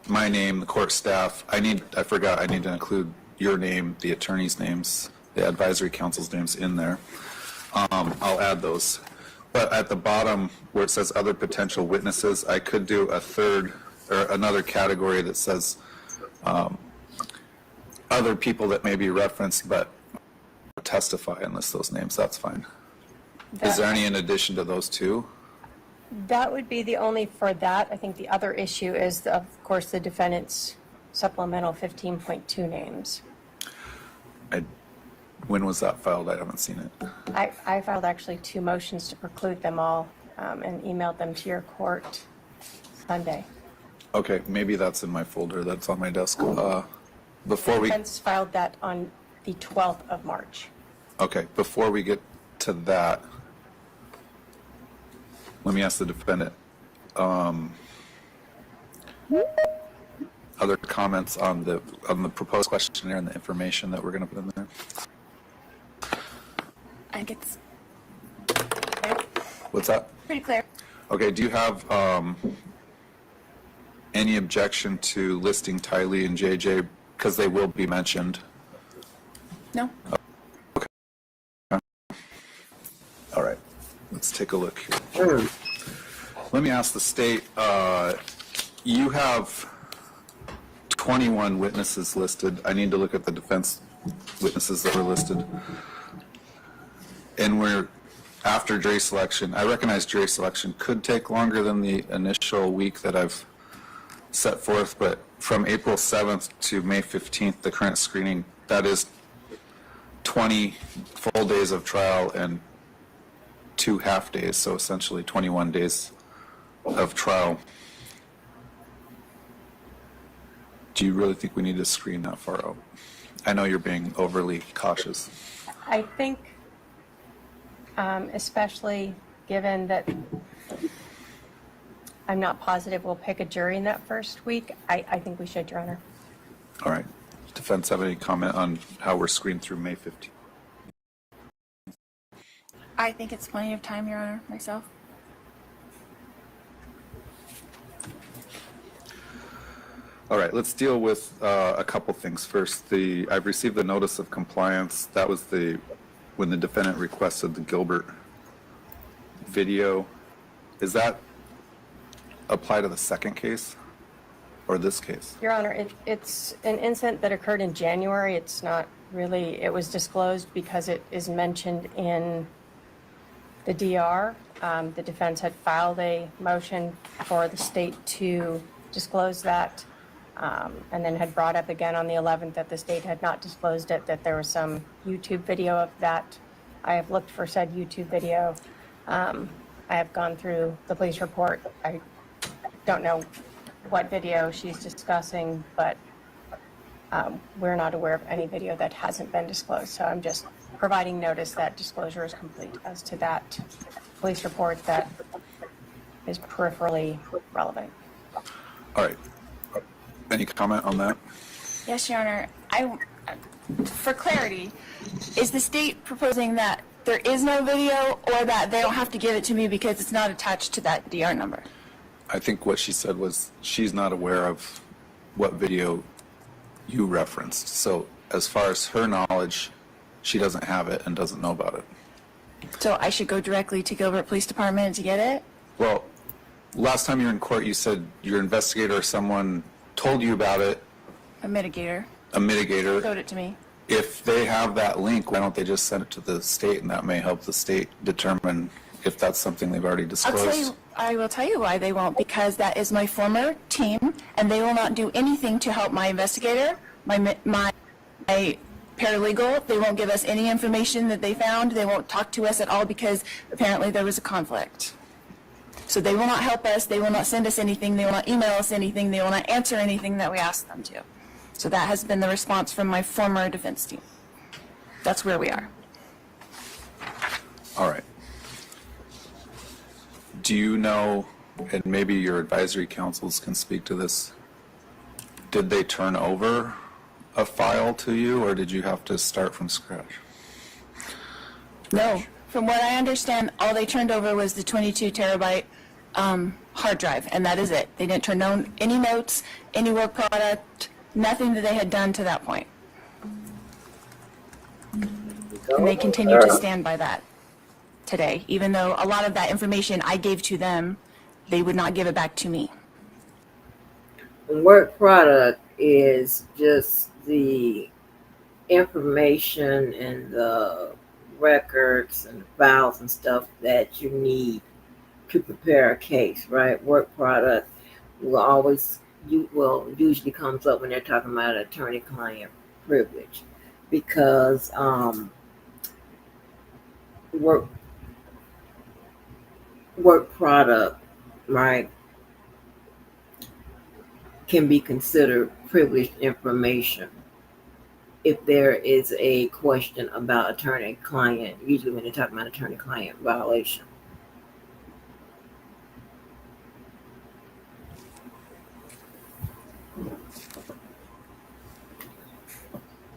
my name, the court staff, I need to include your name, the attorney's names, the advisory council's names in there. I'll add those. But at the bottom where it says other potential witnesses, I could do a third or another category that says other people that may be referenced but testify and list those names. That's fine. Is there any in addition to those two? That would be the only for that. I think the other issue is, of course, the defendant's supplemental 15.2 names. When was that filed? I haven't seen it. I filed actually 2 motions to preclude them all and emailed them to your court Sunday. Okay, maybe that's in my folder. That's on my desk. Before we defense filed that on the 12th of March. Okay, before we get to that, let me ask the defendant. Other comments on the proposed questionnaire and the information that we're going to put in there? I think it's What's that? pretty clear. Okay, do you have any objection to listing Tylee and JJ because they will be mentioned? No. Okay. All right, let's take a look here. Let me ask the state, you have 21 witnesses listed. I need to look at the defense witnesses that were listed. And we're after jury selection. I recognize jury selection could take longer than the initial week that I've set forth, but from April 7th to May 15th, the current screening, that is 20 full days of trial and 2 half days, so essentially 21 days of trial. Do you really think we need to screen that far out? I know you're being overly cautious. I think, especially given that I'm not positive we'll pick a jury in that first week, I think we should, Your Honor. All right. Defense have any comment on how we're screened through May 15th? I think it's plenty of time, Your Honor, myself. All right, let's deal with a couple things. First, I've received the notice of compliance. That was when the defendant requested the Gilbert video. Does that apply to the second case? or this case? Your Honor, it's an incident that occurred in January. It's not really, it was disclosed because it is mentioned in the DR. The defense had filed a motion for the state to disclose that, and then had brought up again on the 11th that the state had not disclosed it, that there was some YouTube video of that. I have looked for said YouTube video. I have gone through the police report. I don't know what video she's discussing, but we're not aware of any video that hasn't been disclosed. So I'm just providing notice that disclosure is complete as to that police report that is peripherally relevant. All right. Any comment on that? Yes, Your Honor. For clarity, is the state proposing that there is no video or that they don't have to give it to me because it's not attached to that DR number? I think what she said was she's not aware of what video you referenced. So as far as her knowledge, she doesn't have it and doesn't know about it. So I should go directly to Gilbert Police Department to get it? Well, last time you were in court, you said your investigator or someone told you about it. A mitigator. A mitigator. Showed it to me. If they have that link, why don't they just send it to the state, and that may help the state determine if that's something they've already disclosed. I will tell you why they won't, because that is my former team, and they will not do anything to help my investigator, my paralegal. They won't give us any information that they found. They won't talk to us at all because apparently there was a conflict. So they will not help us. They will not send us anything. They will not email us anything. They will not answer anything that we ask them to. So that has been the response from my former defense team. That's where we are. All right. Do you know, and maybe your advisory councils can speak to this, did they turn over a file to you, or did you have to start from scratch? No. From what I understand, all they turned over was the 22 terabyte hard drive, and that is it. They didn't turn on any notes, any work product, nothing that they had done to that point. And they continue to stand by that today, even though a lot of that information I gave to them, they would not give it back to me. Work product is just the information and the records and files and stuff that you need to prepare a case, right? Work product will usually comes up when they're talking about attorney-client privilege, because work product, right, can be considered privileged information if there is a question about attorney-client, usually when they're talking about attorney-client violation.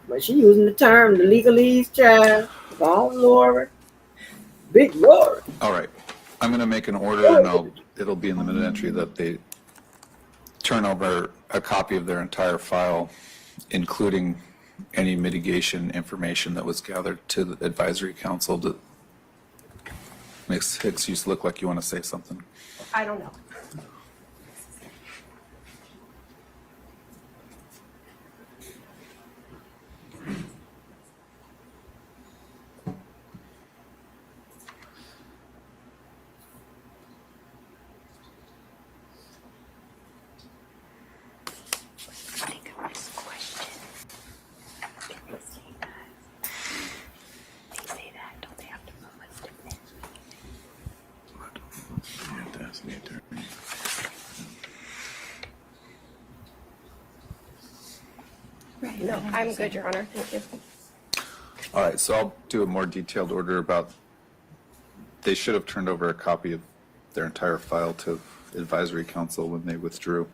But she using the term, the legalese, child. Oh, Lord. Big Lord. All right. I'm going to make an order, and it'll be in the minute entry that they turn over a copy of their entire file, including any mitigation information that was gathered, to the advisory council. To makes Hicks, you look like you want to say something. I don't know. No, I'm good, Your Honor. Thank you. All right, so I'll do a more detailed order about, they should have turned over a copy of their entire file to advisory council when they withdrew.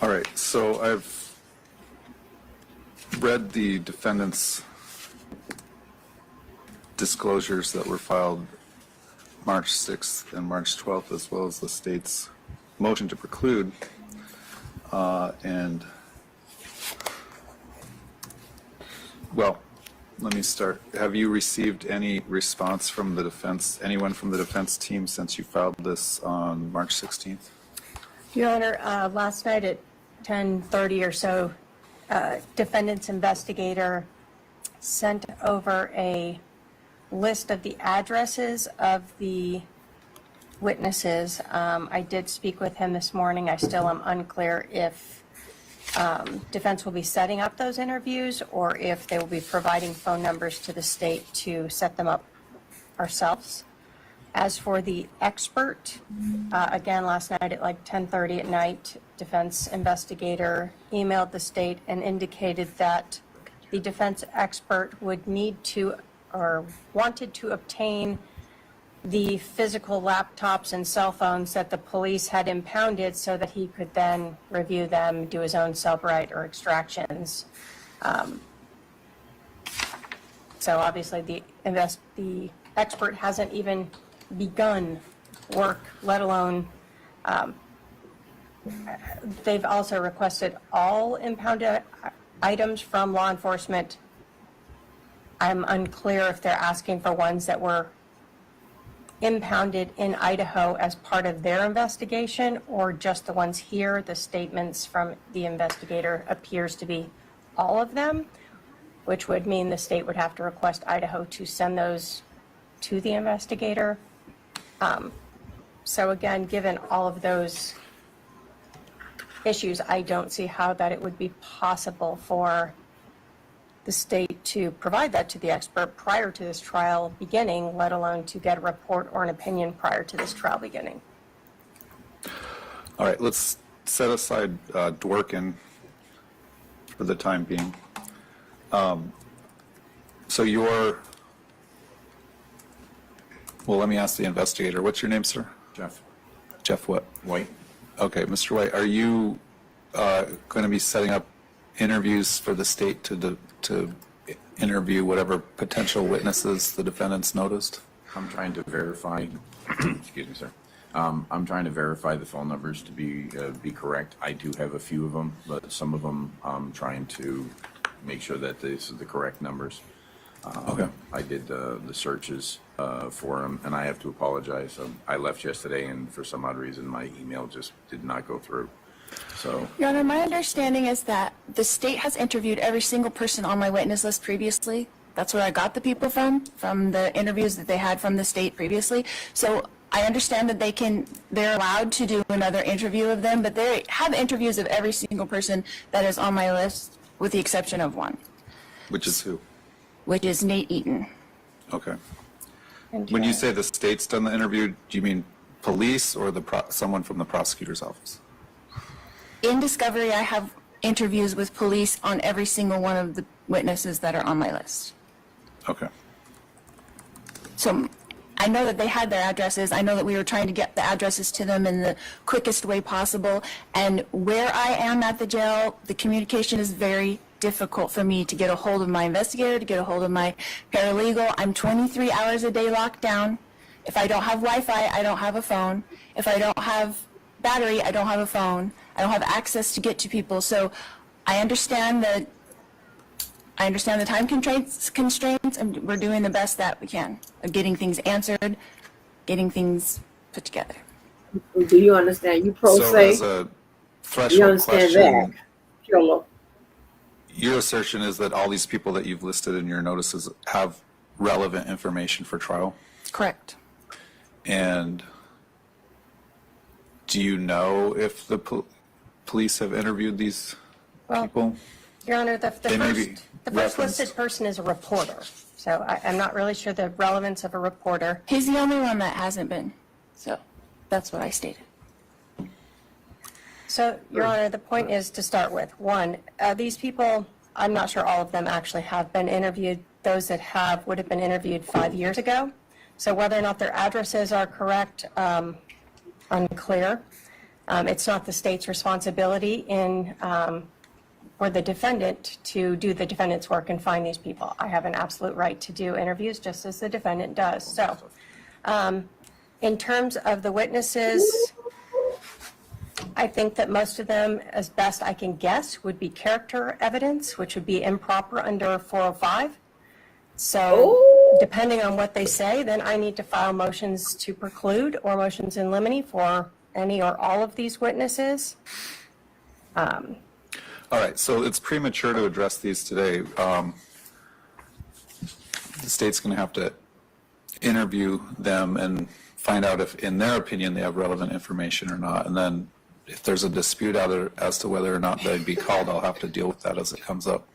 All right, so I've read the defendant's disclosures that were filed March 6th and March 12th, as well as the state's motion to preclude. And, well, let me start. Have you received any response from the defense, anyone from the defense team, since you filed this on March 16th? Your Honor, last night at 10:30 or so, defendant's investigator sent over a list of the addresses of the witnesses. I did speak with him this morning. I still am unclear if defense will be setting up those interviews or if they will be providing phone numbers to the state to set them up ourselves. As for the expert, again, last night at like 10:30 at night, defense investigator emailed the state and indicated that the defense expert would need to or wanted to obtain the physical laptops and cell phones that the police had impounded so that he could then review them, do his own self-right or extractions. So obviously the expert hasn't even begun work, let alone they've also requested all impounded items from law enforcement. I'm unclear if they're asking for ones that were impounded in Idaho as part of their investigation or just the ones here. The statements from the investigator appears to be all of them, which would mean the state would have to request Idaho to send those to the investigator. So again, given all of those issues, I don't see how that it would be possible for the state to provide that to the expert prior to this trial beginning, let alone to get a report or an opinion prior to this trial beginning. All right, let's set aside Dworkin for the time being. So you're, well, let me ask the investigator. What's your name, sir? Jeff. Jeff what? White. Okay, Mr. White, are you going to be setting up interviews for the state to interview whatever potential witnesses the defendants noticed? I'm trying to verify, excuse me, sir. I'm trying to verify the phone numbers to be correct. I do have a few of them, but some of them I'm trying to make sure that these are the correct numbers. Okay. I did the searches for them, and I have to apologize. I left yesterday, and for some odd reason, my email just did not go through. So, Your Honor, my understanding is that the state has interviewed every single person on my witness list previously. That's where I got the people from the interviews that they had from the state previously. So I understand that they're allowed to do another interview of them, but they have interviews of every single person that is on my list, with the exception of one. Which is who? Which is Nate Eaton. Okay. When you say the state's done the interview, do you mean police or someone from the prosecutor's office? In discovery, I have interviews with police on every single one of the witnesses that are on my list. Okay. So I know that they had their addresses. I know that we were trying to get the addresses to them in the quickest way possible. And where I am at the jail, the communication is very difficult for me to get a hold of my investigator, to get a hold of my paralegal. I'm 23 hours a day locked down. If I don't have Wi-Fi, I don't have a phone. If I don't have battery, I don't have a phone. I don't have access to get to people. So I understand the time constraints, and we're doing the best that we can of getting things answered, getting things put together. Do you understand? You pro So se. as a You threshold understand question, that, Cholo? your assertion is that all these people that you've listed in your notices have relevant information for trial? Correct. And do you know if the police have interviewed these people? Your Honor, the They may be first referenced. listed person is a reporter. So I'm not really sure the relevance of a reporter. He's the only one that hasn't been. So that's what I stated. So, Your Honor, the point is to start with, one, these people, I'm not sure all of them actually have been interviewed. Those that have would have been interviewed 5 years ago. So whether or not their addresses are correct, unclear. It's not the state's responsibility for the defendant to do the defendant's work and find these people. I have an absolute right to do interviews just as the defendant does. So in terms of the witnesses, I think that most of them, as best I can guess, would be character evidence, which would be improper under 405. So depending on what they say, then I need to file motions to preclude or motions in limine for any or all of these witnesses. All right, so it's premature to address these today. The state's going to have to interview them and find out if, in their opinion, they have relevant information or not. And then if there's a dispute as to whether or not they'd be called, I'll have to deal with that as it comes up.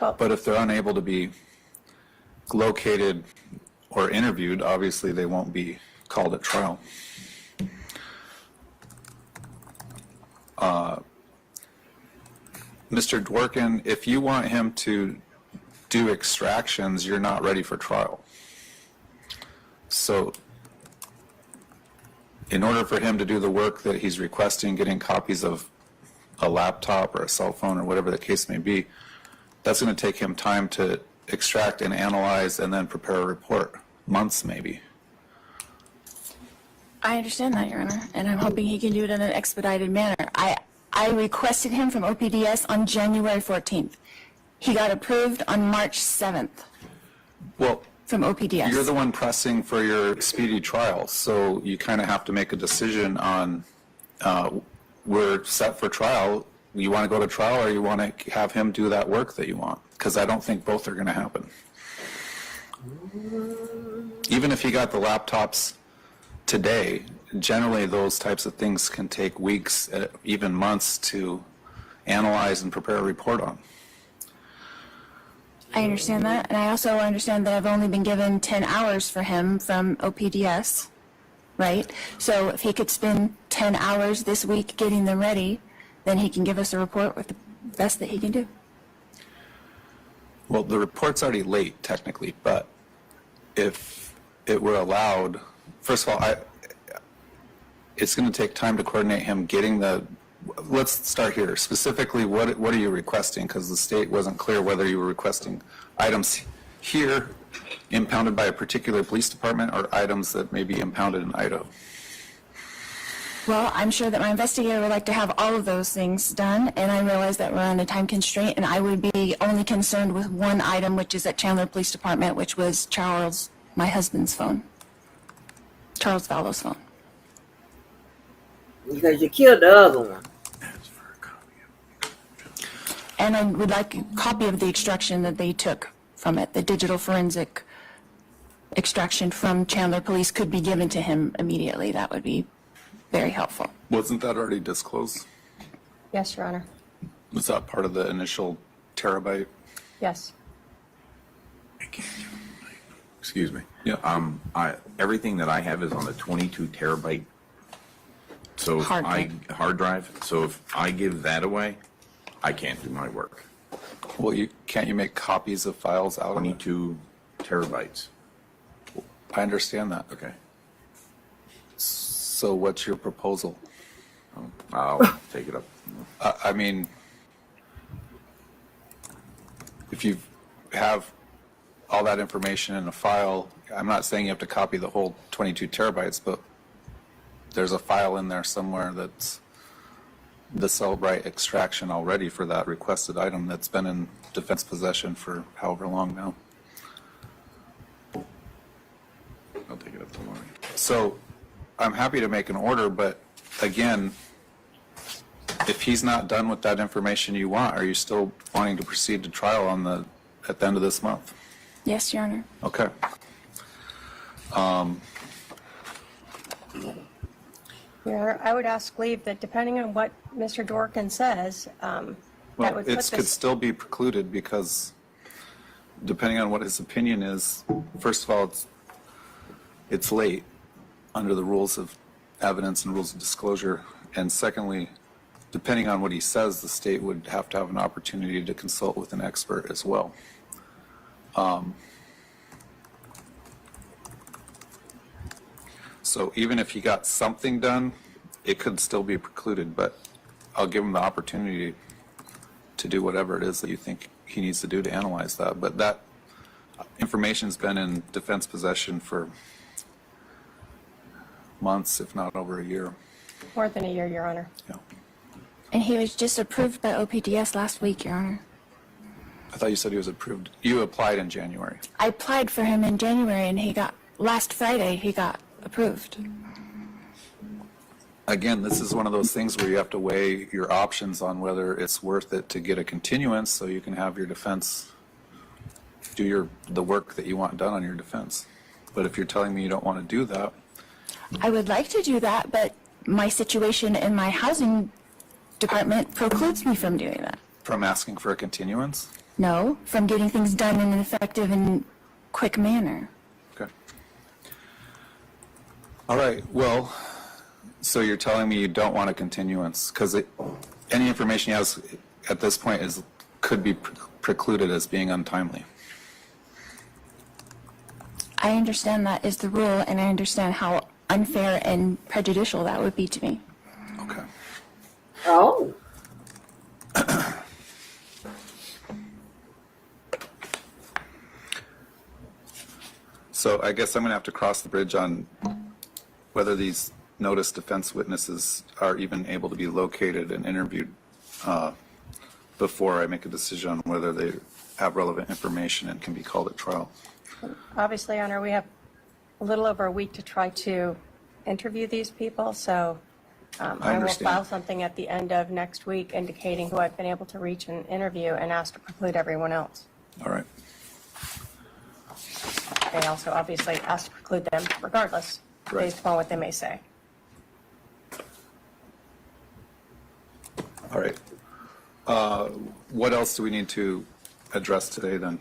But if they're unable to be located or interviewed, obviously they won't be called at trial. Mr. Dworkin, if you want him to do extractions, you're not ready for trial. So in order for him to do the work that he's requesting, getting copies of a laptop or a cell phone or whatever the case may be, that's going to take him time to extract and analyze and then prepare a report, months maybe. I understand that, Your Honor, and I'm hoping he can do it in an expedited manner. I requested him from OPDS on January 14th. He got approved on March 7th. Well, from OPDS. You're the one pressing for your speedy trial, so you kind of have to make a decision on we're set for trial. You want to go to trial or you want to have him do that work that you want? Because I don't think both are going to happen. Even if he got the laptops today, generally those types of things can take weeks, even months to analyze and prepare a report on. I understand that, and I also understand that I've only been given 10 hours for him from OPDS, right? So if he could spend 10 hours this week getting them ready, then he can give us a report with the best that he can do. Well, the report's already late, technically, but if it were allowed, first of all, it's going to take time to coordinate him getting the. Let's start here. Specifically, what are you requesting? Because the state wasn't clear whether you were requesting items here impounded by a particular police department or items that may be impounded in Idaho. Well, I'm sure that my investigator would like to have all of those things done, and I realize that we're on a time constraint, and I would be only concerned with one item, which is at Chandler Police Department, which was Charles, my husband's phone, Charles Vallow's phone. Because you killed the other one. And I would like a copy of the extraction that they took from it. The digital forensic extraction from Chandler Police could be given to him immediately. That would be very helpful. Wasn't that already disclosed? Yes, Your Honor. Was that part of the initial terabyte? Yes. Excuse me. Yeah. Everything that I have is on a 22 terabyte. So if hard drive. So if I give that away, I can't do my work. Well, can't you make copies of files out of it? 22 terabytes. I understand that. Okay. So what's your proposal? I'll take it up. I mean, if you have all that information in a file, I'm not saying you have to copy the whole 22 terabytes, but there's a file in there somewhere that's the Cellbrite extraction already for that requested item that's been in defense possession for however long now. I'll take it up tomorrow. So I'm happy to make an order, but again, if he's not done with that information you want, are you still wanting to proceed to trial at the end of this month? Yes, Your Honor. Okay. Mayor, I would ask leave that depending on what Mr. Dorkin says, that Well, would it put could this, still be precluded because depending on what his opinion is, first of all, it's late under the rules of evidence and rules of disclosure. And secondly, depending on what he says, the state would have to have an opportunity to consult with an expert as well. So even if he got something done, it could still be precluded, but I'll give him the opportunity to do whatever it is that you think he needs to do to analyze that. But that information's been in defense possession for months, if not over a year. more than a year, Your Honor. And he was just approved by OPDS last week, Your Honor. I thought you said he was approved. You applied in January. I applied for him in January, and last Friday, he got approved. Again, this is one of those things where you have to weigh your options on whether it's worth it to get a continuance so you can have your defense do the work that you want done on your defense. But if you're telling me you don't want to do that, I would like to do that, but my situation in my housing department precludes me from doing that. from asking for a continuance? No, from getting things done in an effective and quick manner. Okay. All right, well, so you're telling me you don't want a continuance because any information he has at this point could be precluded as being untimely. I understand that is the rule, and I understand how unfair and prejudicial that would be to me. Okay. Oh. So I guess I'm going to have to cross the bridge on whether these notice defense witnesses are even able to be located and interviewed before I make a decision on whether they have relevant information and can be called at trial. Obviously, Your Honor, we have a little over a week to try to interview these people, so I will file something at the end of next week indicating who I've been able to reach and interview and ask to preclude everyone else. All right. They also obviously ask to preclude them regardless, based upon what they may say. All right. What else do we need to address today then?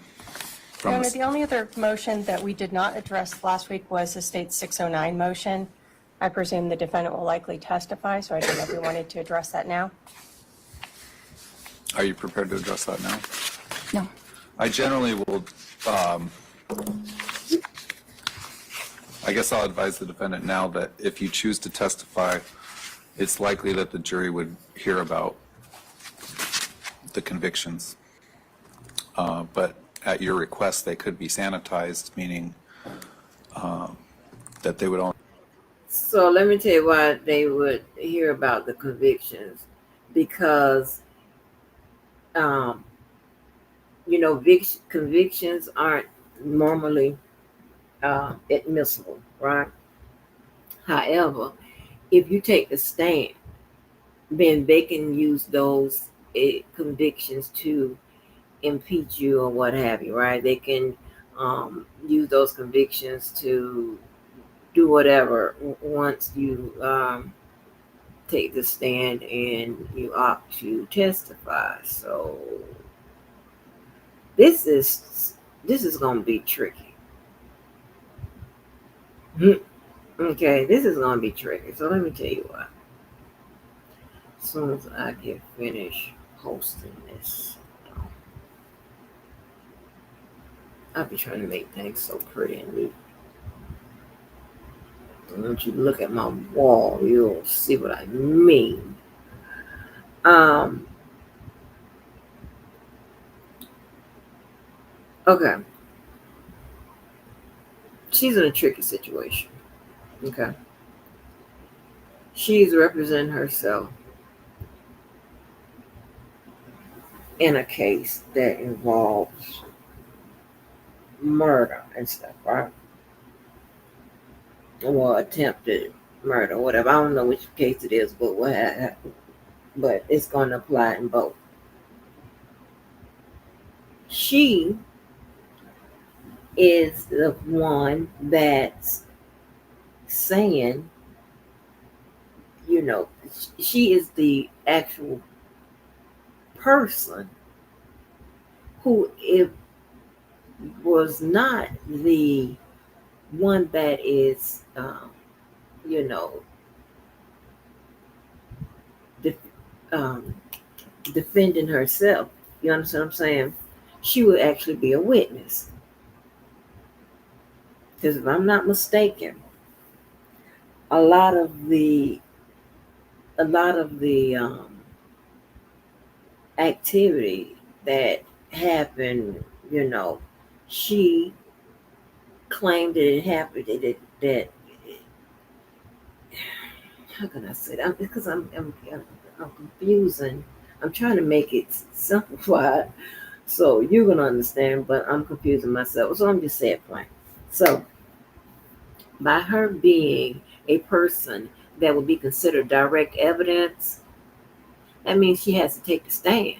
Your Honor, the only other motion that we did not address last week was the state 609 motion. I presume the defendant will likely testify, so I don't know if we wanted to address that now. Are you prepared to address that now? No. I generally will, I guess I'll advise the defendant now that if you choose to testify, it's likely that the jury would hear about the convictions. But at your request, they could be sanitized, meaning that they would only. So let me tell you why they would hear about the convictions, because, convictions aren't normally admissible, right? However, if you take the stand, then they can use those convictions to impeach you or what have you, right? They can use those convictions to do whatever once you take the stand and you opt to testify. So this is going to be tricky. Okay, this is going to be tricky. So let me tell you what. As soon as I get finished hosting this, I'll be trying to make things so pretty and neat. I want you to look at my wall. You'll see what I mean. Okay. She's in a tricky situation. Okay. She's representing herself in a case that involves murder and stuff, right? Well, attempted murder, whatever. I don't know which case it is, but but it's going to apply in both. She is the one that's saying, she is the actual person who it was not the one that is, you know, defending herself. You understand what I'm saying? She would actually be a witness. Because if I'm not mistaken, a lot of the activity that happened, she claimed that it happened. That how can I say that? Because I'm confusing. I'm trying to make it simplified so you're gonna understand, but I'm confusing myself. So I'm just saying plain. So by her being a person that would be considered direct evidence, that means she has to take the stand.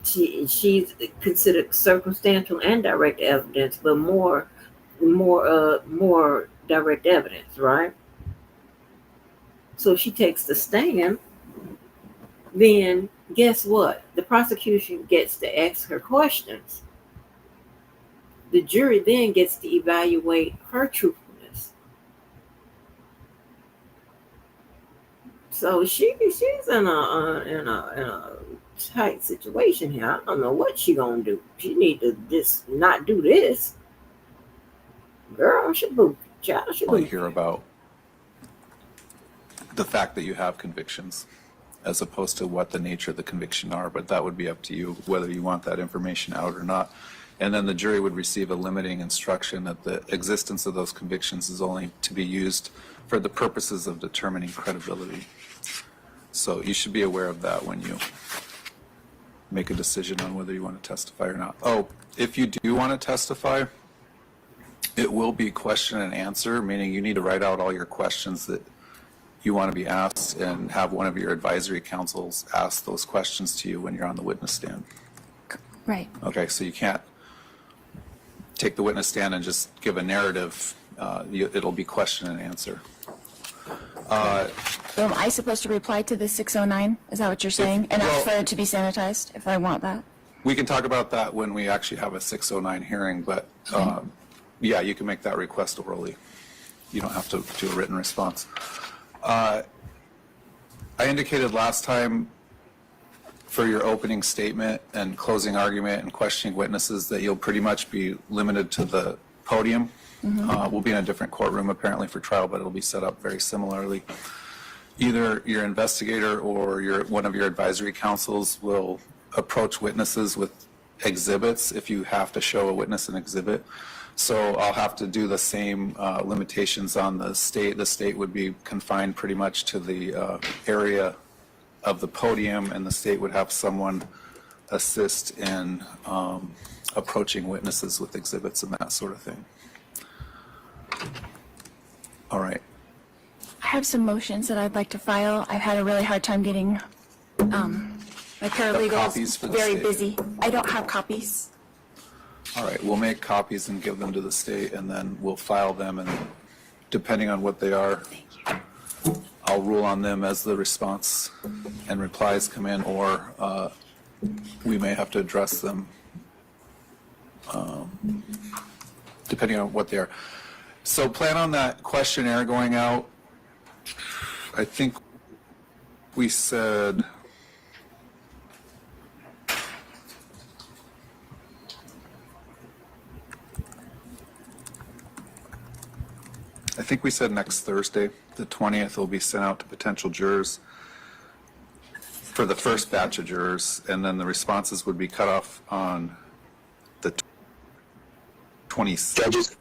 She's considered circumstantial and direct evidence, but more direct evidence, right? So if she takes the stand, then guess what? The prosecution gets to ask her questions. The jury then gets to evaluate her truthfulness. So she's in a tight situation here. I don't know what she gonna do. She need to just not do this. Girl, she boo. Child, she boo. Hear about the fact that you have convictions as opposed to what the nature of the conviction are, but that would be up to you whether you want that information out or not. And then the jury would receive a limiting instruction that the existence of those convictions is only to be used for the purposes of determining credibility. So you should be aware of that when you make a decision on whether you want to testify or not. Oh, if you do want to testify, it will be question and answer, meaning you need to write out all your questions that you want to be asked and have one of your advisory counsels ask those questions to you when you're on the witness stand. Right. Okay, so you can't take the witness stand and just give a narrative. It'll be question and answer. So am I supposed to reply to the 609? Is that what you're saying? And ask for it to be sanitized if I want that? We can talk about that when we actually have a 609 hearing, but yeah, you can make that request orally. You don't have to do a written response. I indicated last time for your opening statement and closing argument and questioning witnesses that you'll pretty much be limited to the podium. We'll be in a different courtroom apparently for trial, but it'll be set up very similarly. Either your investigator or one of your advisory counsels will approach witnesses with exhibits if you have to show a witness an exhibit. So I'll have to do the same limitations on the state. The state would be confined pretty much to the area of the podium, and the state would have someone assist in approaching witnesses with exhibits and that sort of thing. All right. I have some motions that I'd like to file. I've had a really hard time getting my paralegals very busy. I don't have copies. All right, we'll make copies and give them to the state, and then we'll file them, and depending on what they are, I'll rule on them as the response and replies come in, or we may have to address them depending on what they are. So plan on that questionnaire going out. I think we said I think we said next Thursday, the 20th, will be sent out to potential jurors for the first batch of jurors, and then the responses would be cut off on the 26th.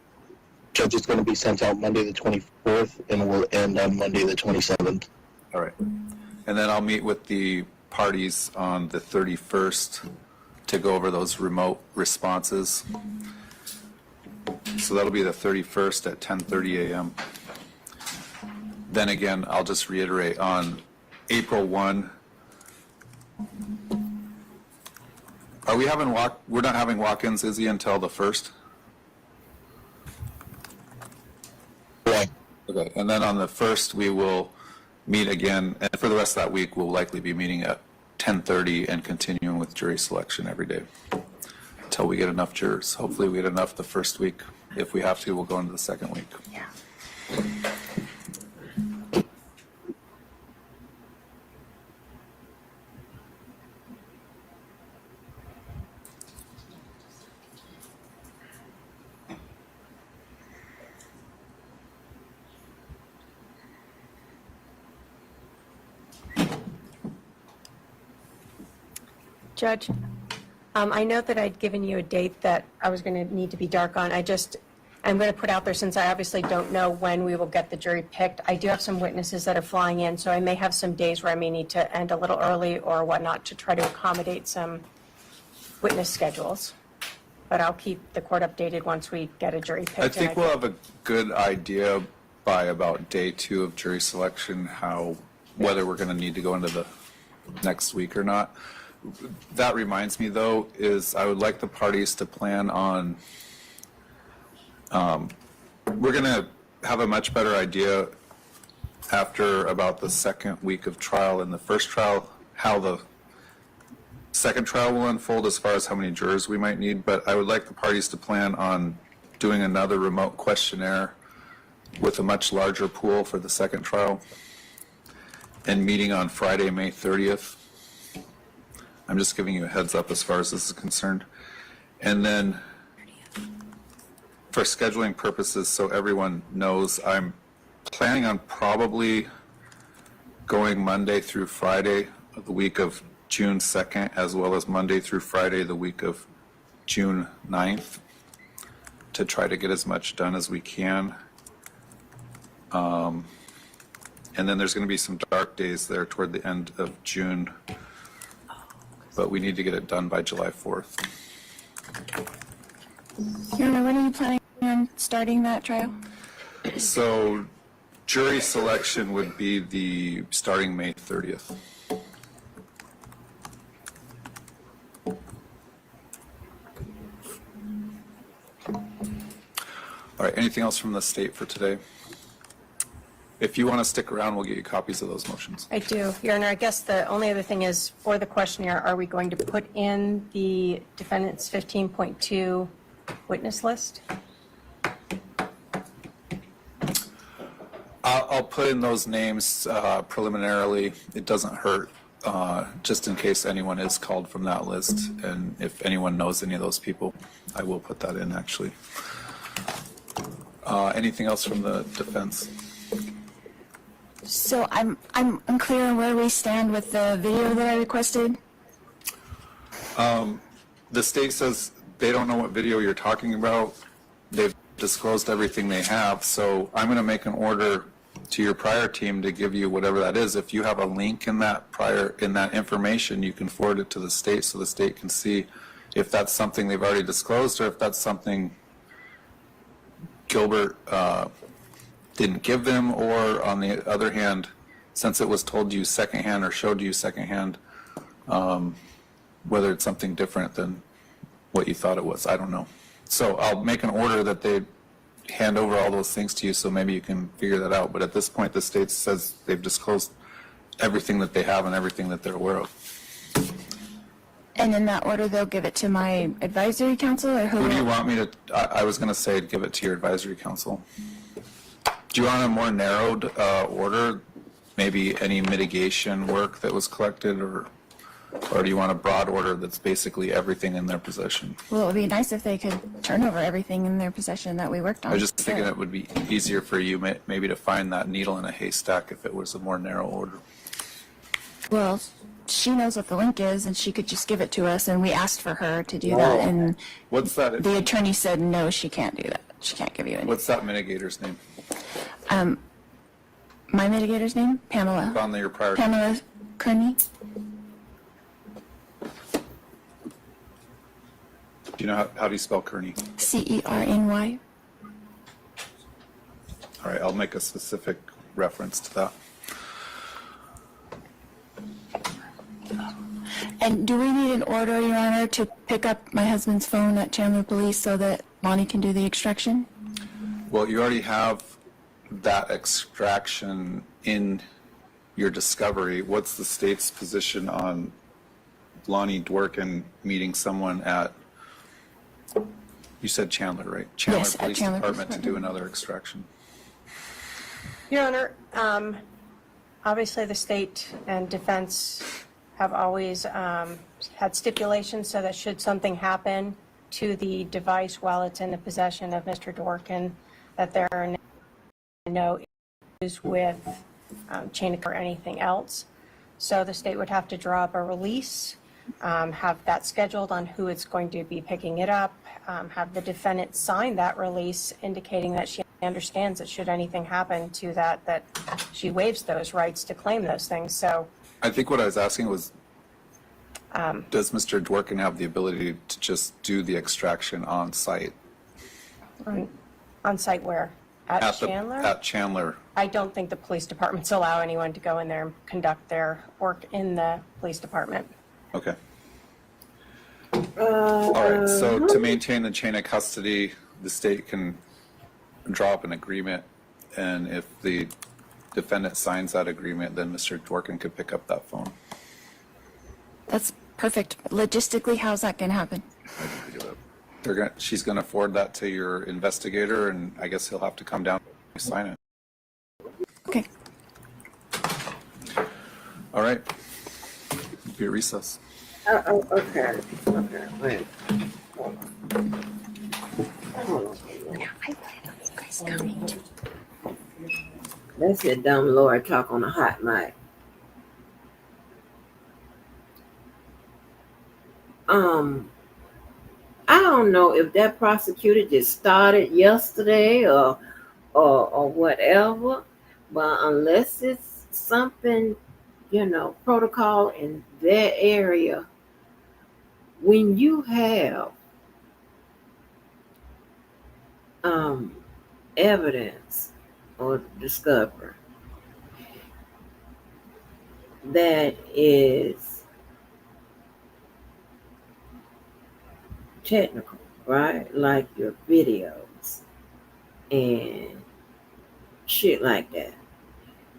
Judge is going to be sent out Monday the 24th and will end on Monday the 27th. All right. And then I'll meet with the parties on the 31st to go over those remote responses. So that'll be the 31st at 10:30 a.m. Then again, I'll just reiterate on April 1. Are we having we're not having walk-ins, Izzy, until the 1st? Right. Okay, and then on the 1st, we will meet again, and for the rest of that week, we'll likely be meeting at 10:30 and continuing with jury selection every day until we get enough jurors. Hopefully we get enough the first week. If we have to, we'll go into the second week. Yeah. Judge, I know that I'd given you a date that I was going to need to be dark on. I'm going to put out there, since I obviously don't know when we will get the jury picked. I do have some witnesses that are flying in, so I may have some days where I may need to end a little early or whatnot to try to accommodate some witness schedules. But I'll keep the court updated once we get a jury picked. I think we'll have a good idea by about day 2 of jury selection whether we're going to need to go into the next week or not. That reminds me, though, is I would like the parties to plan on, we're going to have a much better idea after about the second week of trial and the first trial, how the second trial will unfold as far as how many jurors we might need, but I would like the parties to plan on doing another remote questionnaire with a much larger pool for the second trial and meeting on Friday, May 30th. I'm just giving you a heads up as far as this is concerned. And then for scheduling purposes, so everyone knows, I'm planning on probably going Monday through Friday of the week of June 2nd, as well as Monday through Friday the week of June 9th, to try to get as much done as we can. And then there's going to be some dark days there toward the end of June, but we need to get it done by July 4th. Yana, when are you planning on starting that trial? So jury selection would be starting May 30th. All right, anything else from the state for today? If you want to stick around, we'll get you copies of those motions. I do. Your Honor, I guess the only other thing is, for the questionnaire, are we going to put in the defendant's 15.2 witness list? I'll put in those names preliminarily. It doesn't hurt, just in case anyone is called from that list. And if anyone knows any of those people, I will put that in, actually. Anything else from the defense? So I'm unclear on where we stand with the video that I requested. The state says they don't know what video you're talking about. They've disclosed everything they have, so I'm going to make an order to your prior team to give you whatever that is. If you have a link in that information, you can forward it to the state so the state can see if that's something they've already disclosed or if that's something Gilbert didn't give them, or on the other hand, since it was told to you secondhand or showed to you secondhand, whether it's something different than what you thought it was. I don't know. So I'll make an order that they hand over all those things to you, so maybe you can figure that out. But at this point, the state says they've disclosed everything that they have and everything that they're aware of. And in that order, they'll give it to my advisory council, or Who do you want me to? I was going to say give it to your advisory council. Do you want a more narrowed order? Maybe any mitigation work that was collected, or Or do you want a broad order that's basically everything in their possession? Well, it would be nice if they could turn over everything in their possession that we worked on. I was just thinking it would be easier for you maybe to find that needle in a haystack if it was a more narrow order. Well, she knows what the link is, and she could just give it to us, and we asked for her to do that, and what's that? The attorney said, no, she can't do that. She can't give you anything. What's that mitigator's name? My mitigator's name? Pamela. On your prior. Pamela Kearney. Do you know how do you spell Kearney? Cerny. All right, I'll make a specific reference to that. And do we need an order, Your Honor, to pick up my husband's phone at Chandler Police so that Lonnie can do the extraction? Well, you already have that extraction in your discovery. What's the state's position on Lonnie Dworkin meeting someone at, you said Chandler, right? Chandler Yes, at Police Chandler Department Police to do another extraction. Your Honor, obviously the state and defense have always had stipulations so that should something happen to the device while it's in the possession of Mr. Dworkin, that there are no issues with chain of or anything else. So the state would have to draw up a release, have that scheduled on who it's going to be picking it up, have the defendant sign that release indicating that she understands that should anything happen to that she waives those rights to claim those things. So I think what I was asking was, does Mr. Dworkin have the ability to just do the extraction on site? on site where? At Chandler? At Chandler. I don't think the police departments allow anyone to go in there and conduct their work in the police department. Okay. All right, so to maintain the chain of custody, the state can draw up an agreement, and if the defendant signs that agreement, then Mr. Dworkin could pick up that phone. That's perfect. Logistically, how's that going to happen? She's going to forward that to your investigator, and I guess he'll have to come down and sign it. Okay. All right. Be at recess. Okay. Wait. Hold on. I plan on you guys coming to. That's that dumb Lord talk on a hot mic. I don't know if that prosecutor just started yesterday or whatever, but unless it's something, protocol in their area, when you have evidence or discovery that is technical, right? Like your videos and shit like that.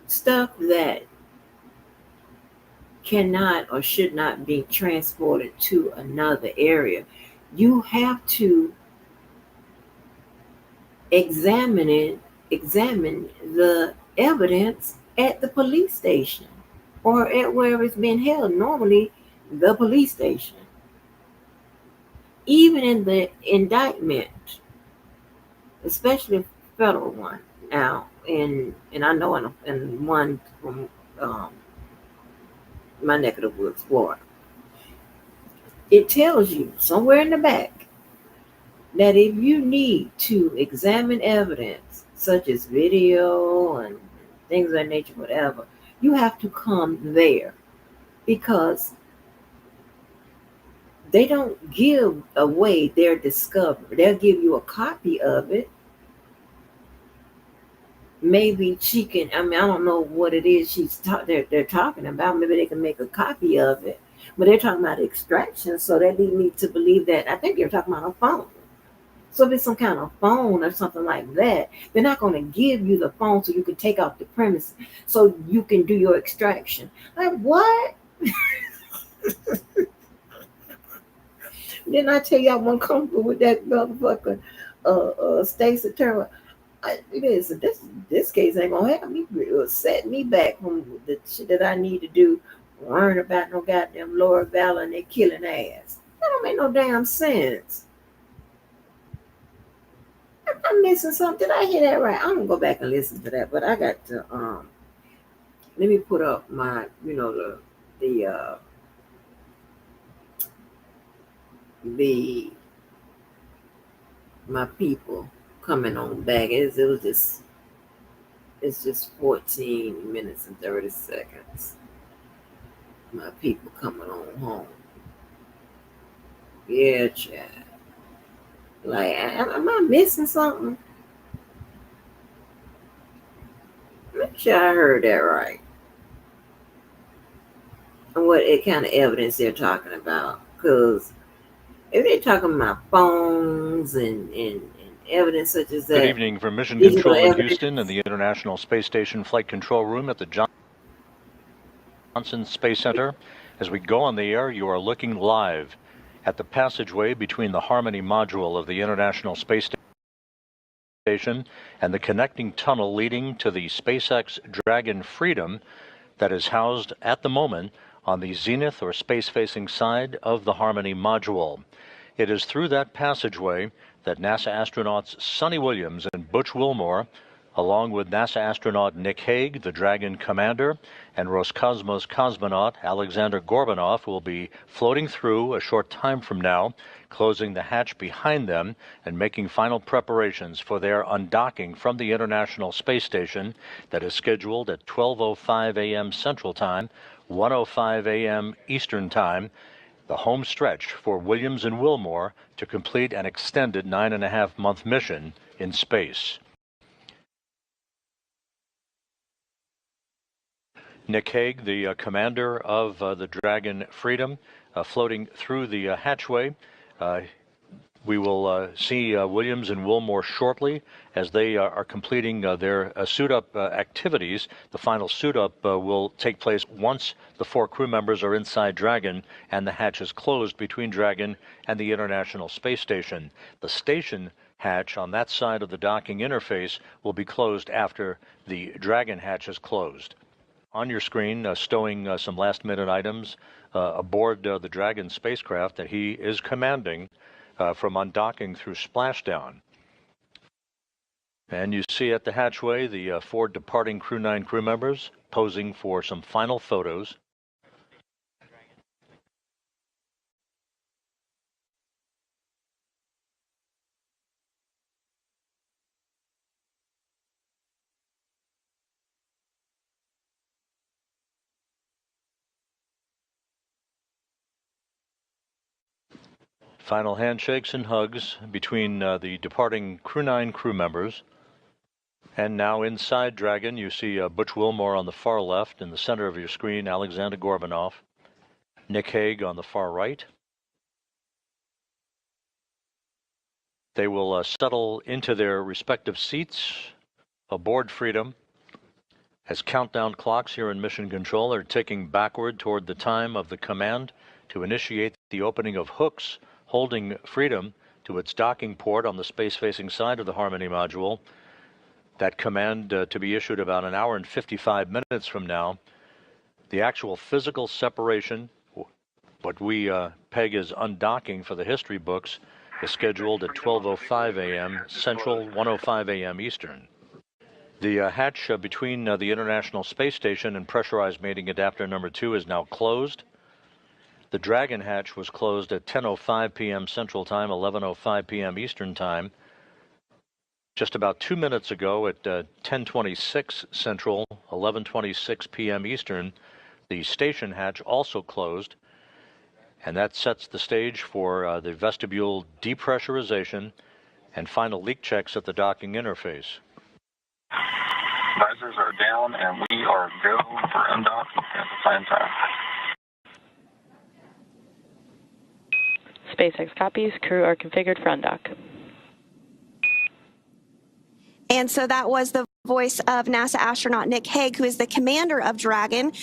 Stuff that cannot or should not be transported to another area. You have to examine the evidence at the police station or at wherever it's been held, normally the police station. Even in the indictment, especially federal one now, and I know in one from my neck of the woods, Florida, it tells you somewhere in the back that if you need to examine evidence such as video and things of that nature, whatever, you have to come there, because they don't give away their discovery. They'll give you a copy of it. Maybe she can, I don't know what it is they're talking about. Maybe they can make a copy of it. But they're talking about extraction, so that leads me to believe that, I think they're talking about a phone. So if it's some kind of phone or something like that, they're not going to give you the phone so you can take off the premises so you can do your extraction. Like, what? Didn't I tell you I wasn't comfortable with that motherfucker Stacey Turner? This case ain't gonna have me. It'll set me back from the shit that I need to do worrying about no goddamn Laura Vallow and they killing ass. That don't make no damn sense. I'm missing something. Did I hear that right? I'm gonna go back and listen to that, but I got to let me put up my the my people coming on back. It's just 14 minutes and 30 seconds. My people coming on home. Yeah, child. Like, am I missing something? Make sure I heard that right. And what kind of evidence they're talking about. Because if they're talking about phones and evidence such as that. Good evening from Mission digital Control in evidence. Houston and the International Space Station Flight Control Room at the Johnson Space Center. As we go on the air, you are looking live at the passageway between the Harmony module of the International Space Station and the connecting tunnel leading to the SpaceX Dragon Freedom that is housed at the moment on the zenith or space-facing side of the Harmony module. It is through that passageway that NASA astronauts Sonny Williams and Butch Wilmore, along with NASA astronaut Nick Hague, the Dragon commander, and Roscosmos cosmonaut Alexander Gorbanov will be floating through a short time from now, closing the hatch behind them and making final preparations for their undocking from the International Space Station that is scheduled at 12:05 a.m. Central Time, 1:05 a.m. Eastern Time, the home stretch for Williams and Wilmore to complete an extended 9.5-month mission in space. Nick Hague, the commander of the Dragon Freedom, floating through the hatchway. We will see Williams and Wilmore shortly as they are completing their suit-up activities. The final suit-up will take place once the 4 crew members are inside Dragon and the hatch is closed between Dragon and the International Space Station. The station hatch on that side of the docking interface will be closed after the Dragon hatch is closed. On your screen, stowing some last-minute items aboard the Dragon spacecraft that he is commanding from undocking through splashdown. And you see at the hatchway the 4 departing Crew 9 crew members posing for some final photos. Final handshakes and hugs between the departing Crew 9 crew members. And now inside Dragon, you see Butch Wilmore on the far left. In the center of your screen, Alexander Gorbanov. Nick Hague on the far right. They will settle into their respective seats aboard Freedom as countdown clocks here in Mission Control are ticking backward toward the time of the command to initiate the opening of hooks holding Freedom to its docking port on the space-facing side of the Harmony module. That command to be issued about an hour and 55 minutes from now. The actual physical separation, what we peg as undocking for the history books, is scheduled at 12:05 a.m. Central, 1:05 a.m. Eastern. The hatch between the International Space Station and pressurized mating adapter number 2 is now closed. The Dragon hatch was closed at 10:05 p.m. Central Time, 11:05 p.m. Eastern Time. Just about 2 minutes ago at 10:26 Central, 11:26 p.m. Eastern, the station hatch also closed, and that sets the stage for the vestibule depressurization and final leak checks at the docking interface. Visors are down, and we are go for undock at the same time. SpaceX copies. Crew are configured for undock. And so that was the voice of NASA astronaut Nick Hague, who is the commander of Dragon,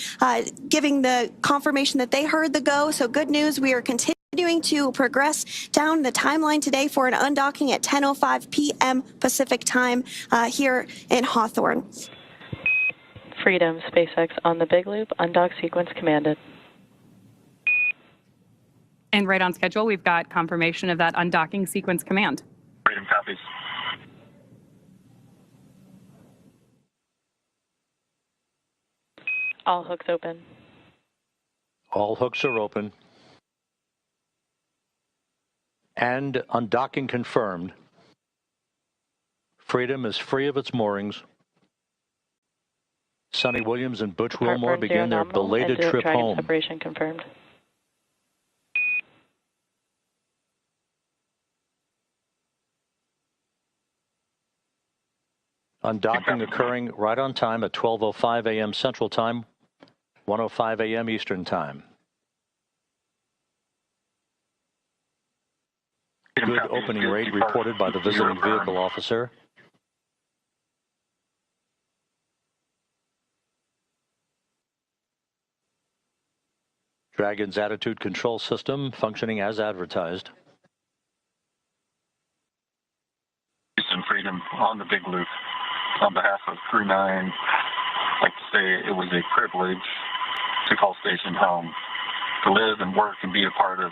giving the confirmation that they heard the go. So good news, we are continuing to progress down the timeline today for an undocking at 10:05 p.m. Pacific time here in Hawthorne. Freedom, SpaceX on the Big Loop, undock sequence commanded. And right on schedule, we've got confirmation of that undocking sequence command. Freedom copies. All hooks open. All hooks are open. And undocking confirmed. Freedom is free of its moorings. Sonny Williams and Butch Wilmore begin their belated trip home. Separation confirmed. Undocking occurring right on time at 12:05 a.m. Central Time, 1:05 a.m. Eastern Time. Good opening rate reported by the visiting vehicle officer. Dragon's attitude control system functioning as advertised. Houston Freedom on the Big Loop. On behalf of Crew 9, I'd like to say it was a privilege to call station home, to live and work and be a part of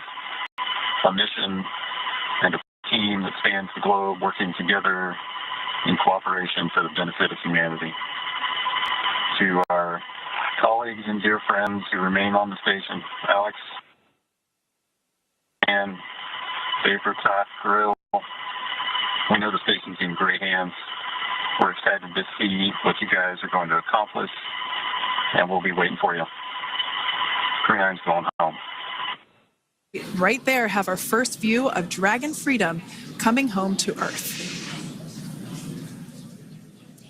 a mission and a team that spans the globe, working together in cooperation for the benefit of humanity. To our colleagues and dear friends who remain on the station, Alex and Dave Bertot, Grill, we know the station's in great hands. We're excited to see what you guys are going to accomplish, and we'll be waiting for you. Crew 9's going home. Right there, have our first view of Dragon Freedom coming home to Earth.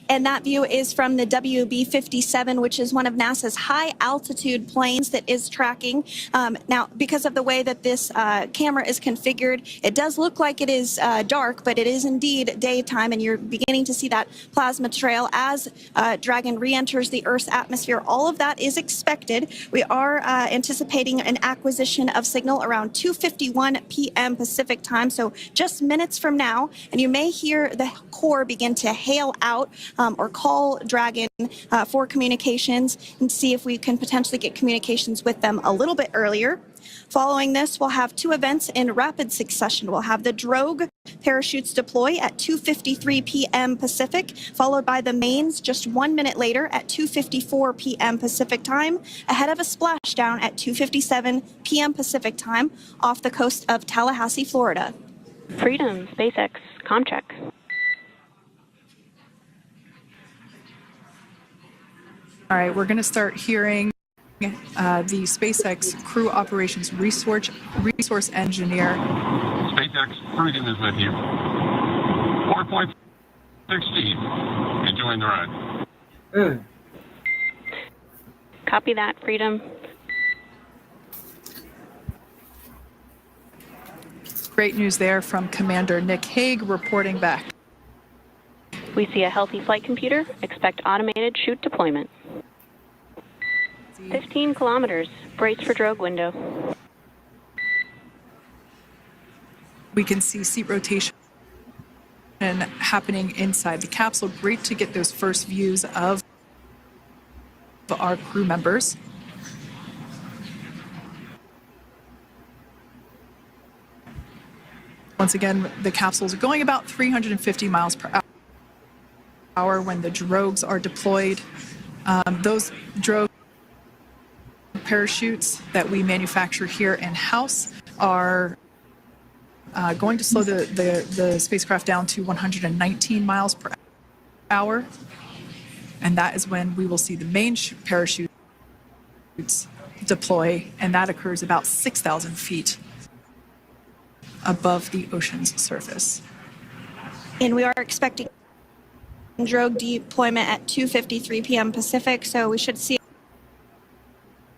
And that view is from the WB-57, which is one of NASA's high-altitude planes that is tracking. Now, because of the way that this camera is configured, it does look like it is dark, but it is indeed daytime, and you're beginning to see that plasma trail as Dragon re-enters the Earth's atmosphere. All of that is expected. We are anticipating an acquisition of signal around 2:51 p.m. Pacific time, so just minutes from now, and you may hear the Corps begin to hail out or call Dragon for communications and see if we can potentially get communications with them a little bit earlier. Following this, we'll have two events in rapid succession. We'll have the drogue parachutes deploy at 2:53 p.m. Pacific, followed by the mains just 1 minute later at 2:54 p.m. Pacific time, ahead of a splashdown at 2:57 p.m. Pacific time off the coast of Tallahassee, Florida. Freedom, SpaceX, ComCheck. All right, we're going to start hearing the SpaceX Crew Operations Resource Engineer. SpaceX Freedom is with you. 4.6 feet. Enjoying the ride. Copy that, Freedom. Great news there from Commander Nick Hague reporting back. We see a healthy flight computer. Expect automated chute deployment. 15 kilometers. Brace for drogue window. We can see seat rotation happening inside the capsule. Great to get those first views of our crew members. Once again, the capsules are going about 350 miles per hour when the drogues are deployed. Those drogue parachutes that we manufacture here in-house are going to slow the spacecraft down to 119 miles per hour. And that is when we will see the main parachutes deploy, and that occurs about 6,000 feet above the ocean's surface. And we are expecting drogue deployment at 2:53 p.m. Pacific, so we should see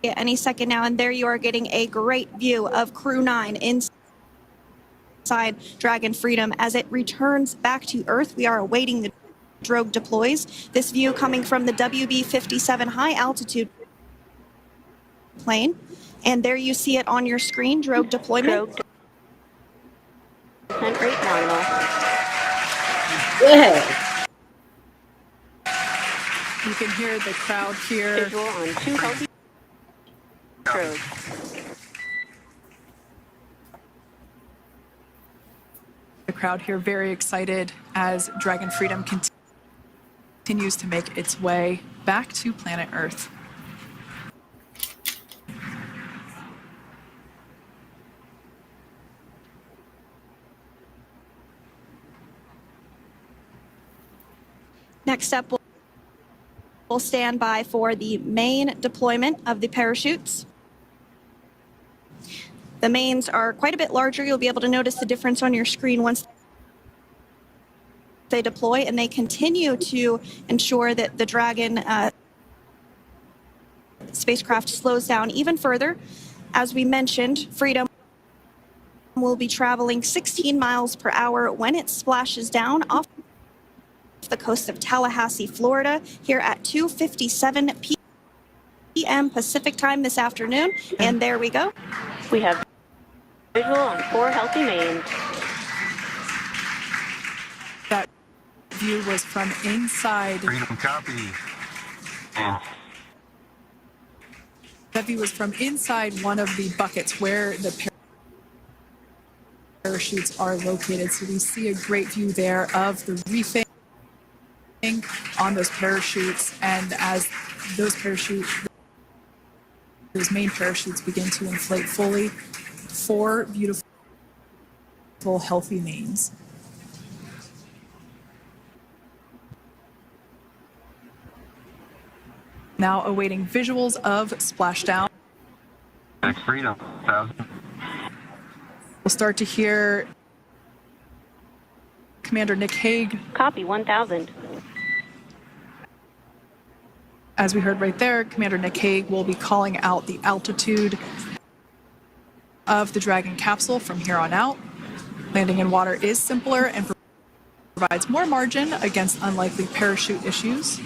it any second now. And there you are getting a great view of Crew 9 inside Dragon Freedom as it returns back to Earth. We are awaiting the drogue deploys. This view coming from the WB-57 high-altitude plane. And there you see it on your screen, drogue deployment. Descent rate nominal. Yeah. You can hear the crowd here. Visual on 2 healthy crews. The crowd here very excited as Dragon Freedom continues to make its way back to planet Earth. Next up, we'll stand by for the main deployment of the parachutes. The mains are quite a bit larger. You'll be able to notice the difference on your screen once they deploy, and they continue to ensure that the Dragon spacecraft slows down even further. As we mentioned, Freedom will be traveling 16 miles per hour when it splashes down off the coast of Tallahassee, Florida, here at 2:57 p.m. Pacific time this afternoon. And there we go. We have visual on 4 healthy mains. That view was from inside. Freedom copy. That view was from inside one of the buckets where the parachutes are located. So we see a great view there of the reefing on those parachutes, and as those main parachutes begin to inflate fully, 4 beautiful, healthy mains. Now awaiting visuals of splashdown. Next Freedom, 1,000. We'll start to hear Commander Nick Hague. Copy, 1,000. As we heard right there, Commander Nick Hague will be calling out the altitude of the Dragon capsule from here on out. Landing in water is simpler and provides more margin against unlikely parachute issues.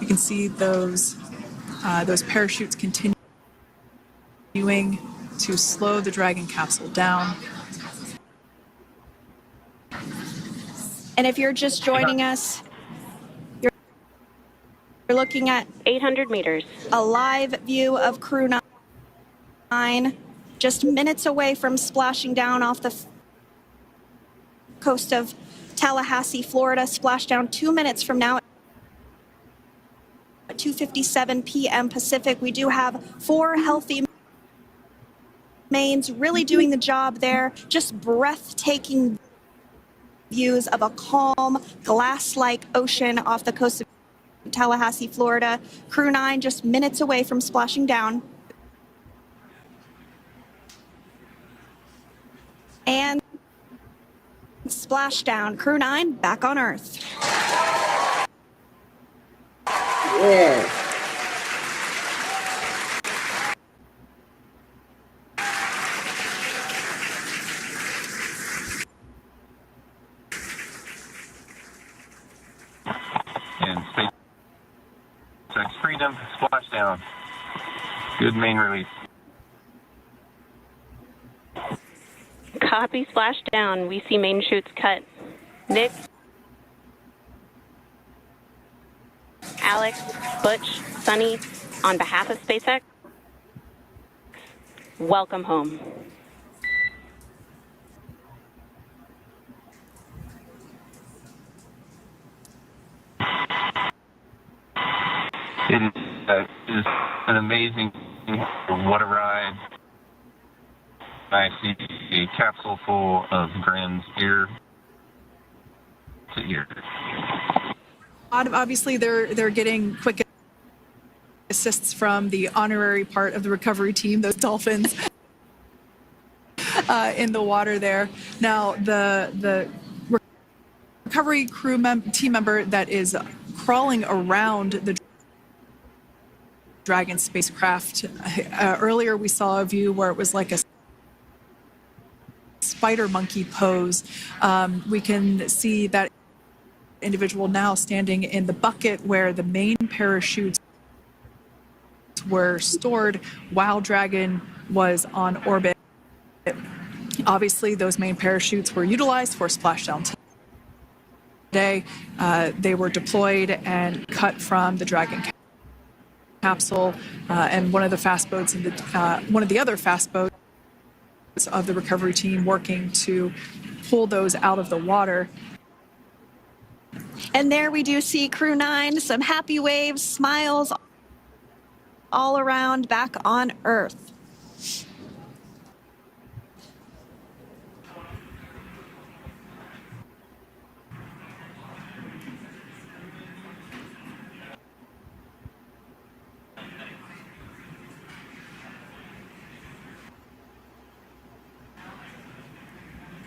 You can see those parachutes continuing to slow the Dragon capsule down. And if you're just joining us, you're looking at 800 meters. A live view of Crew 9, just minutes away from splashing down off the coast of Tallahassee, Florida. Splashdown 2 minutes from now at 2:57 p.m. Pacific. We do have 4 healthy mains really doing the job there. Just breathtaking views of a calm, glass-like ocean off the coast of Tallahassee, Florida. Crew 9 just minutes away from splashing down. And splashdown. Crew 9 back on Earth. Yes. And SpaceX Freedom, splashdown. Good main release. Copy, splashdown. We see main chutes cut. Nick, Alex, Butch, Sunny, on behalf of SpaceX, welcome home. It is an amazing, what a ride. I see a capsule full of grins ear to ear. Obviously, they're getting quick assists from the honorary part of the recovery team, those dolphins in the water there. Now, the recovery crew team member that is crawling around the Dragon spacecraft. Earlier, we saw a view where it was like a spider monkey pose. We can see that individual now standing in the bucket where the main parachutes were stored while Dragon was on orbit. Obviously, those main parachutes were utilized for splashdown Today, they were deployed and cut from the Dragon capsule and one of the fast boats in the one of the other fast boats of the recovery team working to pull those out of the water. And there we do see Crew 9, some happy waves, smiles all around back on Earth.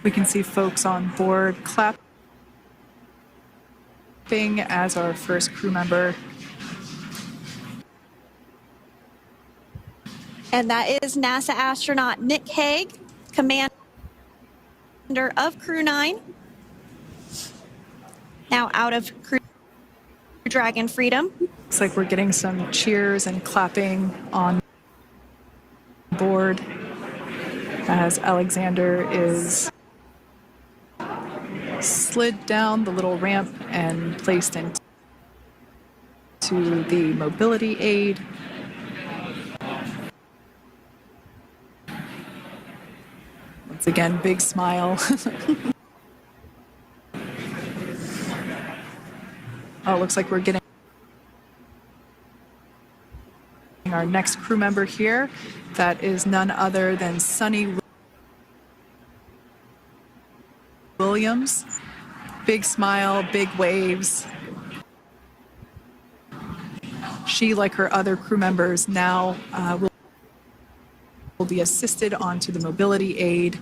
We can see folks on board clapping as our first crew member. And that is NASA astronaut Nick Hague, commander of Crew 9, now out of Crew Dragon Freedom. Looks like we're getting some cheers and clapping on board as Alexander is slid down the little ramp and placed into the mobility aid. Once again, big smile. Oh, looks like we're getting our next crew member here. That is none other than Sunny Williams. Big smile, big waves. She, like her other crew members, now will be assisted onto the mobility aid.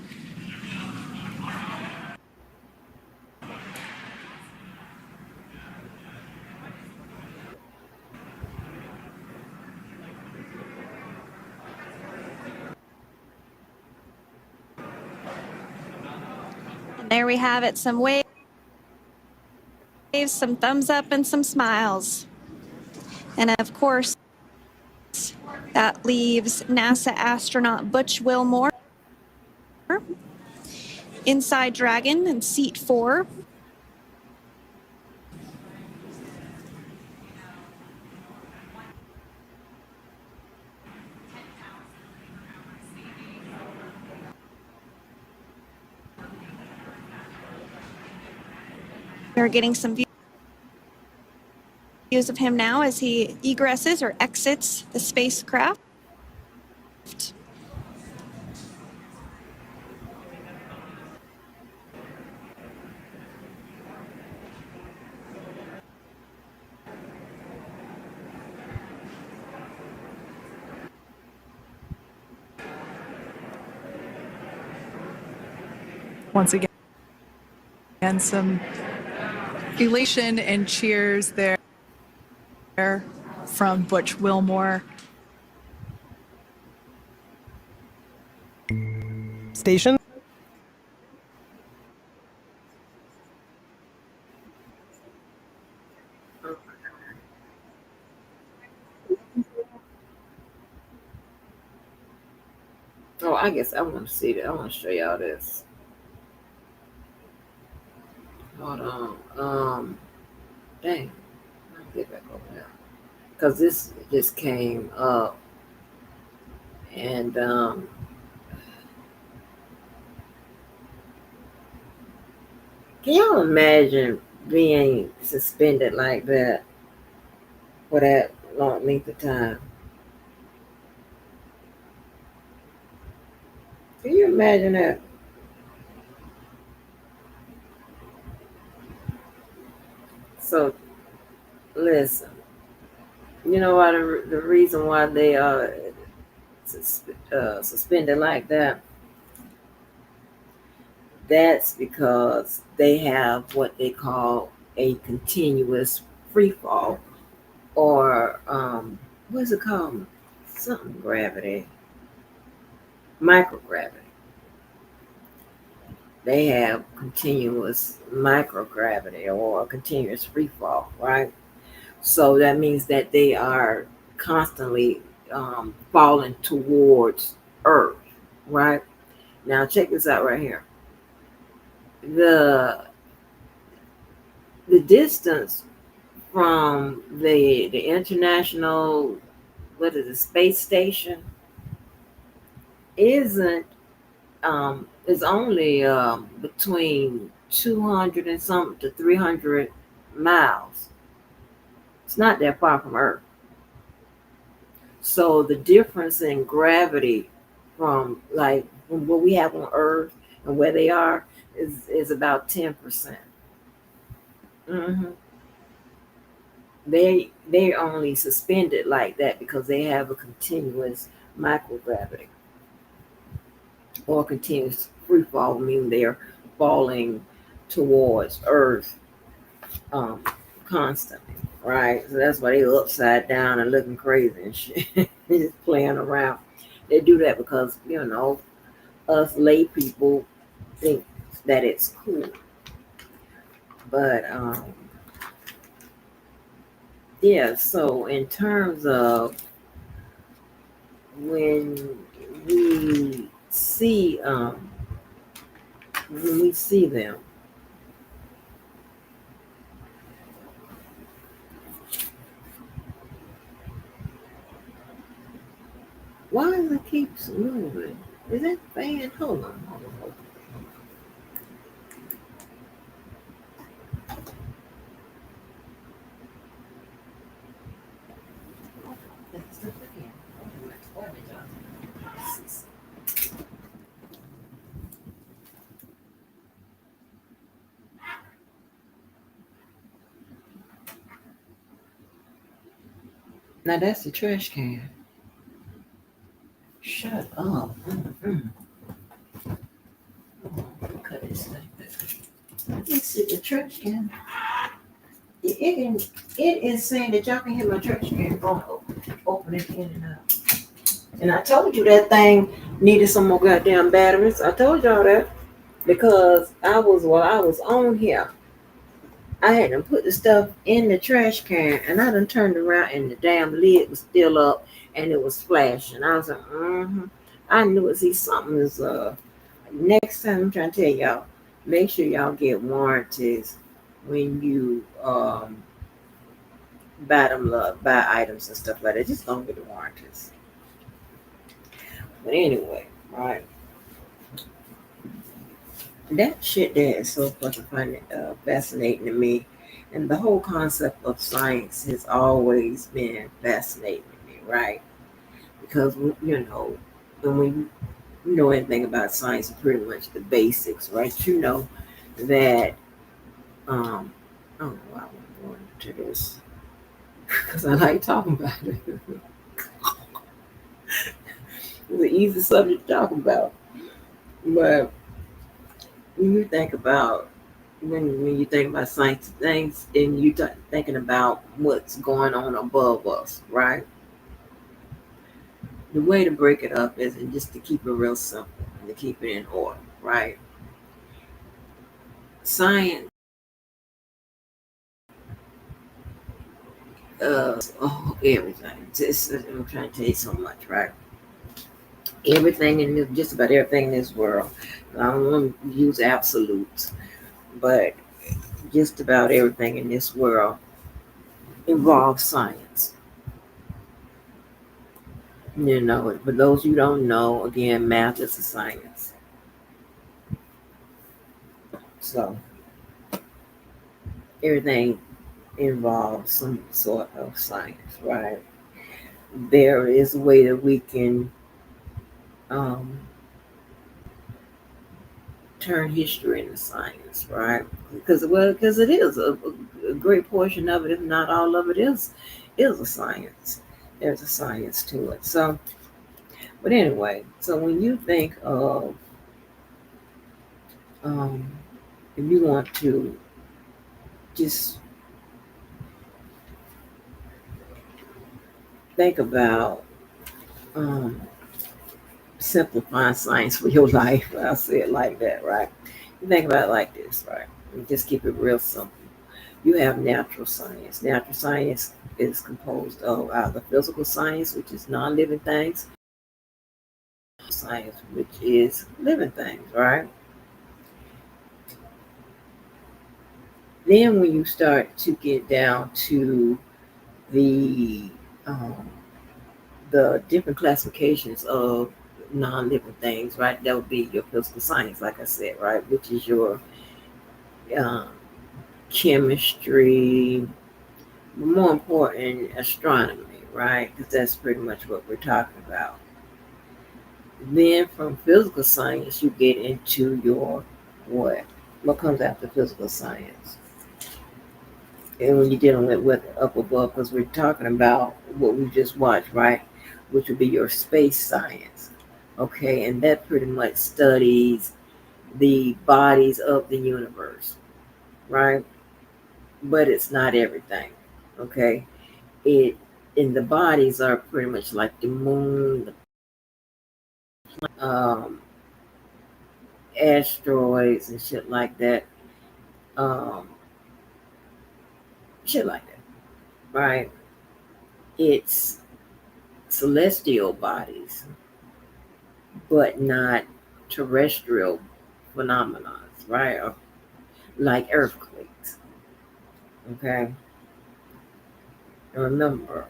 And there we have it, some waves, some thumbs up, and some smiles. And of course, that leaves NASA astronaut Butch Wilmore inside Dragon in seat 4. We're getting some views of him now as he egresses or exits the spacecraft. Once again, and some elation and cheers there from Butch Wilmore. Station. Oh, I guess I want to see that. I want to show y'all this. Hold on. Dang. I'll get back over there. Because this just came up. And, can y'all imagine being suspended like that for that long length of time? Can you imagine that? So, listen. You know why the reason why they are suspended like that? That's because they have what they call a continuous free fall, or what's it called? Something gravity, microgravity. They have continuous microgravity or continuous free fall, right? So that means that they are constantly falling towards Earth, right? Now check this out right here. The the distance from the international, what is it, space station, isn't is only between 200 and something to 300 miles. It's not that far from Earth. So the difference in gravity from what we have on Earth and where they are is about 10%. Hmm. They only suspended like that because they have a continuous microgravity or continuous free fall, meaning they're falling towards Earth um, constantly, right? So that's why they're upside down and looking crazy and shit, just playing around. They do that because us lay people think that it's cool, but yeah. So in terms of when we see um, when we see them, why does it keep moving? Is that fan? Hold on. Now that's the trash can. Shut up. Mm-mm. Cut this thing back. Let's see the trash can. It is saying that y'all can hear my trash can going open it in and out. And I told you that thing needed some more goddamn batteries. I told y'all that because while I was on here, I had to put the stuff in the trash can and I done turned around and the damn lid was still up and it was flashing. I was like, I knew it. See, something is next time I'm trying to tell y'all, make sure y'all get warranties when you buy items and stuff like that. Just don't get the warranties. But anyway, right. That shit there is so fucking funny, fascinating to me. And the whole concept of science has always been fascinating to me, right? Because, when we know anything about science, pretty much the basics, right? You know that, I don't know why I'm going to this, because I like talking about it. It's an easy subject to talk about. But when you think about when you think about science things and you thinking about what's going on above us, right? The way to break it up is and just to keep it real simple and to keep it in order, right? Science, everything. I'm trying to tell you so much, right? Everything in this, just about everything in this world. I don't want to use absolutes, but just about everything in this world involves science. For those who don't know, again, math is a science. So everything involves some sort of science, right? There is a way that we can um, turn history into science, right? Because it is a great portion of it, if not all of it, is a science. There's a science to it. So, but anyway, so when you think of um, if you want to just think about um, simplifying science for your life. I'll say it like that, right? You think about it like this, right? And just keep it real simple. You have natural science. Natural science is composed of either physical science, which is non-living things, science, which is living things, right? Then when you start to get down to the um, the different classifications of non-living things, right? That would be your physical science, like I said, right? Which is your um, chemistry, more important, astronomy, right? Because that's pretty much what we're talking about. Then from physical science, you get into your what? What comes after physical science? And when you're dealing with up above, because we're talking about what we just watched, right? Which would be your space science. Okay, and that pretty much studies the bodies of the universe, right? But it's not everything. Okay. It and the bodies are pretty much like the moon, um, asteroids and shit like that. Um, shit like that, right? It's celestial bodies, but not terrestrial phenomena, right? Or like earthquakes. Okay. And remember,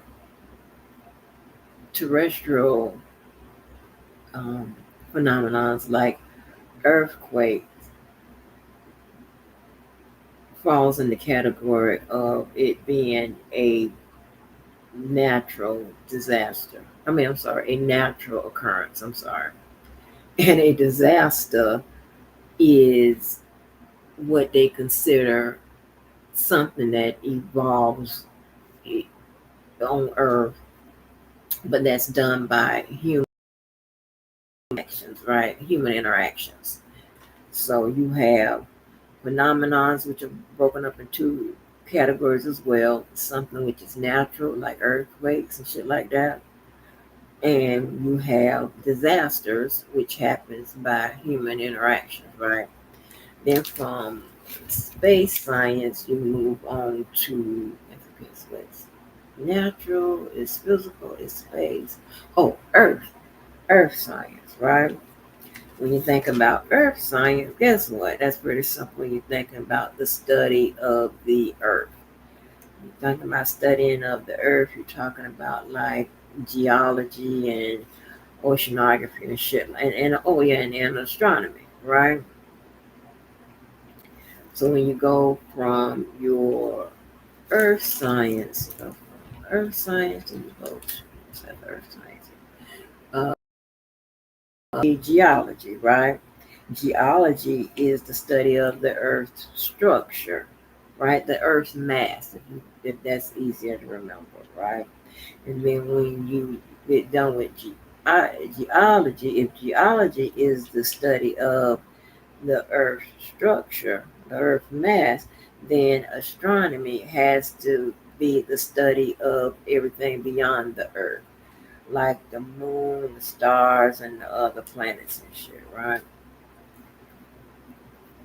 terrestrial um, phenomena like earthquakes falls in the category of it being a natural disaster. I'm sorry, a natural occurrence. I'm sorry. And a disaster is what they consider something that evolves on Earth, but that's done by human actions, right? Human interactions. So you have phenomenons, which are broken up into categories as well. Something which is natural, like earthquakes and shit like that. And you have disasters, which happens by human interactions, right? Then from space science, you move on to what's natural, is physical, is space. Oh, Earth science, right? When you think about Earth science, guess what? That's pretty simple. When you're thinking about the study of the Earth. You're talking about studying of the Earth, you're talking about like geology and oceanography and shit, and oh yeah, and astronomy, right? So when you go from your earth science, and you go to earth science, uh, geology, right? Geology is the study of the earth's structure, right? The earth's mass, if that's easier to remember, right? And then when you get done with geology, if geology is the study of the earth's structure, the earth's mass, then astronomy has to be the study of everything beyond the earth, like the moon, the stars, and the other planets and shit, right?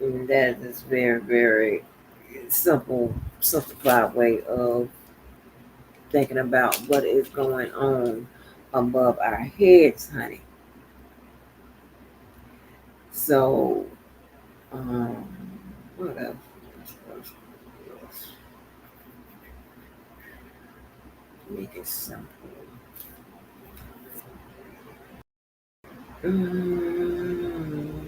And that is very, very simplified way of thinking about what is going on above our heads, honey. So, um, what else? Make it simple. Mm,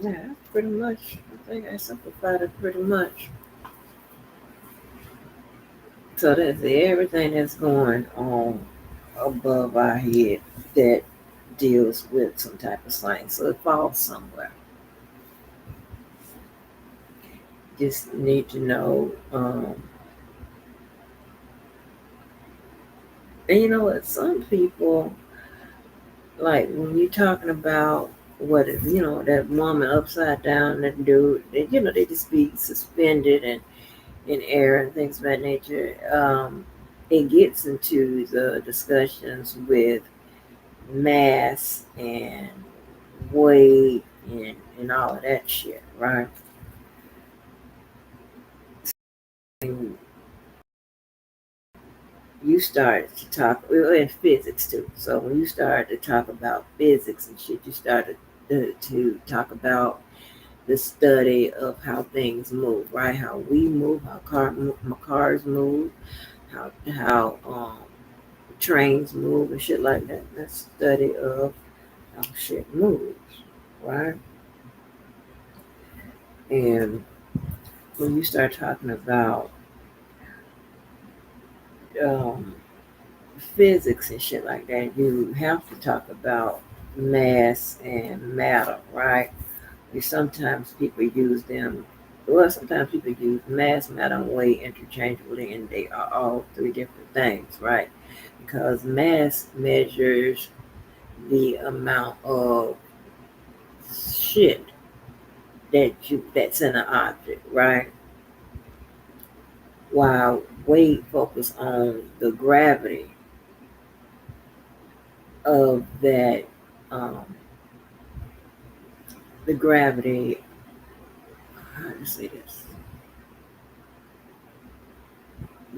yeah, that's pretty much. I think I simplified it pretty much. So that's everything that's going on above our head that deals with some type of science. So it falls somewhere. Just need to know. And you know what? Some people, like when you're talking about what is, that woman upside down, that dude, they just be suspended and in air and things of that nature. It gets into the discussions with mass and weight and all of that shit, right? And you started to talk, well, in physics too. So when you started to talk about physics and shit, you started to talk about the study of how things move, right? How we move, how cars move, how trains move and shit like that. That's study of how shit moves, right? And when you start talking about um, physics and shit like that, you have to talk about mass and matter, right? Sometimes people use them. Well, sometimes people use mass, matter, and weight interchangeably, and they are all three different things, right? Because mass measures the amount of shit that's in an object, right? While weight focus on the gravity of that, um, the gravity. How to say this?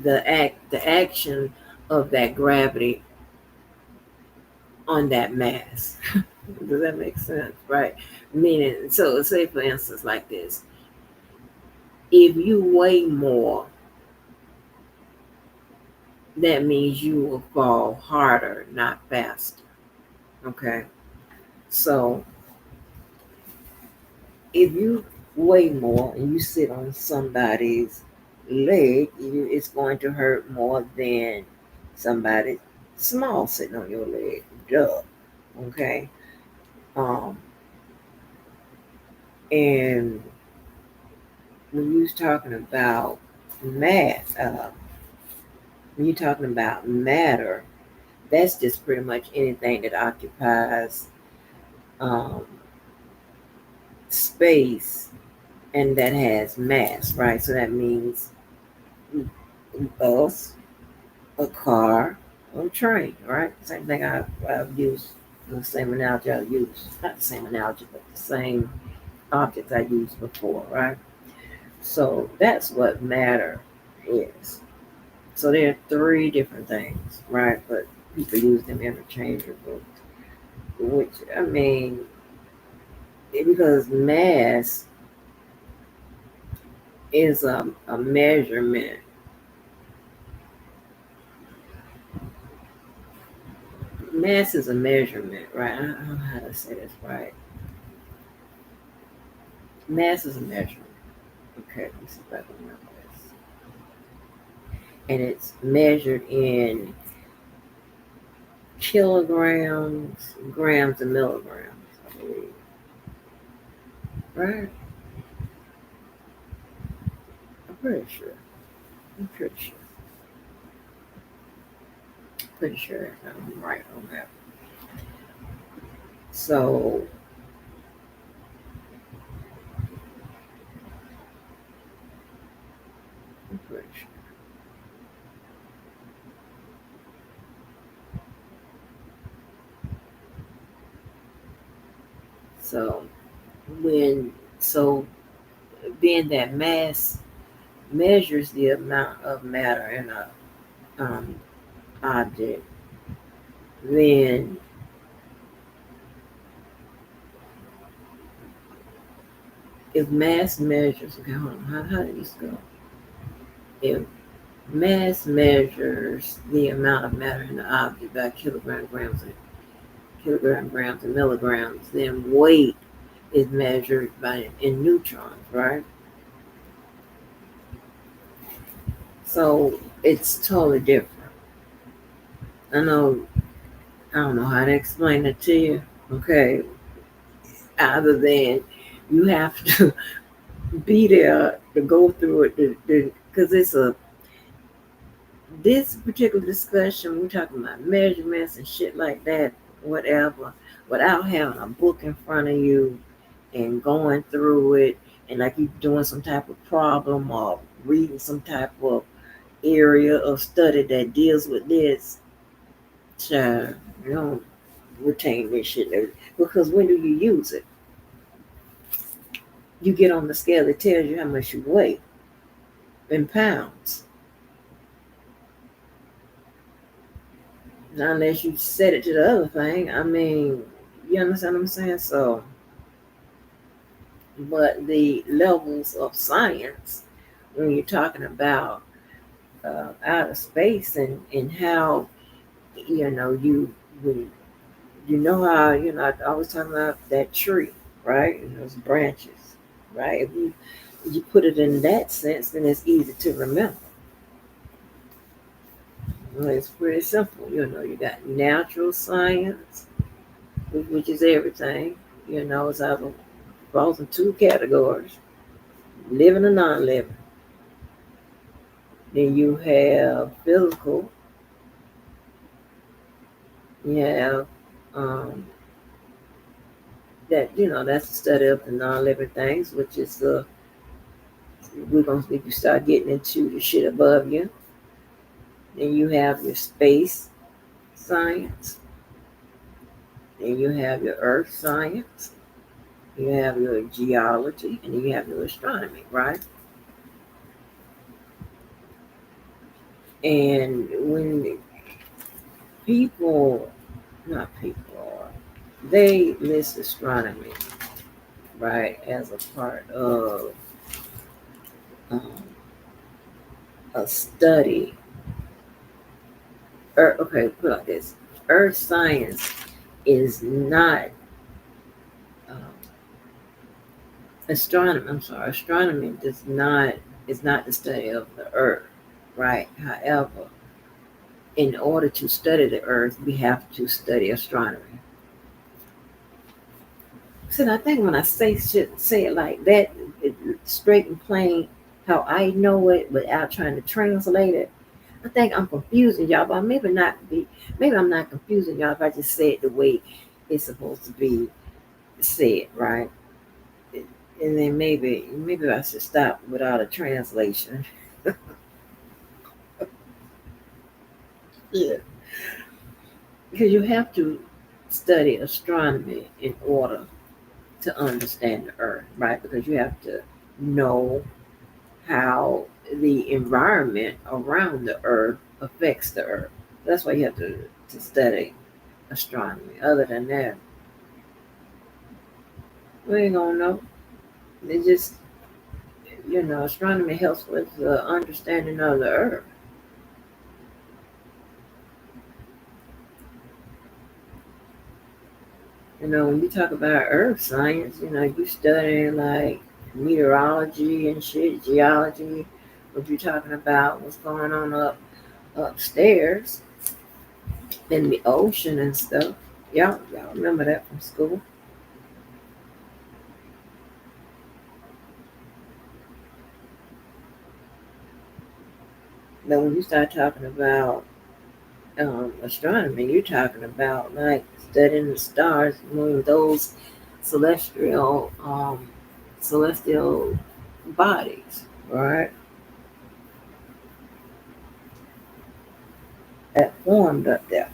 The action of that gravity on that mass. Does that make sense? Right? Meaning, so say for instance, like this: if you weigh more, that means you will fall harder, not faster. Okay. So if you weigh more and you sit on somebody's leg, it's going to hurt more than somebody small sitting on your leg. Duh. Okay. Um, and when you was talking about math, when you're talking about matter, that's just pretty much anything that occupies um, space and that has mass, right? So that means us, a car, or a train, right? Same thing I've used, the same analogy I used, not the same analogy, but the same objects I used before, right? So that's what matter is. So there are three different things, right? But people use them interchangeably, which, I mean, because mass is a measurement. Mass is a measurement, right? I don't know how to say this right. Mass is a measurement. Okay, let me see if I can remember this. And it's measured in kilograms, grams, and milligrams, I believe. Right? I'm pretty sure. I'm pretty sure. Pretty sure I'm right on that. So I'm pretty sure. So so being that mass measures the amount of matter in a um, object, then if mass measures, okay, hold on, how did this go? If mass measures the amount of matter in the object by grams, and milligrams, then weight is measured by in neutrons, right? So it's totally different. I know I don't know how to explain it to you. Okay, other than you have to be there to go through it because it's a this particular discussion, we're talking about measurements and shit like that, whatever, without having a book in front of you and going through it and like you doing some type of problem or reading some type of area of study that deals with this, child, you don't retain this shit. Because when do you use it? You get on the scale, it tells you how much you weigh in pounds. unless you set it to the other thing. I mean, you understand what I'm saying? So, but the levels of science when you're talking about outer space and how you you know how I was talking about that tree, right? And those branches, right? If you put it in that sense, then it's easy to remember. Well, it's pretty simple. You got natural science, which is everything. It's either falls in two categories: living or non-living. Then you have physical. You have um, that's the study of the non-living things, which is if you start getting into the shit above you. Then you have your space science. Then you have your earth science. You have your geology, and then you have your astronomy, right? And when people, not people, they list astronomy, right, as a part of um, a study. Okay, put it like this: Earth science is not um, astronomy. I'm sorry, astronomy does not is not the study of the Earth, right? However, in order to study the Earth, we have to study astronomy. So I think when I say it like that, straight and plain, how I know it without trying to translate it, I think I'm confusing y'all, but maybe I'm not confusing y'all if I just say it the way it's supposed to be said, right? And then maybe I should stop without a translation. Yeah, because you have to study astronomy in order to understand the Earth, right? Because you have to know how the environment around the Earth affects the Earth. That's why you have to study astronomy. Other than that, we ain't gonna know. It just, astronomy helps with the understanding of the Earth. When you talk about Earth science, you studying like meteorology and shit, geology. What you're talking about, what's going on upstairs in the ocean and stuff. Y'all remember that from school. But when you start talking about astronomy, you're talking about like studying the stars, those celestial celestial bodies, right? That formed up there,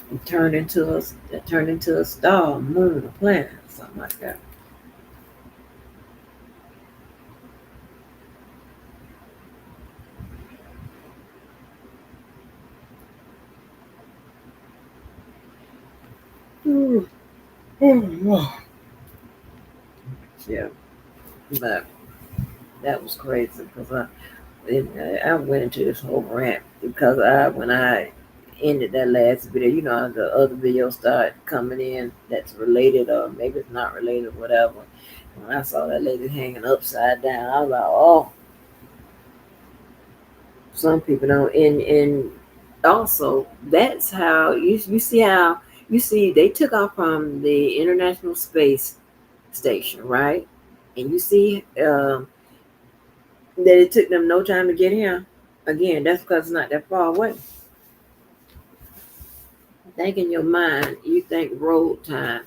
and turned into a star, a moon, a planet, something like that. Yeah, but that was crazy because I went into this whole rant because when I ended that last video, the other videos start coming in that's related or maybe it's not related, whatever. When I saw that lady hanging upside down, I was like, oh, some people don't. And also, that's how you see they took off from the International Space Station, right? And you see that it took them no time to get here. Again, that's because it's not that far away. Think in your mind, you think road time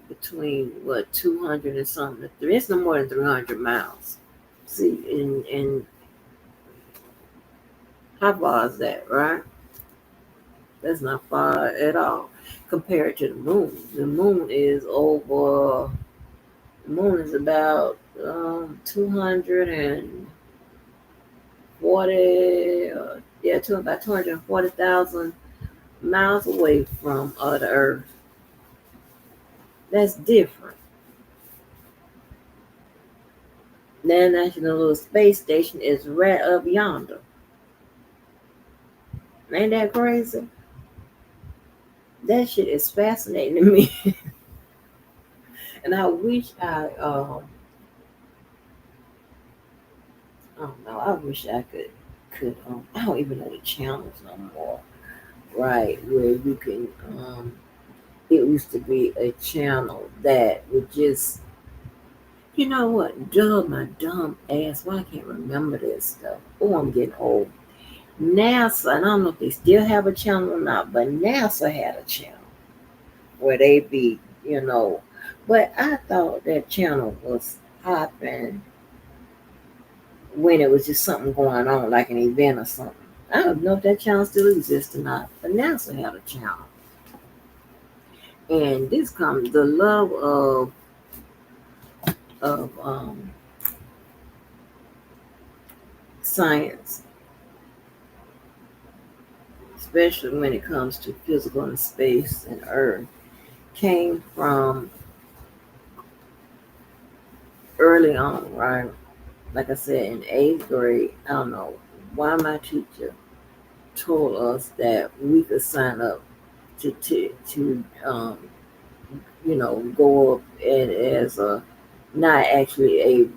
between what 200 and something. It's no more than 300 miles. See, and how far is that, right? That's not far at all compared to the moon. The moon is over. The moon is about 250 240, to about 240,000 miles away from the Earth. That's different. The International Space Station is right up yonder. Ain't that crazy? That shit is fascinating to me. And I wish I don't know, I wish I could I don't even know the channels no more. Right, where you can it used to be a channel that would just, you know what, my dumb ass, why I can't remember this stuff. Oh, I'm getting old. NASA, and I don't know if they still have a channel or not, but NASA had a channel where they be, but I thought that channel was hopping when it was just something going on, like an event or something. I don't know if that channel still exists or not, but NASA had a channel. And this comes the love of science, especially when it comes to physical and space and Earth, came from early on, right? Like I said, in eighth grade, I don't know why my teacher told us that we could sign up to go up and as a not actually a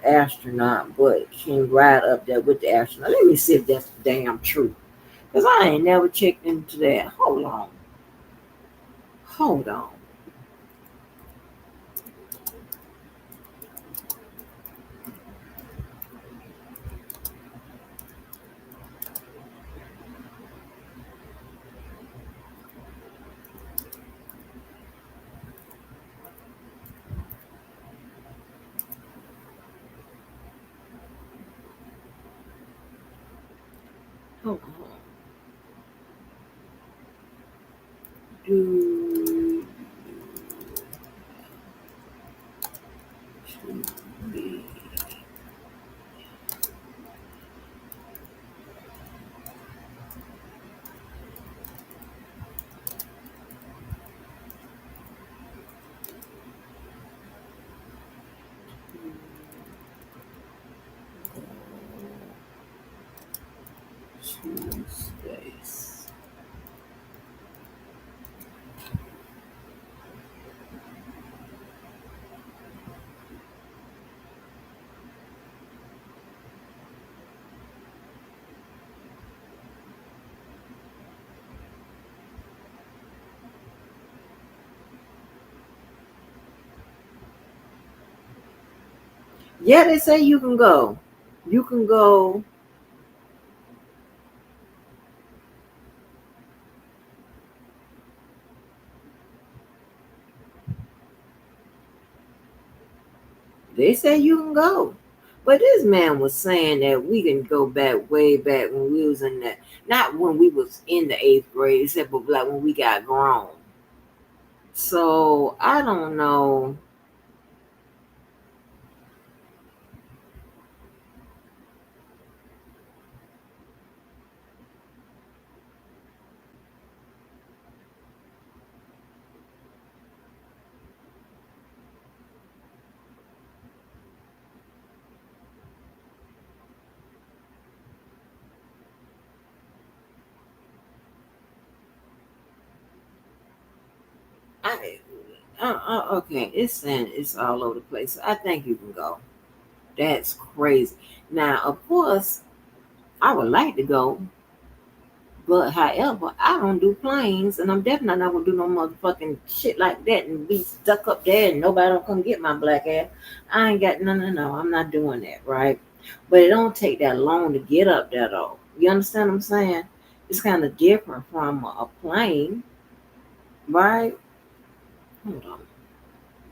astronaut, but can ride up there with the astronaut. Let me see if that's damn true, cause I ain't never checked into that. Hold on. Hold on. Do to be to space. Yeah, they say you can go. You can go. They say you can go. But this man was saying that we can go back way back when we was in that, not when we was in the eighth grade, except but like when we got grown. So I don't know. I okay, it's saying it's all over the place. I think you can go. That's crazy. Now, of course, I would like to go, but however, I don't do planes, and I'm definitely not gonna do no motherfucking shit like that and be stuck up there and nobody don't come get my black ass. I ain't got no. I'm not doing that, right? But it don't take that long to get up there, though. You understand what I'm saying? It's kind of different from a plane, right? Hold on.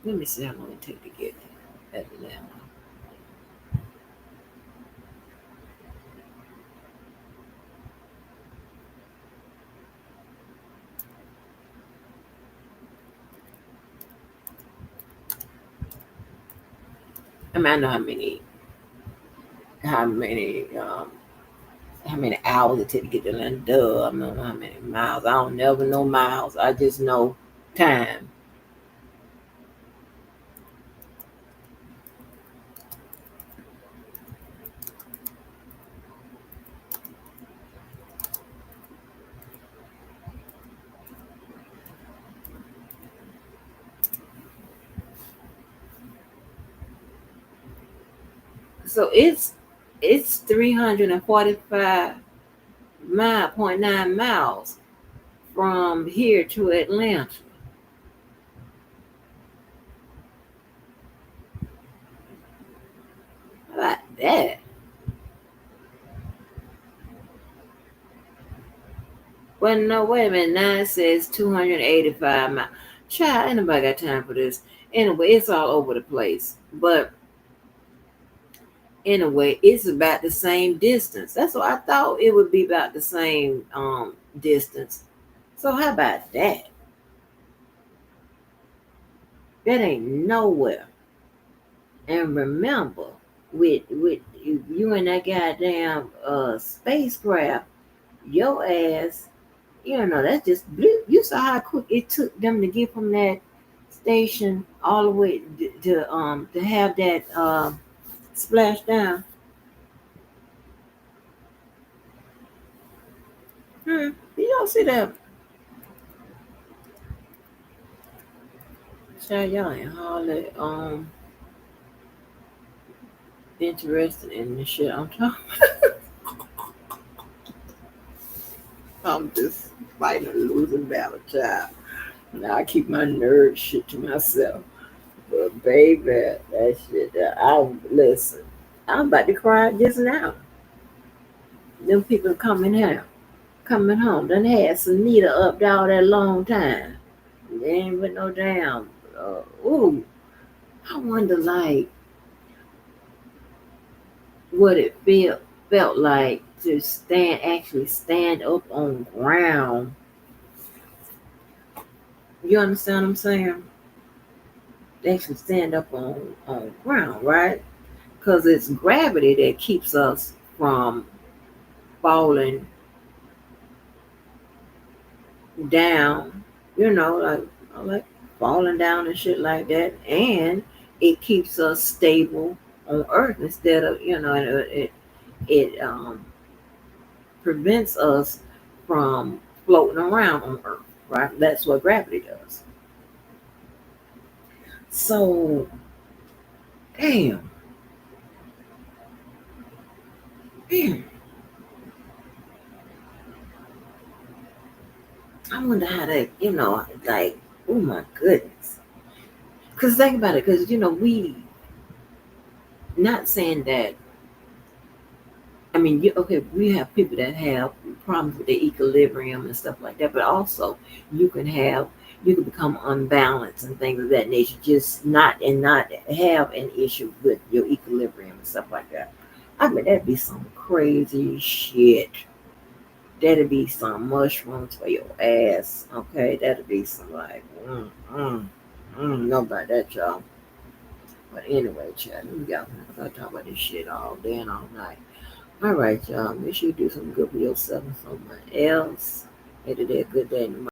Let me see how long it take to get at Atlanta. I mean, I know how many how many hours it take to get to Atlanta. Duh, I don't know how many miles. I don't never know miles. I just know time. So it's 345 mile, 0.9 miles from here to Atlanta. How about that? Well, no, wait a minute. Now it says 285 miles. Child, ain't nobody got time for this. Anyway, it's all over the place. But anyway, it's about the same distance. That's what I thought it would be about the same distance. So how about that? That ain't nowhere. And remember, with you and that goddamn spacecraft, your ass, that's just blue. You saw how quick it took them to get from that station all the way to have that splash down. You don't see that. Child, y'all ain't hardly interested in the shit I'm talking. I'm just fighting a losing battle, child. Now I keep my nerd shit to myself. But baby, that shit, I listen. I'm about to cry just now. Them people coming home. Done had Sunita up there all that long time. They ain't with no damn. Ooh, I wonder like what it felt like to actually stand up on ground. You understand what I'm saying? Actually stand up on ground, right? Because it's gravity that keeps us from falling down, like falling down and shit like that. And it keeps us stable on Earth instead of, it prevents us from floating around on Earth, right? That's what gravity does. So, damn. I wonder how they, like, oh my goodness. Because think about it, because, we, not saying that, I mean, we have people that have problems with the equilibrium and stuff like that, but also you can become unbalanced and things of that nature, just not have an issue with your equilibrium and stuff like that. I mean, that'd be some crazy shit. That'd be some mushrooms for your ass. Okay, that'd be some like, know about that, y'all. But anyway, chat, we got to talk about this shit all day and all night. All right, y'all. Make sure you do something good for yourself and someone else. Hey, today, a good day.